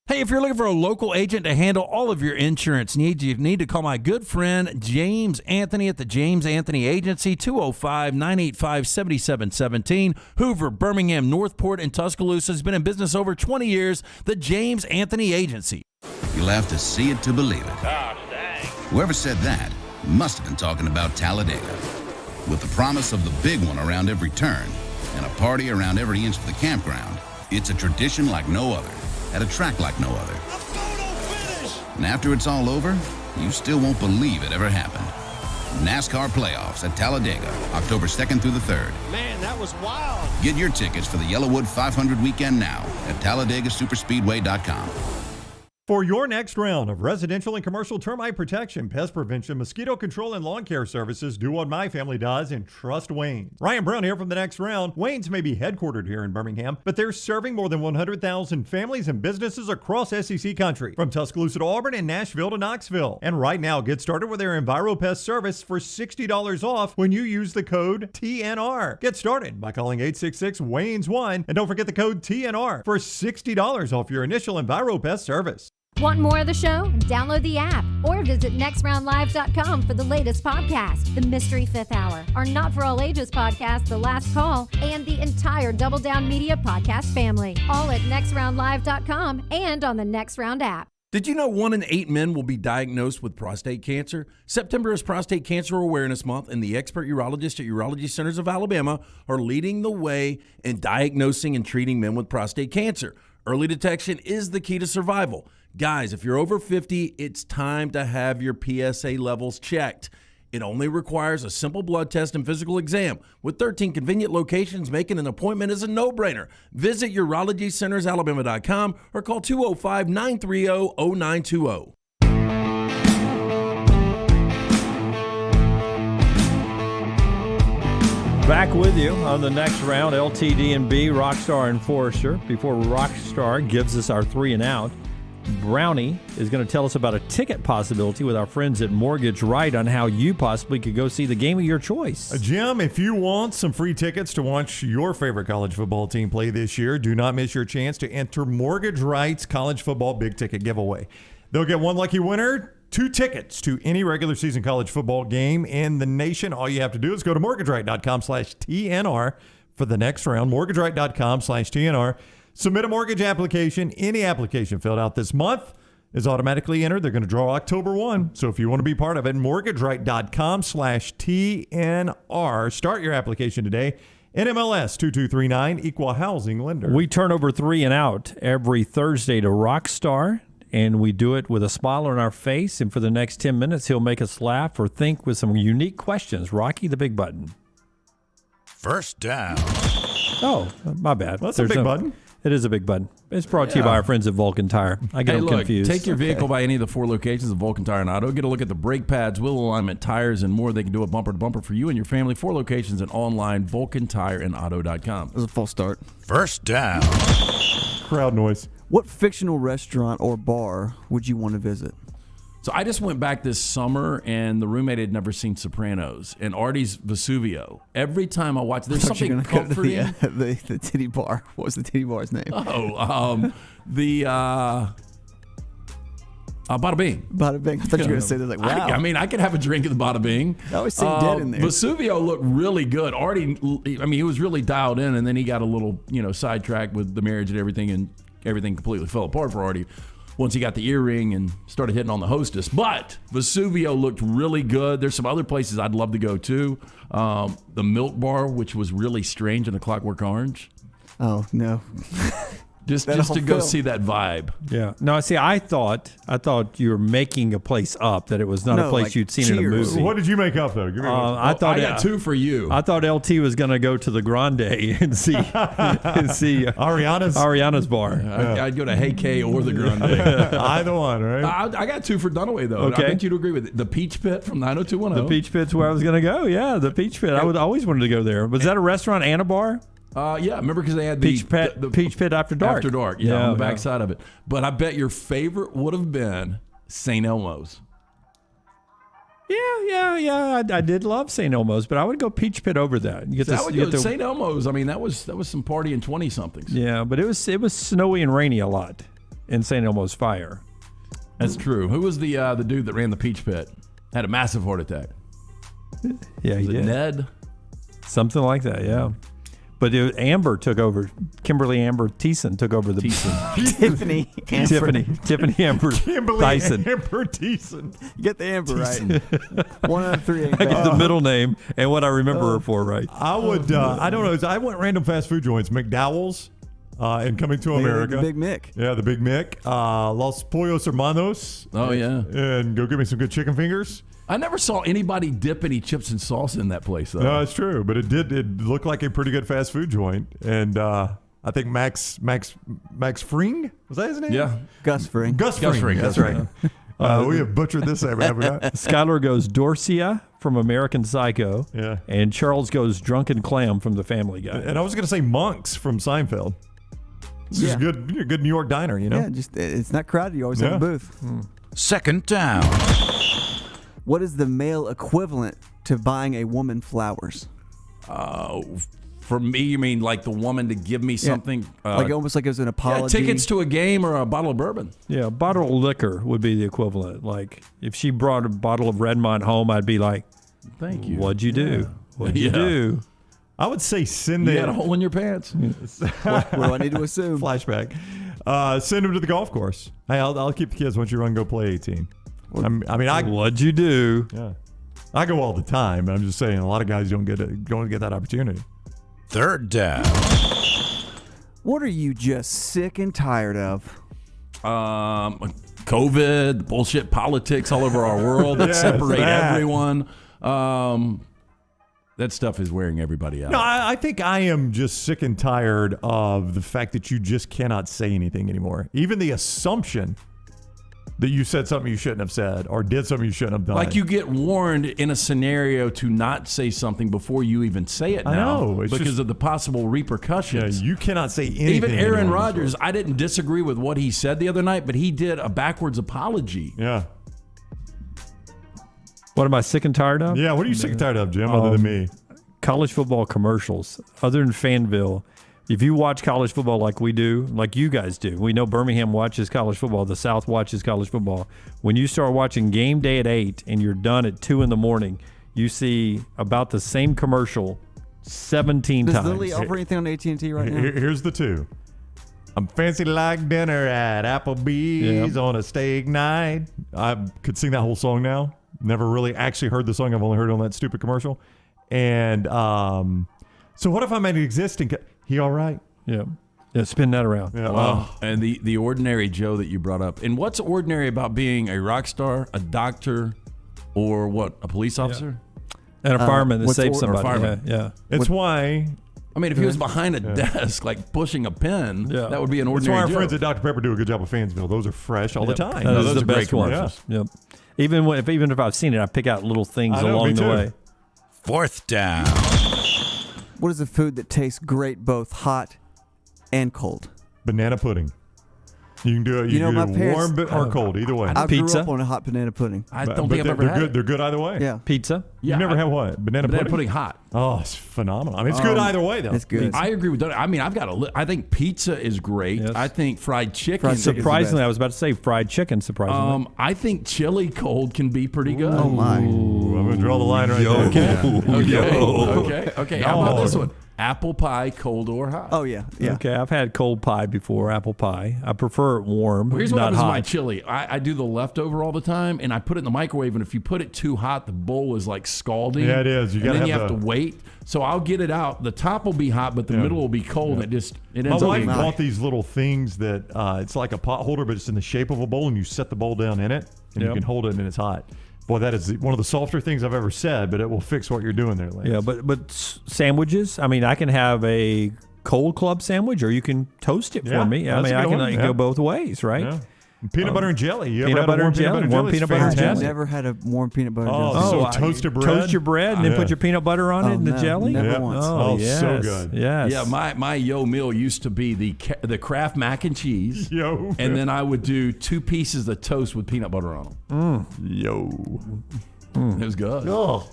Hey, if you're looking for a local agent to handle all of your insurance needs, you need to call my good friend James Anthony at the James Anthony Agency, 205-985-7717. Hoover, Birmingham, Northport, and Tuscaloosa has been in business over 20 years. The James Anthony Agency. You'll have to see it to believe it. Gosh, dang. Whoever said that must have been talking about Talladega. With the promise of the big one around every turn and a party around every inch of the campground, it's a tradition like no other. At a track like no other. And after it's all over, you still won't believe it ever happened. NASCAR playoffs at Talladega, October 2nd through the 3rd. Man, that was wild. Get your tickets for the Yellowwood 500 weekend now at TalladegaSuperspeedway.com. For your next round of residential and commercial termite protection, pest prevention, mosquito control, and lawn care services, do what my family does and trust Wayne's. Ryan Brown here from The Next Round. Wayne's may be headquartered here in Birmingham, but they're serving more than 100,000 families and businesses across SEC country, from Tuscaloosa to Auburn and Nashville to Knoxville. And right now, get started with their EnviroPest service for $60 off when you use the code TNR. Get started by calling 866-WAYNES1 and don't forget the code TNR for $60 off your initial EnviroPest service. Want more of the show? Download the app or visit nextroundlive.com for the latest podcast, The Mystery Fifth Hour, our Not For All Ages podcast, The Last Call, and the entire Double Down Media podcast family. All at nextroundlive.com and on the Next Round app. Did you know 1 in 8 men will be diagnosed with prostate cancer? September is Prostate Cancer Awareness Month, and the expert urologists at Urology Centers of Alabama are leading the way in diagnosing and treating men with prostate cancer. Early detection is the key to survival. Guys, if you're over 50, it's time to have your PSA levels checked. It only requires a simple blood test and physical exam. With 13 convenient locations, making an appointment is a no-brainer. Visit UrologyCentersAlabama.com or call 205-930-0920. Back with you on the next round, LTD&B, Rockstar and Forrester. Before Rockstar gives us our 3 and out, Brownie is going to tell us about a ticket possibility with our friends at Mortgage Right on how you possibly could go see the game of your choice. Jim, if you want some free tickets to watch your favorite college football team play this year, do not miss your chance to enter Mortgage Right's college football big ticket giveaway. They'll get one lucky winner, 2 tickets to any regular season college football game in the nation. All you have to do is go to mortgageright.com/TNR for the next round, mortgageright.com/TNR. Submit a mortgage application. Any application filled out this month is automatically entered. They're going to draw October 1. So if you want to be part of it, mortgageright.com/TNR. Start your application today. NMLS 2239, Equal Housing Lender. We turn over 3 and out every Thursday to Rockstar, and we do it with a smile on our face. And for the next 10 minutes, he'll make us laugh or think with some unique questions. Rocky, the big button. First down. Oh, my bad. Well, that's a big button. It is a big button. It's brought to you by our friends at Vulcan Tire. I get them confused. Take your vehicle by any of the 4 locations of Vulcan Tire and Auto. Get a look at the brake pads, wheel alignment, tires, and more. They can do a bumper-to-bumper for you and your family. 4 locations and online, VulcanTireandAuto.com. That was a false start. First down. Crowd noise. What fictional restaurant or bar would you want to visit? So I just went back this summer, and the roommate had never seen Sopranos, and Artie's Vesuvio. Every time I watch, there's something comforting. The titty bar. What was the titty bar's name? Oh, the Bada Bing. Bada Bing. I thought you were going to say that. Like, wow. I mean, I could have a drink at the Bada Bing. I always see dead in there. Vesuvio looked really good. Artie, I mean, he was really dialed in, and then he got a little, sidetracked with the marriage and everything completely fell apart for Artie once he got the earring and started hitting on the hostess. But Vesuvio looked really good. There's some other places I'd love to go to. The Milk Bar, which was really strange in the Clockwork Orange. Oh, no. Just to go see that vibe. Yeah. No, see, I thought you were making a place up, that it was not a place you'd seen in a movie. What did you make up, though? Give me I got 2 for you. I thought LT was going to go to the Grande and see Ariana's bar. I'd go to Hey K or the Grande. Either one, right? I got 2 for Dunaway, though. Okay. I think you'd agree with it. The Peach Pit from 90210. The Peach Pit's where I was going to go. Yeah, the Peach Pit. I would always wanted to go there. Was that a restaurant and a bar? Yeah, remember because they had the Peach Pit After Dark. After Dark, yeah, on the backside of it. But I bet your favorite would have been St. Elmo's. Yeah. I did love St. Elmo's, but I would go Peach Pit over that. St. Elmo's. I mean, that was some partying 20-somethings. Yeah, but it was snowy and rainy a lot in St. Elmo's Fire. That's true. Who was the dude that ran the Peach Pit? Had a massive heart attack. Yeah, he did. Ned? Something like that. Yeah. But Amber took over. Kimberly Amber Thiessen took over the Tiffany Amber Tyson. Amber Thiessen. You get the Amber right. 1 out of 3 ain't I get the middle name and what I remember her for right. I would. I don't know. I went random fast food joints. McDowell's. And Coming to America. The Big Mick. Yeah, the Big Mick. Los Pollos Hermanos. Oh, yeah. And go get me some good chicken fingers. I never saw anybody dip any chips and salsa in that place, though. No, it's true. But it looked like a pretty good fast food joint. And I think Max Fring, was that his name? Yeah. Gus Fring. Gus Fring. That's right. We have butchered this, have we not? Skylar goes Dorcia from American Psycho. Yeah. And Charles goes Drunken Clam from The Family Guy. And I was going to say Monks from Seinfeld. This is a good New York diner, you know? Yeah, just it's not crowded. You always have a booth. Second down. What is the male equivalent to buying a woman flowers? For me, you mean like the woman to give me something? Like almost like it was an apology. Tickets to a game or a bottle of bourbon. Yeah, a bottle of liquor would be the equivalent. Like if she brought a bottle of Redmond home, I'd be like, "Thank you. What'd you do? What'd you do?" I would say send You it. got a hole in your pants. What do I need to assume? Flashback. Send them to the golf course. Hey, I'll keep the kids once you run. Go play 18. What'd you do? Yeah, I go all the time. I'm just saying, a lot of guys don't get that opportunity. Third down. What are you just sick and tired of? COVID, bullshit politics all over our world that separate everyone. That stuff is wearing everybody out. No, I think I am just sick and tired of the fact that you just cannot say anything anymore. Even the assumption that you said something you shouldn't have said or did something you shouldn't have done. Like you get warned in a scenario to not say something before you even say it now. I know. Because of the possible repercussions. Yeah, you cannot say anything. Even Aaron anymore. Rodgers, I didn't disagree with what he said the other night, but he did a backwards apology. Yeah. What am I sick and tired of? Yeah, what are you sick and tired of, Jim, other than me? College football commercials. Other than Fanville, if you watch college football like we do, like you guys do, we know Birmingham watches college football, the South watches college football. When you start watching game day at 8 and you're done at 2 in the morning, you see about the same commercial 17 Does times. Lily offer anything on AT&T right now? Here's the two. I'm fancy like dinner at Applebee's on a steak night. I could sing that whole song now. Never really actually heard the song. I've only heard it on that stupid commercial. And so what if I'm an existing... He all right? Yeah. Yeah, spin that around. Yeah. Wow. And the ordinary Joe that you brought up. And what's ordinary about being a rock star, a doctor, or what, a police officer? And a fireman that saved Or a somebody. fireman. Yeah. It's why... I mean, if he was behind a desk, like pushing a pen, that would be an That's ordinary why our Joe. friends at Dr. Pepper do a good job of Fansville. Those are fresh all the time. Those are the best ones. Yeah. Yep. Even if I've seen it, I pick out little things I know, along me the too. way. Fourth down. What is a food that tastes great both hot and cold? Banana pudding. You can do it. You can my do parents, warm or cold, either way. I grew Pizza? up on a hot banana pudding. I don't think I've ever had it. They're good either way. Yeah. Pizza? You never had what? Banana pudding hot. Oh, it's phenomenal. I mean, it's good either way, though. It's good. I agree with that. I mean, I think pizza is great. Yes. I think fried chicken. Surprisingly, I was about to say fried chicken, surprisingly. I think chili cold can be pretty good. Oh my! Ooh, I'm going to draw the line right there. Okay. How about this one? Apple pie, cold or hot? Oh yeah. Okay, I've had cold pie before, apple pie. I prefer it warm, Well, here's what not happens hot. with my chili. I do the leftover all the time, and I put it in the microwave. And if you put it too hot, the bowl is like scalding. Yeah, it is. You and gotta then you have have to wait. So I'll get it out. The top will be hot, but the middle will be cold. And it My ends up wife being bought these little things that it's like a pot holder, but it's in the shape of a bowl, and you set the bowl down in it, and you can hold it, and it's hot. Boy, that is one of the softer things I've ever said, but it will fix what you're doing there, Lance. Yeah, but sandwiches, I mean, I can have a cold club sandwich, or you can toast it for me. I that's mean, a I good can one. go both ways, right? Yeah. Peanut butter and jelly. You peanut ever had butter a warm and jelly, peanut warm butter peanut jelly? butter It's and jelly. I've fantastic. never had a warm peanut butter. Oh, jelly. so toasted bread. Toast your bread and then put your peanut butter on it and the no, jelly? never once. Oh, yes. so good. Yes. Yeah, my yo meal used to be the Kraft mac and cheese. Yo. And then I would do 2 pieces of toast with peanut butter on them. Yo. It was good. Oh.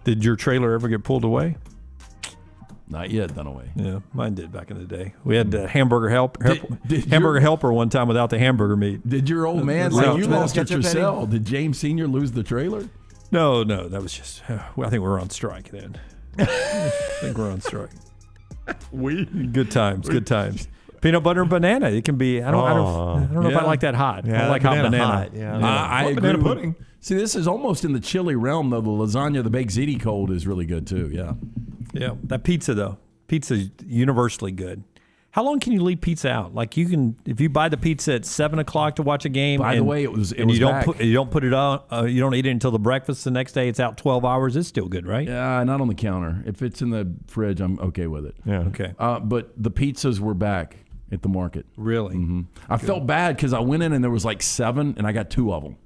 Did your trailer ever get pulled away? Not yet, done away. Yeah, mine did back in the day. We had hamburger Did hamburger your- helper one time without the hamburger meat. Did your old man No. say you Tomato lost it ketchup, Eddie? yourself? Did James Sr. lose the trailer? No, that was just. I think we were on strike then. I think we're on strike. Good times. Peanut butter and banana. It can be. I don't know if I like that hot. I don't like hot banana. Hot. Yeah. I agree. Banana with- pudding. See, this is almost in the chili realm, though. The lasagna, the baked ziti cold is really good too. Yeah. Yeah, that pizza though. Pizza's universally good. How long can you leave pizza out? Like you can, if you buy the pizza at 7:00 to watch a game. By the way, it was you don't back. you don't put it on. You don't eat it until the breakfast the next day. It's out 12 hours. It's still good, right? Yeah, not on the counter. If it's in the fridge, I'm okay with it. Yeah. Okay. But the pizzas were back at the market. Really? Mm-hmm. I felt bad because I went in and there was like 7, and I got 2 of them.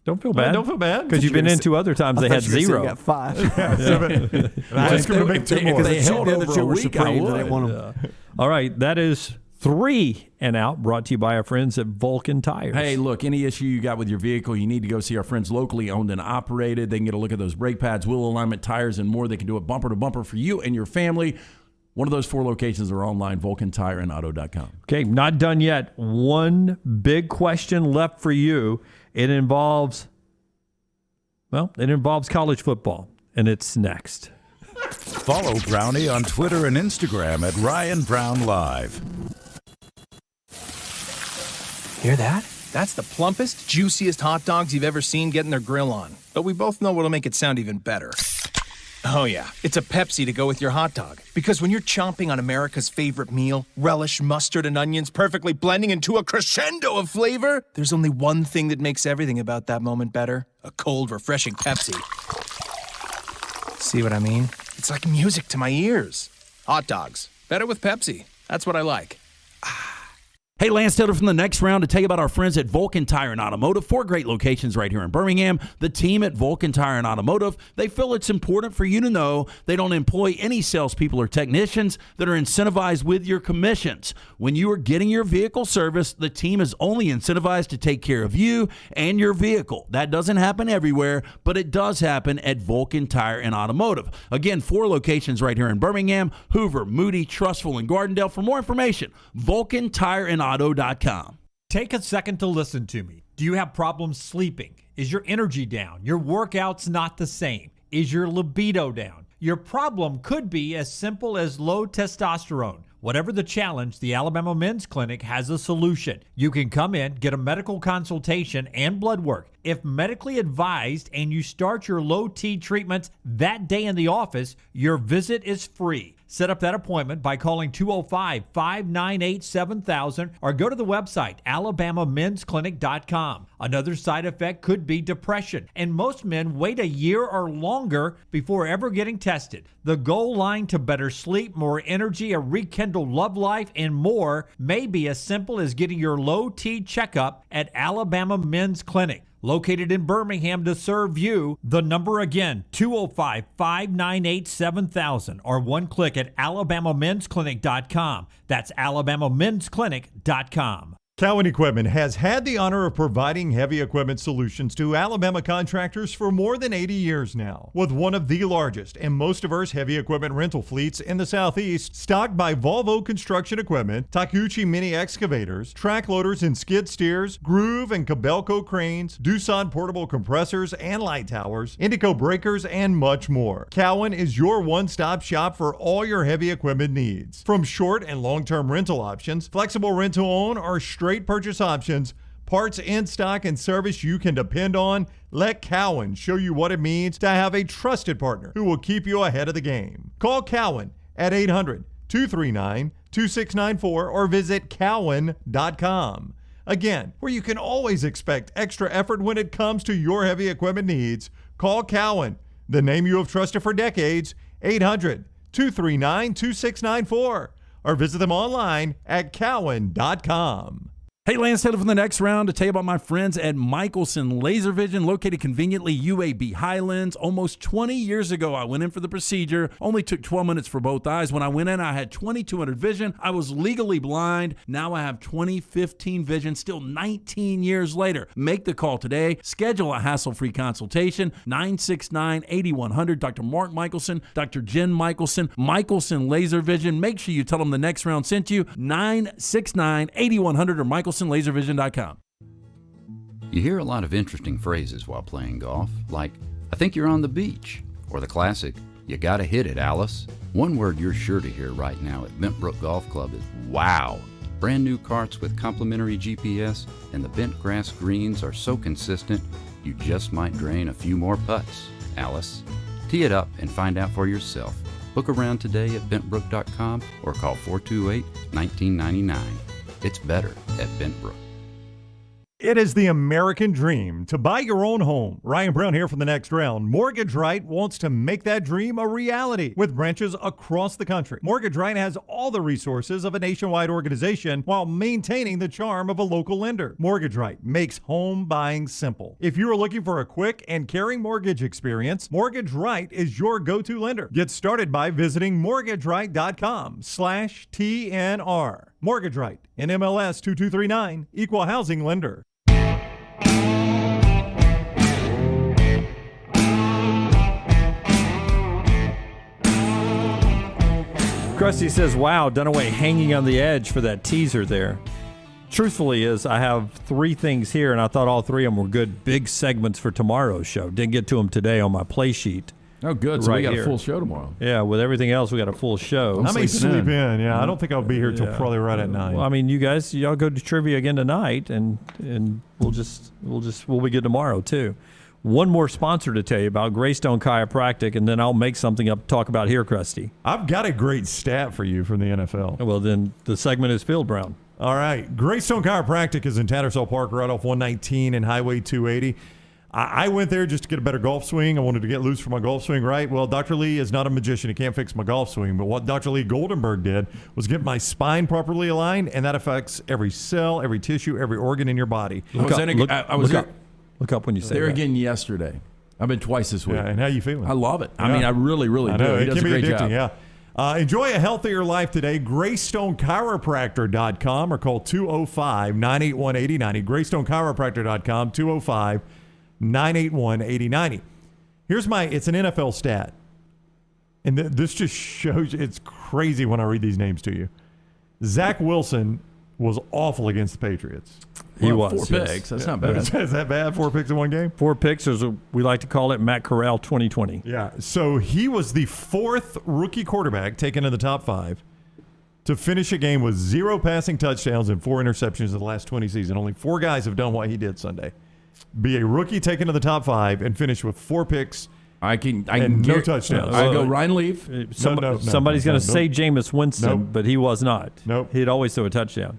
Don't feel bad. Don't feel bad. Because you've been in 2 other times they had 0. You got 5. I was going to make 2 more. If they held over a week, I would. All right, that is 3 and Out, brought to you by our friends at Vulcan Tires. Hey, look, any issue you got with your vehicle, you need to go see our friends locally owned and operated. They can get a look at those brake pads, wheel alignment, tires, and more. They can do it bumper to bumper for you and your family. One of those 4 locations are online, VulcanTireandAuto.com. Okay, not done yet. One big question left for you. It involves college football, and it's next. Follow Brownie on Twitter and Instagram at Ryan Brown Live. Hear that? That's the plumpest, juiciest hot dogs you've ever seen getting their grill on. But we both know what'll make it sound even better. Oh yeah, it's a Pepsi to go with your hot dog. Because when you're chomping on America's favorite meal, relish, mustard, and onions perfectly blending into a crescendo of flavor, there's only one thing that makes everything about that moment better. A cold, refreshing Pepsi. See what I mean? It's like music to my ears. Hot dogs. Better with Pepsi. That's what I like. Hey, Lance Taylor from the Next Round to tell you about our friends at Vulcan Tire and Automotive. 4 great locations right here in Birmingham. The team at Vulcan Tire and Automotive, they feel it's important for you to know they don't employ any salespeople or technicians that are incentivized with your commissions. When you are getting your vehicle serviced, the team is only incentivized to take care of you and your vehicle. That doesn't happen everywhere, but it does happen at Vulcan Tire and Automotive. Again, 4 locations right here in Birmingham, Hoover, Moody, Trussville, and Gardendale. For more information, Vulcan Tire and Auto.com. Take a second to listen to me. Do you have problems sleeping? Is your energy down? Your workouts not the same? Is your libido down? Your problem could be as simple as low testosterone. Whatever the challenge, the Alabama Men's Clinic has a solution. You can come in, get a medical consultation and blood work. If medically advised and you start your low T treatments that day in the office, your visit is free. Set up that appointment by calling 205-598-7000 or go to the website alabamamensclinic.com. Another side effect could be depression, and most men wait a year or longer before ever getting tested. The goal line to better sleep, more energy, a rekindled love life, and more may be as simple as getting your low T checkup at Alabama Men's Clinic. Located in Birmingham to serve you. The number again, 205-598-7000 or one click at alabamamensclinic.com. That's alabamamensclinic.com. Cowan Equipment has had the honor of providing heavy equipment solutions to Alabama contractors for more than 80 years now. With one of the largest and most diverse heavy equipment rental fleets in the Southeast, stocked by Volvo Construction Equipment, Takuchi Mini Excavators, track loaders and skid steers, Groove and Cabelco cranes, Doosan portable compressors and light towers, Indico breakers, and much more. Cowan is your one-stop shop for all your heavy equipment needs. From short and long-term rental options, flexible rent-to-own, or straight purchase options, parts in stock and service you can depend on, let Cowan show you what it means to have a trusted partner who will keep you ahead of the game. Call Cowan at 800-239-2694 or visit cowan.com. Again, where you can always expect extra effort when it comes to your heavy equipment needs, call Cowan, the name you have trusted for decades, 800-239-2694, or visit them online at cowan.com. Hey, Lance Taylor from the Next Round to tell you about my friends at Michelson Laser Vision, located conveniently UAB Highlands. Almost 20 years ago, I went in for the procedure. Only took 12 minutes for both eyes. When I went in, I had 2200 vision. I was legally blind. Now I have 20/15 vision, still 19 years later. Make the call today. Schedule a hassle-free consultation. 969-8100. Dr. Mark Michelson, Dr. Jen Michelson, Michelson Laser Vision. Make sure you tell them the Next Round sent you. 969-8100 or MichelsonLaserVision.com. You hear a lot of interesting phrases while playing golf, like, I think you're on the beach, or the classic, you gotta hit it, Alice. One word you're sure to hear right now at Bentbrook Golf Club is wow. Brand new carts with complimentary GPS and the bent grass greens are so consistent, you just might drain a few more putts, Alice. Tee it up and find out for yourself. Book around today at bentbrook.com or call 428-1999. It's better at Bentbrook. It is the American dream to buy your own home. Ryan Brown here from The Next Round. Mortgage Right wants to make that dream a reality with branches across the country. Mortgage Right has all the resources of a nationwide organization while maintaining the charm of a local lender. Mortgage Right makes home buying simple. If you are looking for a quick and caring mortgage experience, Mortgage Right is your go-to lender. Get started by visiting mortgageright.com/TNR. Mortgage Right, NMLS 2239, Equal Housing Lender. Krusty says, wow, Dunaway hanging on the edge for that teaser there. Truthfully I have 3 things here, and I thought all 3 of them were good big segments for tomorrow's show. Didn't get to them today on my play sheet. Oh, good. So we got a full show tomorrow. Yeah, with everything else, we got a full show. I may sleep in. Yeah, I don't think I'll be here till probably right at 9. Well, I mean, y'all go to trivia again tonight, and we'll be good tomorrow too. One more sponsor to tell you about, Greystone Chiropractic, and then I'll make something up to talk about here, Krusty. I've got a great stat for you from the NFL. Well, then the segment is Field Brown. All right. Greystone Chiropractic is in Tattersall Park, right off 119 and Highway 280. I went there just to get a better golf swing. I wanted to get loose for my golf swing, right? Well, Dr. Lee is not a magician. He can't fix my golf swing. But what Dr. Lee Goldenberg did was get my spine properly aligned, and that affects every cell, every tissue, every organ in your body. Look up when you say that. There again yesterday. I've been twice this week. Yeah, and how you feeling? I love it. Yeah. I mean, I really, really do. He It does can a be great addicting, job. yeah. Enjoy a healthier life today. GreysstoneChiropractor.com or call 205-981-8090. GreysstoneChiropractor.com, 205-981-8090. It's an NFL stat. And this just shows you, it's crazy when I read these names to you. Zach Wilson was awful against the Patriots. He was. 4 picks. That's not bad. Is that bad? 4 picks in one game? 4 picks, as we like to call it, Matt Corral 2020. Yeah. So he was the 4th rookie quarterback taken in the top 5 to finish a game with 0 passing touchdowns and 4 interceptions in the last 20 seasons. Only 4 guys have done what he did Sunday. Be a rookie taken to the top 5 and finish with 4 picks. I can no touchdowns. I go Ryan Leaf. Somebody's going to say Jameis Winston, but he was not. Nope. He'd always throw a touchdown.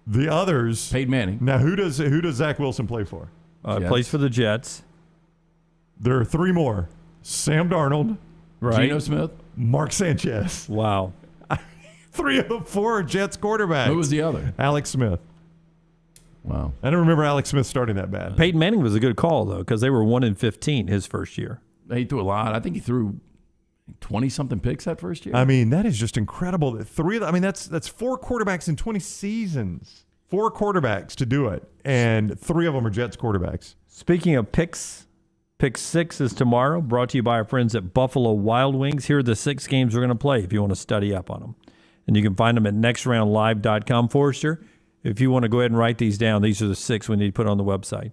The others, Peyton Manning. Now, who does Zach Wilson play for? Plays for the Jets. There are 3 more: Sam Darnold, right? Geno Smith, Mark Sanchez. Wow. 3 of the 4 are Jets quarterbacks. Who was the other? Alex Smith. Wow. I don't remember Alex Smith starting that bad. Peyton Manning was a good call though, because they were 1-15 his first year. He threw a lot. I think he threw 20-something picks that first year. I mean, that is just incredible. That 3 of them, I mean, that's 4 quarterbacks in 20 seasons. 4 quarterbacks to do it, and 3 of them are Jets quarterbacks. Speaking of picks, Pick 6 is tomorrow, brought to you by our friends at Buffalo Wild Wings. Here are the 6 games we're going to play if you want to study up on them. And you can find them at nextroundlive.com. Forrester, if you want to go ahead and write these down, these are the 6 we need to put on the website.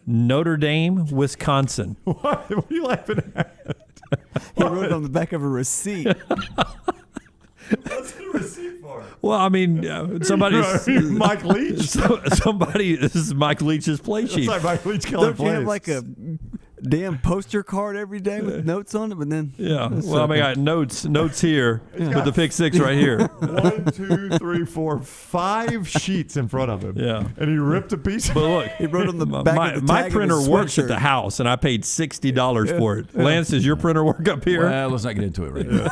Notre Dame, Wisconsin. What are you laughing at? He wrote it on the back of a receipt. What's the receipt for? Well, I mean, Mike Leach. This is Mike Leach's play sheet. That's like Mike Leach calling Don't you have plays. like a damn poster card every day with notes on it? But then Well, I mean, I got notes here with the pick 6 right here. 1, 2, 3, 4, 5 sheets in front of him. Yeah, and he ripped a piece. But look, he wrote on the back of the my tag printer of his works at sweatshirt. the house, and I paid $60 for it. Lance, does your printer work up here? Well, let's not get into it right now.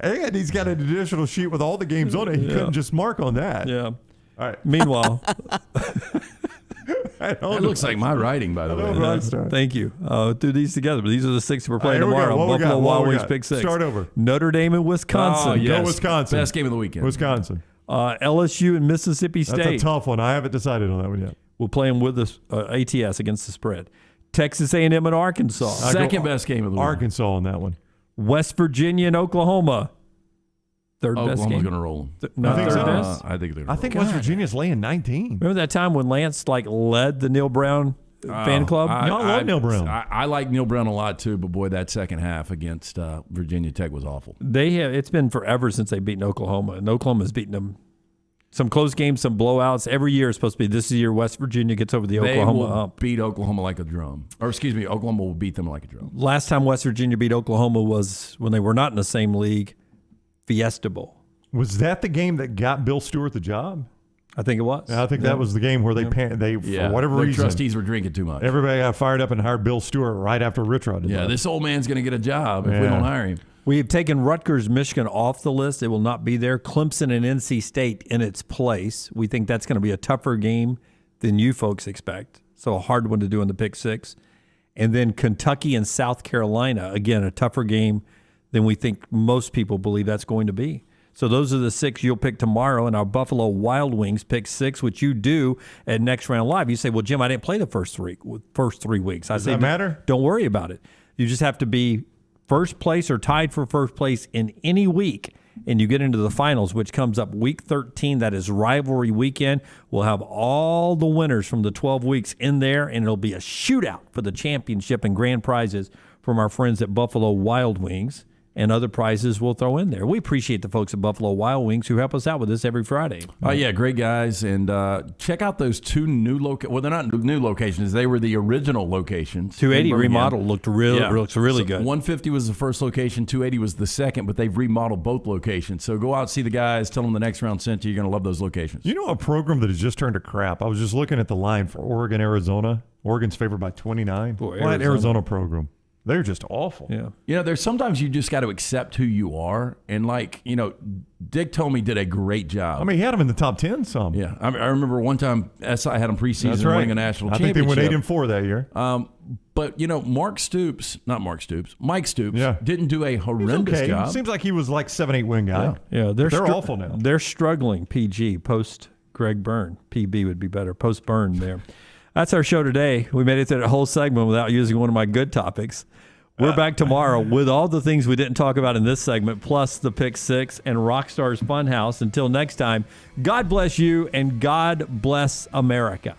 And he's got an additional sheet with all the games on it. He couldn't just mark on that. Yeah. All right. Meanwhile, it looks like my writing, by the way. Thank you. Do these together. But these are the 6 we're playing All right, here we tomorrow. go. What we Buffalo got? What Wild we Wings got? pick 6. Start over. Notre Dame and Wisconsin. Oh, yes. Go Wisconsin. Best game of the weekend. Wisconsin. LSU and Mississippi State. That's a tough one. I haven't decided on that one yet. We'll play them with the ATS against the spread. Texas A&M and Arkansas. Second best game of the week. Arkansas on that one. West Virginia and Oklahoma. Third best Oklahoma's game. going to roll them. No, I think third so. best. I think they're I think West Virginia's laying 19. Remember that time when Lance led the Neil Brown fan club? I love Neil Brown. I like Neil Brown a lot too, but boy, that second half against Virginia Tech was awful. It's been forever since they've beaten Oklahoma, and Oklahoma's beaten them Some close games, some blowouts. Every year is supposed to be this is the year West Virginia gets over the They Oklahoma will hump. beat Oklahoma like a drum. Or excuse me, Oklahoma will beat them like a drum. Last time West Virginia beat Oklahoma was when they were not in the same league, Fiesta Bowl. Was that the game that got Bill Stewart the job? I think it was. I think that was the game where they for whatever their reason, trustees were drinking too much. everybody got fired up and hired Bill Stewart right after Rich Rod did Yeah, that. this old man's going to get a job if we don't hire him. We have taken Rutgers, Michigan off the list. It will not be there. Clemson and NC State in its place. We think that's going to be a tougher game than you folks expect. So a hard one to do in the pick six. And then Kentucky and South Carolina, again, a tougher game than we think most people believe that's going to be. So those are the six you'll pick tomorrow in our Buffalo Wild Wings pick six, which you do at Next Round Live. You say, well, Jim, I didn't play the first 3 weeks. I Does say, that matter? Don't worry about it. You just have to be first place or tied for first place in any week, and you get into the finals, which comes up week 13. That is rivalry weekend. We'll have all the winners from the 12 weeks in there, and it'll be a shootout for the championship and grand prizes from our friends at Buffalo Wild Wings, and other prizes we'll throw in there. We appreciate the folks at Buffalo Wild Wings who help us out with this every Friday. Yeah, great guys. And check out those two new locations. Well, they're not new locations. They were the original locations. 280 remodel looks really good. 150 was the first location. 280 was the second, but they've remodeled both locations. So go out, see the guys, tell them the Next Round sent you. You're going to love those locations. You know a program that has just turned to crap? I was just looking at the line for Oregon, Arizona. Oregon's favored by 29. That Arizona program. They're just awful. Yeah. You know, there's sometimes you just got to accept who you are. And like, you know, Dick Tomey did a great job. I mean, he had them in the top 10 some. Yeah. I remember one time SI had them preseason That's right. winning a national I championship. think they went 8-4 that year. But, you know, Mike Stoops didn't do a horrendous job. Seems like he was like 7-8 win guy. Yeah, they're awful now. They're struggling. PG, post Greg Byrne. PB would be better. Post Byrne there. That's our show today. We made it through the whole segment without using one of my good topics. We're back tomorrow with all the things we didn't talk about in this segment, plus the Pick Six and Rockstar's Funhouse. Until next time, God bless you and God bless America.